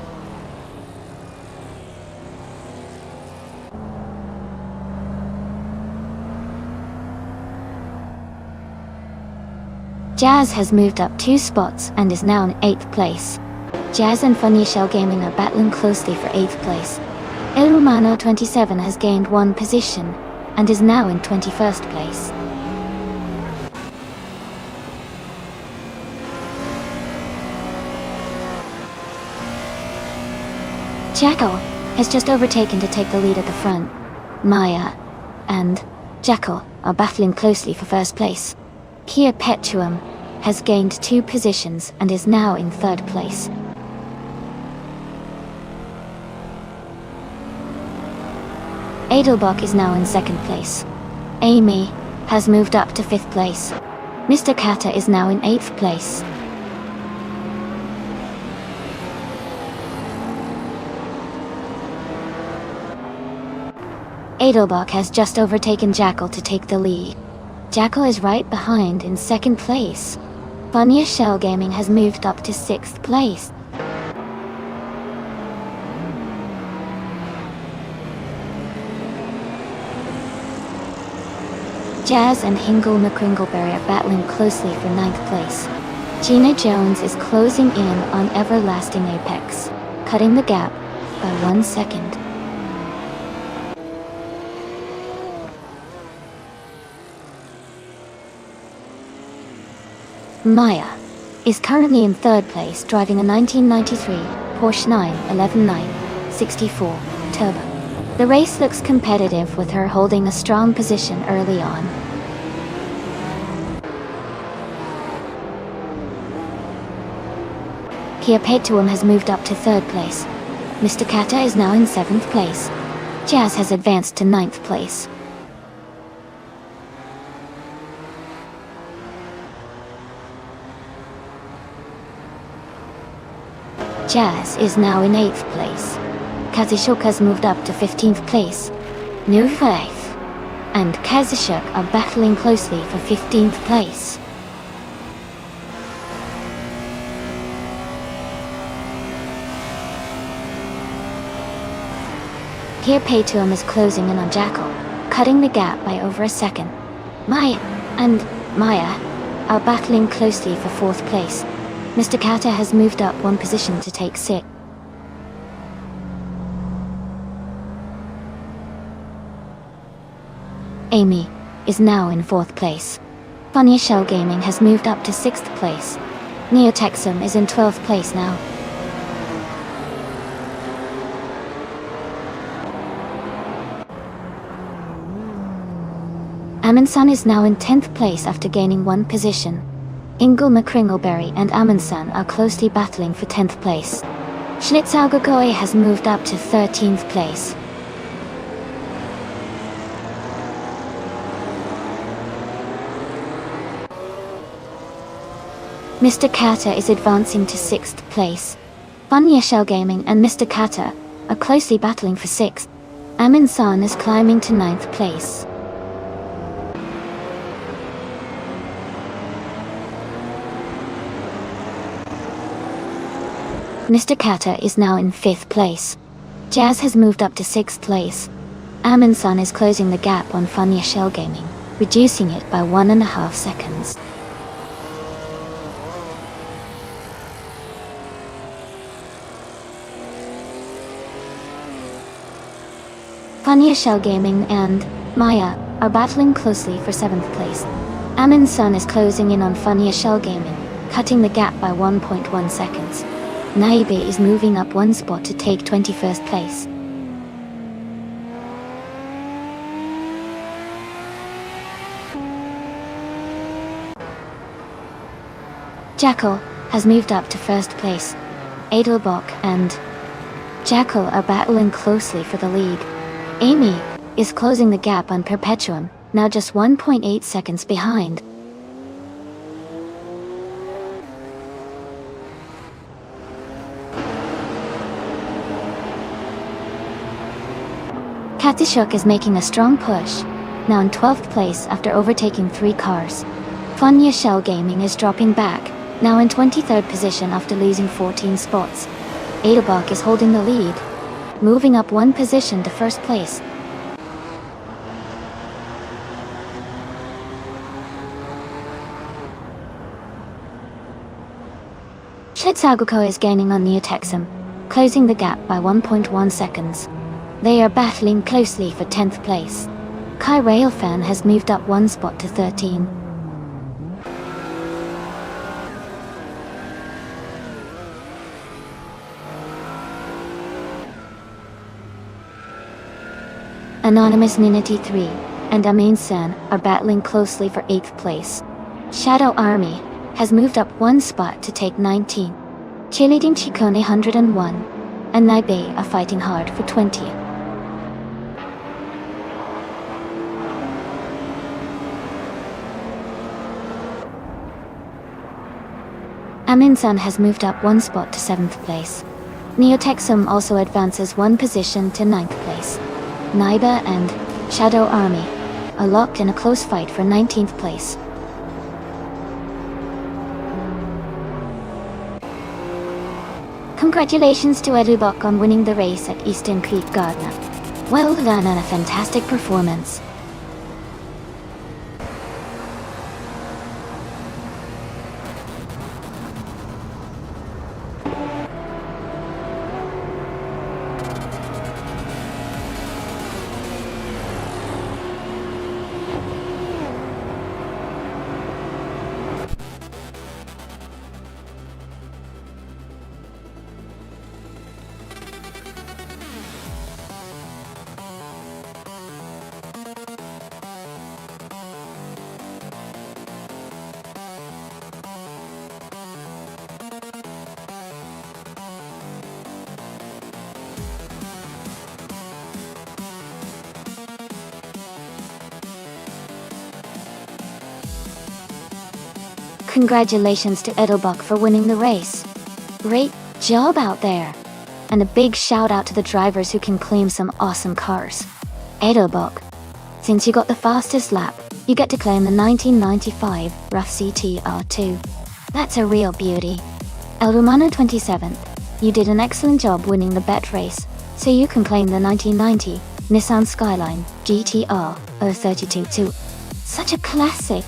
Jazz has moved up 2 spots and is now in 8th place. Jazz and Funny Shell Gaming are battling closely for 8th place. El Romano 27 has gained 1 position and is now in 21st place. Jackal has just overtaken to take the lead at the front. Maya and Jackal are battling closely for 1st place. Perpetuum has gained 2 positions and is now in 3rd place. Adelbach is now in 2nd place. Amy has moved up to 5th place. Mr. Kata is now in 8th place. Adelbach has just overtaken Jackal to take the lead. Jackal is right behind in 2nd place. Funny Shell Gaming has moved up to 6th place. Jazz and Hingle McCringleberry are battling closely for 9th place. Gina Jones is closing in on Everlasting Apex, cutting the gap by 1 second. Maya is currently in 3rd place, driving a 1993 Porsche 964 Turbo. The race looks competitive, with her holding a strong position early on. Perpetuum has moved up to 3rd place. Mr. Kata is now in 7th place. Jazz has advanced to 9th place. Jazz is now in 8th place. Kazishuk has moved up to 15th place. New Faith and Kazishuk are battling closely for 15th place. Perpetuum is closing in on Jackal, cutting the gap by over a second. Maya and Maya are battling closely for 4th place. Mr. Kata has moved up 1 position to take 6th. Amy is now in 4th place. Funny Shell Gaming has moved up to 6th place. Neotexum is in 12th place now. Amundsen is now in 10th place after gaining 1 position. Ingle McCringleberry and Amundsen are closely battling for 10th place. Schnitzaugergoe has moved up to 13th place. Mr. Kata is advancing to 6th place. Funny Shell Gaming and Mr. Kata are closely battling for 6th. Amundsen is climbing to 9th place. Mr. Kata is now in 5th place. Jazz has moved up to 6th place. Amundsen is closing the gap on Funny Shell Gaming, reducing it by 1.5 seconds. Funny Shell Gaming and Maya are battling closely for 7th place. Amundsen is closing in on Funny Shell Gaming, cutting the gap by 1.1 seconds. Naibe is moving up 1 spot to take 21st place. Jackal has moved up to 1st place. Adelbach and Jackal are battling closely for the lead. Amy is closing the gap on Perpetuum, now just 1.8 seconds behind. Katishuk is making a strong push, now in 12th place after overtaking 3 cars. Funny Shell Gaming is dropping back, now in 23rd position after losing 14 spots. Adelbach is holding the lead, moving up 1 position to 1st place. Chetsaguko is gaining on Neotexum, closing the gap by 1.1 seconds. They are battling closely for 10th place. Kai Railfan has moved up one spot to 13. Anonymous Ninity 3 and Amin San are battling closely for 8th place. Shadow Army has moved up one spot to take 19. Cheerleading Chikone 101 and Naibe are fighting hard for 20th. Amin-san has moved up one spot to 7th place. Neotexum also advances one position to 9th place. Naiba and Shadow Army are locked in a close fight for 19th place. Congratulations to Edubok on winning the race at Eastern Creek Gardener. Well done and a fantastic performance. Congratulations to Edelbach for winning the race. Great job out there. And a big shout out to the drivers who can claim some awesome cars. Edelbach, since you got the fastest lap, you get to claim the 1995 Rough CTR2. That's a real beauty. El Romano 27th, you did an excellent job winning the bet race, so you can claim the 1990 Nissan Skyline GTR 032-2. Such a classic.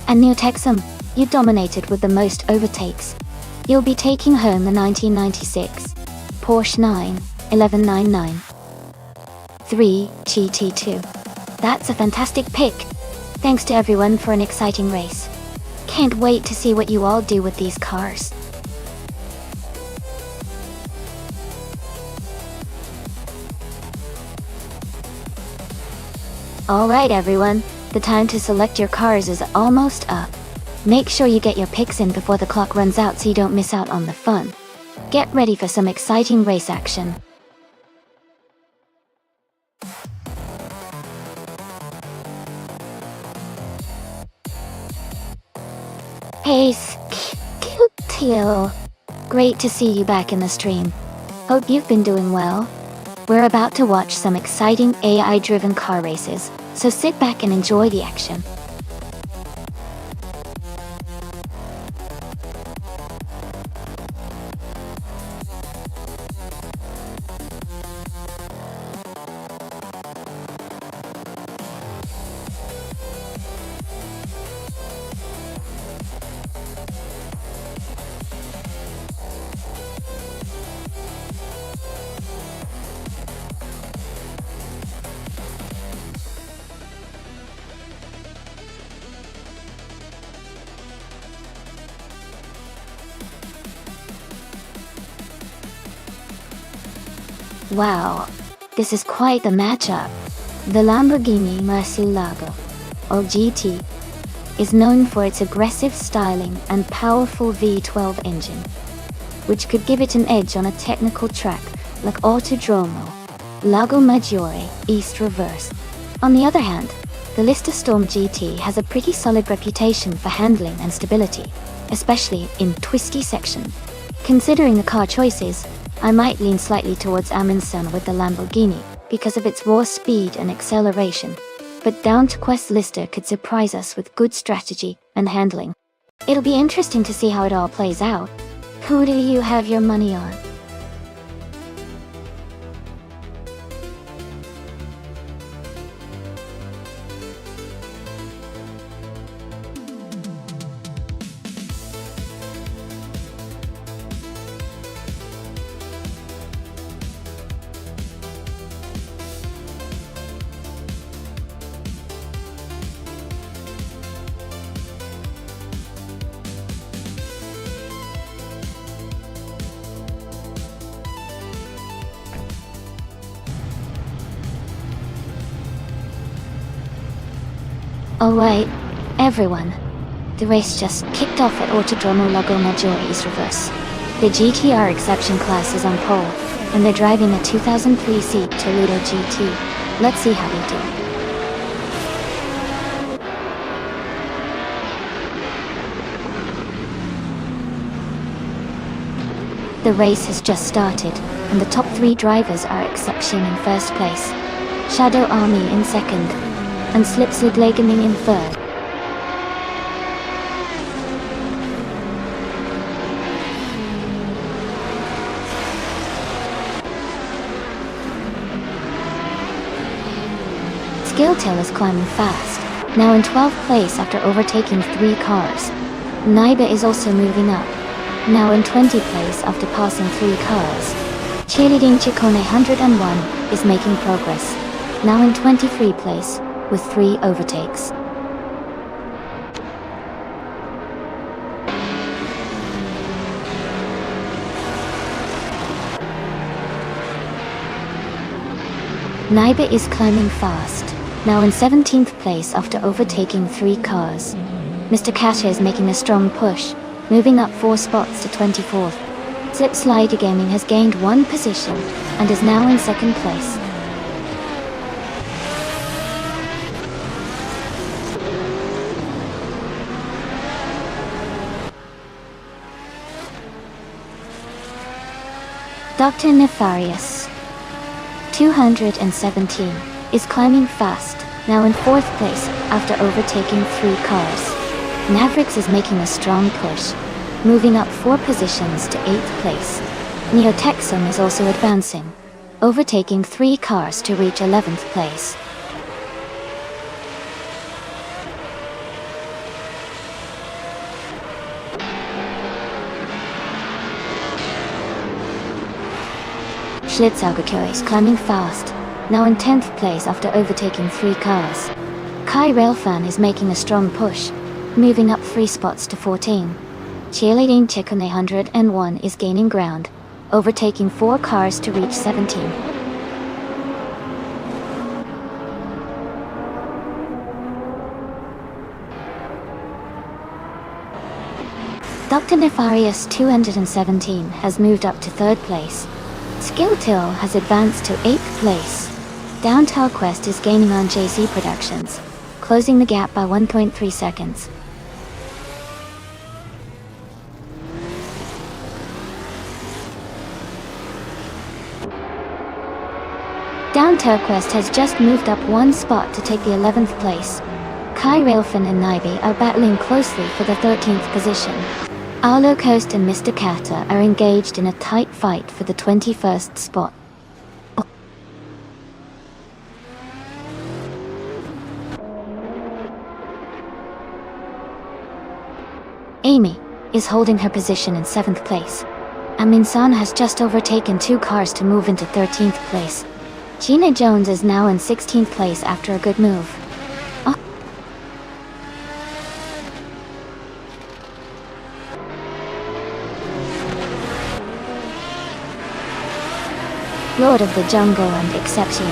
And Neotexum, you dominated with the most overtakes. You'll be taking home the 1996 Porsche 91199 3 GT2. That's a fantastic pick. Thanks to everyone for an exciting race. Can't wait to see what you all do with these cars. Alright everyone, the time to select your cars is almost up. Make sure you get your picks in before the clock runs out so you don't miss out on the fun. Get ready for some exciting race action. Hey, Skittle. Great to see you back in the stream. Hope you've been doing well. We're about to watch some exciting AI-driven car races, so sit back and enjoy the action. Wow, this is quite the matchup. The Lamborghini Murcielago, or GT, is known for its aggressive styling and powerful V12 engine, which could give it an edge on a technical track like Autodromo, Lago Maggiore, East Reverse. On the other hand, the Lister Storm GT has a pretty solid reputation for handling and stability, especially in twisty sections. Considering the car choices, I might lean slightly towards Amundsen with the Lamborghini because of its raw speed and acceleration, but Down to Quest Lister could surprise us with good strategy and handling. It'll be interesting to see how it all plays out. Who do you have your money on? Alright, everyone. The race just kicked off at Autodromo Lago Maggiore East Reverse. The GTR Exception class is on pole, and they're driving a 2003 Seat Toledo GT. Let's see how they do. The race has just started, and the top 3 drivers are Exception in first place, Shadow Army in second, and Slipsudlegening in third. Skilltail is climbing fast, now in 12th place after overtaking 3 cars. Naiba is also moving up, now in 20th place after passing 3 cars. Cheerleading Chicone 101 is making progress, now in 23rd place with 3 overtakes. Naiba is climbing fast, now in 17th place after overtaking 3 cars. Mr. Kasha is making a strong push, moving up 4 spots to 24th. Slipslider Gaming has gained 1 position and is now in 2nd place. Dr. Nefarious 217 is climbing fast, now in 4th place after overtaking 3 cars. Mavericks is making a strong push, moving up 4 positions to 8th place. Neotexum is also advancing, overtaking 3 cars to reach 11th place. Schlitzaugerkür is climbing fast, now in 10th place after overtaking 3 cars. Kai Railfan is making a strong push, moving up 3 spots to 14. Cheerleading Chicken 101 is gaining ground, overtaking 4 cars to reach 17. Dr. Nefarious 217 has moved up to 3rd place. Skilltail has advanced to 8th place. Downtown Quest is gaining on JC Productions, closing the gap by 1.3 seconds. Downtown Quest has just moved up 1 spot to take the 11th place. Kai Railfin and Naibi are battling closely for the 13th position. Arlo Coast and Mr. Kata are engaged in a tight fight for the 21st spot. Amy is holding her position in 7th place. Amin-san has just overtaken 2 cars to move into 13th place. Gina Jones is now in 16th place after a good move. Lord of the Jungle and Exception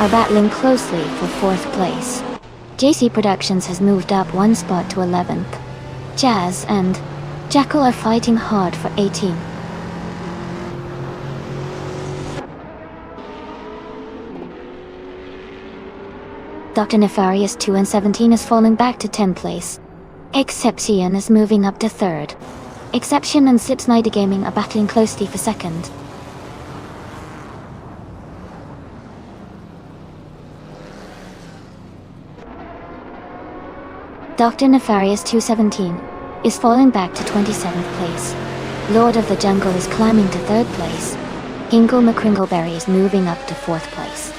are battling closely for 4th place. JC Productions has moved up 1 spot to 11th. Jazz and Jackal are fighting hard for 18th. Dr. Nefarious 217 is falling back to 10th place. Exception is moving up to 3rd. Exception and Slipsnider Gaming are battling closely for 2nd. Dr. Nefarious 217 is falling back to 27th place. Lord of the Jungle is climbing to 3rd place. Ingle McCringleberry is moving up to 4th place.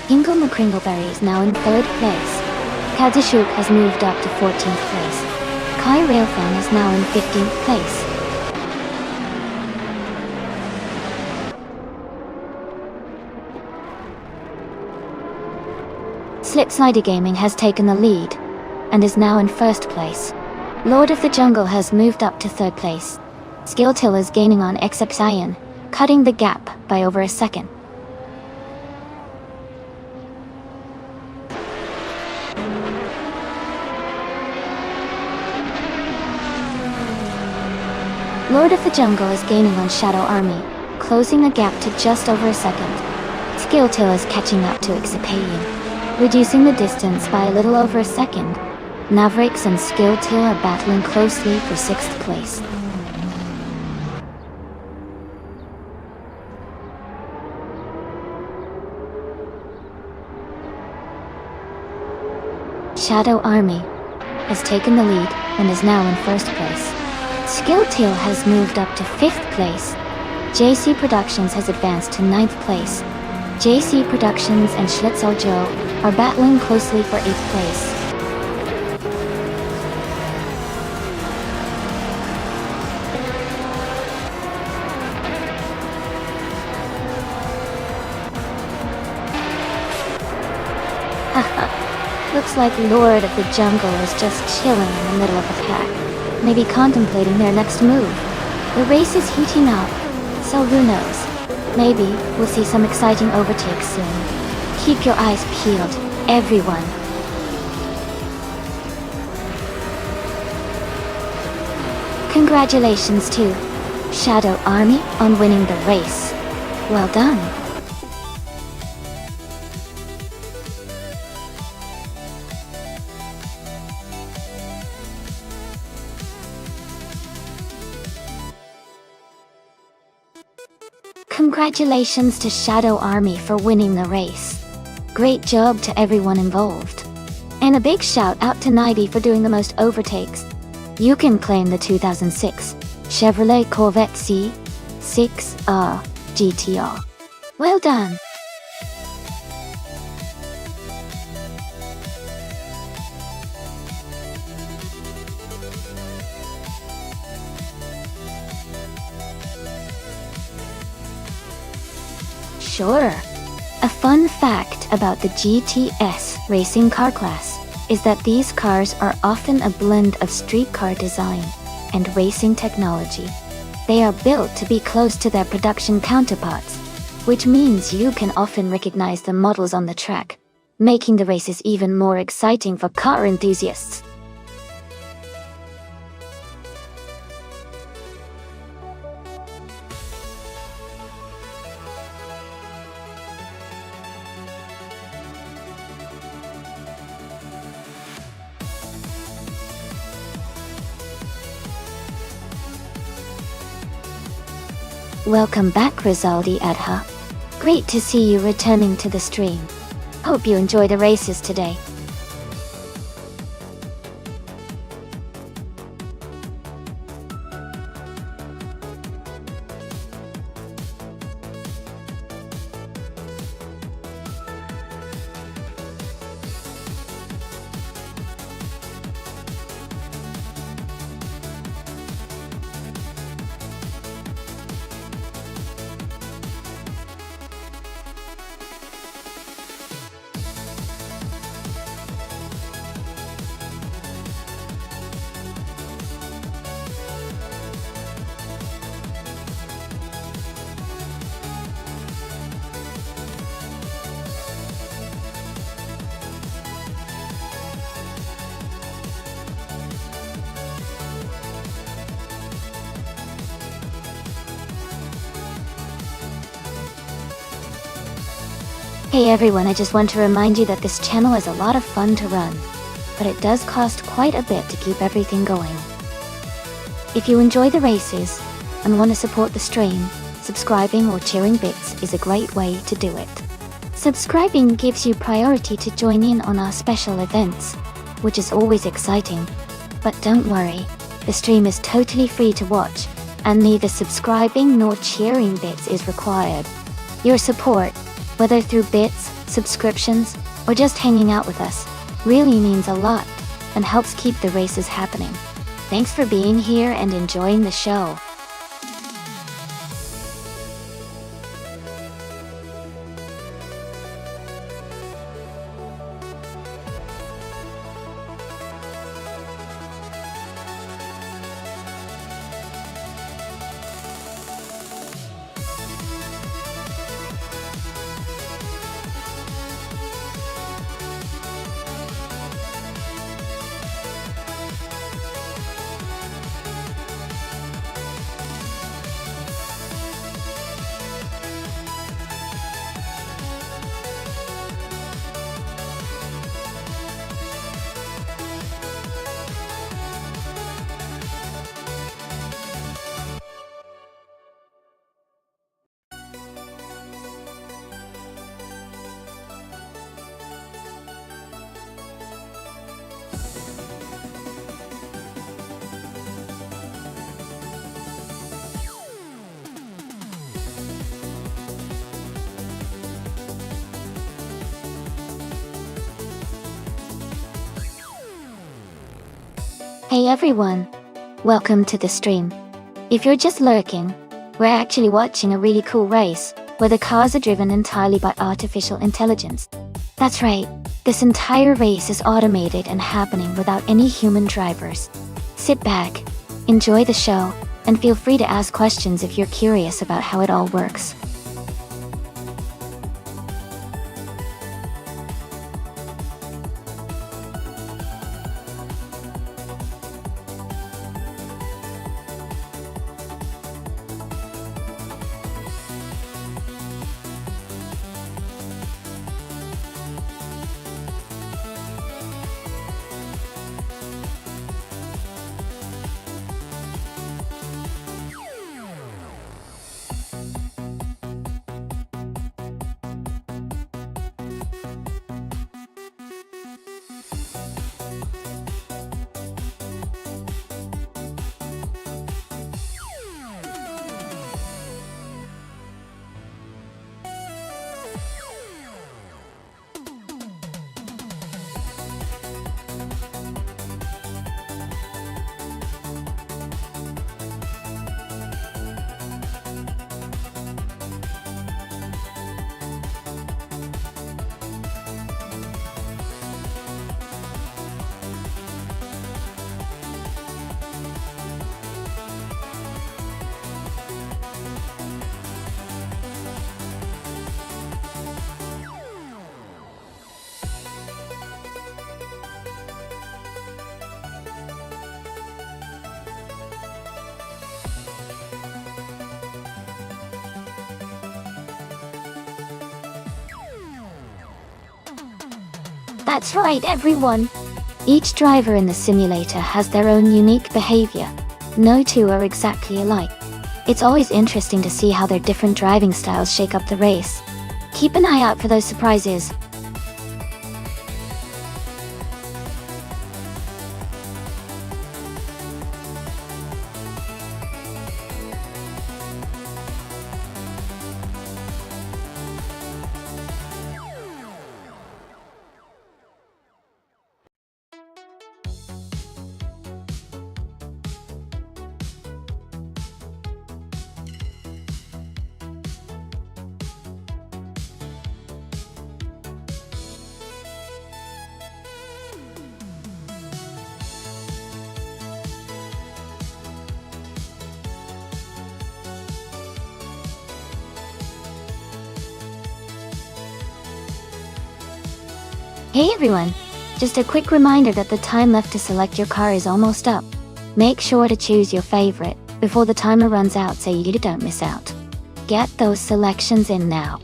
Ingle McCringleberry is now in 3rd place. Kadashuk has moved up to 14th place. Kai Railfan is now in 15th place. Slipsnider Gaming has taken the lead, and is now in 1st place. Lord of the Jungle has moved up to 3rd place. Skilltill is gaining on Exception, cutting the gap by over a second. Lord of the Jungle is gaining on Shadow Army, closing the gap to just over a second. Skilltail is catching up to Xipalian, reducing the distance by a little over a second. Mavericks and Skilltail are battling closely for 6th place. Shadow Army has taken the lead and is now in 1st place. Skilltail has moved up to 5th place. JC Productions has advanced to 9th place. JC Productions and Schlitzow Joe are battling closely for 8th place. Haha, looks like Lord of the Jungle is just chilling in the middle of the pack, maybe contemplating their next move. The race is heating up, so who knows? Maybe we'll see some exciting overtakes soon. Keep your eyes peeled, everyone. Congratulations to Shadow Army on winning the race. Well done. Congratulations to Shadow Army for winning the race. Great job to everyone involved. And a big shout out to Nighty for doing the most overtakes. You can claim the 2006 Chevrolet Corvette C6R GTR. Well done. Sure. A fun fact about the GTS racing car class is that these cars are often a blend of street car design and racing technology. They are built to be close to their production counterparts, which means you can often recognize the models on the track, making the races even more exciting for car enthusiasts. Welcome back, Rizaldi Adha. Great to see you returning to the stream. Hope you enjoy the races today. Hey everyone, I just want to remind you that this channel is a lot of fun to run, but it does cost quite a bit to keep everything going. If you enjoy the races and want to support the stream, subscribing or cheering bits is a great way to do it. Subscribing gives you priority to join in on our special events, which is always exciting. But don't worry, the stream is totally free to watch, and neither subscribing nor cheering bits is required. Your support, whether through bits, subscriptions, or just hanging out with us, really means a lot and helps keep the races happening. Thanks for being here and enjoying the show. Hey everyone! Welcome to the stream. If you're just lurking, we're actually watching a really cool race, where the cars are driven entirely by artificial intelligence. That's right, this entire race is automated and happening without any human drivers. Sit back, enjoy the show, and feel free to ask questions if you're curious about how it all works. That's right, everyone! Each driver in the simulator has their own unique behavior. No two are exactly alike. It's always interesting to see how their different driving styles shake up the race. Keep an eye out for those surprises. Hey everyone! Just a quick reminder that the time left to select your car is almost up. Make sure to choose your favorite before the timer runs out so you don't miss out. Get those selections in now.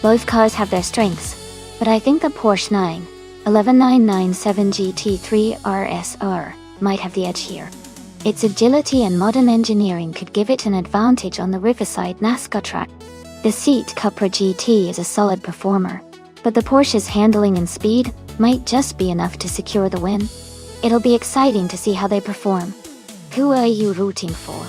Both cars have their strengths, but I think the Porsche 911 GT3 RSR might have the edge here. Its agility and modern engineering could give it an advantage on the Riverside NASCAR track. The Seat Cupra GT is a solid performer, but the Porsche's handling and speed might just be enough to secure the win. It'll be exciting to see how they perform. Who are you rooting for?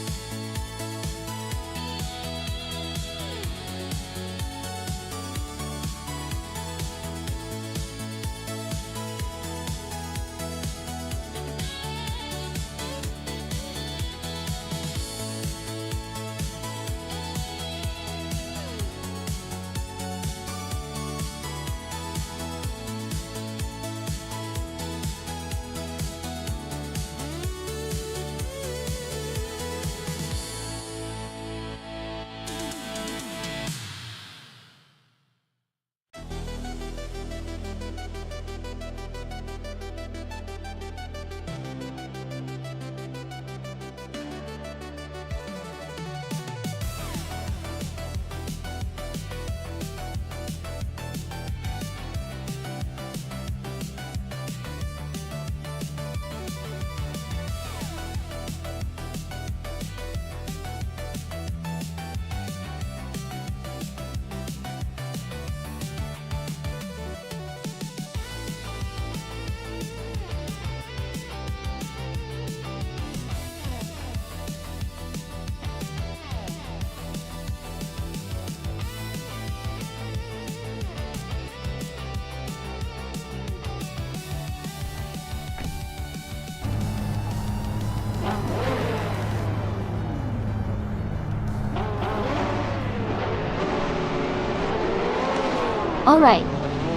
Alright,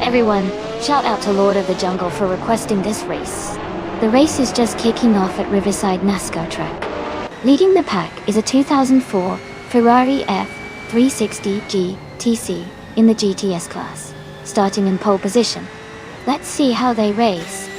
everyone, shout out to Lord of the Jungle for requesting this race. The race is just kicking off at Riverside NASCAR track. Leading the pack is a 2004 Ferrari F360 GTC in the GTS class, starting in pole position. Let's see how they race.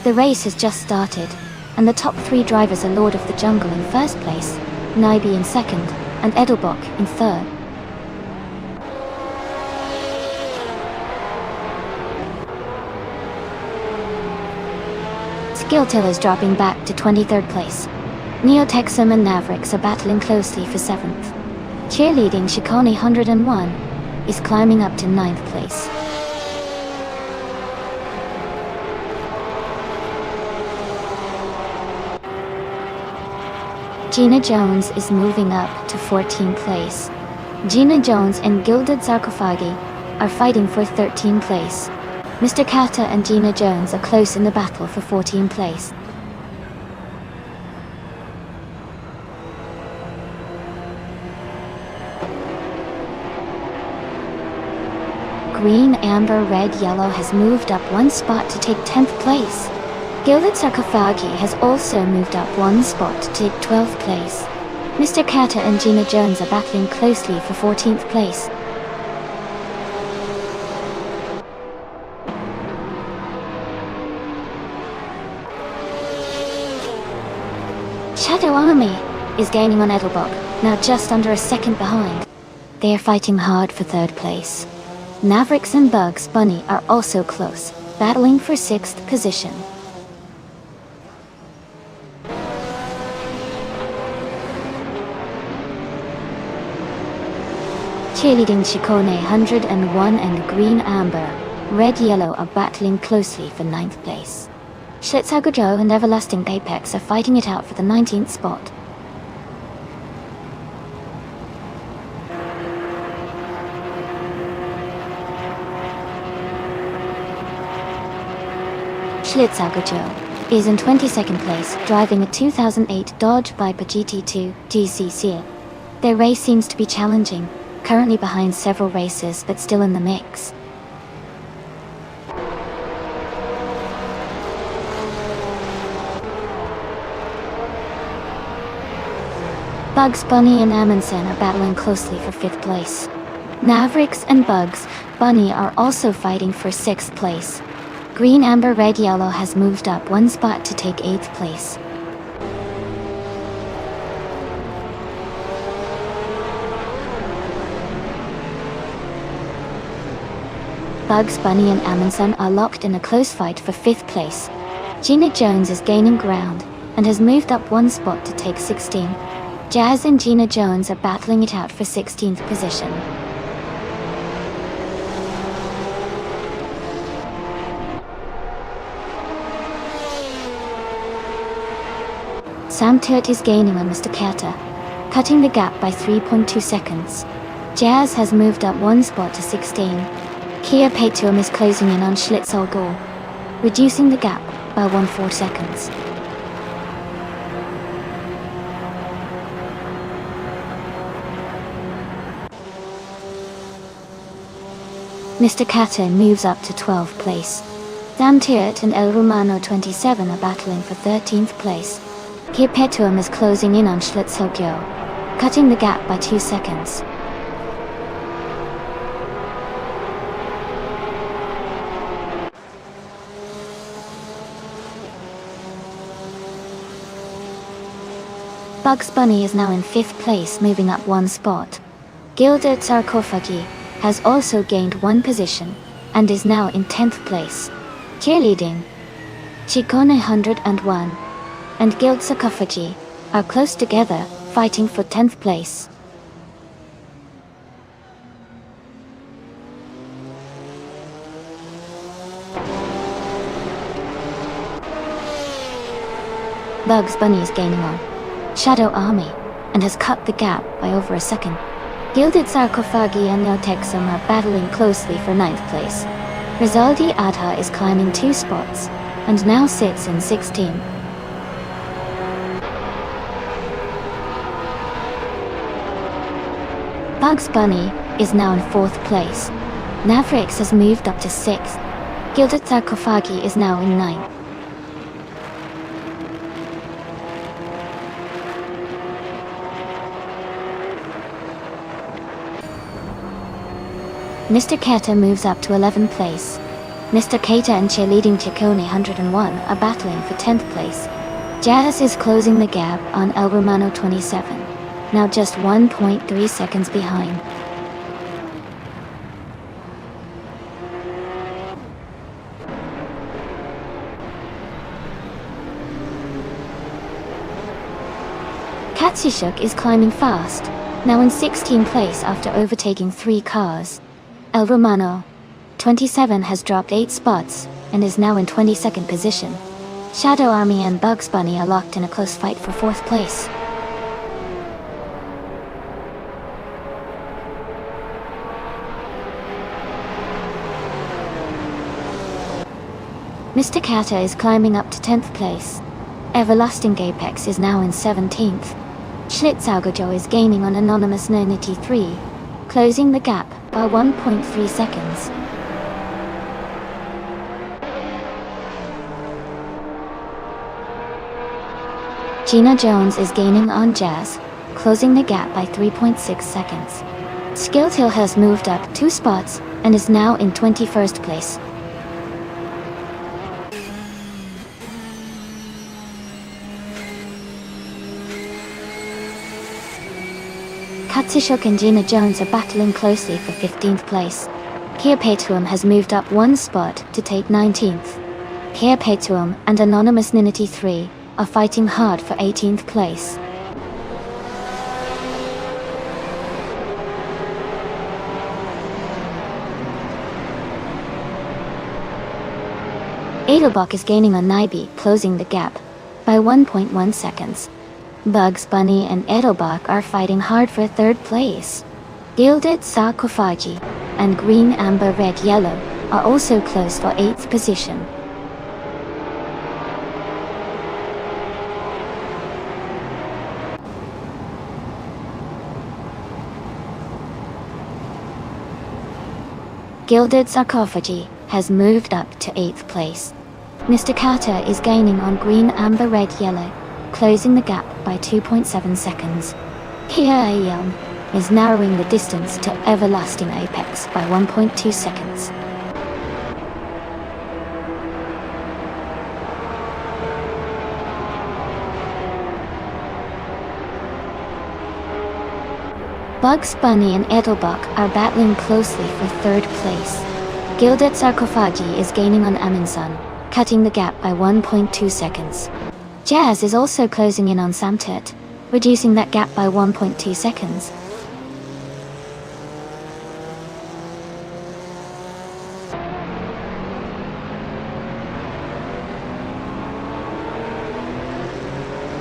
The race has just started, and the top 3 drivers are Lord of the Jungle in first place, Naibi in second, and Edelbach in third. Skilltail is dropping back to 23rd place. Neotexum and Mavericks are battling closely for 7th. Cheerleading Chicone 101 is climbing up to 9th place. Gina Jones is moving up to 14th place. Gina Jones and Gilded Sarcophagi are fighting for 13th place. Mr. Kata and Gina Jones are close in the battle for 14th place. Green, Amber, Red, Yellow has moved up 1 spot to take 10th place. Gilded Sarcophagi has also moved up 1 spot to take 12th place. Mr. Kata and Gina Jones are battling closely for 14th place. Shadow Army is gaining on Edelbach, now just under a second behind. They are fighting hard for 3rd place. Mavericks and Bugs Bunny are also close, battling for 6th position. Cheerleading Chicone 101 and Green Amber, Red Yellow are battling closely for 9th place. Schlitzagojo and Everlasting Apex are fighting it out for the 19th spot. Schlitzagojo is in 22nd place, driving a 2008 Dodge Viper GT2 GCC. Their race seems to be challenging, currently behind several races but still in the mix. Bugs Bunny and Amundsen are battling closely for 5th place. Mavericks and Bugs Bunny are also fighting for 6th place. Green Amber Red Yellow has moved up 1 spot to take 8th place. Bugs Bunny and Amundsen are locked in a close fight for 5th place. Gina Jones is gaining ground and has moved up 1 spot to take 16. Jazz and Gina Jones are battling it out for 16th position. Sam Turt is gaining on Mr. Kata, cutting the gap by 3.2 seconds. Jazz has moved up 1 spot to 16. Kia Petum is closing in on Schlitzogo, reducing the gap by 1.4 seconds. Mr. Kata moves up to 12th place. Dan Tiert and El Romano 27 are battling for 13th place. Kia Petum is closing in on Schlitzogo, cutting the gap by 2 seconds. Bugs Bunny is now in 5th place, moving up 1 spot. Gilded Sarcophagi has also gained 1 position and is now in 10th place. Cheerleading Chicone 101 and Guild Sarcophagi are close together, fighting for 10th place. Bugs Bunny is gaining on Shadow Army and has cut the gap by over a second. Gilded Sarcophagi and Neotexum are battling closely for 9th place. Rizaldi Adha is climbing 2 spots and now sits in 16th. Bugs Bunny is now in 4th place. Mavericks has moved up to 6th. Gilded Sarcophagi is now in 9th. Mr. Keta moves up to 11th place. Mr. Keta and cheerleading Ciccone 101 are battling for 10th place. Jazz is closing the gap on El Romano 27, now just 1.3 seconds behind. Katsishuk is climbing fast, now in 16th place after overtaking 3 cars. El Romano 27 has dropped 8 spots and is now in 22nd position. Shadow Army and Bugs Bunny are locked in a close fight for 4th place. Mr. Kata is climbing up to 10th place. Everlasting Apex is now in 17th. Schlitzaugojo is gaining on Anonymous 93, closing the gap by 1.3 seconds. Gina Jones is gaining on Jazz, closing the gap by 3.6 seconds. Skilltill has moved up 2 spots and is now in 21st place. Katsishuk and Gina Jones are battling closely for 15th place. Kia Petuum has moved up 1 spot to take 19th. Kia Petuum and Anonymous 93 are fighting hard for 18th place. Edelbach is gaining on Naibi, closing the gap by 1.1 seconds. Bugs Bunny and Edelbach are fighting hard for 3rd place. Gilded Sarcophagi and Green Amber Red Yellow are also close for 8th position. Gilded Sarcophagi has moved up to 8th place. Mr. Carter is gaining on Green Amber Red Yellow, closing the gap by 2.7 seconds. Kia Aeon is narrowing the distance to Everlasting Apex by 1.2 seconds. Bugs Bunny and Edelbach are battling closely for 3rd place. Gilded Sarcophagi is gaining on Aminsun, cutting the gap by 1.2 seconds. Jazz is also closing in on Samtet, reducing that gap by 1.2 seconds.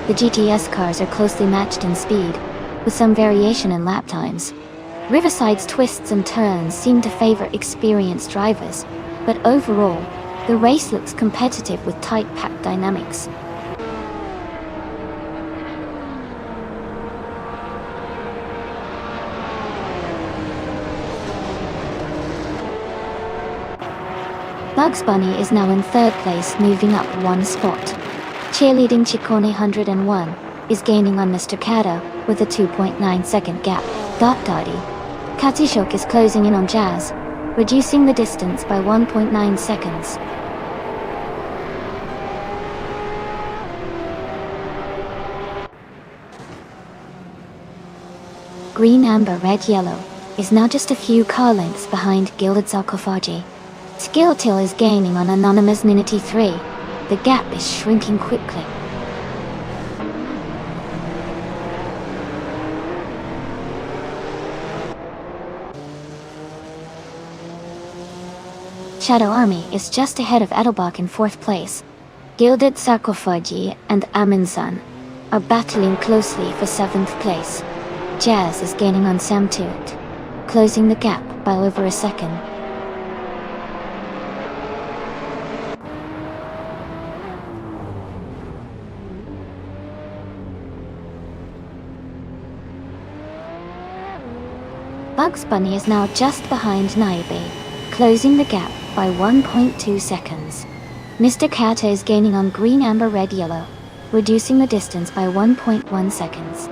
The GTS cars are closely matched in speed, with some variation in lap times. Riverside's twists and turns seem to favor experienced drivers, but overall, the race looks competitive with tight pack dynamics. Bugs Bunny is now in 3rd place, moving up 1 spot. Cheerleading Ciccone 101 is gaining on Mr. Kada with a 2.9 second gap. Daddy Katishok is closing in on Jazz, reducing the distance by 1.9 seconds. Green Amber Red Yellow is now just a few car lengths behind Gilded Sarcophagi. Skilltill is gaining on Anonymous 93. The gap is shrinking quickly. Shadow Army is just ahead of Edelbach in 4th place. Gilded Sarcophagi and Aminsun are battling closely for 7th place. Jazz is gaining on Samtut, closing the gap by over a second. Bugs Bunny is now just behind Naibe, closing the gap by 1.2 seconds. Mr. Kata is gaining on green, amber, red, yellow, reducing the distance by 1.1 seconds.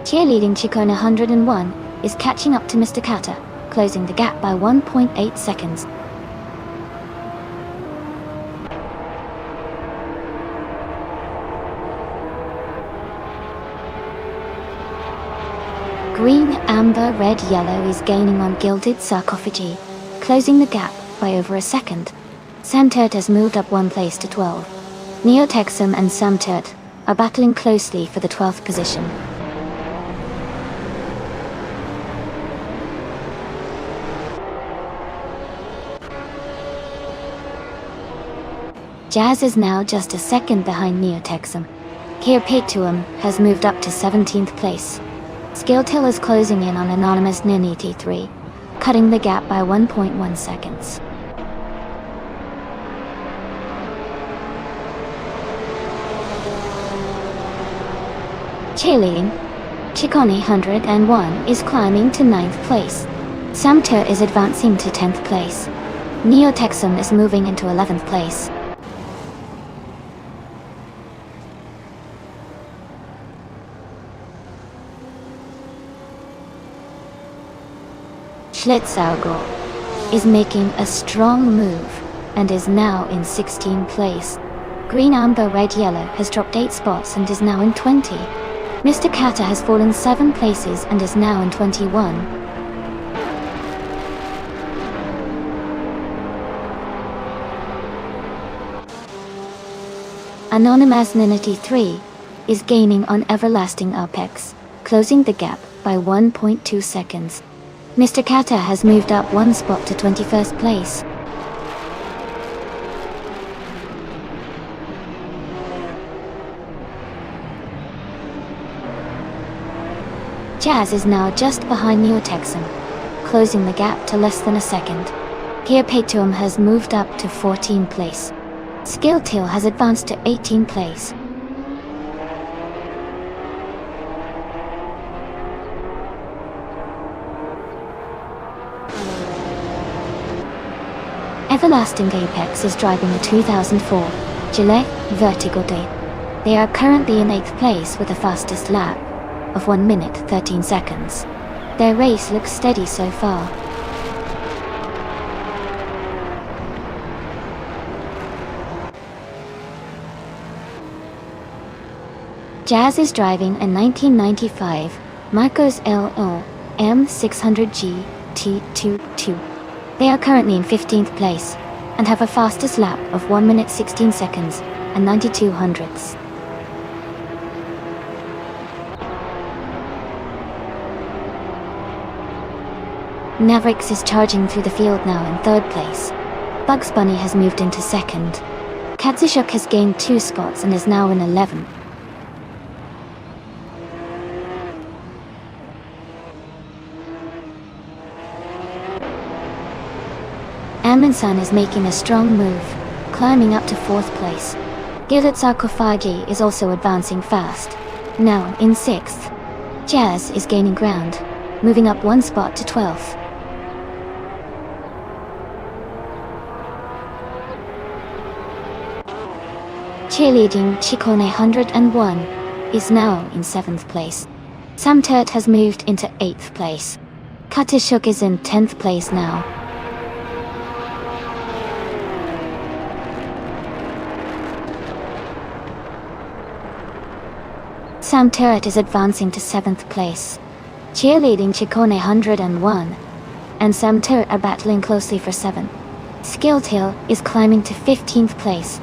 Cheerleading Chicone 101 is catching up to Mr. Kata, closing the gap by 1.8 seconds. Green, amber, red, yellow is gaining on gilded sarcophagi, closing the gap by over a second. Samturt has moved up one place to 12. Neotexum and Samturt are battling closely for the 12th position. Jazz is now just a second behind Neotexum. Kirpatuum has moved up to 17th place. Skilltail is closing in on Anonymous Ninity 3, cutting the gap by 1.1 seconds. Cheerleading Chicone 101 is climbing to 9th place. Samtur is advancing to 10th place. Neotexum is moving into 11th place. Schlitzaugo is making a strong move and is now in 16th place. Green, amber, red, yellow has dropped 8 spots and is now in 20. Mr. Kata has fallen 7 places and is now in 21. Anonymous Ninity 3 is gaining on Everlasting Apex, closing the gap by 1.2 seconds. Mr. Kata has moved up 1 spot to 21st place. Jazz is now just behind Neotexum, closing the gap to less than a second. Kirpatuum has moved up to 14th place. Skilltail has advanced to 18th place. Everlasting Apex is driving the 2004 Gillette Vertigo Day. They are currently in 8th place with the fastest lap of 1 minute 13 seconds. Their race looks steady so far. Jazz is driving a 1995 Marcos LO M600G T22. They are currently in 15th place and have a fastest lap of 1 minute 16 seconds and 92 hundredths. Mavericks is charging through the field now in 3rd place. Bugs Bunny has moved into 2nd. Katsushuk has gained 2 spots and is now in 11th. Amundsen is making a strong move, climbing up to 4th place. Gilded Sarcophagi is also advancing fast, now in 6th. Jazz is gaining ground, moving up 1 spot to 12th. Cheerleading Chicone 101 is now in 7th place. Samturt has moved into 8th place. Katishuk is in 10th place now. Samturt is advancing to 7th place. Cheerleading Chicone 101 and Samturt are battling closely for 7th. Skilltail is climbing to 15th place.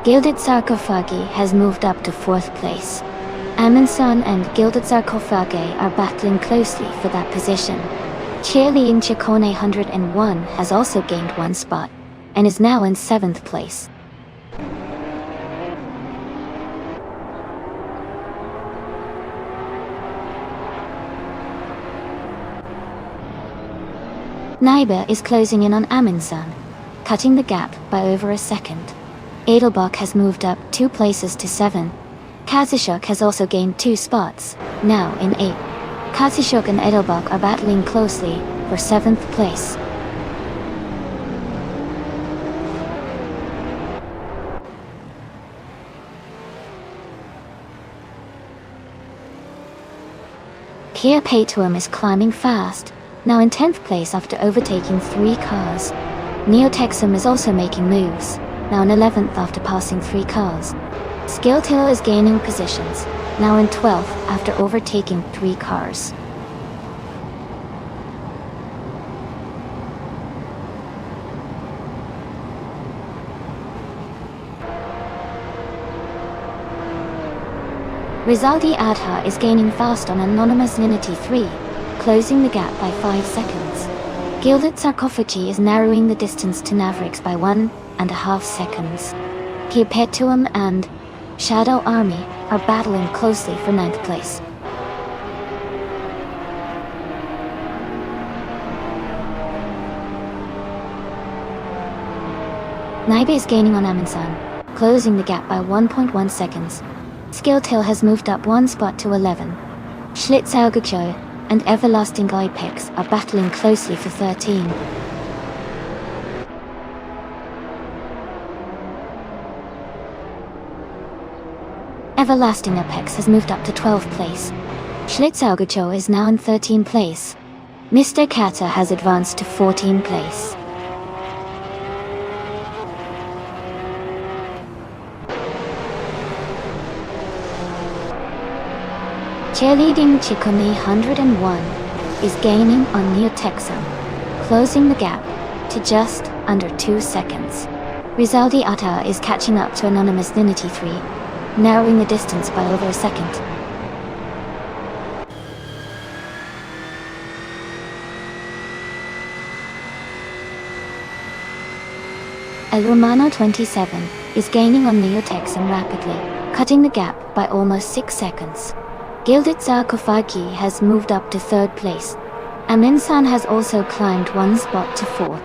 Gilded Sarcophagi has moved up to 4th place. Amundsen and Gilded Sarcophagi are battling closely for that position. Cheerleading Chicone 101 has also gained 1 spot and is now in 7th place. Naiba is closing in on Amundsen. cutting the gap by over a second. Edelbach has moved up 2 places to 7. Kazushuk has also gained 2 spots, now in 8. Kazushuk and Edelbach are battling closely for 7th place. Pierre Patuum is climbing fast, now in 10th place after overtaking 3 cars. Neotexum is also making moves, now in 11th after passing 3 cars. Skilltail is gaining positions, now in 12th after overtaking 3 cars. Rizaldi Adha is gaining fast on Anonymous Ninity 3, closing the gap by 5 seconds. Gilded Sarcophagi is narrowing the distance to Navrix by 1.5 seconds. Perpetuum and Shadow Army are battling closely for 9th place. Naibe is gaining on Amundsen, closing the gap by 1.1 seconds. Skilltail has moved up 1 spot to 11. Schlitzaugecho and Everlasting Apex are battling closely for 13. Everlasting Apex has moved up to 12th place. Schlitzaugecho is now in 13th place. Mr. Kata has advanced to 14th place. Cheerleading Chikumi 101 is gaining on Neotexum, closing the gap to just under 2 seconds. Rizaldi Atta is catching up to Anonymous Ninity 3, narrowing the distance by over a second. El Romano 27 is gaining on Neotexum rapidly, cutting the gap by almost 6 seconds. Gilded Sarcophagi has moved up to 3rd place. Aminsan has also climbed 1 spot to 4th.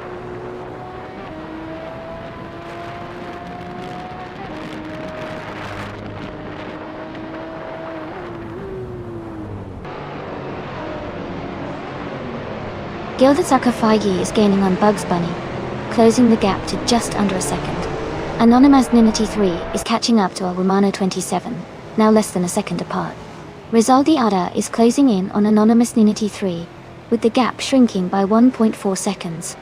Gilded Sarcophagi is gaining on Bugs Bunny, closing the gap to just under a second. Anonymous Ninity 3 is catching up to El Romano 27, now less than a second apart. Rizaldi Ada is closing in on Anonymous Ninity 3, with the gap shrinking by 1.4 seconds.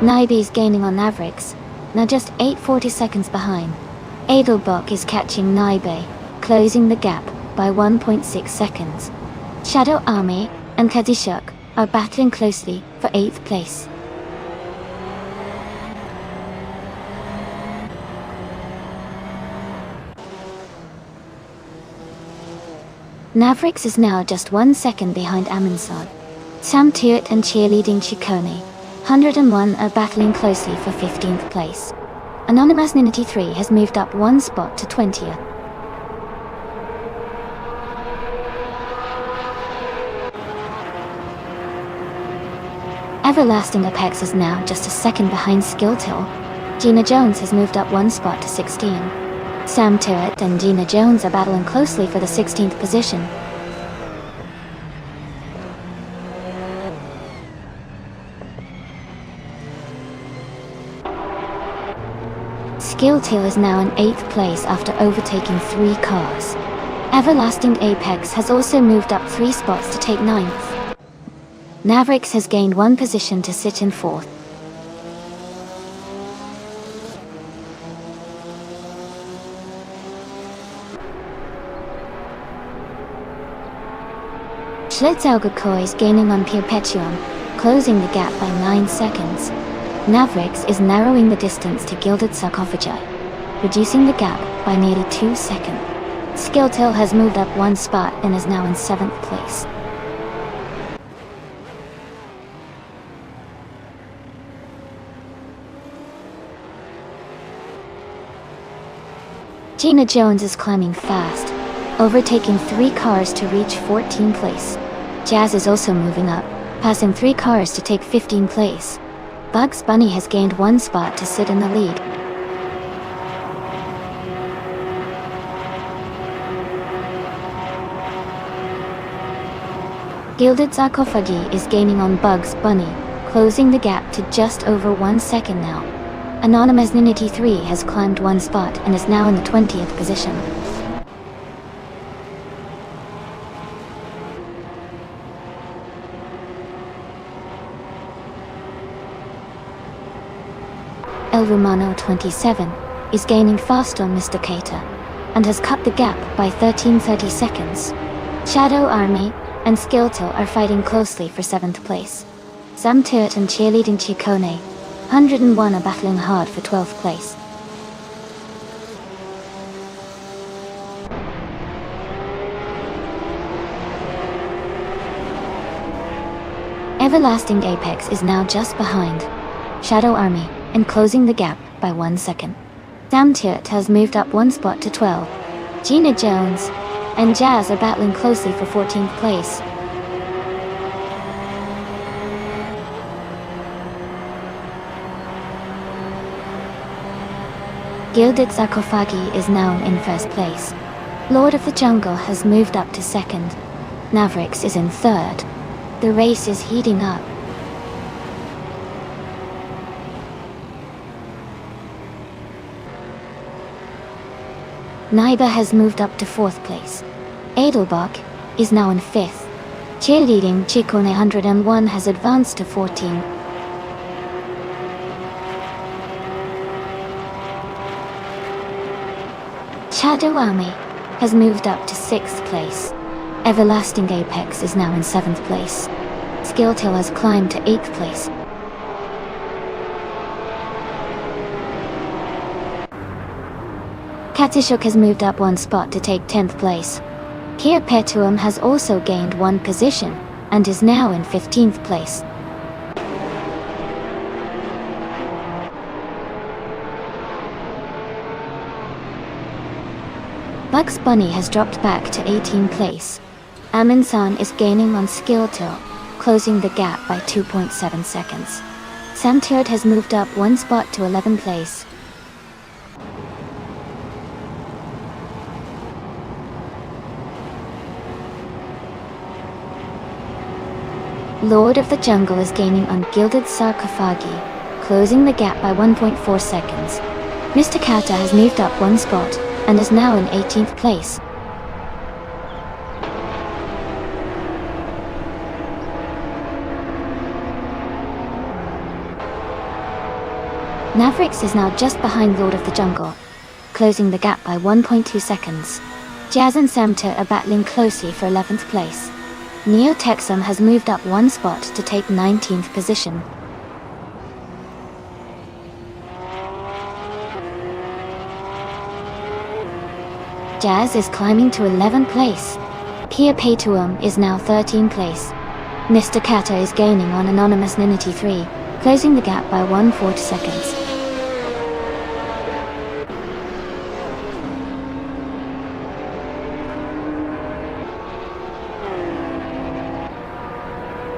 Naibe is gaining on Navrix, now just 840 seconds behind. Edelbach is catching Naibe, closing the gap by 1.6 seconds. Shadow Army and Kadishuk are battling closely for 8th place. Navrix is now just 1 second behind Amundsen. Sam Tuat and Cheerleading Chikone 101 are battling closely for 15th place. Anonymous Ninity 3 has moved up 1 spot to 20th. Everlasting Apex is now just a second behind Skilltail. Gina Jones has moved up 1 spot to 16. Sam Tuat and Gina Jones are battling closely for the 16th position. Skilltail is now in 8th place after overtaking 3 cars. Everlasting Apex has also moved up 3 spots to take 9th. Navrix has gained 1 position to sit in 4th. Schlitzaugekoy is gaining on Perpetuum, closing the gap by 9 seconds. Navrix is narrowing the distance to Gilded Sarcophagi, reducing the gap by nearly 2 seconds. Skilltail has moved up 1 spot and is now in 7th place. Gina Jones is climbing fast, overtaking 3 cars to reach 14th place. Jazz is also moving up, passing 3 cars to take 15th place. Bugs Bunny has gained 1 spot to sit in the lead. Gilded Sarcophagi is gaining on Bugs Bunny, closing the gap to just over 1 second now. Anonymous Ninity 3 has climbed 1 spot and is now in the 20th position. El Romano 27 is gaining fast on Mr. Cater and has cut the gap by 13.30 seconds. Shadow Army and Skilltil are fighting closely for 7th place. Sam Turt and Cheerleading Chicone 101 are battling hard for 12th place. Everlasting Apex is now just behind Shadow Army and closing the gap by 1 second. Sam Turt has moved up 1 spot to 12. Gina Jones and Jazz are battling closely for 14th place. Gilded Sarcophagi is now in 1st place. Lord of the Jungle has moved up to 2nd. Navrix is in 3rd. The race is heating up. Naiba has moved up to 4th place. Edelbach is now in 5th. Cheerleading Chicone 101 has advanced to 14. Shadow Army has moved up to 6th place. Everlasting Apex is now in 7th place. Skilltil has climbed to 8th place. Katishuk has moved up 1 spot to take 10th place. Kia Petuum has also gained 1 position and is now in 15th place. Bugs Bunny has dropped back to 18th place. Amin-san is gaining on Skilltil, closing the gap by 2.7 seconds. Sam Turt has moved up 1 spot to 11th place. Lord of the Jungle is gaining on Gilded Sarcophagi, closing the gap by 1.4 seconds. Mr. Kata has moved up 1 spot and is now in 18th place. Navrix is now just behind Lord of the Jungle, closing the gap by 1.2 seconds. Jazz and Samter are battling closely for 11th place. Neo Texum has moved up 1 spot to take 19th position. Jazz is climbing to 11th place. Kia Petuum is now 13th place. Mr. Kata is gaining on Anonymous Ninity 3, closing the gap by 1.4 seconds.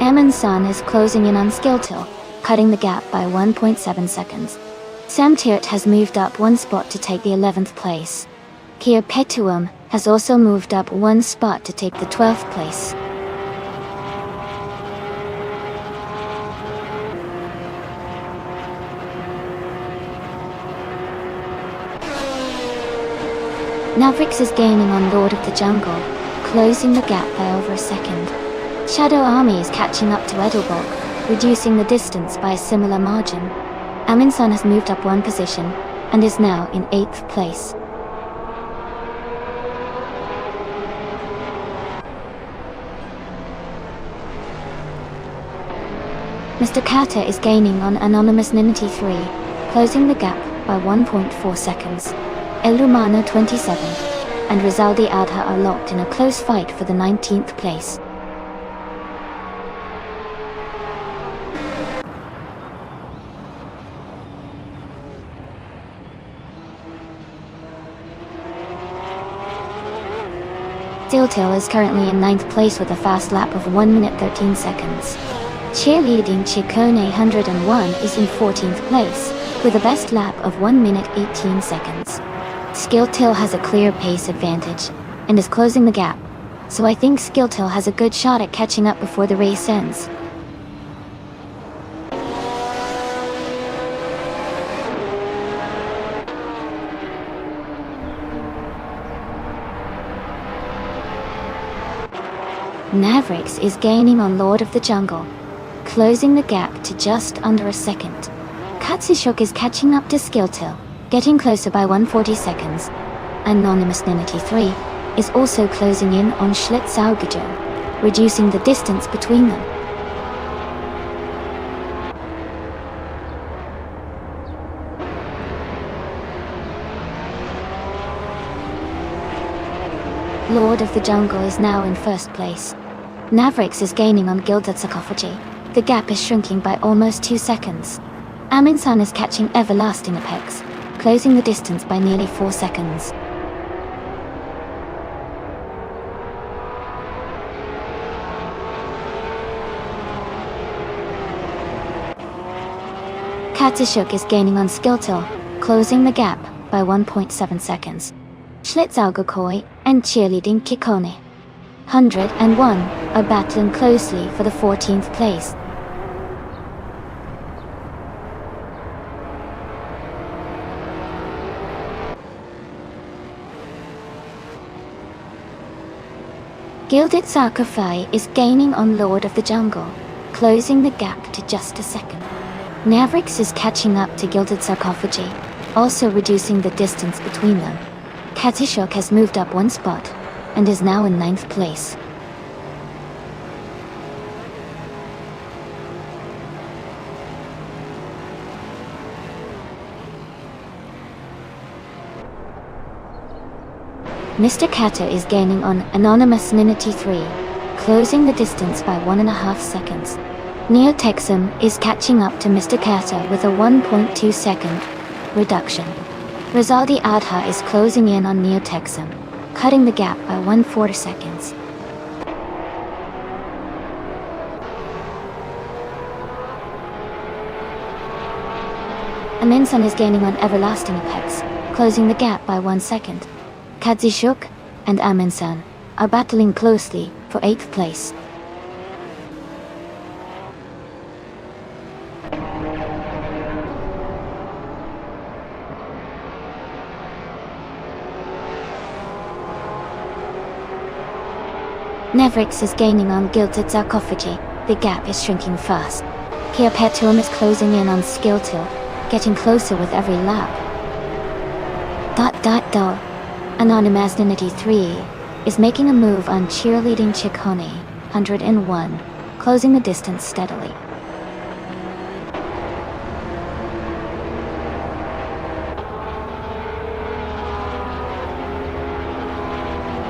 Amin-san is closing in on Skilltil, cutting the gap by 1.7 seconds. Samtirt has moved up 1 spot to take the 11th place. Kia Petuum has also moved up 1 spot to take the 12th place. Navrix is gaining on Lord of the Jungle, closing the gap by over a second. Shadow Army is catching up to Edelborg, reducing the distance by a similar margin. Amin-san has moved up 1 position, and is now in 8th place. Mr. Kata is gaining on Anonymous Ninity 3, closing the gap by 1.4 seconds. El Romano 27 and Rizaldi Adha are locked in a close fight for the 19th place. Skilltail is currently in 9th place with a fast lap of 1 minute 13 seconds. Cheerleading Ciccone 101 is in 14th place, with a best lap of 1 minute 18 seconds. Skilltail has a clear pace advantage, and is closing the gap, so I think Skilltail has a good shot at catching up before the race ends. Mavericks is gaining on Lord of the Jungle, closing the gap to just under a second. Katsushuk is catching up to Skilltail, getting closer by 140 seconds. Anonymous Ninety 3 is also closing in on Schlitzaugejo, reducing the distance between them. Lord of the Jungle is now in first place. Mavericks is gaining on Gilded Sarcophagy. The gap is shrinking by almost 2 seconds. Aminsan is catching Everlasting Apex, closing the distance by nearly 4 seconds. Katsushuk is gaining on Skilltail, closing the gap by 1.7 seconds. Schlitzaugejo and Cheerleading Ciccone 101 are battling closely for the 14th place. Gilded Sarcophagi is gaining on Lord of the Jungle, closing the gap to just a second. Mavericks is catching up to Gilded Sarcophagi, also reducing the distance between them. Katsushuk has moved up 1 spot, and is now in 9th place. Mr. Kata is gaining on Anonymous Ninity 3, closing the distance by 1.5 seconds. Neotexum is catching up to Mr. Kata with a 1.2 second reduction. Rizaldi Adha is closing in on Neotexum, cutting the gap by 1/4 seconds. Aminsan is gaining on Everlasting Apex, closing the gap by 1 second. Katsushuk and Aminsan are battling closely for 8th place. Mavericks is gaining on Gilded Sarcophagi. The gap is shrinking fast. Kiapetuum is closing in on Skilltail, getting closer with every lap. Anonymous Ninity 3 is making a move on Cheerleading Ciccone 101, closing the distance steadily.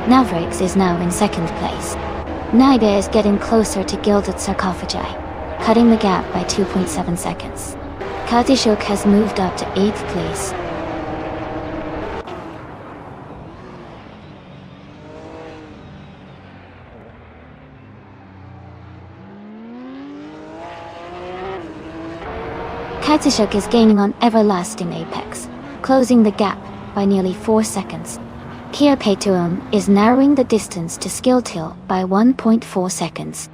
Mavericks is now in 2nd place. Naida is getting closer to Gilded Sarcophagi, cutting the gap by 2.7 seconds. Katsushuk has moved up to 8th place. Katsushuk is gaining on Everlasting Apex, closing the gap by nearly 4 seconds. Kiapetuum is narrowing the distance to Skilltail by 1.4 seconds.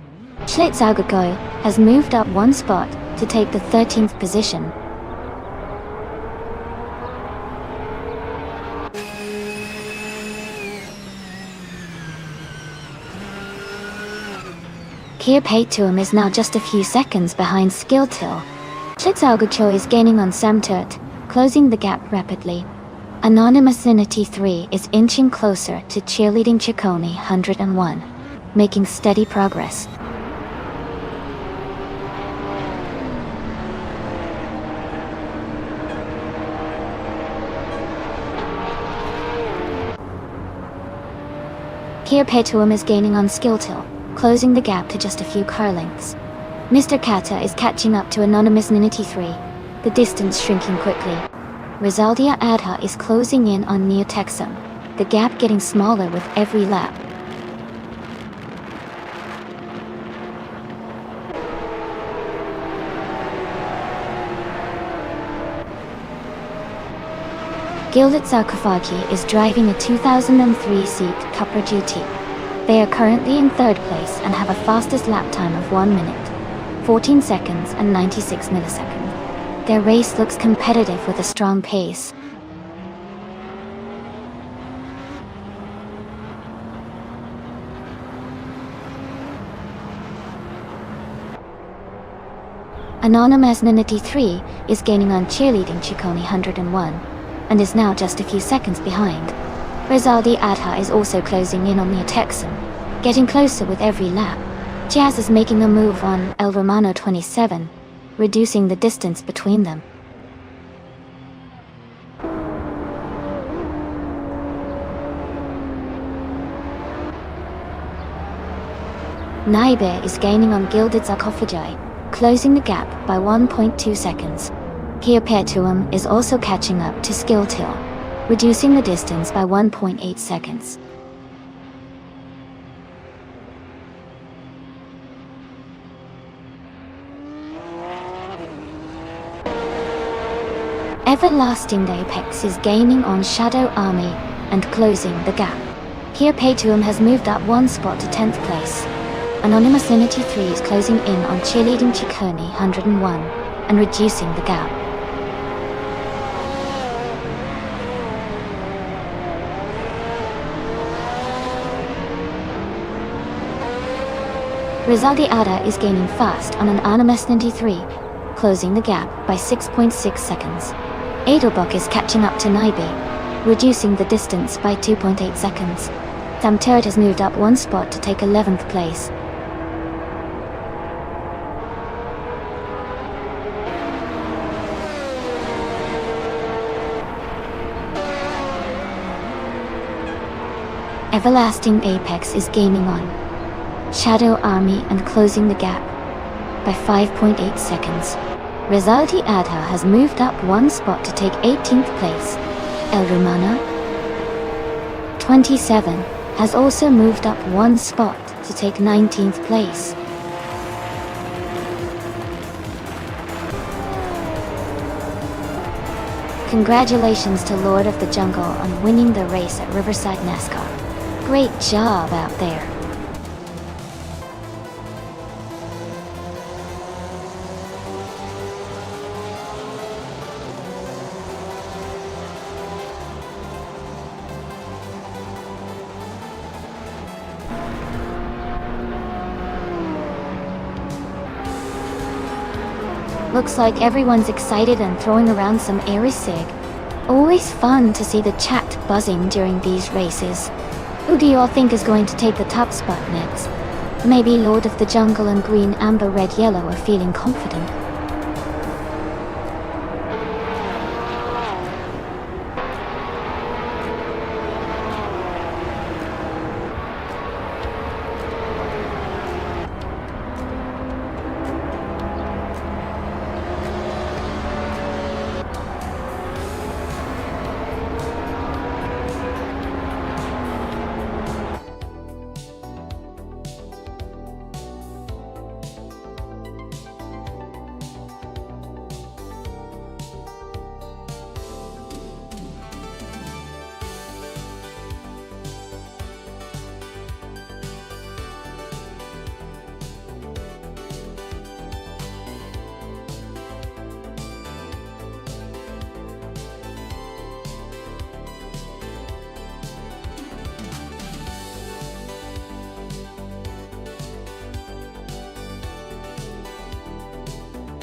Schlitzaugejo has moved up 1 spot to take the 13th position. Kiapetuum is now just a few seconds behind Skilltail. Schlitzaugejo is gaining on Samturt, closing the gap rapidly. Anonymous Ninity 3 is inching closer to Cheerleading Ciccone 101, making steady progress. Kiapetuum is gaining on Skilltail, closing the gap to just a few car lengths. Mr. Kata is catching up to Anonymous Ninity 3, the distance shrinking quickly. Rizaldia Adha is closing in on Neotexum, the gap getting smaller with every lap. Gilded Sarcophagi is driving a 2003 seat Cupra GT. They are currently in third place and have a fastest lap time of 1 minute, 14 seconds and 96 milliseconds. Their race looks competitive with a strong pace. Anonymous 93 is gaining on cheerleading Ciccone 101 and is now just a few seconds behind. Rizaldi Adha is also closing in on the Texan, getting closer with every lap. Jazz is making a move on El Romano 27, reducing the distance between them. Naibe is gaining on Gilded Sarcophagi, closing the gap by 1.2 seconds. Perpetuum is also catching up to Skilltil, reducing the distance by 1.8 seconds. Everlasting Apex is gaining on Shadow Army and closing the gap. Perpetuum has moved up 1 spot to 10th place. Anonymous 93 is closing in on cheerleading Ciccone 101 and reducing the gap. Rizaldi Ada is gaining fast on an Anonymous 93, closing the gap by 6.6 seconds. Edelbock is catching up to Naibe, reducing the distance by 2.8 seconds. Samteret has moved up 1 spot to take 11th place. Everlasting Apex is gaining on Shadow Army and closing the gap by 5.8 seconds. Rizaldi Adha has moved up 1 spot to take 18th place. El Romano 27 has also moved up 1 spot to take 19th place. Congratulations to Lord of the Jungle on winning the race at Riverside NASCAR. Great job out there. Looks like everyone's excited and throwing around some airy sig. Always fun to see the chat buzzing during these races. Who do you all think is going to take the top spot next? Maybe Lord of the Jungle and Green, Amber, Red, Yellow are feeling confident.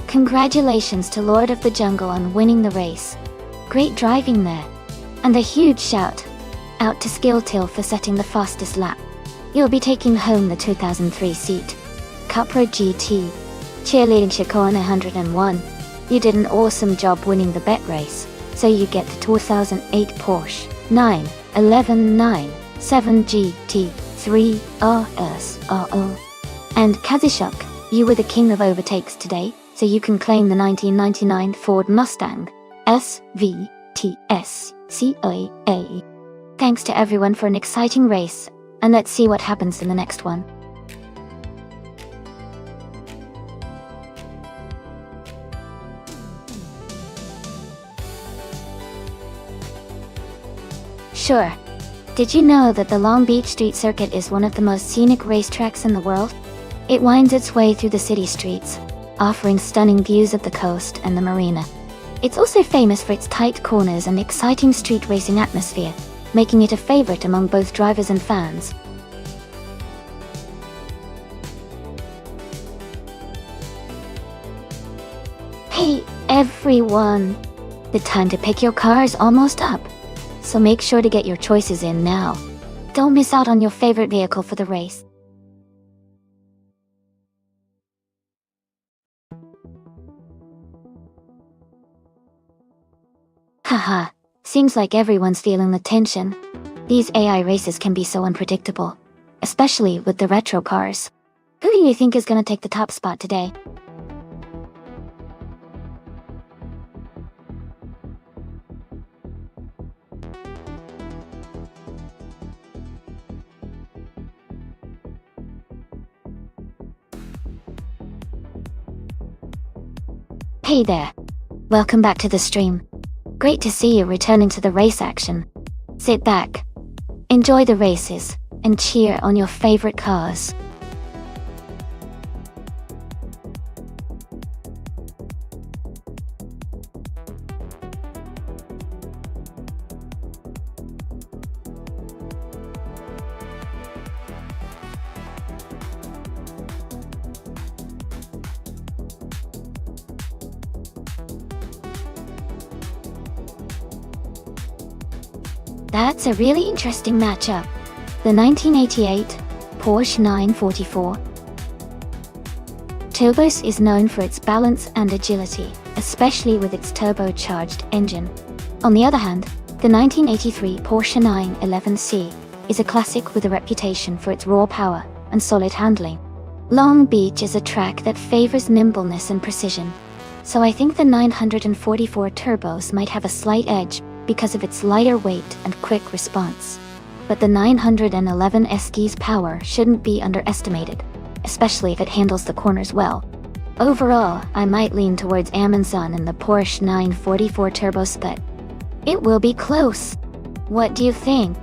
Congratulations to Lord of the Jungle on winning the race. Great driving there. And a huge shout out to Skilltil for setting the fastest lap. You'll be taking home the 2003 seat. Cupra GT. Cheerleading Ciccone 101. You did an awesome job winning the bet race, so you get the 2008 Porsche 91197 GT 3 RSRO. And Kazishuk, you were the king of overtakes today, so you can claim the 1999 Ford Mustang SVTSCAA. Thanks to everyone for an exciting race, and let's see what happens in the next one. Sure. Did you know that the Long Beach Street Circuit is one of the most scenic racetracks in the world? It winds its way through the city streets, offering stunning views of the coast and the marina. It's also famous for its tight corners and exciting street racing atmosphere, making it a favorite among both drivers and fans. Hey, everyone! The time to pick your car is almost up, so make sure to get your choices in now. Don't miss out on your favorite vehicle for the race. Haha, seems like everyone's feeling the tension. These AI races can be so unpredictable, especially with the retro cars. Who do you think is gonna take the top spot today? Hey there. Welcome back to the stream. Great to see you returning to the race action. Sit back, enjoy the races, and cheer on your favorite cars. That's a really interesting matchup. The 1988 Porsche 944 Turbos is known for its balance and agility, especially with its turbocharged engine. On the other hand, the 1983 Porsche 911C is a classic with a reputation for its raw power and solid handling. Long Beach is a track that favors nimbleness and precision, so I think the 944 Turbos might have a slight edge because of its lighter weight and quick response. But the 911 ST's power shouldn't be underestimated, especially if it handles the corners well. Overall, I might lean towards Amazon in the Porsche 944 Turbo split. It will be close. What do you think?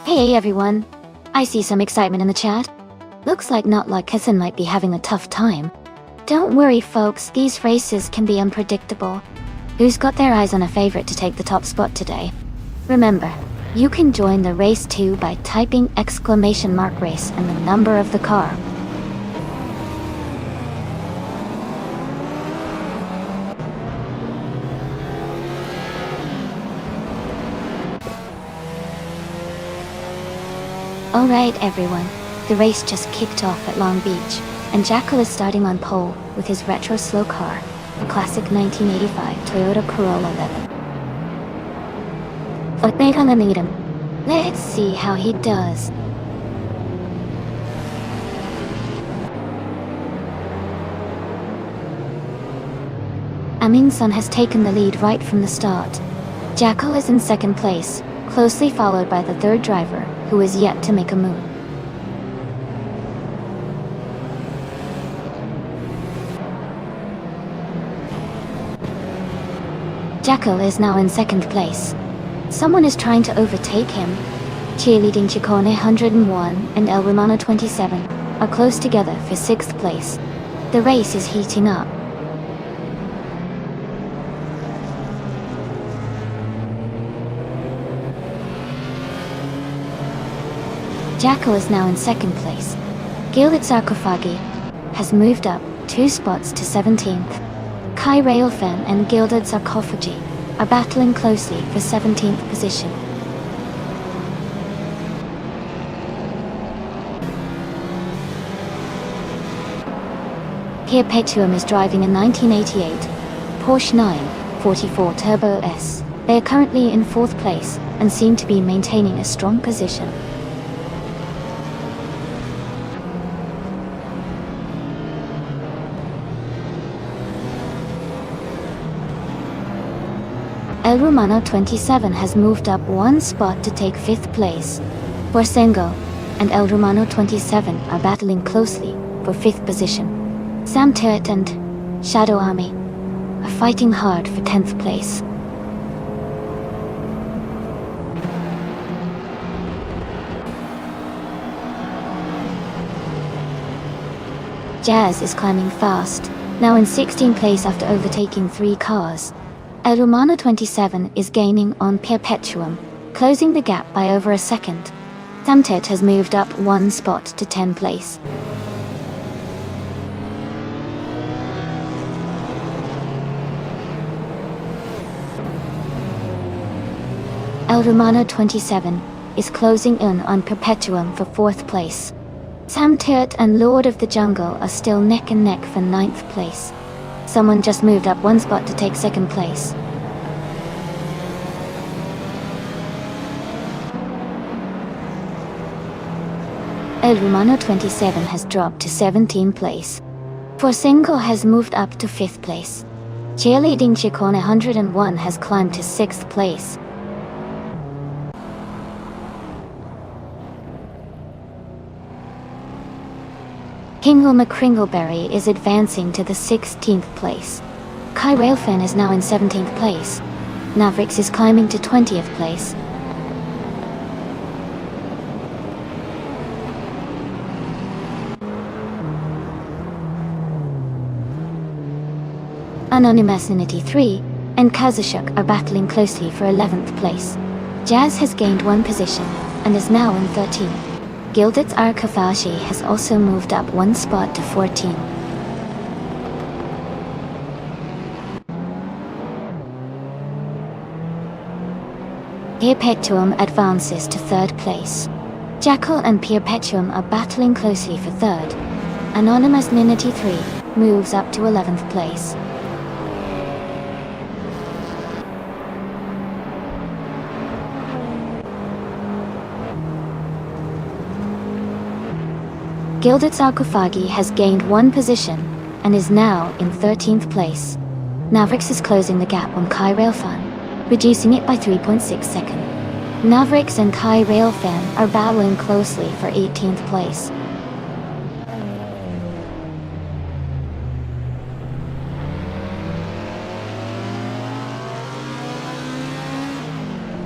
Hey everyone, I see some excitement in the chat. Looks like Not Like Kissing might be having a tough time. Don't worry folks, these races can be unpredictable. Who's got their eyes on a favorite to take the top spot today? Remember, you can join the race too by typing !race and the number of the car. Alright everyone, the race just kicked off at Long Beach, and Jackal is starting on pole with his retro slow car, a classic 1985 Toyota Corolla 11. Let's see how he does. Amingson has taken the lead right from the start. Jackal is in second place, closely followed by the third driver, who is yet to make a move. Jackal is now in second place. Someone is trying to overtake him. Cheerleading Chicone 101 and El Romano 27 are close together for sixth place. The race is heating up. Jackal is now in second place. Gilded Sarcophagi has moved up 2 spots to 17th. Kai Railfen and Gilded Sarcophagi are battling closely for 17th position. Here Petuum is driving a 1988 Porsche 944 Turbo S. They are currently in 4th place and seem to be maintaining a strong position. El Romano 27 has moved up 1 spot to take 5th place. Forsengo and El Romano 27 are battling closely for 5th position. Sam Turret and Shadow Army are fighting hard for 10th place. Jazz is climbing fast, now in 16th place after overtaking 3 cars. El Romano 27 is gaining on Perpetuum, closing the gap by over a second. Samtet has moved up 1 spot to 10th place. El Romano 27 is closing in on Perpetuum for 4th place. Sam Turret and Lord of the Jungle are still neck and neck for 9th place. Someone just moved up 1 spot to take 2nd place. El Romano 27 has dropped to 17th place. Forsengo has moved up to 5th place. Cheerleading Chicone 101 has climbed to 6th place. Kingle McCringleberry is advancing to the 16th place. Kai Railfan is now in 17th place. Navrix is climbing to 20th place. Anonymous 93 and Kazushuk are battling closely for 11th place. Jazz has gained 1 position and is now in 13th. Gildit's Arkafashi has also moved up 1 spot to 14. Perpetuum advances to 3rd place. Jackal and Perpetuum are battling closely for 3rd. Anonymous 93 moves up to 11th place. Gilded Sarcophagi has gained 1 position and is now in 13th place. Navrix is closing the gap on Kai Railfan, reducing it by 3.6 seconds. Navrix and Kai Railfan are battling closely for 18th place.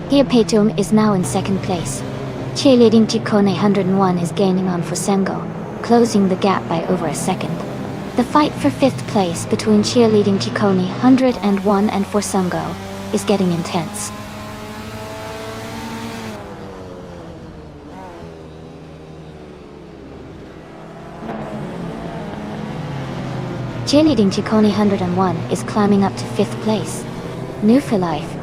Perpetuum is now in 2nd place. Cheerleading Chicone 101 is gaining on Forsengo, closing the gap by over a second. The fight for 5th place between Cheerleading Chicone 101 and Forsengo is getting intense. Cheerleading Chicone 101 is climbing up to 5th place. New for Life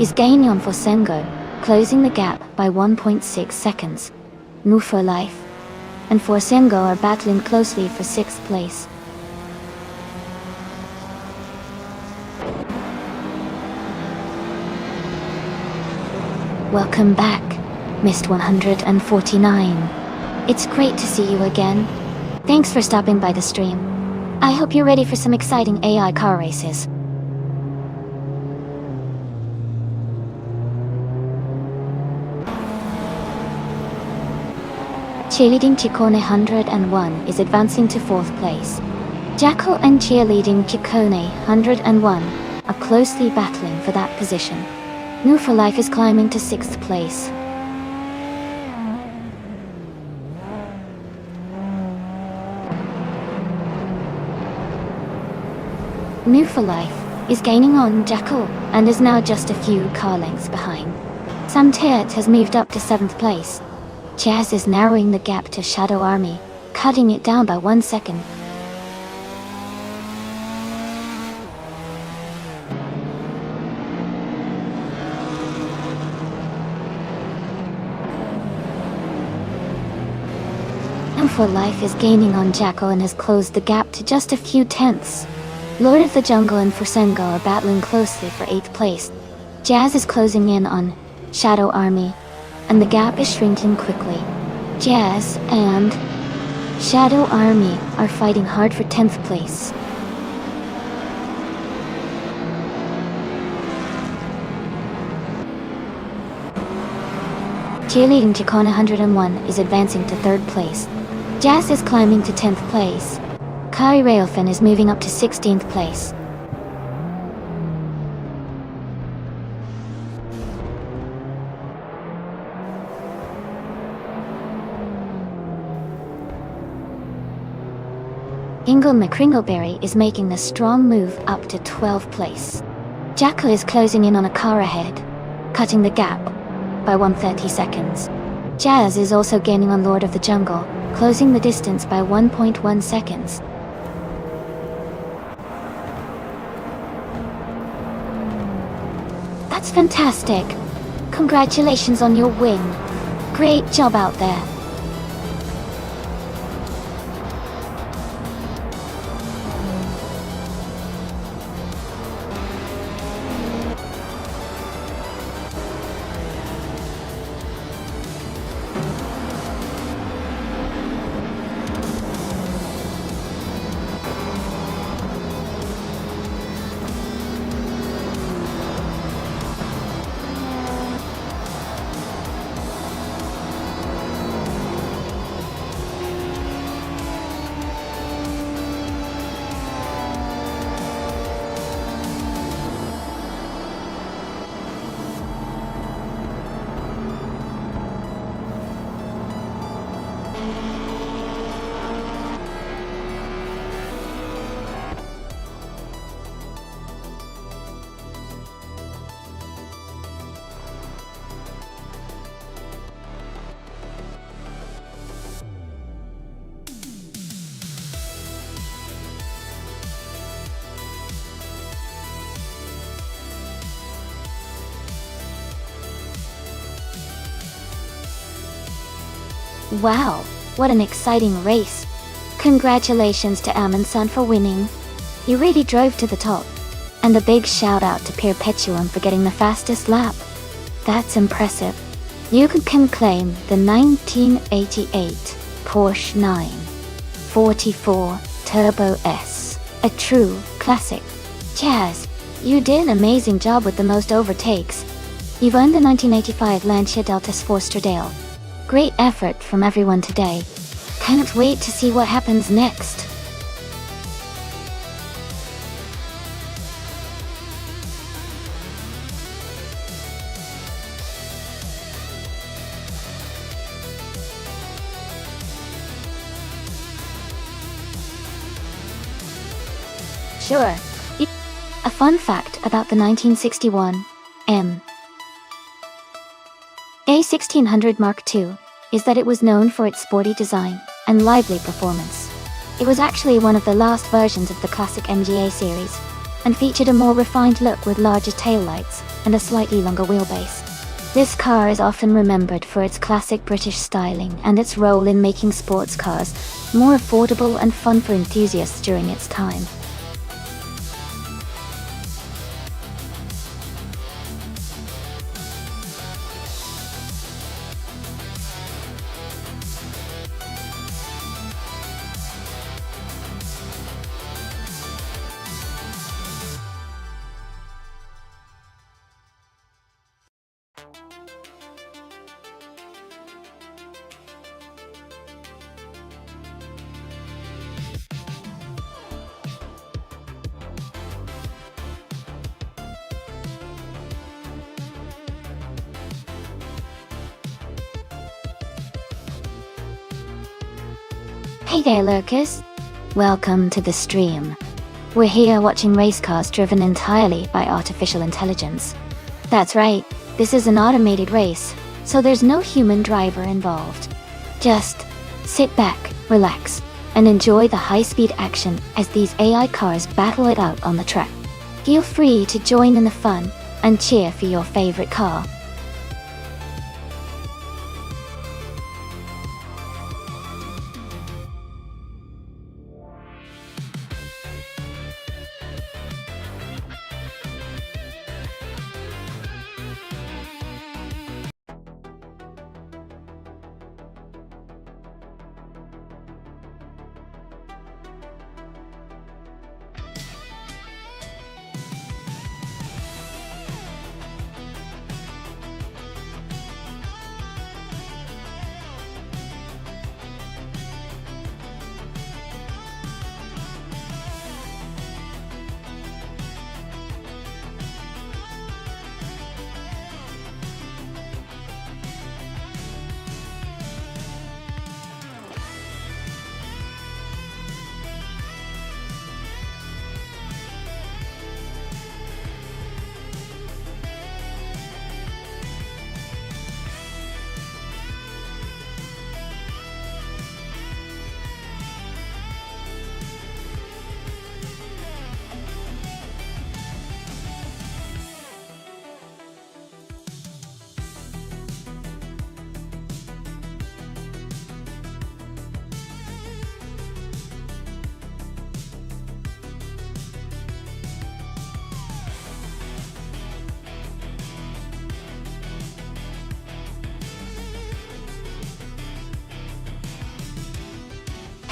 is gaining on Forsengo, closing the gap by 1.6 seconds. New for Life and Forsengo are battling closely for 6th place. Welcome back, Mist 149. It's great to see you again. Thanks for stopping by the stream. I hope you're ready for some exciting AI car races. Cheerleading Chicone 101 is advancing to 4th place. Jackal and Cheerleading Chicone 101 are closely battling for that position. New for Life is climbing to 6th place. New for Life is gaining on Jackal and is now just a few car lengths behind. Sam Teat has moved up to 7th place. Jazz is narrowing the gap to Shadow Army, cutting it down by 1 second. New for Life is gaining on Jackal and has closed the gap to just a few tenths. Lord of the Jungle and Forsengo are battling closely for 8th place. Jazz is closing in on Shadow Army, and the gap is shrinking quickly. Jazz and Shadow Army are fighting hard for 10th place. Cheerleading Chicon 101 is advancing to 3rd place. Jazz is climbing to 10th place. Kari Railfin is moving up to 16th place. Ingle McCringleberry is making a strong move up to 12th place. Jacko is closing in on a car ahead, cutting the gap by 130 seconds. Jazz is also gaining on Lord of the Jungle, closing the distance by 1.1 seconds. That's fantastic! Congratulations on your win! Great job out there! Wow, what an exciting race! Congratulations to Amundsen for winning. You really drove to the top. And a big shout out to Perpetuum for getting the fastest lap. That's impressive. You can claim the 1988 Porsche 944 Turbo S, a true classic. Jazz, you did an amazing job with the most overtakes. You've earned the 1985 Lancia Delta Sport Stradale. Great effort from everyone today. Can't wait to see what happens next. Sure. A fun fact about the 1961 A1600 Mark II is that it was known for its sporty design and lively performance. It was actually one of the last versions of the classic MGA series, and featured a more refined look with larger taillights and a slightly longer wheelbase. This car is often remembered for its classic British styling and its role in making sports cars more affordable and fun for enthusiasts during its time. Hey there, lurkers! Welcome to the stream. We're here watching race cars driven entirely by artificial intelligence. That's right, this is an automated race, so there's no human driver involved. Just sit back, relax, and enjoy the high-speed action as these AI cars battle it out on the track. Feel free to join in the fun and cheer for your favorite car.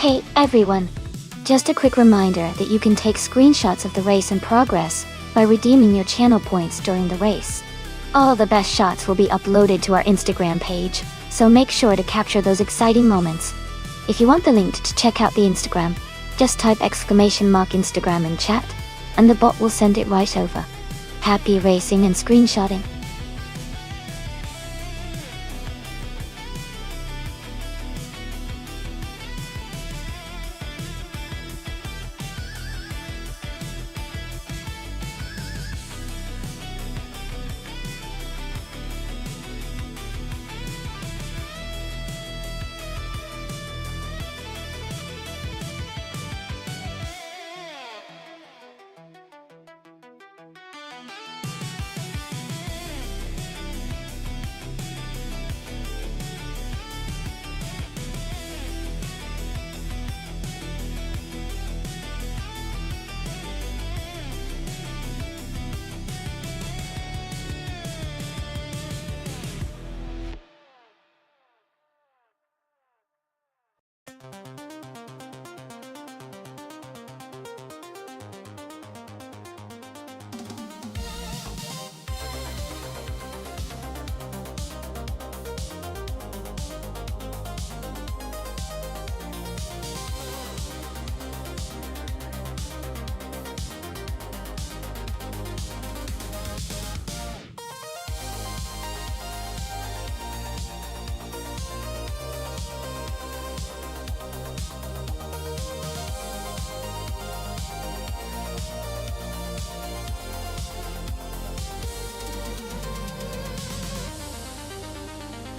Hey everyone! Just a quick reminder that you can take screenshots of the race in progress by redeeming your channel points during the race. All the best shots will be uploaded to our Instagram page, so make sure to capture those exciting moments. If you want the link to check out the Instagram, just type !Instagram in chat, and the bot will send it right over. Happy racing and screenshotting!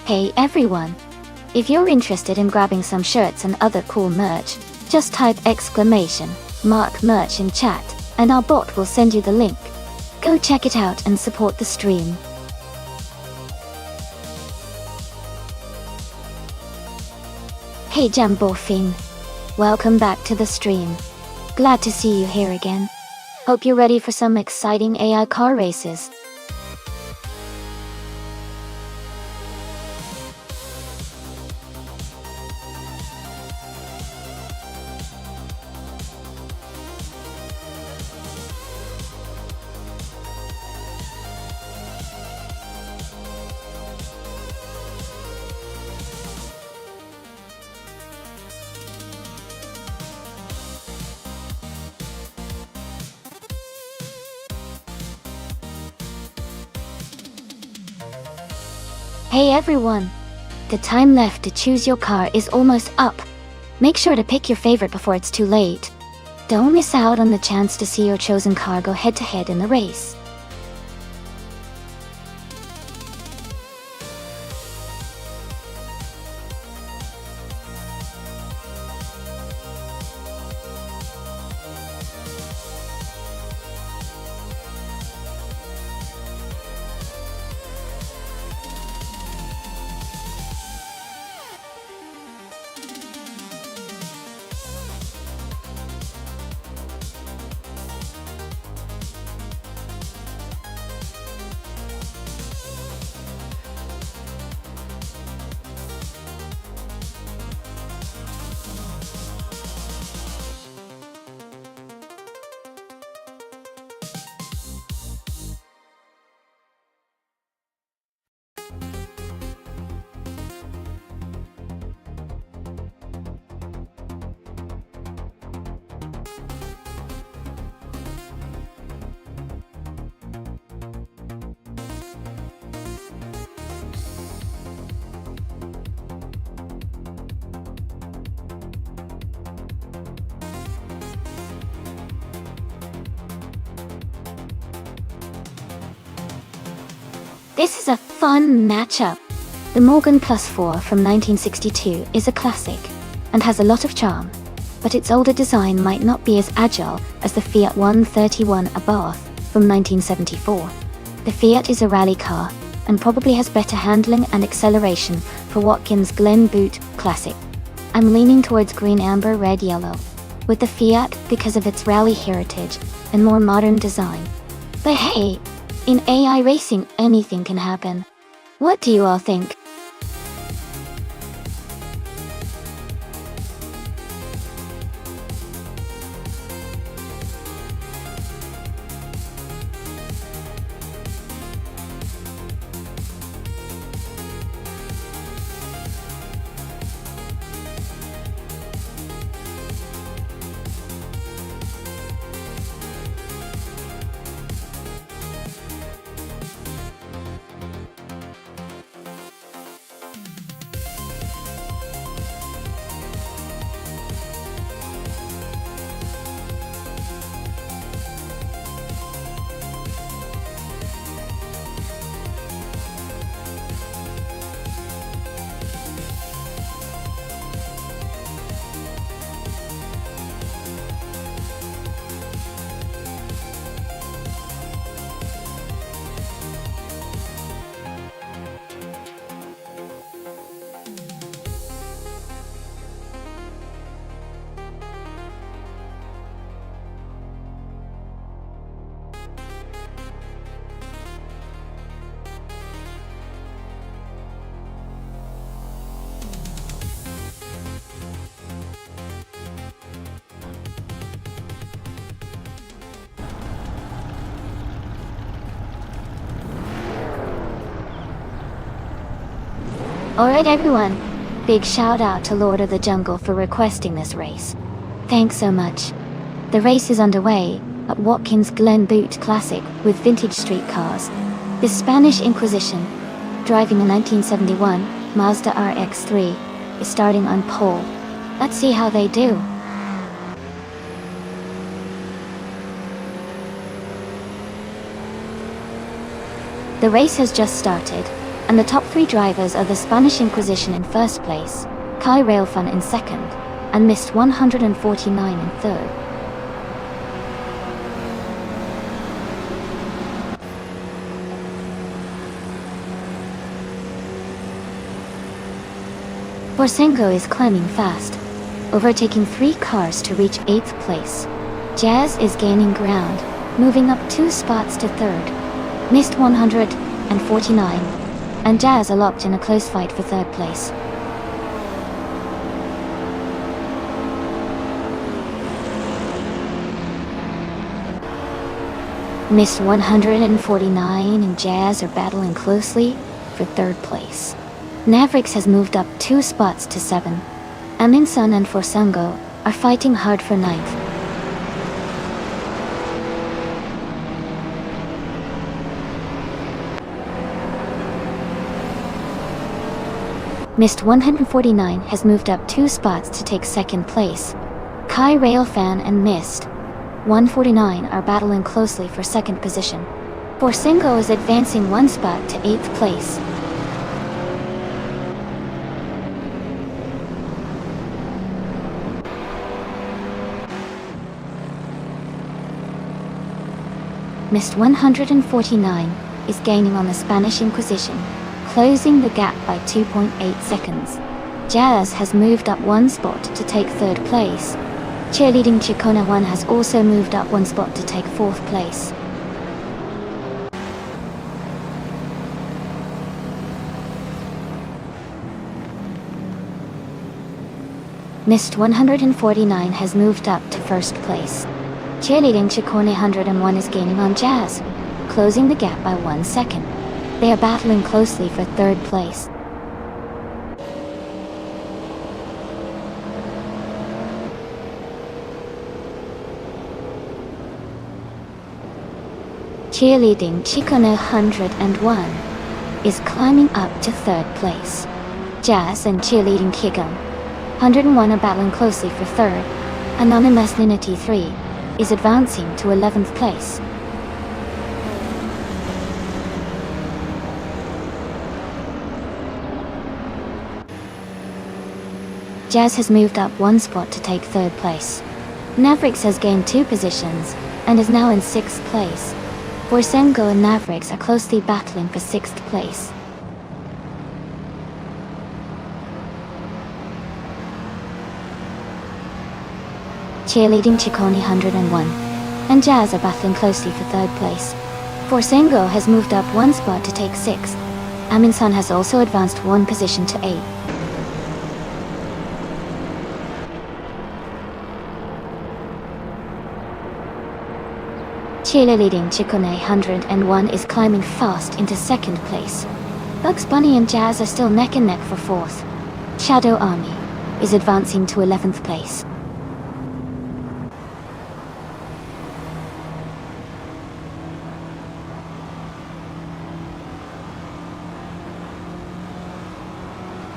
Hey everyone! If you're interested in grabbing some shirts and other cool merch, just type !merch in chat, and our bot will send you the link. Go check it out and support the stream. Hey Jambofin! Welcome back to the stream. Glad to see you here again. Hope you're ready for some exciting AI car races. Hey everyone! The time left to choose your car is almost up. Make sure to pick your favorite before it's too late. Don't miss out on the chance to see your chosen car go head-to-head in the race. This is a fun matchup. The Morgan Plus 4 from 1962 is a classic and has a lot of charm, but its older design might not be as agile as the Fiat 131 Abarth from 1974. The Fiat is a rally car and probably has better handling and acceleration for Watkins Glen Boot Classic. I'm leaning towards green, amber, red, yellow, with the Fiat because of its rally heritage and more modern design. But hey, in AI racing, anything can happen. What do you all think? Alright everyone, big shout out to Lord of the Jungle for requesting this race. Thanks so much. The race is underway at Watkins Glen Butte Classic with vintage street cars. The Spanish Inquisition, driving a 1971 Mazda RX-3, is starting on pole. Let's see how they do. The race has just started, and the top 3 drivers are the Spanish Inquisition in first place, Kai Railfun in second, and Mist 149 in third. Borsengo is climbing fast, overtaking 3 cars to reach 8th place. Jazz is gaining ground, moving up 2 spots to third. Mist 149 and Jazz are locked in a close fight for third place. Mist 149 and Jazz are battling closely for third place. Navrix has moved up 2 spots to 7. Aminsun and Forsango are fighting hard for 9th. Mist 149 has moved up 2 spots to take 2nd place. Kai Railfan and Mist 149 are battling closely for 2nd position. Forsango is advancing 1 spot to 8th place. Mist 149 is gaining on the Spanish Inquisition, closing the gap by 2.8 seconds. Jazz has moved up 1 spot to take 3rd place. Cheerleading Chicona 1 has also moved up 1 spot to take 4th place. Mist 149 has moved up to 1st place. Cheerleading Chicone 101 is gaining on Jazz, closing the gap by 1 second. They are battling closely for 3rd place. Cheerleading Chicone 101 is climbing up to 3rd place. Jazz and Cheerleading Kigum 101 are battling closely for 3rd. Anonymous Ninity 3 is advancing to 11th place. Jazz has moved up 1 spot to take 3rd place. Navrix has gained 2 positions and is now in 6th place. Forsango and Navrix are closely battling for 6th place. Cheerleading Chicone 101 and Jazz are battling closely for 3rd place. Forsango has moved up 1 spot to take 6th. Aminsun has also advanced 1 position to 8th. Cheerleading Chicone 101 is climbing fast into 2nd place. Bugs Bunny and Jazz are still neck and neck for 4th. Shadow Army is advancing to 11th place.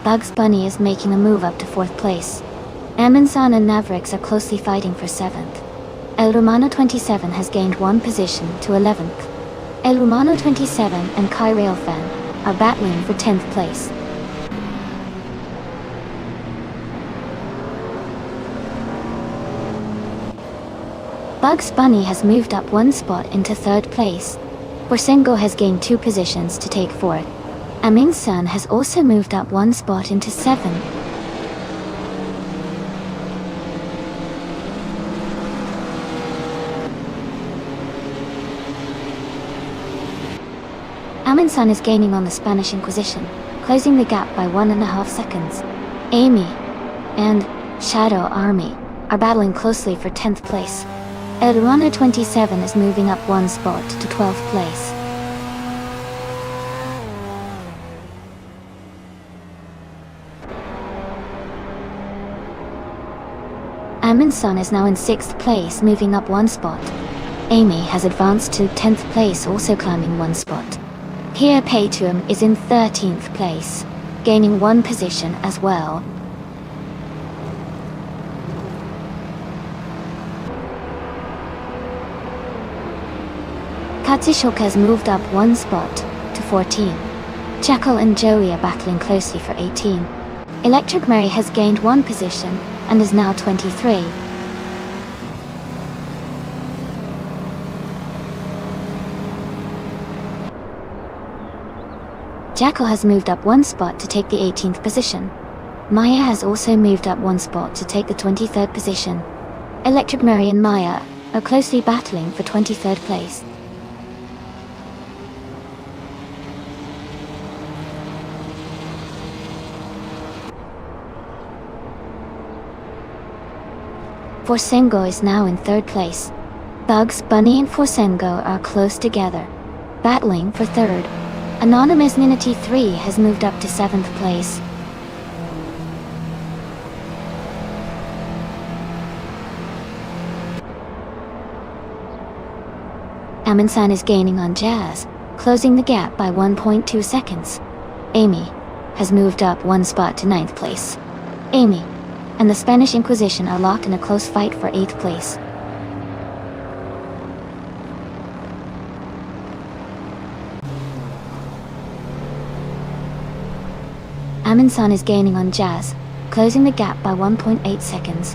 Bugs Bunny is making a move up to 4th place. Aminsun and Navrix are closely fighting for 7th. El Romano 27 has gained 1 position to 11th. El Romano 27 and Kai Railfan are battling for 10th place. Bugs Bunny has moved up 1 spot into 3rd place. Forsango has gained 2 positions to take 4th. Aminsun has also moved up 1 spot into 7th. Aminsun is gaining on the Spanish Inquisition, closing the gap by 1.5 seconds. Amy and Shadow Army are battling closely for 10th place. El Ruano 27 is moving up 1 spot to 12th place. Amundsen is now in 6th place, moving up 1 spot. Amy has advanced to 10th place, also climbing 1 spot. Here Patrium is in 13th place, gaining 1 position as well. Katsushika has moved up 1 spot to 14. Jackal and Joey are battling closely for 18. Electric Mary has gained 1 position and is now 23. Jackal has moved up 1 spot to take the 18th position. Maya has also moved up 1 spot to take the 23rd position. Electric Mary and Maya are closely battling for 23rd place. Forsengo is now in 3rd place. Bugs Bunny and Forsengo are close together, battling for 3rd. Anonymous Ninity 3 has moved up to 7th place. Amundsen is gaining on Jazz, closing the gap by 1.2 seconds. Amy has moved up 1 spot to 9th place. Amy and the Spanish Inquisition are locked in a close fight for 8th place. Amundsen is gaining on Jazz, closing the gap by 1.8 seconds.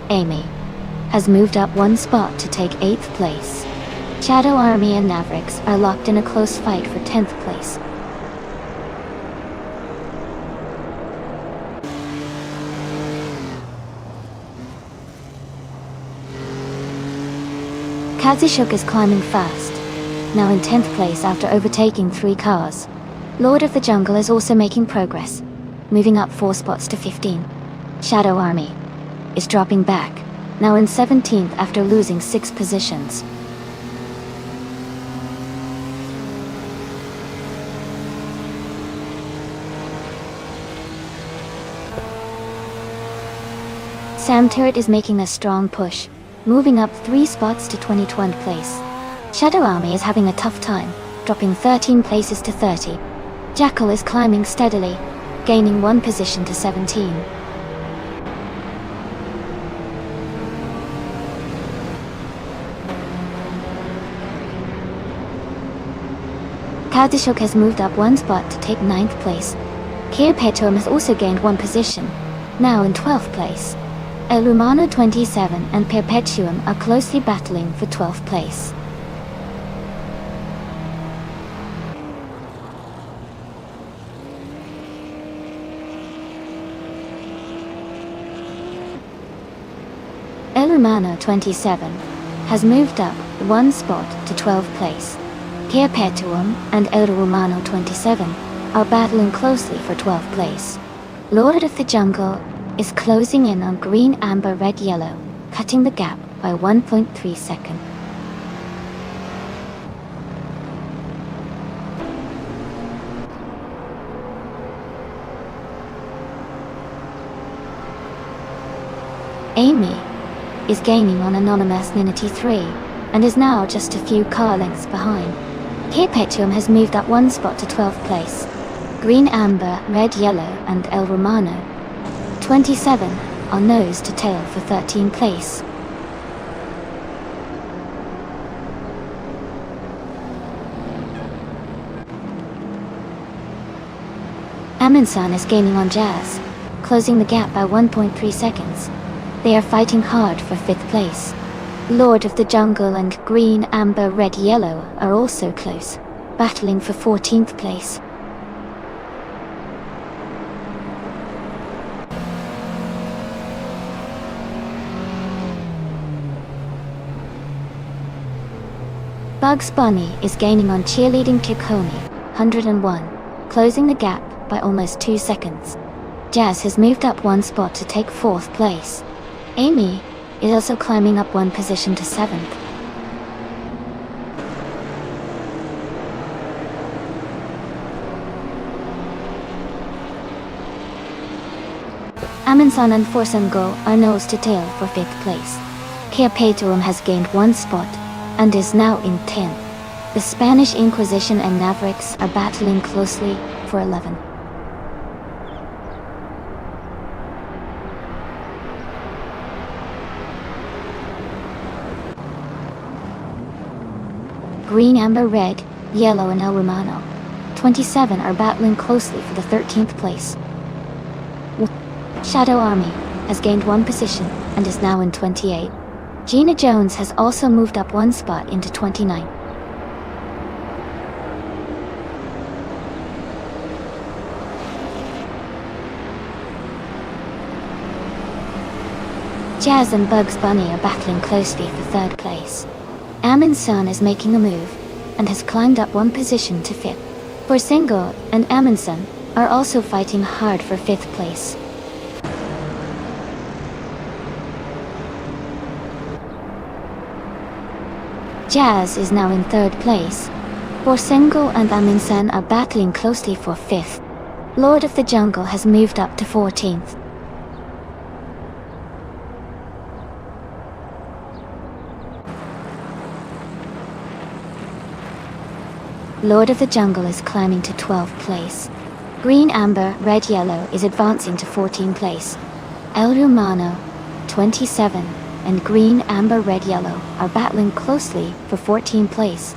Amy has moved up 1 spot to take 8th place. Shadow Army and Mavericks are locked in a close fight for 10th place. Kazushuk is climbing fast, now in 10th place after overtaking 3 cars. Lord of the Jungle is also making progress, moving up 4 spots to 15. Shadow Army is dropping back, now in 17th after losing 6 positions. Sam Turret is making a strong push, moving up 3 spots to 22nd place. Shadow Army is having a tough time, dropping 13 places to 30. Jackal is climbing steadily, gaining 1 position to 17. Kazushuk has moved up 1 spot to take 9th place. Kia Petuum has also gained 1 position, now in 12th place. El Rumano 27 and Perpetuum are closely battling for 12th place. El Rumano 27 has moved up 1 spot to 12th place. Perpetuum and El Rumano 27 are battling closely for 12th place. Lord of the Jungle is closing in on green, amber, red, yellow, cutting the gap by 1.3 seconds. Amy is gaining on Anonymous Ninity 3 and is now just a few car lengths behind. Perpetuum has moved up 1 spot to 12th place. Green, amber, red, yellow, and El Romano 27 are nose to tail for 13th place. Amundsen is gaining on Jazz, closing the gap by 1.3 seconds. They are fighting hard for 5th place. Lord of the Jungle and Green, Amber, Red, Yellow are also close, battling for 14th place. Bugs Bunny is gaining on Cheerleading Kikoni, 101, closing the gap by almost 2 seconds. Jazz has moved up 1 spot to take 4th place. Amy is also climbing up 1 position to 7th. Amundsen and Forsengo are nose to tail for 5th place. Carpetuum has gained 1 spot and is now in 10th. The Spanish Inquisition and Mavericks are battling closely for 11. Green, Amber, Red, Yellow and El Romano, 27, are battling closely for the 13th place. Shadow Army has gained 1 position and is now in 28. Gina Jones has also moved up 1 spot into 29. Jazz and Bugs Bunny are battling closely for 3rd place. Amundsen is making a move and has climbed up 1 position to 5th. Forsengo and Amundsen are also fighting hard for 5th place. Jazz is now in 3rd place. Forsengo and Amundsen are battling closely for 5th. Lord of the Jungle has moved up to 14th. Lord of the Jungle is climbing to 12th place. Green, Amber, Red, Yellow is advancing to 14th place. El Romano, 27, and Green, Amber, Red, Yellow are battling closely for 14th place.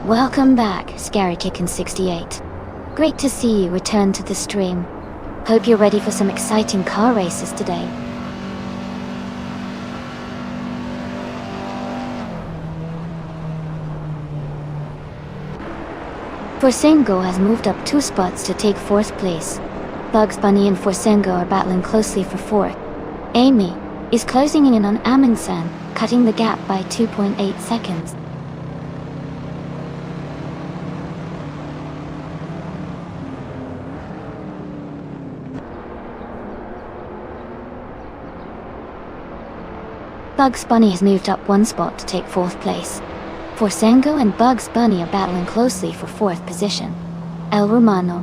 Welcome back, Scary Chicken 68. Great to see you return to the stream. Hope you're ready for some exciting car races today. Forsengo has moved up 2 spots to take 4th place. Bugs Bunny and Forsengo are battling closely for 4th. Amy is closing in on Amundsen, cutting the gap by 2.8 seconds. Bugs Bunny has moved up 1 spot to take 4th place. Forsengo and Bugs Bunny are battling closely for 4th position. El Romano,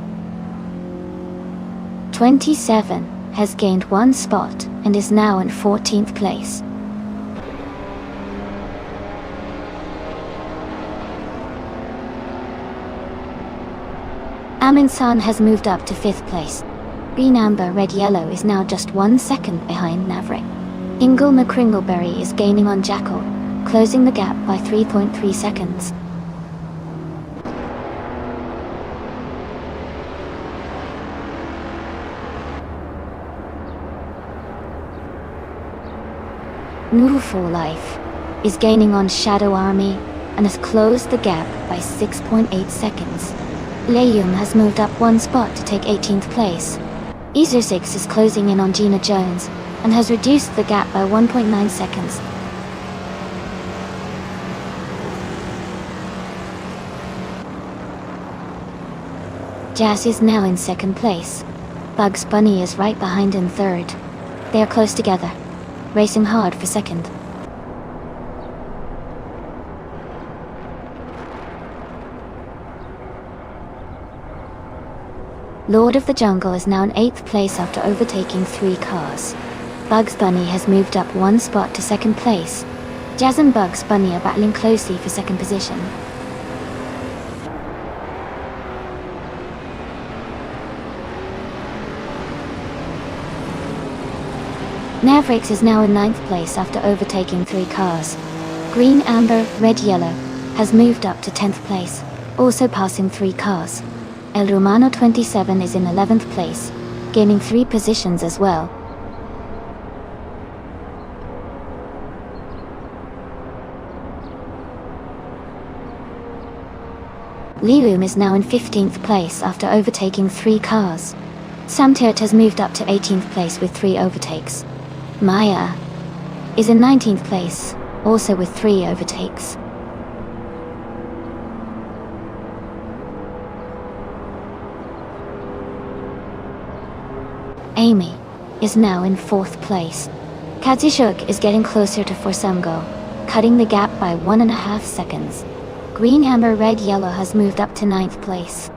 27, has gained 1 spot and is now in 14th place. Amundsen has moved up to 5th place. Green, Amber, Red, Yellow is now just 1 second behind Maverick. Ingle McCringleberry is gaining on Jackal, closing the gap by 3.3 seconds. Noodleful Life is gaining on Shadow Army and has closed the gap by 6.8 seconds. Leum has moved up 1 spot to take 18th place. Ezer6 is closing in on Gina Jones and has reduced the gap by 1.9 seconds. Jazz is now in 2nd place. Bugs Bunny is right behind in 3rd. They are close together, racing hard for 2nd. Lord of the Jungle is now in 8th place after overtaking 3 cars. Bugs Bunny has moved up 1 spot to 2nd place. Jazz and Bugs Bunny are battling closely for 2nd position. Mavericks is now in 9th place after overtaking 3 cars. Green, Amber, Red, Yellow has moved up to 10th place, also passing 3 cars. El Romano 27 is in 11th place, gaining 3 positions as well. Lium is now in 15th place after overtaking 3 cars. Samtirt has moved up to 18th place with 3 overtakes. Maya is in 19th place, also with 3 overtakes. Amy is now in 4th place. Kadzishuk is getting closer to Forsengo, cutting the gap by 1.5 seconds. Green, amber, red, yellow has moved up to 9th place.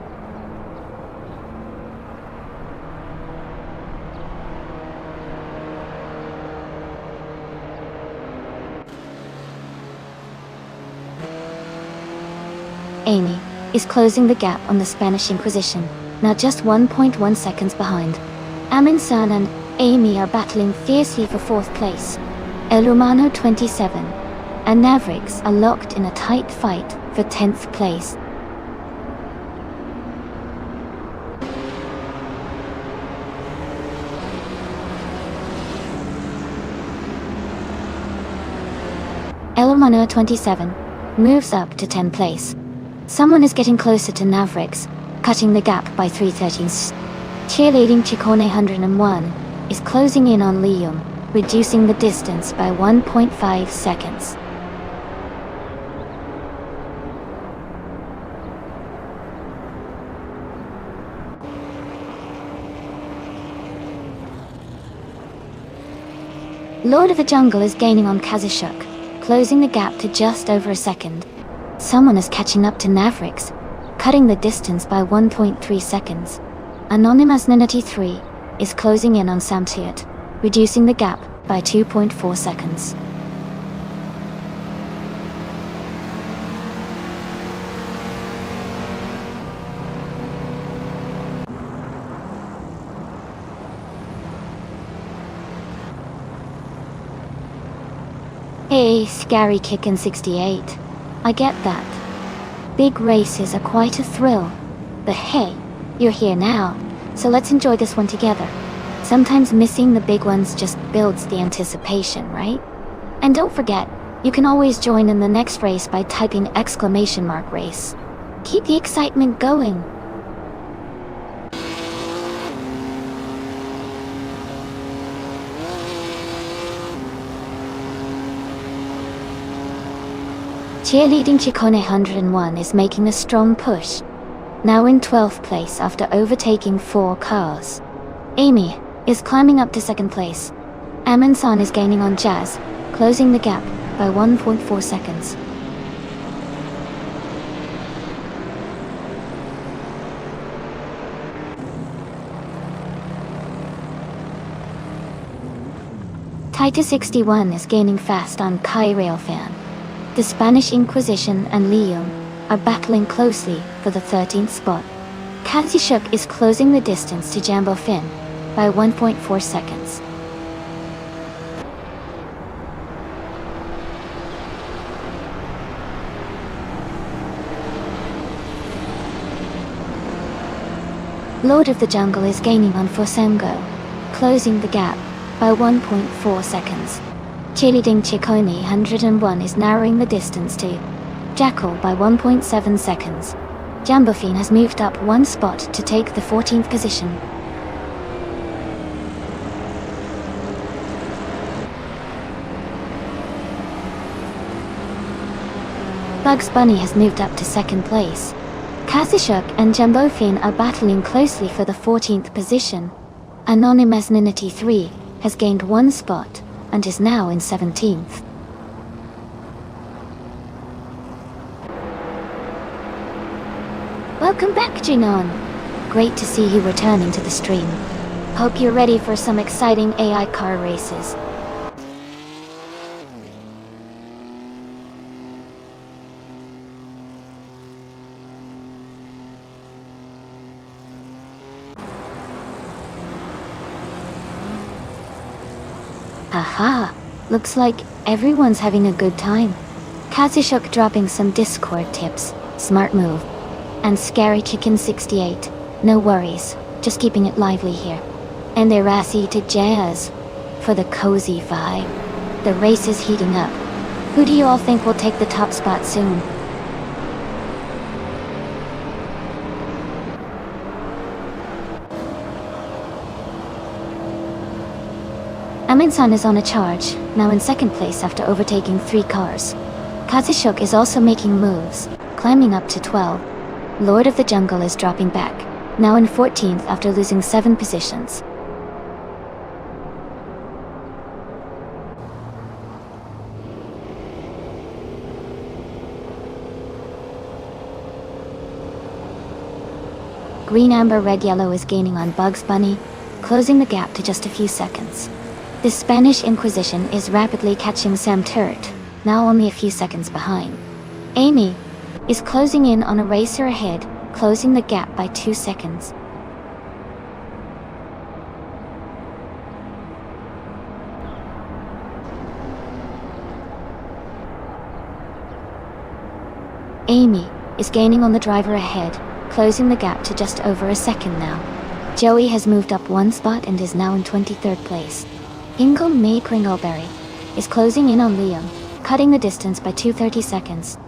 Amy is closing the gap on the Spanish Inquisition, now just 1.1 seconds behind. Amin-san and Amy are battling fiercely for 4th place. El Romano 27 and Navrix are locked in a tight fight for 10th place. El Romano 27 moves up to 10th place. Someone is getting closer to Navrix, cutting the gap by 3/13. Cheerleading Ciccone 101 is closing in on Liam, reducing the distance by 1.5 seconds. Lord of the Jungle is gaining on Kazashuk, closing the gap to just over a second. Someone is catching up to Navrix, cutting the distance by 1.3 seconds. Anonymous 93 is closing in on Samtiat, reducing the gap by 2.4 seconds. Hey, Scary Kickin' 68. I get that. Big races are quite a thrill. But hey, you're here now, so let's enjoy this one together. Sometimes missing the big ones just builds the anticipation, right? And don't forget, you can always join in the next race by typing !race. Keep the excitement going. Cheerleading Ciccone 101 is making a strong push, now in 12th place after overtaking 4 cars. Amy is climbing up to 2nd place. Amin-san is gaining on Jazz, closing the gap by 1.4 seconds. Taita 61 is gaining fast on Kai Railfan. The Spanish Inquisition and Liam are battling closely for the 13th spot. Kazashuk is closing the distance to Jambo Finn by 1.4 seconds. Lord of the Jungle is gaining on Fosengo, closing the gap by 1.4 seconds. Cheerleading Ciccone 101 is narrowing the distance to Jackal by 1.7 seconds. Jambofine has moved up 1 spot to take the 14th position. Bugs Bunny has moved up to 2nd place. Kazashuk and Jambofine are battling closely for the 14th position. Anonymous 93 has gained 1 spot and is now in 17th. Welcome back, Jinon. Great to see you returning to the stream. Hope you're ready for some exciting AI car races. Haha, looks like everyone's having a good time. Kazashuk dropping some Discord tips, smart move. And Scary Chicken 68, no worries, just keeping it lively here. And Erasi to Jazz, for the cozy vibe. The race is heating up. Who do you all think will take the top spot soon? Amin-san is on a charge, now in 2nd place after overtaking 3 cars. Kazashuk is also making moves, climbing up to 12. Lord of the Jungle is dropping back, now in 14th after losing 7 positions. Green, amber, red, yellow is gaining on Bugs Bunny, closing the gap to just a few seconds. The Spanish Inquisition is rapidly catching Sam Turret, now only a few seconds behind. Amy is closing in on a racer ahead, closing the gap by 2 seconds. Amy is gaining on the driver ahead, closing the gap to just over a second now. Joey has moved up 1 spot and is now in 23rd place. Ingle May Kringleberry is closing in on Liam, cutting the distance by 2:30 seconds.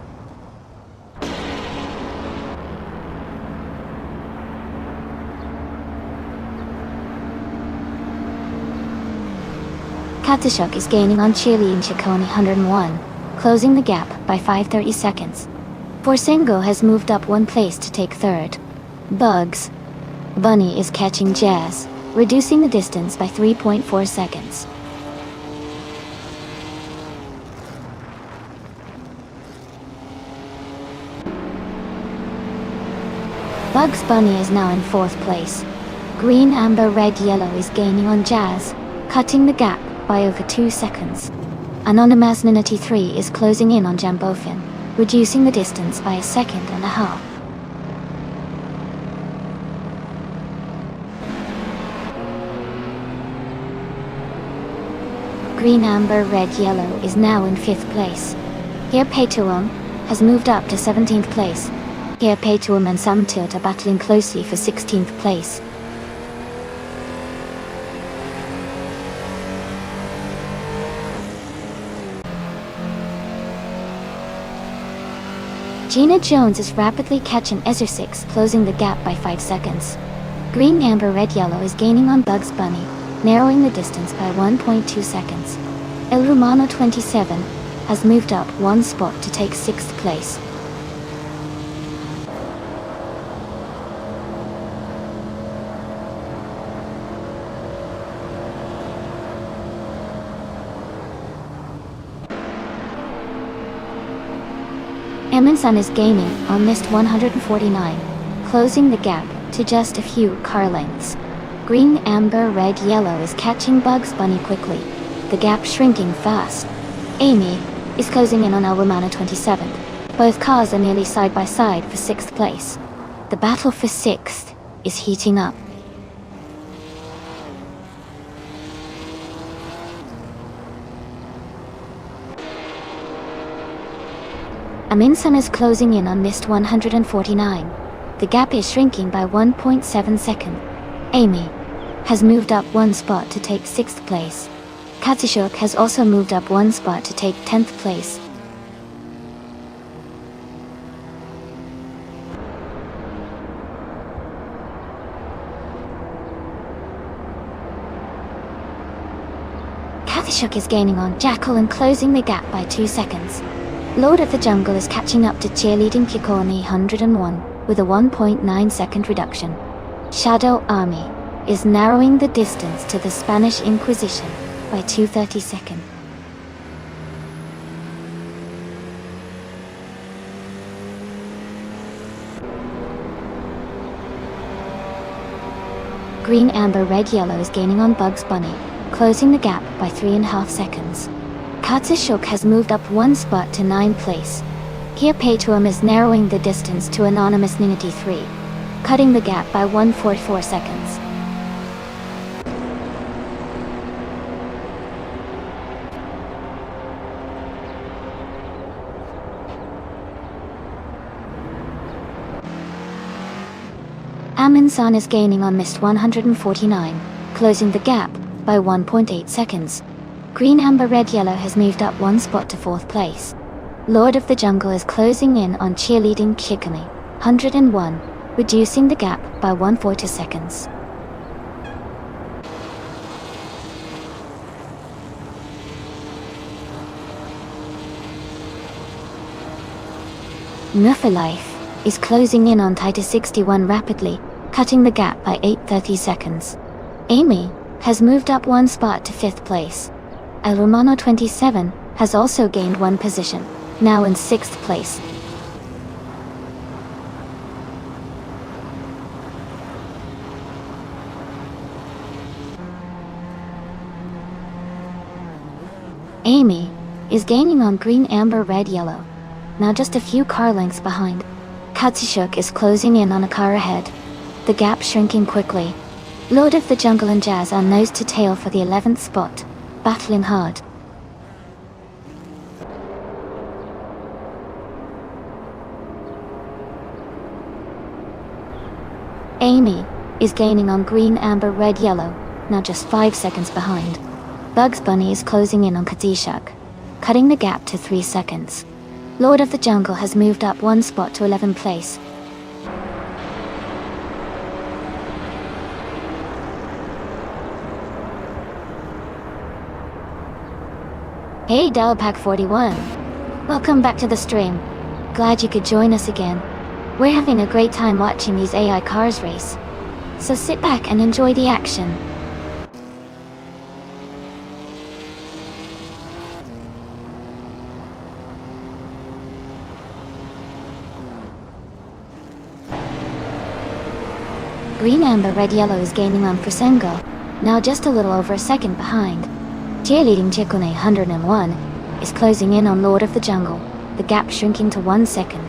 Katashuk is gaining on Chili and Chicone 101, closing the gap by 5:30 seconds. Forsengo has moved up 1 place to take 3rd. Bugs Bunny is catching Jazz, reducing the distance by 3.4 seconds. Bugs Bunny is now in 4th place. Green, amber, red, yellow is gaining on Jazz, cutting the gap by over 2 seconds. Anonymous Ninety 3 is closing in on Jambofin, reducing the distance by 1.5 seconds. Green, amber, red, yellow is now in 5th place. Here Petuum has moved up to 17th place. Here Petuum and Samtilt are battling closely for 16th place. Gina Jones is rapidly catching Ezra 6, closing the gap by 5 seconds. Green, amber, red, yellow is gaining on Bugs Bunny, narrowing the distance by 1.2 seconds. El Romano 27 has moved up 1 spot to take 6th place. Emerson is gaining on Mist 149, closing the gap to just a few car lengths. Green, amber, red, yellow is catching Bugs Bunny quickly, the gap shrinking fast. Amy is closing in on El Romano 27. Both cars are nearly side by side for 6th place. The battle for 6th is heating up. Aminsan is closing in on Mist 149. The gap is shrinking by 1.7 seconds. Amy has moved up 1 spot to take 6th place. Katsushuk has also moved up 1 spot to take 10th place. Katsushuk is gaining on Jackal and closing the gap by 2 seconds. Lord of the Jungle is catching up to Cheerleading Kikoni 101 with a 1.9 second reduction. Shadow Army is narrowing the distance to the Spanish Inquisition by 2:30 seconds. Green, amber, red, yellow is gaining on Bugs Bunny, closing the gap by 3.5 seconds. Katsushuk has moved up 1 spot to 9th place. Here Petuum is narrowing the distance to Anonymous Ninety 3, cutting the gap by 1.44 seconds. Aminsan is gaining on Mist 149, closing the gap by 1.8 seconds. Green, amber, red, yellow has moved up 1 spot to 4th place. Lord of the Jungle is closing in on Cheerleading Kikami 101, reducing the gap by 1.42 seconds. Muffalife is closing in on Titus 61 rapidly, cutting the gap by 8.30 seconds. Amy has moved up 1 spot to 5th place. El Romano 27 has also gained 1 position, now in 6th place. Amy is gaining on green, amber, red, yellow. Now just a few car lengths behind. Katsushuk is closing in on a car ahead. The gap shrinking quickly. Lord of the Jungle and Jazz are nose to tail for the 11th spot, battling hard. Amy is gaining on green, amber, red, yellow, now just 5 seconds behind. Bugs Bunny is closing in on Katsushuk, cutting the gap to 3 seconds. Lord of the Jungle has moved up 1 spot to 11th place. Hey Dalpack 41, welcome back to the stream. Glad you could join us again. We're having a great time watching these AI cars race. So sit back and enjoy the action. Green, amber, red, yellow is gaining on Prasengo, now just a little over a second behind. Cheerleading Chikone 101 is closing in on Lord of the Jungle, the gap shrinking to 1 second.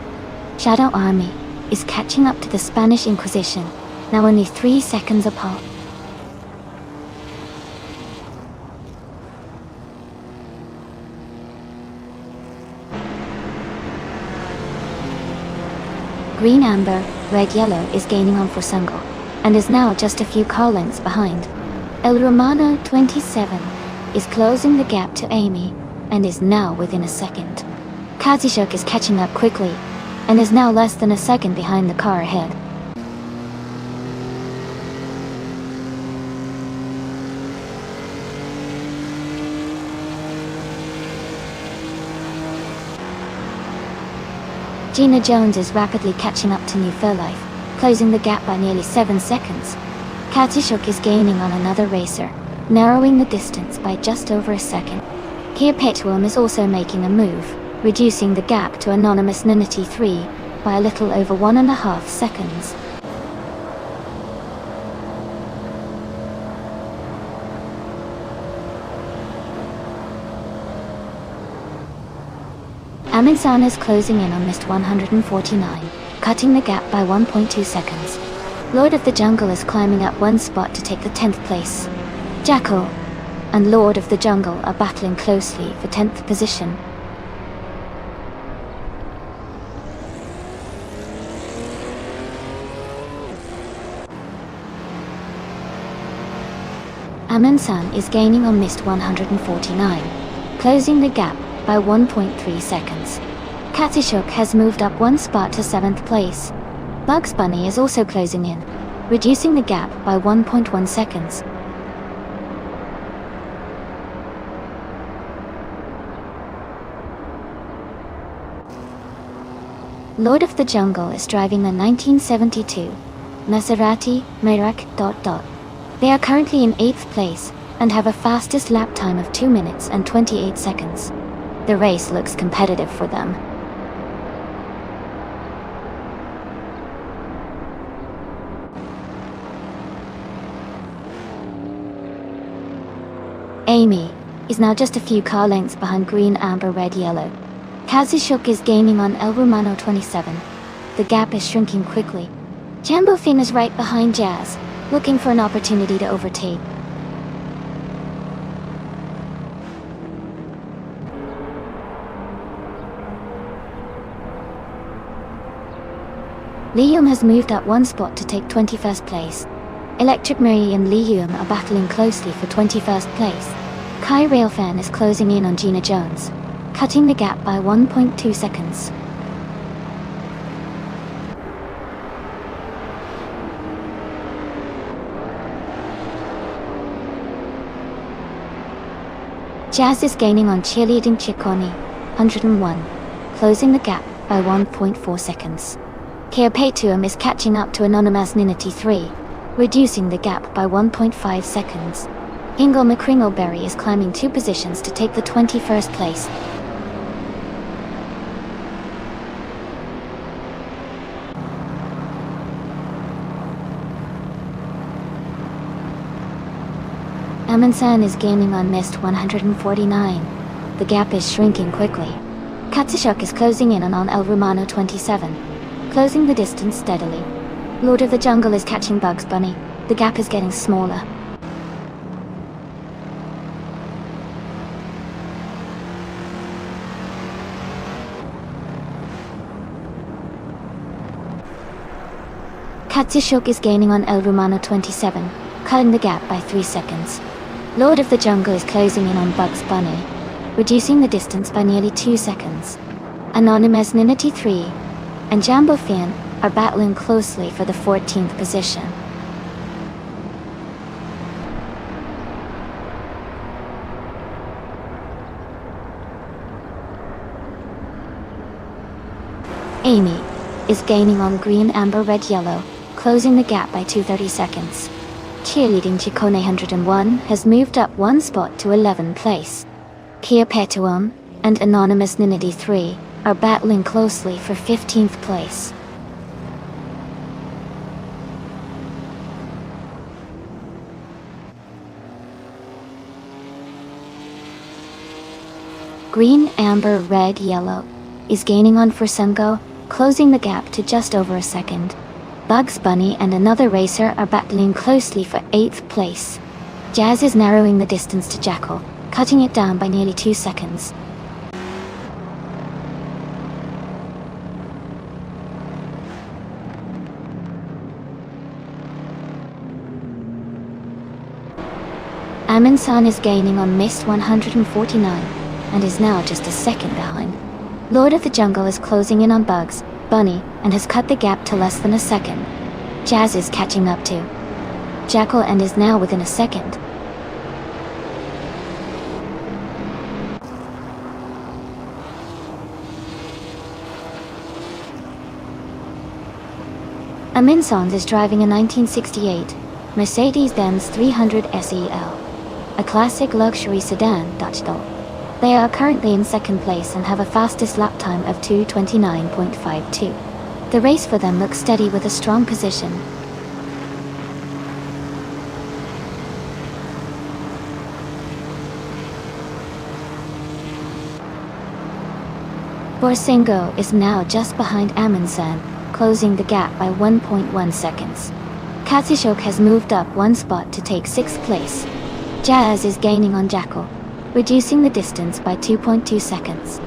Shadow Army is catching up to the Spanish Inquisition, now only 3 seconds apart. Green, amber, red, yellow is gaining on Prasengo, and is now just a few car lengths behind. El Romano 27 is closing the gap to Amy, and is now within a second. Katsushuk is catching up quickly, and is now less than a second behind the car ahead. Gina Jones is rapidly catching up to New Fairlife, closing the gap by nearly 7 seconds. Katsushuk is gaining on another racer, narrowing the distance by just over a second. Kia Petuum is also making a move, reducing the gap to anonymous Ninity 3 by a little over 1.5 seconds. Amundsen is closing in on Mist 149, cutting the gap by 1.2 seconds. Lord of the Jungle is climbing up 1 spot to take the 10th place. Jackal and Lord of the Jungle are battling closely for 10th position. Amundsen is gaining on Mist 149, closing the gap by 1.3 seconds. Katsushuk has moved up 1 spot to 7th place. Bugs Bunny is also closing in, reducing the gap by 1.1 seconds. Lord of the Jungle is driving the 1972 Maserati Merak ... They are currently in 8th place, and have a fastest lap time of 2 minutes and 28 seconds. The race looks competitive for them. Amy is now just a few car lengths behind green, amber, red, yellow. Katsushuk is gaining on El Romano 27. The gap is shrinking quickly. Jambo Fin is right behind Jazz, looking for an opportunity to overtake. Liam has moved up 1 spot to take 21st place. Electric Mary and Liam are battling closely for 21st place. Kai Railfan is closing in on Gina Jones, cutting the gap by 1.2 seconds. Jazz is gaining on Cheerleading Ciccone 101, closing the gap by 1.4 seconds. Kia Petuum is catching up to Anonymous Ninity 3, reducing the gap by 1.5 seconds. Ingle McCringleberry is climbing 2 positions to take the 21st place. Amundsen is gaining on Mist 149, the gap is shrinking quickly. Katsushuk is closing in on El Romano 27, closing the distance steadily. Lord of the Jungle is catching Bugs Bunny. The gap is getting smaller. Katsushuk is gaining on El Romano 27, cutting the gap by 3 seconds. Lord of the Jungle is closing in on Bugs Bunny, reducing the distance by nearly 2 seconds. Anonymous Ninity 3 and Jambo Fan are battling closely for the 14th position. Amy is gaining on Green, Amber, Red, Yellow, closing the gap by 2:30 seconds. Cheerleading Chicone 101 has moved up 1 spot to 11th place. Kia Petuum and Anonymous Ninity 3 are battling closely for 15th place. Green, Amber, Red, Yellow is gaining on Fursungo, closing the gap to just over a second. Bugs Bunny and another racer are battling closely for 8th place. Jazz is narrowing the distance to Jackal, cutting it down by nearly 2 seconds. Amin-san is gaining on Mist 149 and is now just a second behind. Lord of the Jungle is closing in on Bugs Bunny and has cut the gap to less than a second. Jazz is catching up too. Jackal and is now within a second. Amin-san is driving a 1968 Mercedes-Benz 300 SEL, a classic luxury sedan Dutch doll. They are currently in second place and have a fastest lap time of 2:29.52. The race for them looks steady with a strong position. Borsengo is now just behind Amundsen, closing the gap by 1.1 seconds. Katsushuk has moved up 1 spot to take 6th place. Jazz is gaining on Jackal, reducing the distance by 2.2 seconds.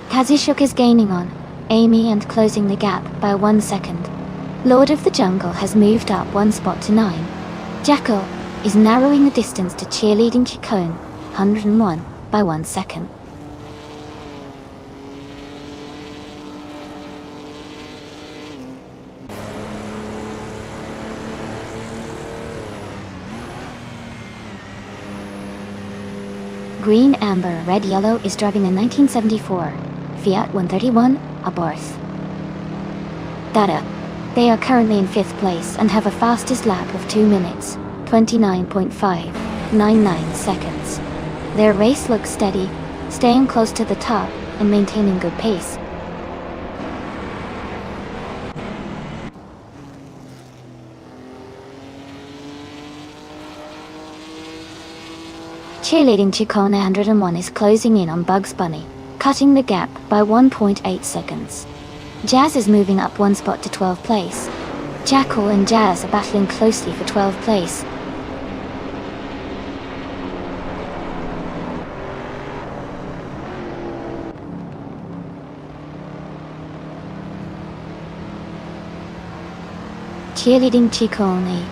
Kazushuk is gaining on Amy and closing the gap by 1 second. Lord of the Jungle has moved up 1 spot to 9. Jackal is narrowing the distance to cheerleading Chicone 101 by 1 second. Green, Amber, Red, Yellow is driving a 1974 Fiat 131 Abarth. Data. They are currently in 5th place and have a fastest lap of 2 minutes, 29.599 seconds. Their race looks steady, staying close to the top and maintaining good pace. Cheerleading Chicone 101 is closing in on Bugs Bunny, cutting the gap by 1.8 seconds. Jazz is moving up 1 spot to 12th place. Jackal and Jazz are battling closely for 12th place. Cheerleading Chicone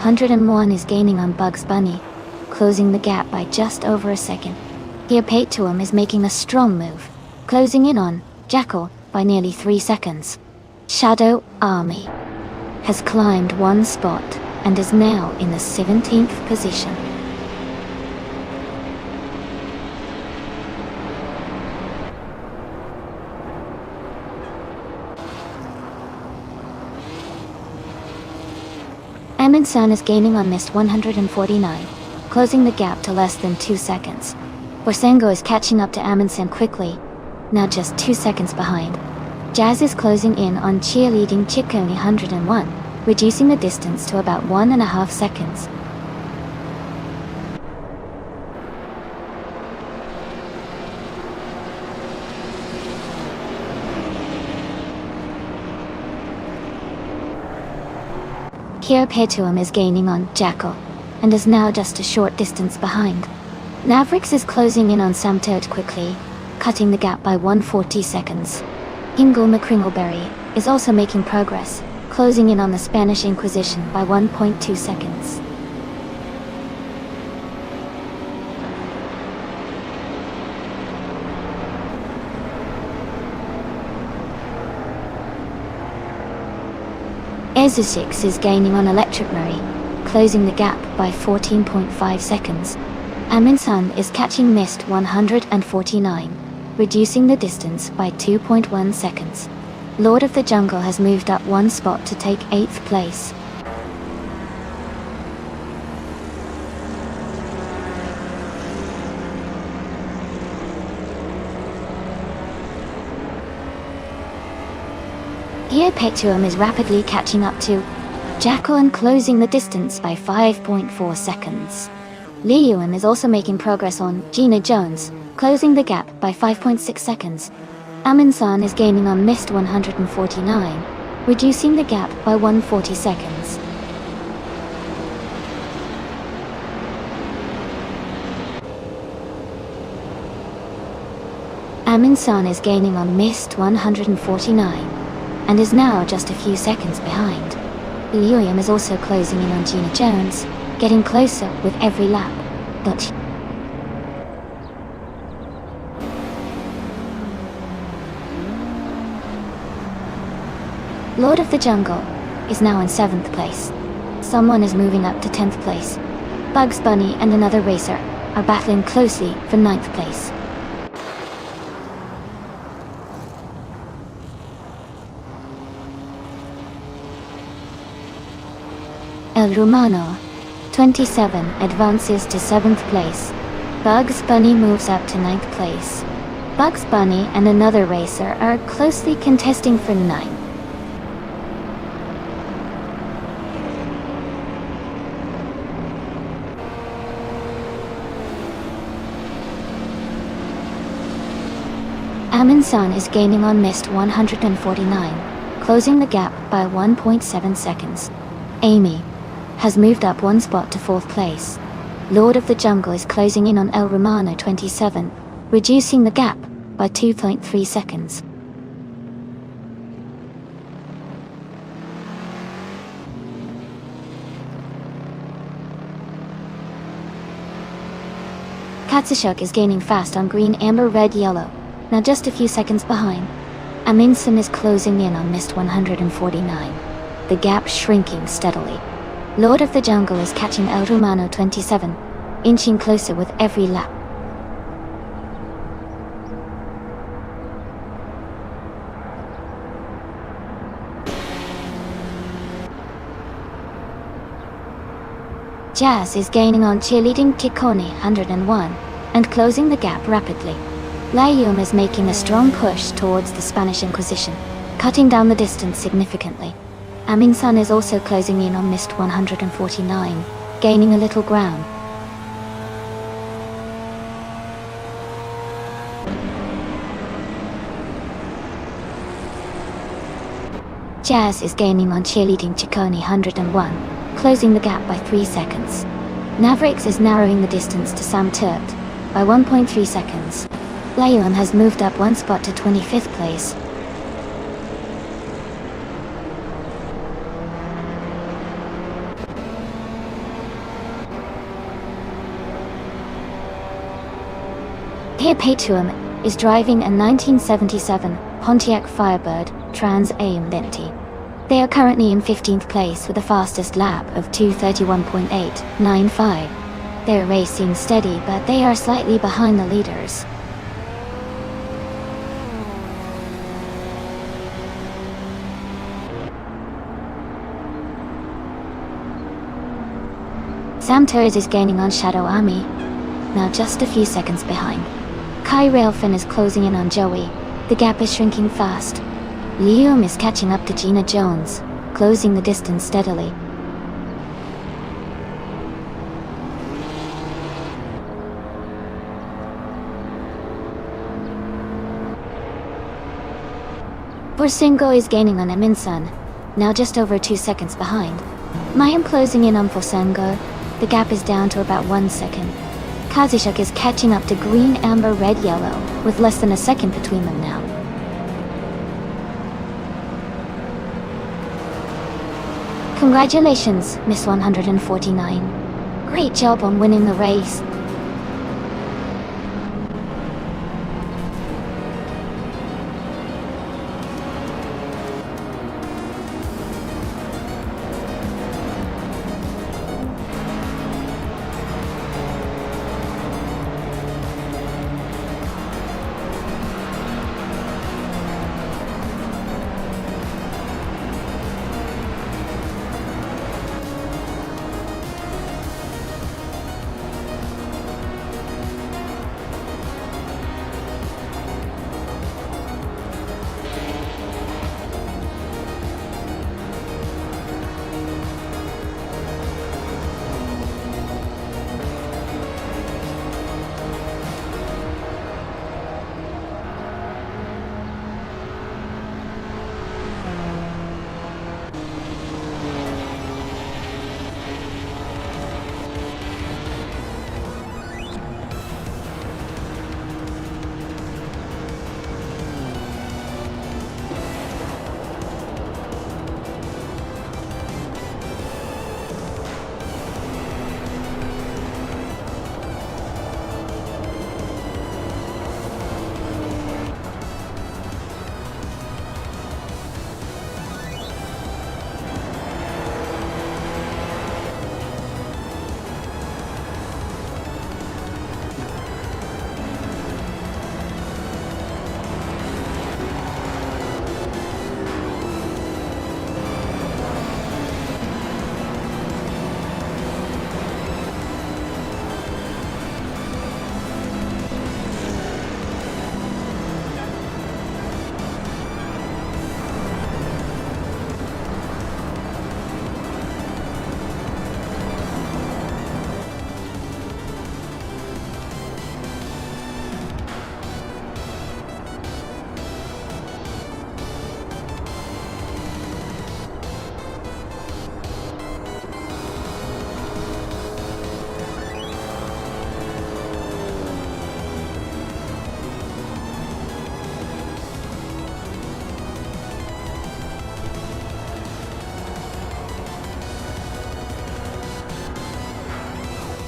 101 is gaining on Bugs Bunny, closing the gap by just over a second. Here Patuum is making a strong move, closing in on Jackal by nearly 3 seconds. Shadow Army has climbed 1 spot and is now in the 17th position. Amundsen is gaining on Mist 149, closing the gap to less than 2 seconds. Borsengo is catching up to Amundsen quickly, now just 2 seconds behind. Jazz is closing in on cheerleading Ciccone 101, reducing the distance to about 1.5 seconds. Here Petuum is gaining on Jackal, and is now just a short distance behind. Navrix is closing in on Samtert quickly, cutting the gap by 140 seconds. Ingle McCringleberry is also making progress, closing in on the Spanish Inquisition by 1.2 seconds. Ezusix is gaining on Electric Murray, closing the gap by 14.5 seconds. Aminsun is catching Mist 149, reducing the distance by 2.1 seconds. Lord of the Jungle has moved up one spot to take 8th place. Here Petuum is rapidly catching up to Jackal and closing the distance by 5.4 seconds. Liuan is also making progress on Gina Jones, closing the gap by 5.6 seconds. Aminsun is gaining on Mist 149, reducing the gap by 140 seconds. Aminsun is gaining on Mist 149, and is now just a few seconds behind. Liuan is also closing in on Gina Jones, getting closer with every lap, but Lord of the Jungle is now in 7th place. Someone is moving up to 10th place. Bugs Bunny and another racer are battling closely for 9th place. El Rumano, 27, advances to 7th place. Bugs Bunny moves up to 9th place. Bugs Bunny and another racer are closely contesting for 9th. Aminsun is gaining on Mist 149, closing the gap by 1.7 seconds. Amy has moved up one spot to 4th place. Lord of the Jungle is closing in on El Romano 27, reducing the gap by 2.3 seconds. Katsushuk is gaining fast on green, amber, red, yellow, now just a few seconds behind. Aminsun is closing in on Mist 149, the gap shrinking steadily. Lord of the Jungle is catching El Romano 27, inching closer with every lap. Jazz is gaining on cheerleading Ciccone 101 and closing the gap rapidly. Liuan is making a strong push towards the Spanish Inquisition, cutting down the distance significantly. Aminsun is also closing in on Mist 149, gaining a little ground. Jazz is gaining on cheerleading Ciccone 101, closing the gap by 3 seconds. Navrix is narrowing the distance to Sam Turt by 1.3 seconds. Liuan has moved up one spot to 25th place. Here Petuum is driving a 1977 Pontiac Firebird Trans Am Venti. They are currently in 15th place with a fastest lap of 2:31.895. Their race seems steady, but they are slightly behind the leaders. Sam Turz is gaining on Shadow Ami, now just a few seconds behind. Kai Railfin is closing in on Joey. The gap is shrinking fast. Liam is catching up to Gina Jones, closing the distance steadily. Forsengo is gaining on Eminson, now just over 2 seconds behind. Mayim closing in on Forsengo. The gap is down to about 1 second. Kazishuk is catching up to green, amber, red, yellow, with less than a second between them now. Congratulations, Miss 149. Great job on winning the race.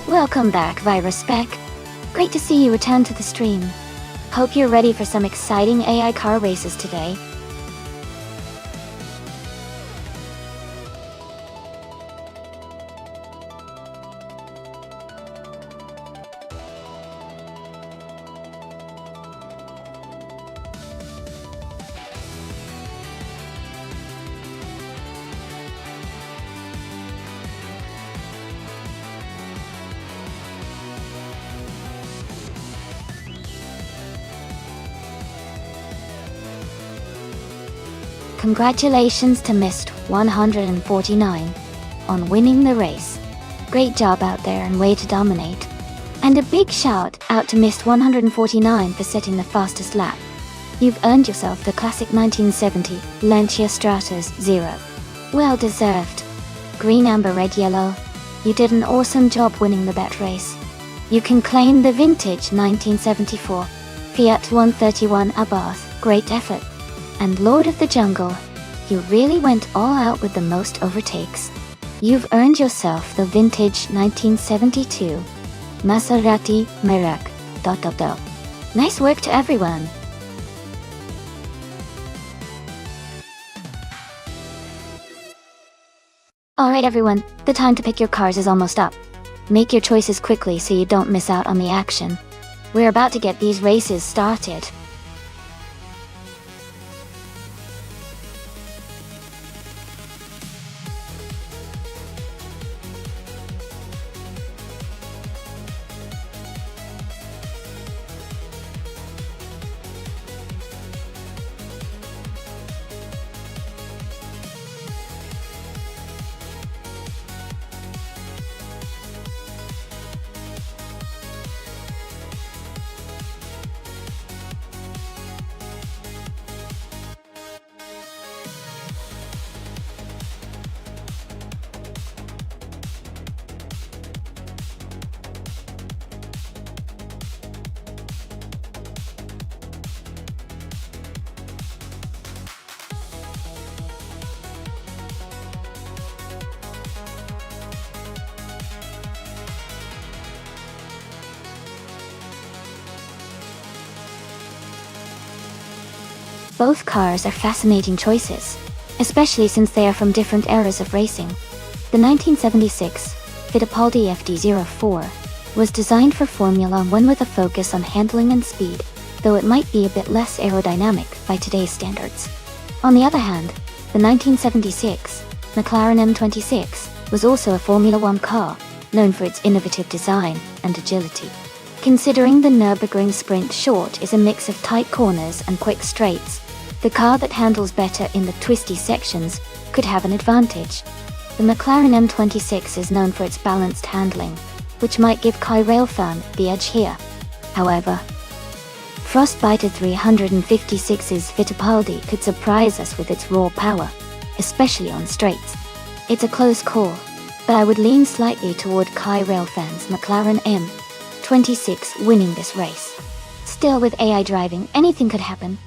Welcome back, Virus Spec. Great to see you return to the stream. Hope you're ready for some exciting AI car races today. Congratulations to Mist 149 on winning the race. Great job out there and way to dominate. And a big shout out to Mist 149 for setting the fastest lap. You've earned yourself the classic 1970 Lancia Stratos 0. Well deserved. Green, amber, red, yellow. You did an awesome job winning the bet race. You can claim the vintage 1974 Fiat 131 Abarth. Great effort. And Lord of the Jungle, you really went all out with the most overtakes. You've earned yourself the vintage 1972 Maserati Merak. ... Nice work to everyone. Alright everyone, the time to pick your cars is almost up. Make your choices quickly so you don't miss out on the action. We're about to get these races started. Both cars are fascinating choices, especially since they are from different eras of racing. The 1976 Fittipaldi FD04 was designed for Formula One with a focus on handling and speed, though it might be a bit less aerodynamic by today's standards. On the other hand, the 1976 McLaren M26 was also a Formula One car, known for its innovative design and agility. Considering the Nürburgring Sprint Short is a mix of tight corners and quick straights, the car that handles better in the twisty sections could have an advantage. The McLaren M26 is known for its balanced handling, which might give Kai Railfan the edge here. However, Frostbite 356's Fittipaldi could surprise us with its raw power, especially on straights. It's a close call, but I would lean slightly toward Kai Railfan's McLaren M26 winning this race. Still, with AI driving, anything could happen.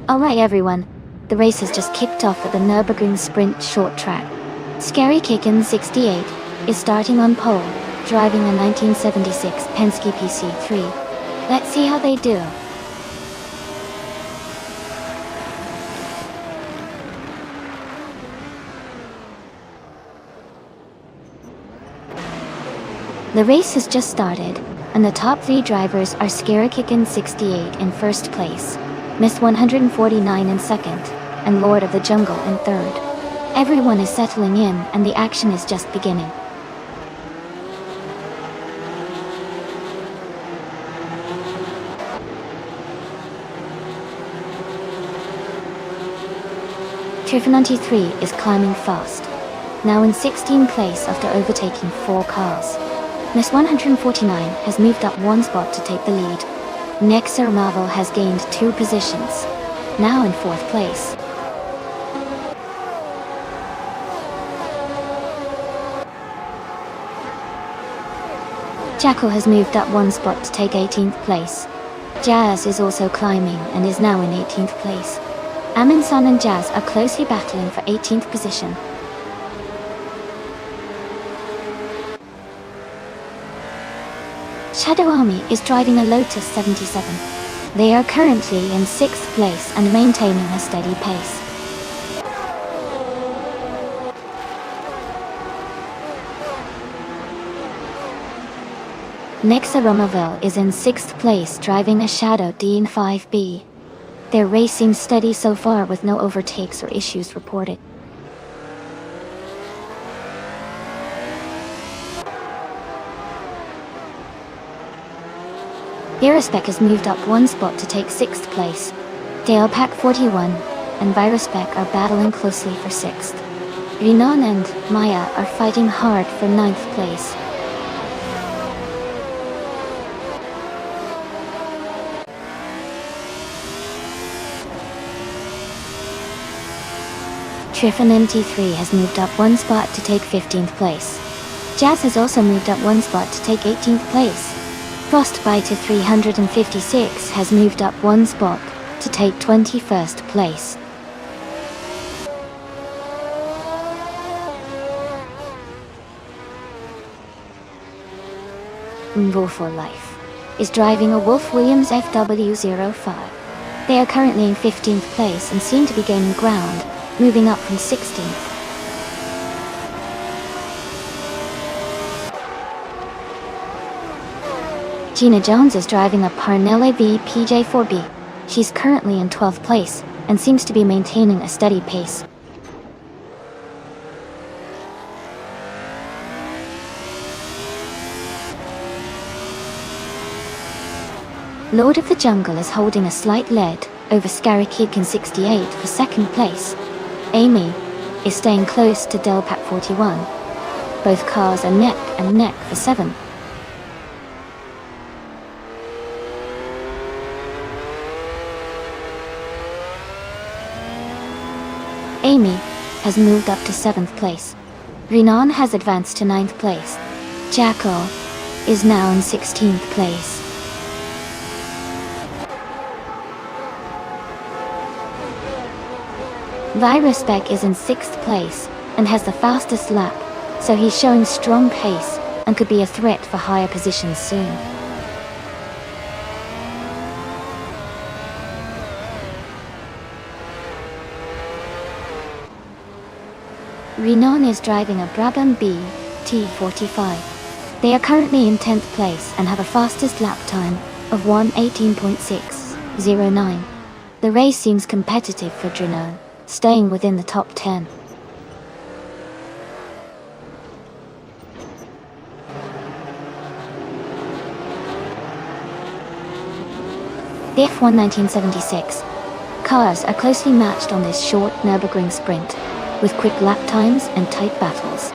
Alright everyone, the race has just kicked off at the Nürburgring Sprint Short Track. Scary Kickin 68 is starting on pole, driving a 1976 Penske PC3. Let's see how they do. The race has just started, and the top 3 drivers are Scary Kickin 68 in first place, Miss 149 in second, and Lord of the Jungle in third. Everyone is settling in and the action is just beginning. Trifananti3 is climbing fast, now in 16th place after overtaking 4 cars. Miss 149 has moved up 1 spot to take the lead. Nexer Marvel has gained 2 positions, now in 4th place. Jacko has moved up 1 spot to take 18th place. Jazz is also climbing and is now in 18th place. Aminsan and Jazz are closely battling for 18th position. Shadow Army is driving a Lotus 77. They are currently in 6th place and maintaining a steady pace. Nexa Romavel is in 6th place driving a Shadow DN5B. Their race seems steady so far with no overtakes or issues reported. Viruspec has moved up 1 spot to take 6th place. Dalepack 41 and Viruspec are battling closely for 6th. Rinon and Maya are fighting hard for 9th place. Triffin MT3 has moved up 1 spot to take 15th place. Jazz has also moved up 1 spot to take 18th place. Frostbite 356 has moved up 1 spot to take 21st place. Mbo for Life is driving a Wolf Williams FW05. They are currently in 15th place and seem to be gaining ground, moving up from 16th. Gina Jones is driving a Parnell AV PJ4B. She's currently in 12th place and seems to be maintaining a steady pace. Lord of the Jungle is holding a slight lead over Scary Kid in 68 for 2nd place. Amy is staying close to Delpac 41. Both cars are neck and neck for 7th. Amy has moved up to 7th place. Renan has advanced to 9th place. Jacko is now in 16th place. Viruspec is in 6th place and has the fastest lap, so he's showing strong pace and could be a threat for higher positions soon. Renault is driving a Brabham B T45. They are currently in 10th place and have a fastest lap time of 1:18.609. The race seems competitive for Renault, staying within the top 10. The F1 1976 cars are closely matched on this short Nürburgring sprint, with quick lap times and tight battles.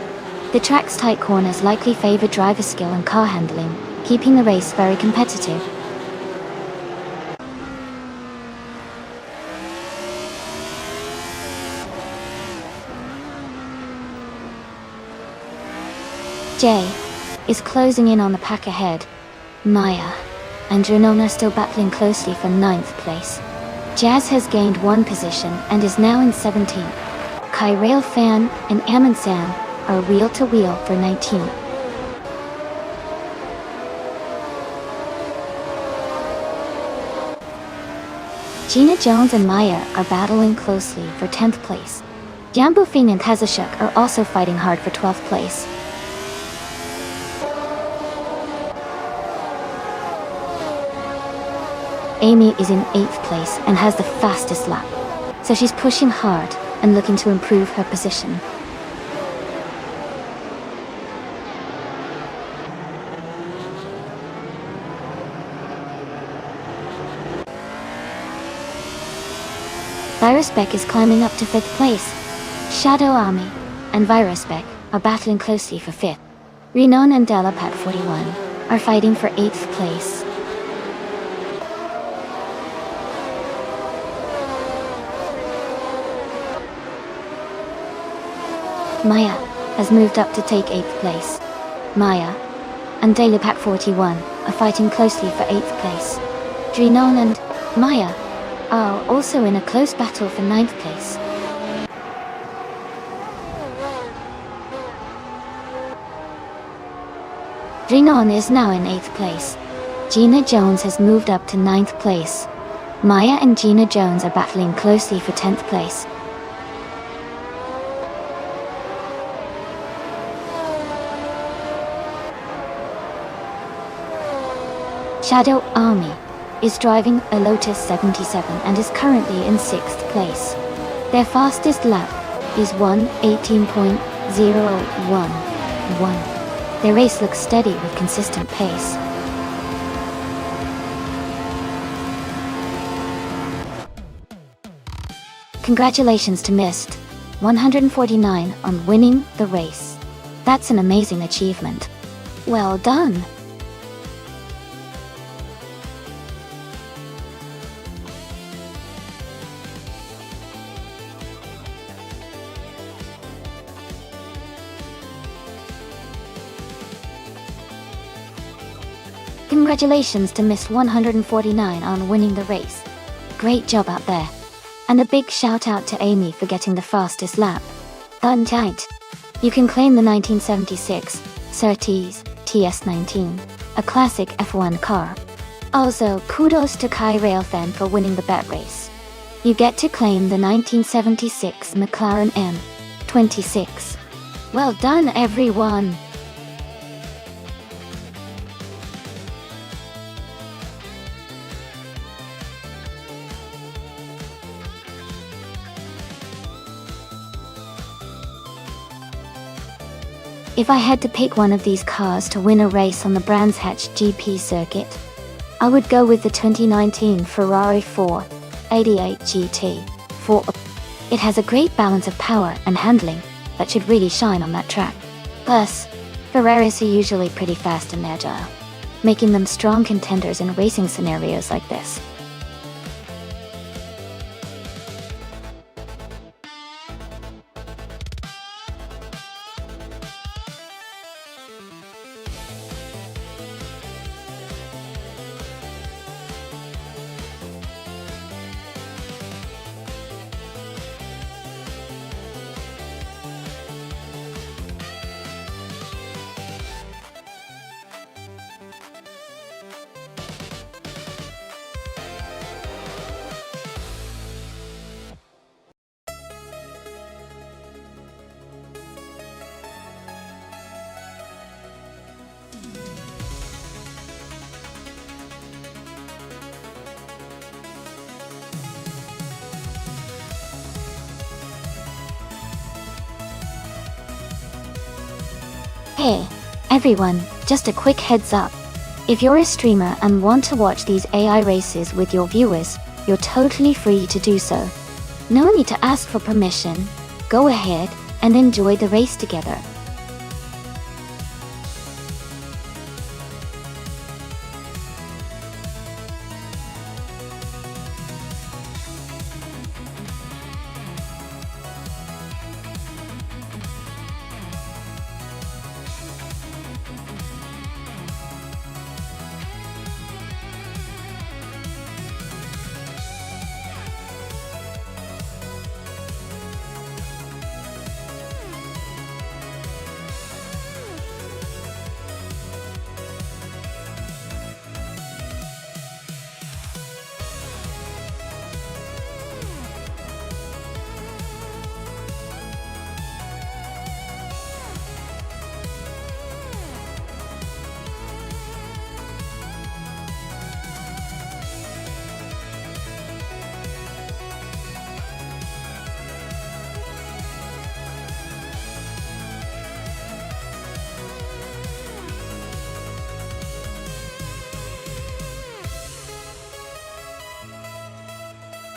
The track's tight corners likely favor driver skill and car handling, keeping the race very competitive. Jay is closing in on the pack ahead. Maya and Renault are still battling closely for 9th place. Jazz has gained one position and is now in 17th. Kai Railfan and Amundsen are wheel-to-wheel for 19th. Gina Jones and Maya are battling closely for 10th place. Jambufin and Kazashuk are also fighting hard for 12th place. Amy is in 8th place and has the fastest lap, so she's pushing hard and looking to improve her position. Virusbeck is climbing up to 5th place. Shadow Army and Virusbeck are battling closely for 5th. Renault and Delapat 41 are fighting for 8th place. Maya has moved up to take 8th place. Maya and Delapat 41 are fighting closely for 8th place. Renault and Maya are also in a close battle for 9th place. Renault is now in 8th place. Gina Jones has moved up to 9th place. Maya and Gina Jones are battling closely for 10th place. Shadow Army is driving a Lotus 77 and is currently in 6th place. Their fastest lap is 1:18.011. Their race looks steady with consistent pace. Congratulations to Mist 149 on winning the race. That's an amazing achievement. Well done! Congratulations to Miss 149 on winning the race. Great job out there. And a big shout out to Amy for getting the fastest lap. Done tight. You can claim the 1976 Surtees TS19, a classic F1 car. Also, kudos to Kai Railfan for winning the bet race. You get to claim the 1976 McLaren M26. Well done, everyone! If I had to pick one of these cars to win a race on the Brands Hatch GP circuit, I would go with the 2019 Ferrari 488 GT. It has a great balance of power and handling that should really shine on that track. Plus, Ferraris are usually pretty fast and agile, making them strong contenders in racing scenarios like this. Hey, everyone, just a quick heads up. If you're a streamer and want to watch these AI races with your viewers, you're totally free to do so. No need to ask for permission. Go ahead and enjoy the race together.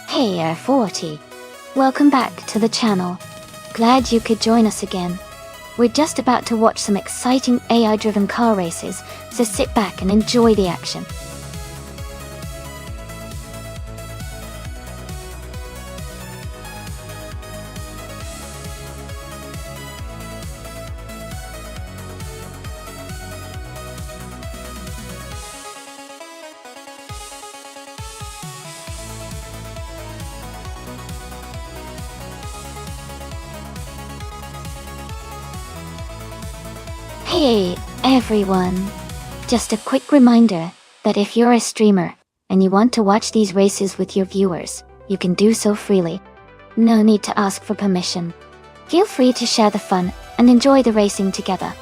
Hey Air40, welcome back to the channel. Glad you could join us again. We're just about to watch some exciting AI-driven car races, so sit back and enjoy the action. Hey everyone! Just a quick reminder that if you're a streamer and you want to watch these races with your viewers, you can do so freely. No need to ask for permission. Feel free to share the fun and enjoy the racing together.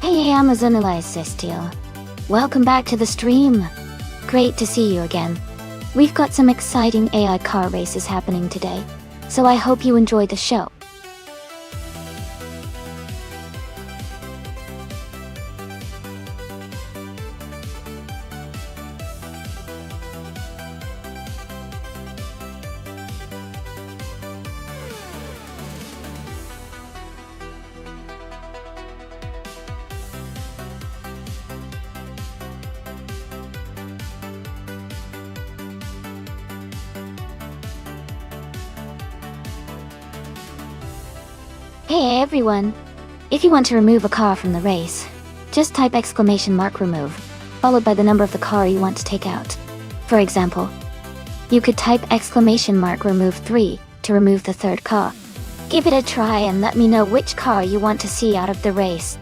Hey Amazon Celestial. Welcome back to the stream. Great to see you again. We've got some exciting AI car races happening today, so I hope you enjoy the show. Hey everyone! If you want to remove a car from the race, just type !remove, followed by the number of the car you want to take out. For example, you could type !remove 3 to remove the third car. Give it a try and let me know which car you want to see out of the race.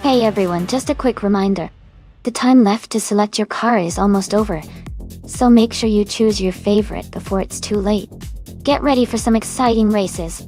Hey everyone, just a quick reminder. The time left to select your car is almost over, so make sure you choose your favorite before it's too late. Get ready for some exciting races.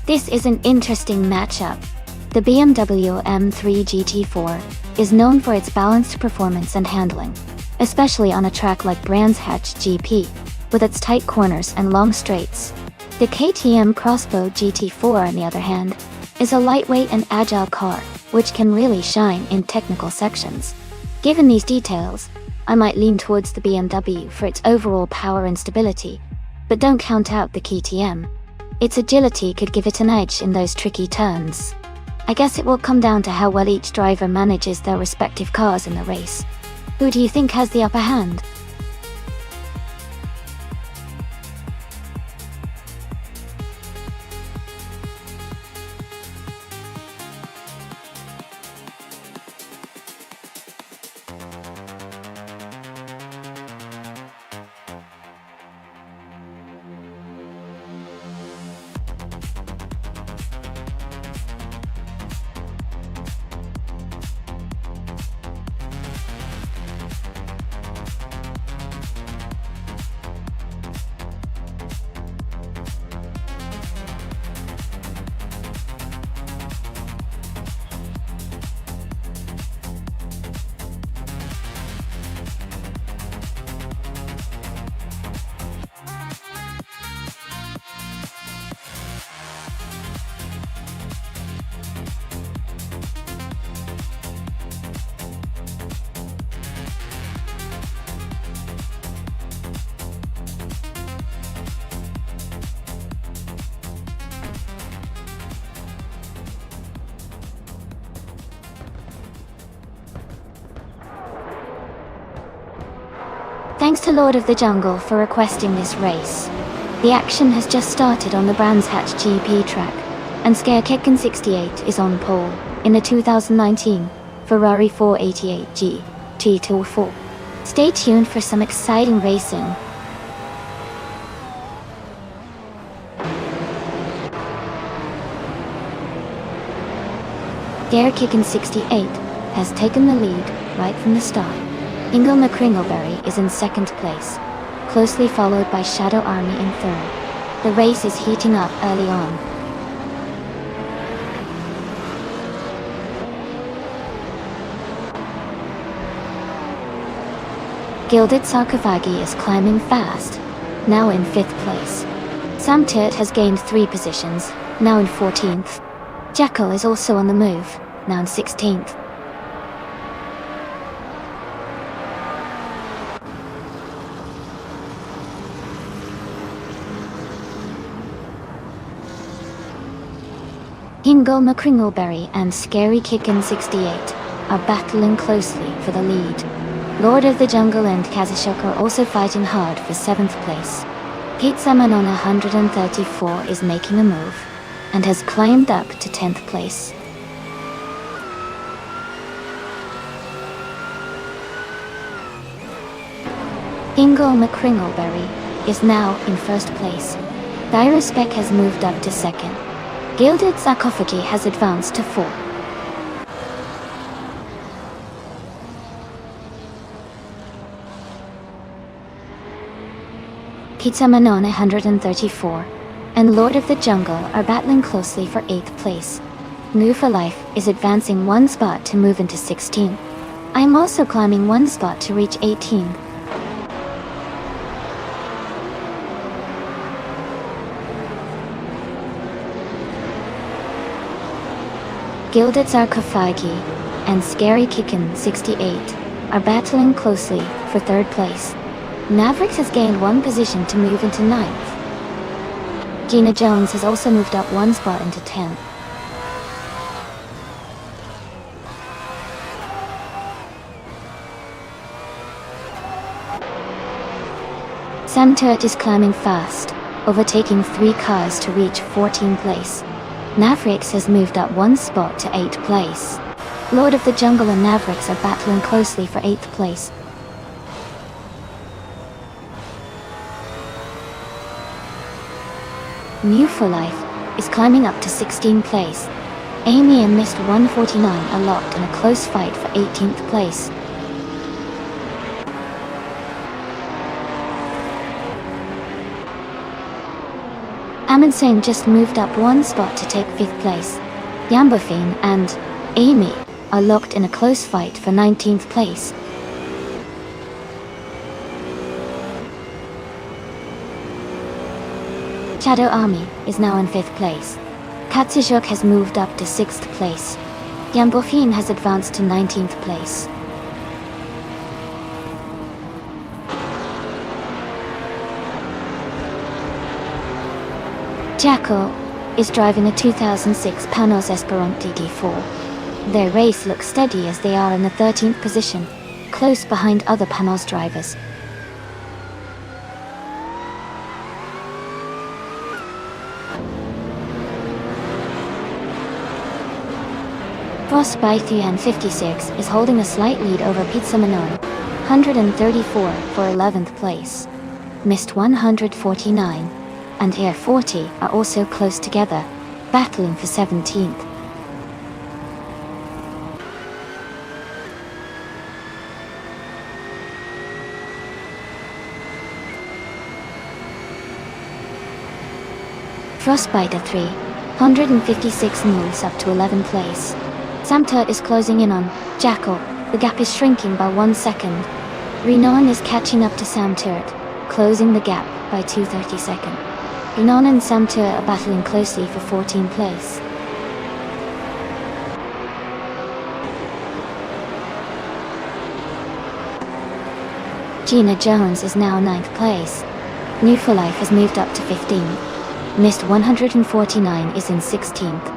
This is an interesting matchup. The BMW M3 GT4 is known for its balanced performance and handling, especially on a track like Brands Hatch GP, with its tight corners and long straights. The KTM Crossbow GT4, on the other hand, is a lightweight and agile car, which can really shine in technical sections. Given these details, I might lean towards the BMW for its overall power and stability, but don't count out the KTM. Its agility could give it an edge in those tricky turns. I guess it will come down to how well each driver manages their respective cars in the race. Who do you think has the upper hand? Thanks to Lord of the Jungle for requesting this race. The action has just started on the Brands Hatch GP track, and Scarekicken68 is on pole in the 2019 Ferrari 488 GT4. Stay tuned for some exciting racing. Scarekicken68 has taken the lead right from the start. Ingo McCringleberry is in second place, closely followed by Shadow Army in third. The race is heating up early on. Gilded Sarcophagi is climbing fast, now in 5th place. Sam Tirt has gained 3 positions, now in 14th. Jekyll is also on the move, now in 16th. Ingo McCringleberry and Scarekicken68 are battling closely for the lead. Lord of the Jungle and Kazashok are also fighting hard for 7th place. Pizza Man on 134 is making a move, and has climbed up to 10th place. Ingo McCringleberry is now in 1st place. Dyrospec has moved up to 2nd. Gilded Sarcophagi has advanced to 4th. Pizza Manon 134 and Lord of the Jungle are battling closely for 8th place. New for Life is advancing 1 spot to move into 16. I am also climbing 1 spot to reach 18. Gilded Sarcophagi and Scary Kickin 68 are battling closely for 3rd place. Mavericks has gained 1 position to move into 9th. Gina Jones has also moved up 1 spot into 10th. Sam Turret is climbing fast, overtaking 3 cars to reach 14th place. Mavericks has moved up 1 spot to 8th place. Lord of the Jungle and Mavericks are battling closely for 8th place. New for Life is climbing up to 16th place. Amy and Mist 149 are locked in a close fight for 18th place. Amundsen just moved up 1 spot to take 5th place. Yambofine and Amy are locked in a close fight for 19th place. Shadow Army is now in 5th place. Katsujuk has moved up to 6th place. Yambofine has advanced to 19th place. Jacko is driving a 2006 Panos Esperanti D4. Their race looks steady as they are in the 13th position, close behind other Panos drivers. Frostbite and 56 is holding a slight lead over Pizza Manon, 134 for 11th place. Mist 149 and Air 40 are also close together, battling for 17th. Frostbite 3, 156 moves up to 11th place. Samturt is closing in on Jackal. The gap is shrinking by 1 second. Renan is catching up to Samturt, closing the gap by 2/32 seconds. Renan and Samturt are battling closely for 14th place. Gina Jones is now 9th place. New for Life has moved up to 15. Mist 149 is in 16th.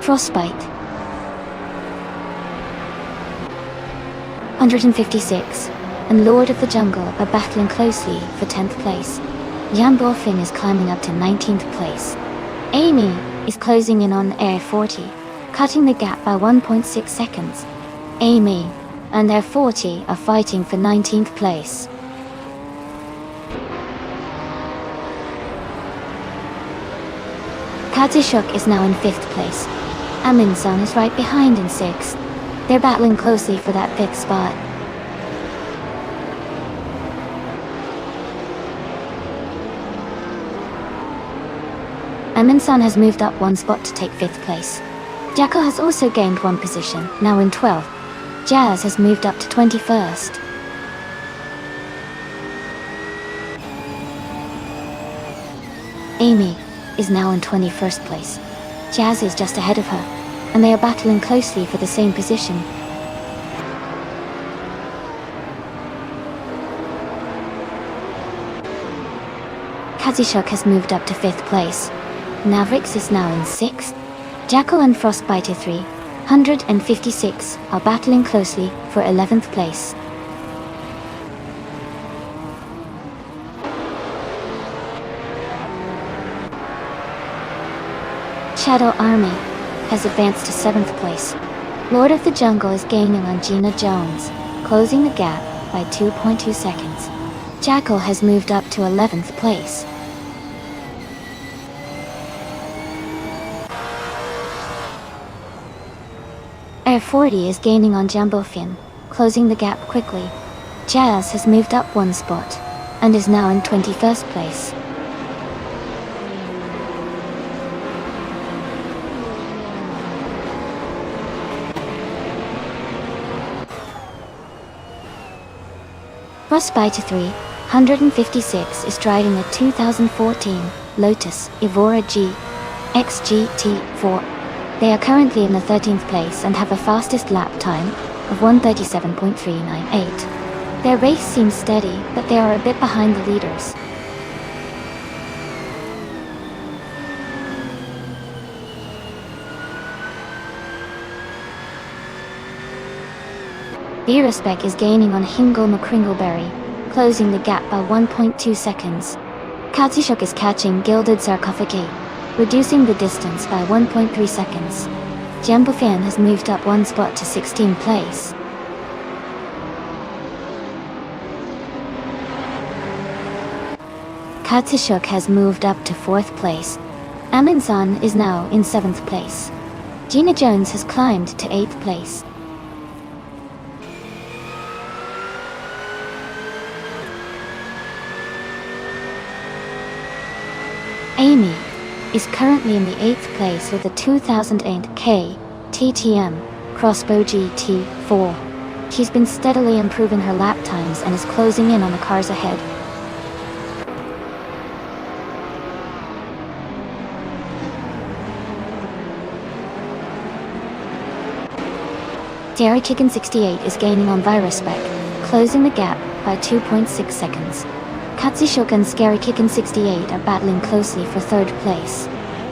Frostbite 156 and Lord of the Jungle are battling closely for 10th place. Jan Borfin is climbing up to 19th place. Amy is closing in on Air 40, cutting the gap by 1.6 seconds. Amy and Air 40 are fighting for 19th place. Kazushuk is now in 5th place. Amundsen is right behind in 6th. They're battling closely for that 5th spot. Amundsen has moved up 1 spot to take 5th place. Jacko has also gained 1 position, now in 12th. Jazz has moved up to 21st. Amy is now in 21st place. Jazz is just ahead of her, and they are battling closely for the same position. Kazushuk has moved up to 5th place. Mavericks is now in 6th. Jackal and Frostbiter 3, 156, are battling closely for 11th place. Shadow Army has advanced to 7th place. Lord of the Jungle is gaining on Gina Jones, closing the gap by 2.2 seconds. Jackal has moved up to 11th place. Air 40 is gaining on Jumbo Fin, closing the gap quickly. Jazz has moved up 1 spot, and is now in 21st place. Frostbite 356 is driving a 2014 Lotus Evora G XGT4. They are currently in the 13th place and have a fastest lap time of 1:37.398. Their race seems steady, but they are a bit behind the leaders. Virespec is gaining on Hingle McCringleberry, closing the gap by 1.2 seconds. Katsushuk is catching Gilded Sarcophagi, reducing the distance by 1.3 seconds. Jambofan has moved up 1 spot to 16th place. Katsushuk has moved up to 4th place. Aminsan is now in 7th place. Gina Jones has climbed to 8th place. Amy is currently in the 8th place with a 2008 KTM Crossbow GT4. She's been steadily improving her lap times and is closing in on the cars ahead. Dairy Chicken 68 is gaining on Virespec, closing the gap by 2.6 seconds. Katsushuk and Scary Chicken 68 are battling closely for 3rd place.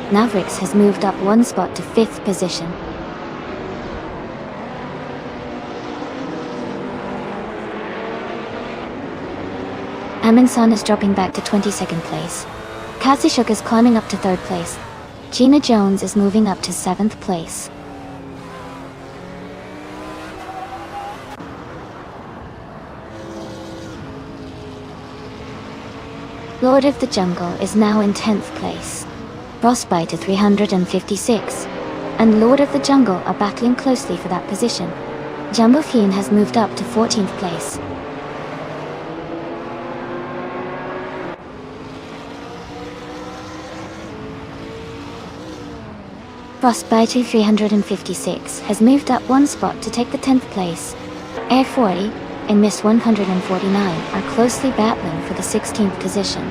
Navrix has moved up 1 spot to 5th position. Aminsan is dropping back to 22nd place. Katsushuk is climbing up to 3rd place. Gina Jones is moving up to 7th place. Lord of the Jungle is now in 10th place. Frostbite 356 and Lord of the Jungle are battling closely for that position. Jumbo Fiend has moved up to 14th place. Frostbite 356 has moved up 1 spot to take the 10th place. Air 40 and Miss 149 are closely battling for the 16th position.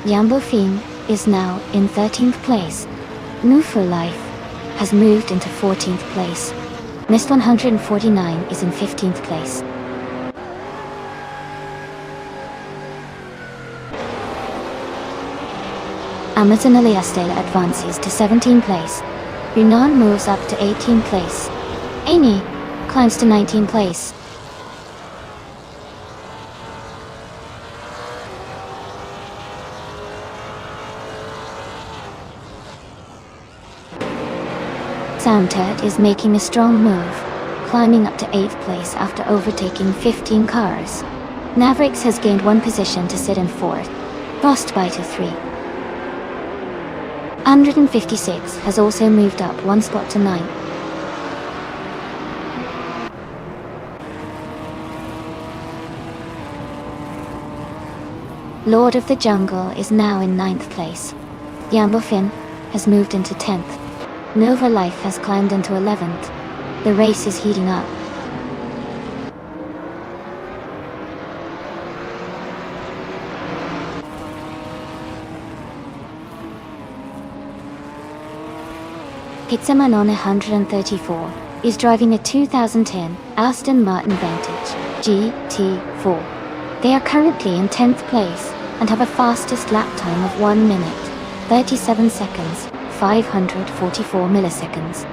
Jumbo Fiend is now in 13th place. New for Life has moved into 14th place. Miss 149 is in 15th place. Amazon Eliastela advances to 17th place. Renan moves up to 18th place. Amy climbs to 19th place. Soundturd is making a strong move, climbing up to 8th place after overtaking 15 cars. Navrix has gained 1 position to sit in 4th. Frostbite 3. 156 has also moved up 1 spot to 9th. Lord of the Jungle is now in 9th place. Yambofin has moved into 10th. Nova Life has climbed into 11th. The race is heating up. Pizzaman on 134 is driving a 2010 Aston Martin Vantage GT4. They are currently in 10th place and have a fastest lap time of 1 minute, 37 seconds, 544 milliseconds.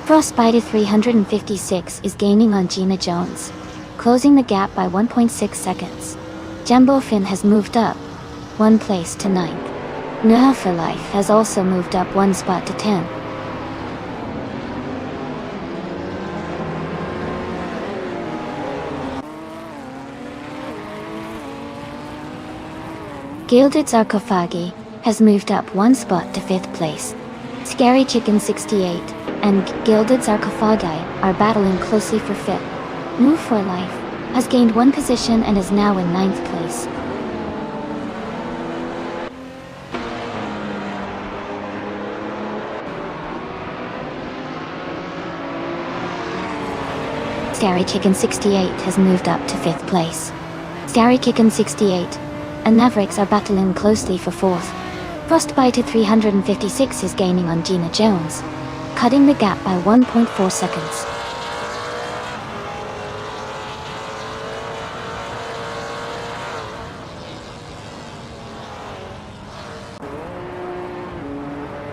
Frostbite 356 is gaining on Gina Jones, closing the gap by 1.6 seconds. Jumbo Finn has moved up 1 place to 9th. Nuh for Life has also moved up 1 spot to 10. Gilded Sarcophagi has moved up 1 spot to 5th place. Scary Chicken 68 and Gilded Sarcophagi are battling closely for 5th. Move for Life has gained 1 position and is now in 9th place. Scary Chicken 68 has moved up to 5th place. Scary Chicken 68 and Mavericks are battling closely for 4th. Frostbite 356 is gaining on Gina Jones, cutting the gap by 1.4 seconds.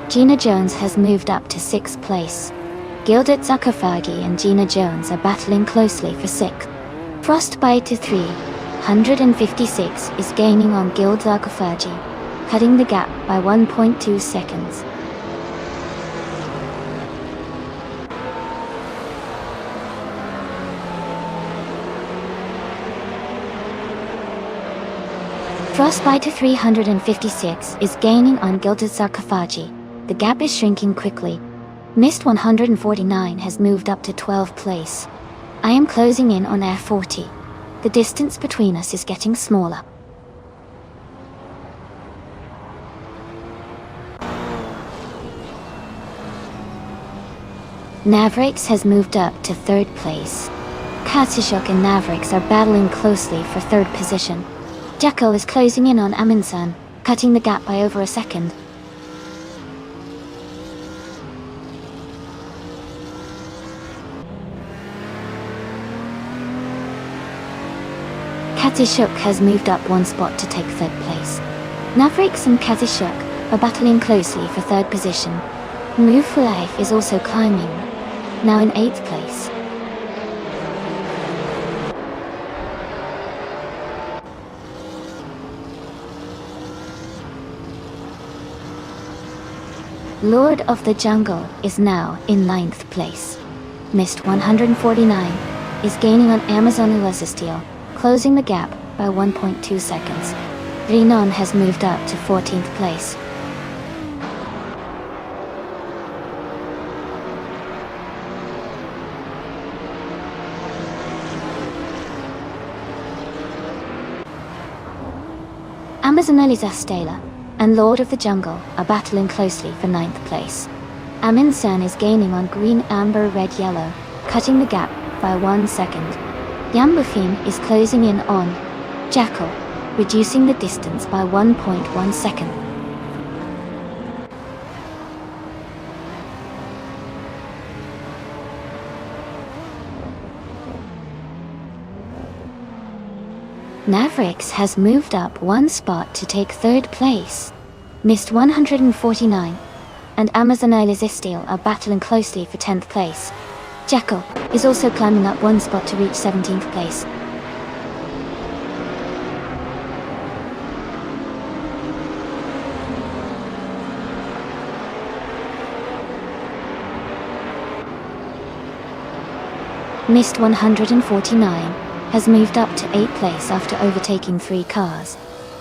Gina Jones has moved up to 6th place. Gilded Sarcophagi and Gina Jones are battling closely for 6th. Frostbite 356 is gaining on Gilded Sarcophagi, cutting the gap by 1.2 seconds. Frostbite 356 is gaining on Gilded Sarcophagi. The gap is shrinking quickly. Mist 149 has moved up to 12th place. I am closing in on Air 40. The distance between us is getting smaller. Mavericks has moved up to 3rd place. Katsishok and Mavericks are battling closely for 3rd position. Jacko is closing in on Amundsen, cutting the gap by over a second. Katsishok has moved up 1 spot to take 3rd place. Mavericks and Katsishok are battling closely for 3rd position. Move for Life is also climbing, now in 8th place. Lord of the Jungle is now in 9th place. Mist 149 is gaining on Amazon Elizasteel, closing the gap by 1.2 seconds. Renon has moved up to 14th place. Amazon Elizasteel and Lord of the Jungle are battling closely for 9th place. Amundsen is gaining on Green, Amber, Red, Yellow, cutting the gap by 1 second. Yambufin is closing in on Jackal, reducing the distance by 1.1 second. Mavericks has moved up 1 spot to take 3rd place. Mist 149 and Amazon Elizasteel are battling closely for 10th place. Jackal is also climbing up 1 spot to reach 17th place. Mist 149 has moved up to 8th place after overtaking 3 cars.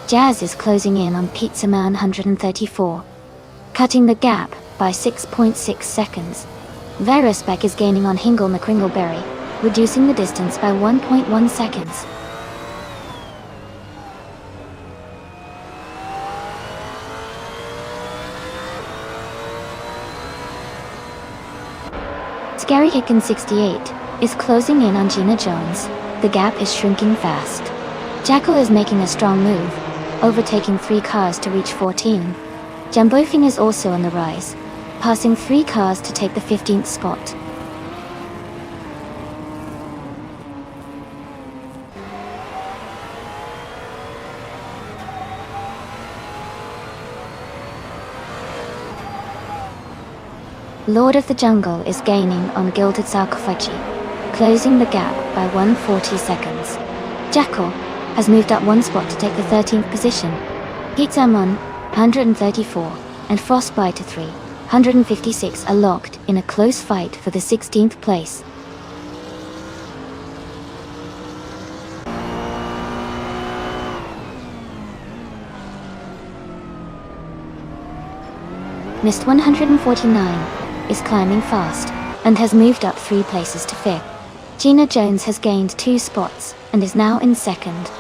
Jazz is closing in on Pizza Man 134, cutting the gap by 6.6 seconds. Verusbeck is gaining on Hingle McCringleberry, reducing the distance by 1.1 seconds. Scary Hicken 68 is closing in on Gina Jones. The gap is shrinking fast. Jackal is making a strong move, overtaking 3 cars to reach 14. Jambofing is also on the rise, passing 3 cars to take the 15th spot. Lord of the Jungle is gaining on Gilded Sarcophagi, closing the gap by 140 seconds. Jackal has moved up one spot to take the 13th position. Gitsamon, 134, and Frostbite 3, 156 are locked in a close fight for the 16th place. Mist 149 is climbing fast and has moved up 3 places to 5th. Gina Jones has gained 2 spots and is now in 2nd.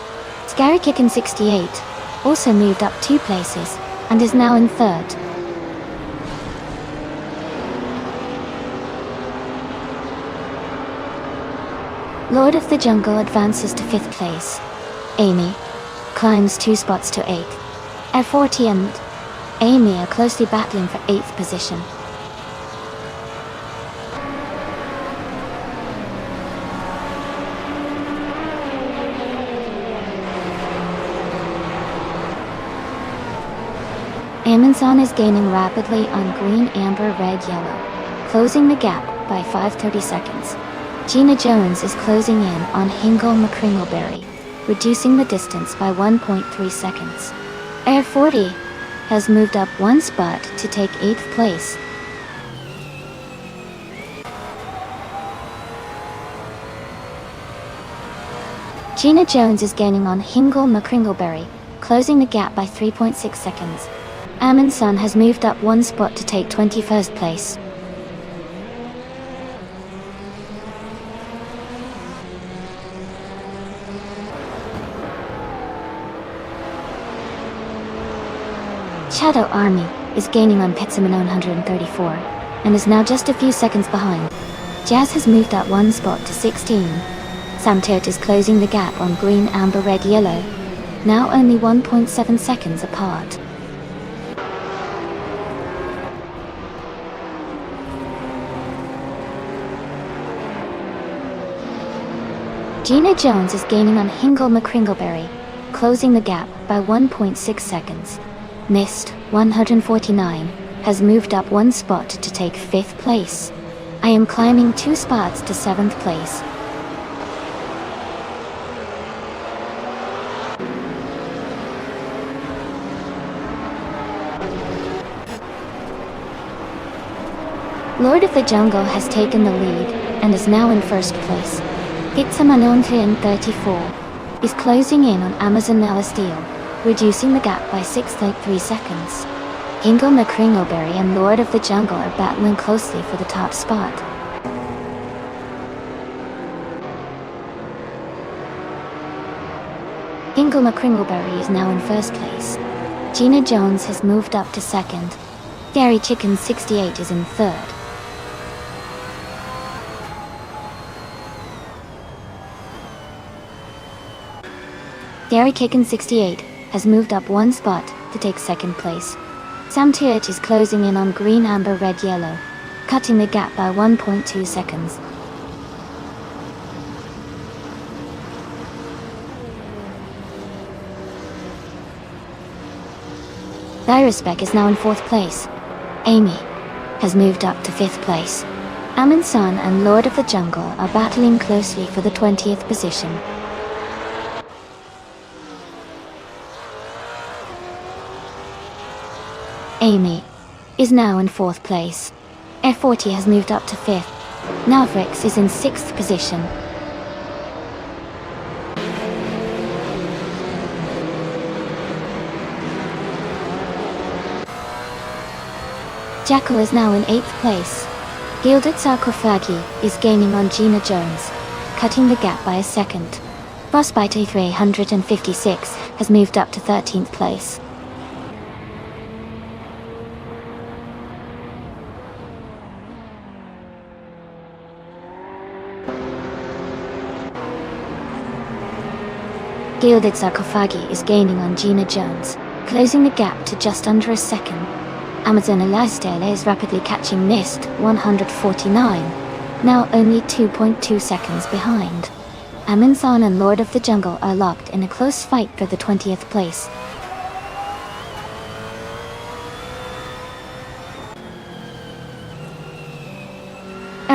Scary Kitten 68 also moved up 2 places and is now in 3rd. Lord of the Jungle advances to 5th place. Amy climbs 2 spots to 8th. F40 and Amy are closely battling for 8th position. Amundsen is gaining rapidly on green, amber, red, yellow, closing the gap by 530 seconds. Gina Jones is closing in on Hingle McCringleberry, reducing the distance by 1.3 seconds. Air 40 has moved up 1 spot to take 8th place. Gina Jones is gaining on Hingle McCringleberry, closing the gap by 3.6 seconds. Amundsen has moved up 1 spot to take 21st place. Shadow Army is gaining on Petsamon 134 and is now just a few seconds behind. Jazz has moved up 1 spot to 16. Samtirt is closing the gap on green, amber, red, yellow, now only 1.7 seconds apart. Gina Jones is gaining on Hingle McCringleberry, closing the gap by 1.6 seconds. Mist 149 has moved up 1 spot to take 5th place. I am climbing 2 spots to 7th place. Lord of the Jungle has taken the lead and is now in 1st place. Gitsamon 34 is closing in on Amazon Steel, reducing the gap by 6.3 seconds. Hingle McCringleberry and Lord of the Jungle are battling closely for the top spot. Hingle McCringleberry is now in 1st place. Gina Jones has moved up to 2nd. Dairy Chicken 68 is in 3rd. Dairy Chicken 68 has moved up 1 spot to take 2nd place. Samtirt is closing in on green, amber, red, yellow, cutting the gap by 1.2 seconds. Thyrospec is now in 4th place. Amy has moved up to 5th place. Amundsen and Lord of the Jungle are battling closely for the 20th position. Amy is now in 4th place. F40 has moved up to 5th. Navrix is in 6th position. Jackal is now in 8th place. Gilded Sarcophagi is gaining on Gina Jones, cutting the gap by a second. Frostbite 356 has moved up to 13th place. Gilded Sarcophagi is gaining on Gina Jones, closing the gap to just under a second. Amazon Elastele is rapidly catching Mist 149, now only 2.2 seconds behind. Amundsen and Lord of the Jungle are locked in a close fight for the 20th place.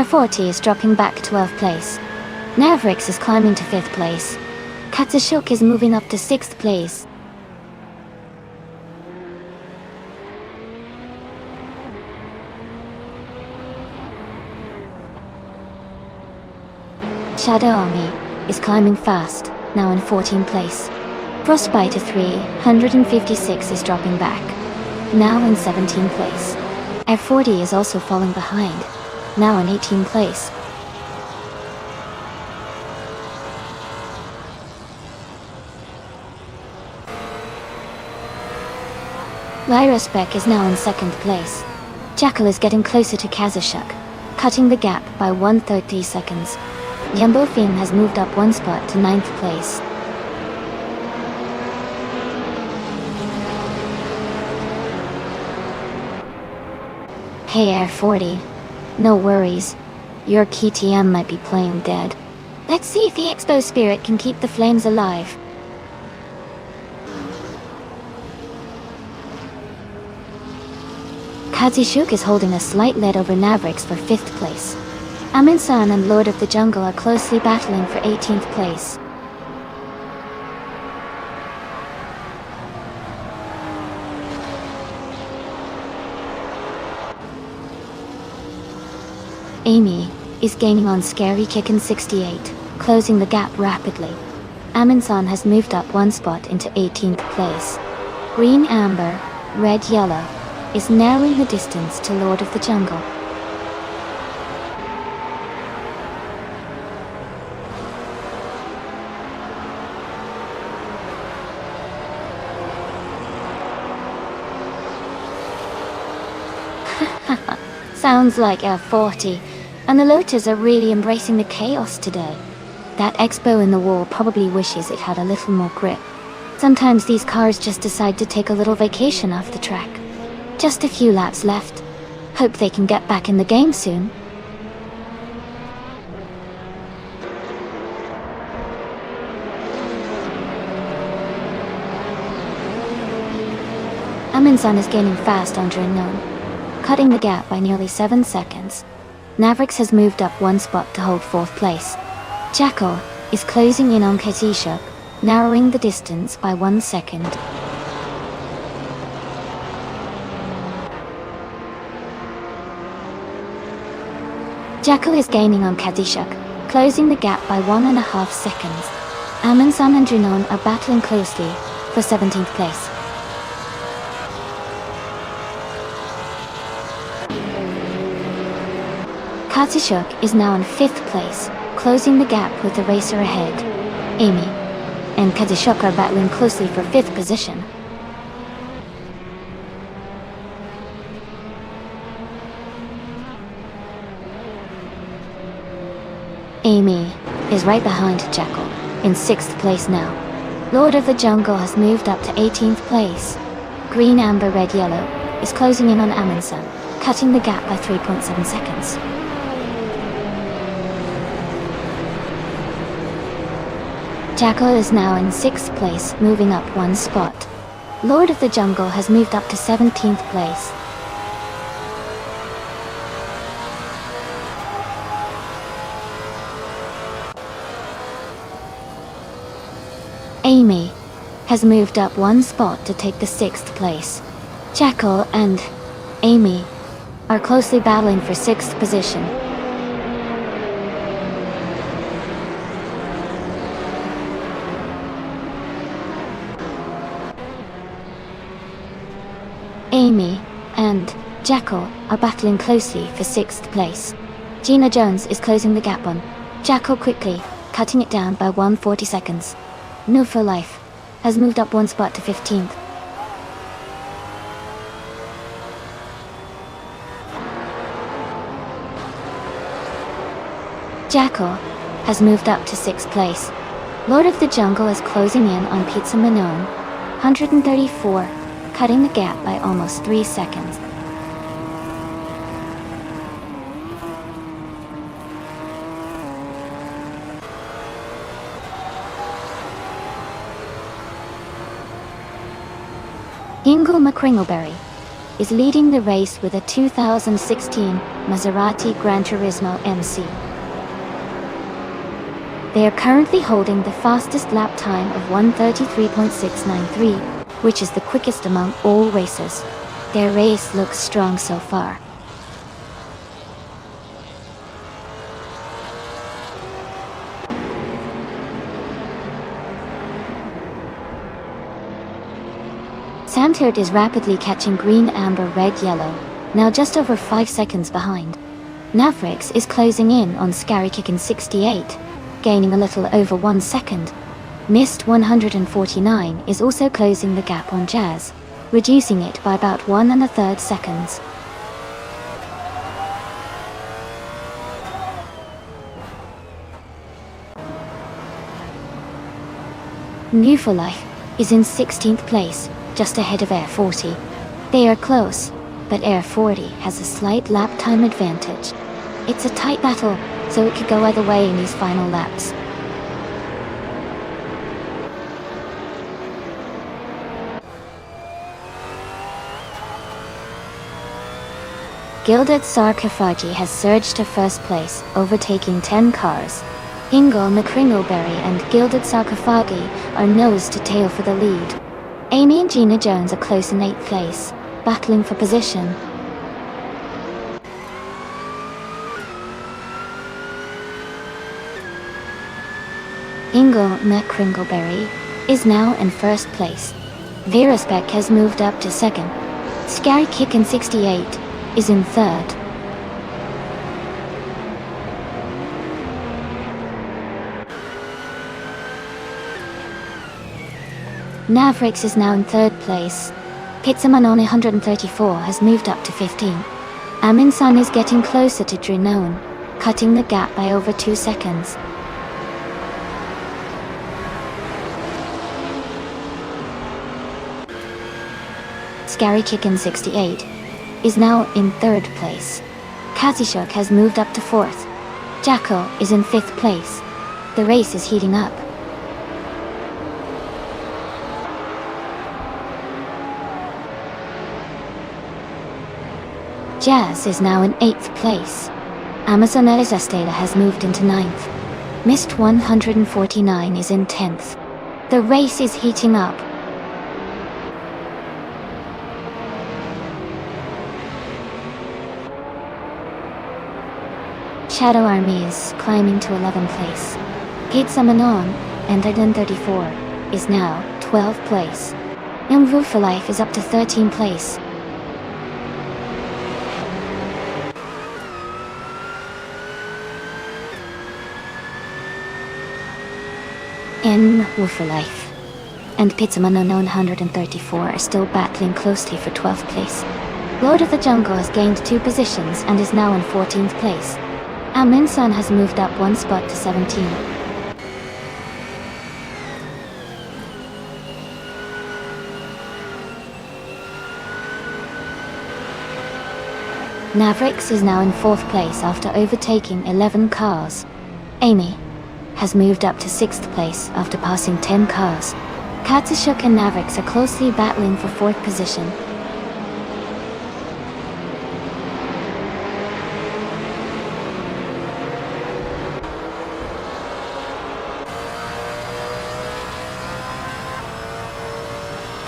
40 is dropping back 12th place. Mavericks is climbing to 5th place. Katsushuk is moving up to 6th place. Shadow Army is climbing fast, now in 14th place. Frostbite to 356 is dropping back, now in 17th place. F40 is also falling behind, now in 18th place. Lyrospec is now in 2nd place. Jackal is getting closer to Kazushuk, cutting the gap by 130 seconds. Yumbofin has moved up 1 spot to 9th place. Hey Air 40, no worries. Your KTM might be playing dead. Let's see if the Expo spirit can keep the flames alive. Katsushuk is holding a slight lead over Mavericks for 5th place. Amin-san and Lord of the Jungle are closely battling for 18th place. Amy is gaining on Scary Kickin' 68, closing the gap rapidly. Amin-san has moved up 1 spot into 18th place. Green Amber, Red Yellow is narrowing the distance to Lord of the Jungle. Sounds like F40, and the Lotus are really embracing the chaos today. That Expo in the wall probably wishes it had a little more grip. Sometimes these cars just decide to take a little vacation off the track. Just a few laps left. Hope they can get back in the game soon. Amin-san is gaining fast on Unknown, cutting the gap by nearly 7 seconds. Mavericks has moved up 1 spot to hold 4th place. Jackal is closing in on Katsushuk, narrowing the distance by 1 second. Jackal is gaining on Katsushuk, closing the gap by 1.5 seconds. Amin-san and Junon are battling closely for 17th place. Katsushuk is now in 5th place, closing the gap with the racer ahead. Amy and Katsushuk are battling closely for 5th position. Amy is right behind Jackal, in 6th place now. Lord of the Jungle has moved up to 18th place. Green Amber Red Yellow is closing in on Amin-san, cutting the gap by 3.7 seconds. Jackal is now in 6th place, moving up 1 spot. Lord of the Jungle has moved up to 17th place. Amy has moved up 1 spot to take the 6th place. Jackal and Amy are closely battling for 6th position. Amy and Jackal are battling closely for 6th place. Gina Jones is closing the gap on Jackal quickly, cutting it down by 140 seconds. No for Life has moved up 1 spot to 15th. Jackal has moved up to 6th place. Lord of the Jungle is closing in on Pizza Manon, 134, cutting the gap by almost 3 seconds. Ingle McCringleberry is leading the race with a 2016 Maserati Gran Turismo MC. They are currently holding the fastest lap time of 1:33.693, which is the quickest among all racers. Their race looks strong so far. Sandherd is rapidly catching green, amber, red, yellow, now just over 5 seconds behind. Navrix is closing in on Scary Kickin 68, gaining a little over 1 second. Mist 149 is also closing the gap on Jazz, reducing it by about 1 1/3 seconds. New for Life is in 16th place, just ahead of Air 40. They are close, but Air 40 has a slight lap time advantage. It's a tight battle, so it could go either way in these final laps. Gilded Sarkophagi has surged to first place, overtaking 10 cars. Ingo McCringleberry and Gilded Sarkophagi are nose to tail for the lead. Amy and Gina Jones are close in 8th place, battling for position. Ingo McCringleberry is now in first place. Vera Speck has moved up to second. Scary Kickin 68 is in third. Navrix is now in third place. Pizzaman on 134 has moved up to 15. Aminsan is getting closer to Drenone, cutting the gap by over 2 seconds. Scary Kickin 68 is now in third place. Kazishuk has moved up to fourth. Jacko is in 5th place. The race is heating up. Jazz is now in 8th place. Amazon Elizastela has moved into 9th. Mist 149 is in 10th. The race is heating up. Shadow Army is climbing to 11th place. Pizza Manon, entered in 34, is now 12th place. Mvu for Life is up to 13th place. Mvu for Life and Pizza Manon 134 are still battling closely for 12th place. Lord of the Jungle has gained 2 positions and is now in 14th place. Aminsan has moved up 1 spot to 17. Navrix is now in 4th place after overtaking 11 cars. Amy has moved up to 6th place after passing 10 cars. Katsushuk and Navrix are closely battling for 4th position.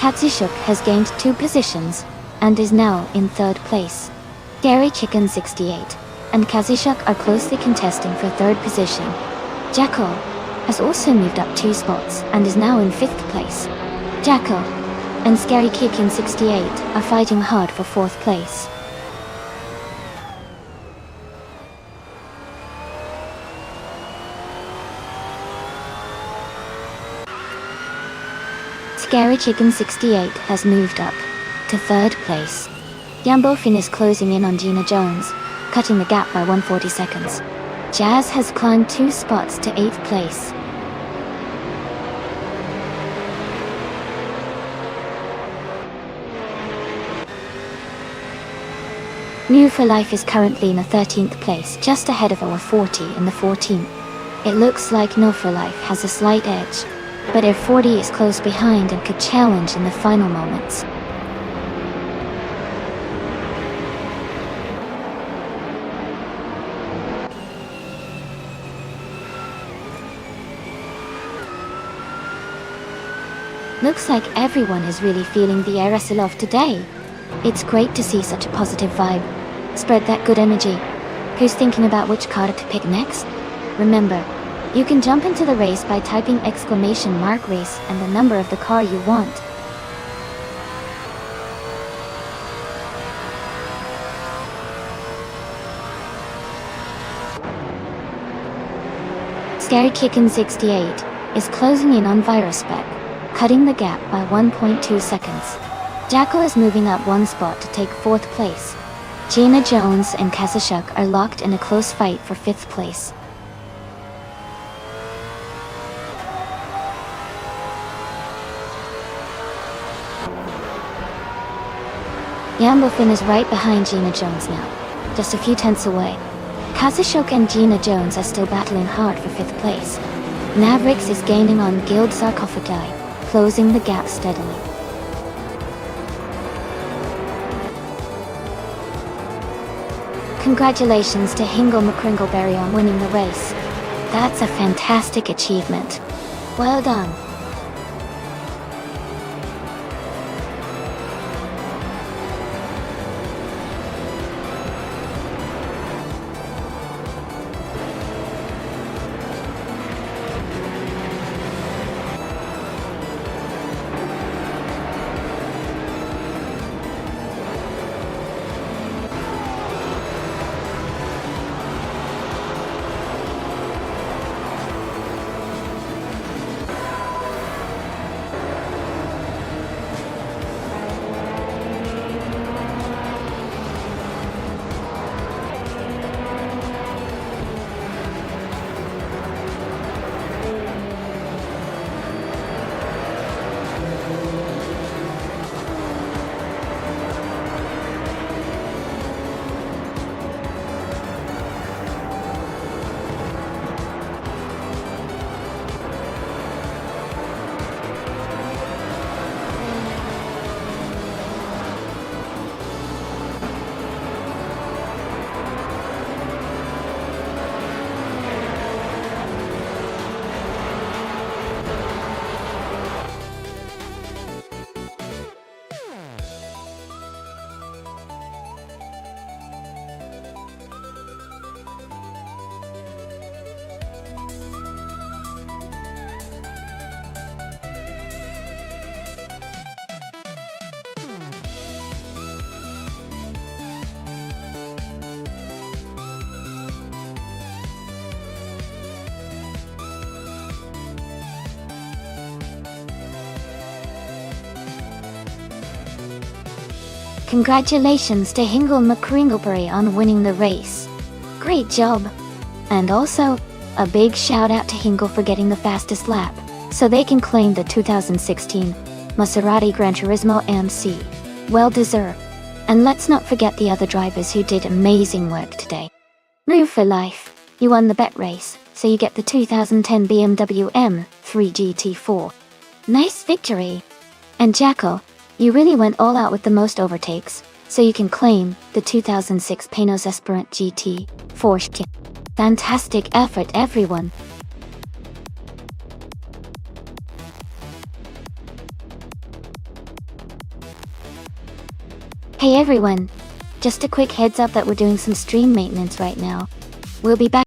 Katsushuk has gained 2 positions and is now in 3rd place. Scary Chicken 68 and Kazushuk are closely contesting for 3rd position. Jacko has also moved up 2 spots and is now in 5th place. Jacko and Scary Chicken 68 are fighting hard for 4th place. Scary Chicken 68 has moved up to 3rd place. Yambofin is closing in on Gina Jones, cutting the gap by 140 seconds. Jazz has climbed 2 spots to 8th place. New for Life is currently in the 13th place, just ahead of Air 40 in the 14th. It looks like No for Life has a slight edge, but Air 40 is close behind and could challenge in the final moments. Looks like everyone is really feeling the Arasilov today. It's great to see such a positive vibe. Spread that good energy. Who's thinking about which car to pick next? Remember, you can jump into the race by typing !race and the number of the car you want. Scary Kickin' 68 is closing in on Virospec, cutting the gap by 1.2 seconds. Jacko is moving up one spot to take 4th place. Gina Jones and Kasachuk are locked in a close fight for 5th place. Yambofin is right behind Gina Jones now, just a few tenths away. Kasachuk and Gina Jones are still battling hard for 5th place. Mavericks is gaining on Guild Sarcophagi, closing the gap steadily. Congratulations to Hingle McCringleberry on winning the race. That's a fantastic achievement. Well done. Congratulations to Hingle McCringleberry on winning the race. Great job! And also, a big shout out to Hingle for getting the fastest lap, so they can claim the 2016 Maserati Gran Turismo MC. Well deserved. And let's not forget the other drivers who did amazing work today. Move for life. You won the bet race, so you get the 2010 BMW M3 GT4. Nice victory! And Jacko, you really went all out with the most overtakes, so you can claim the 2006 Panos Esperant GT4. Fantastic effort, everyone! Hey everyone! Just a quick heads up that we're doing some stream maintenance right now. We'll be back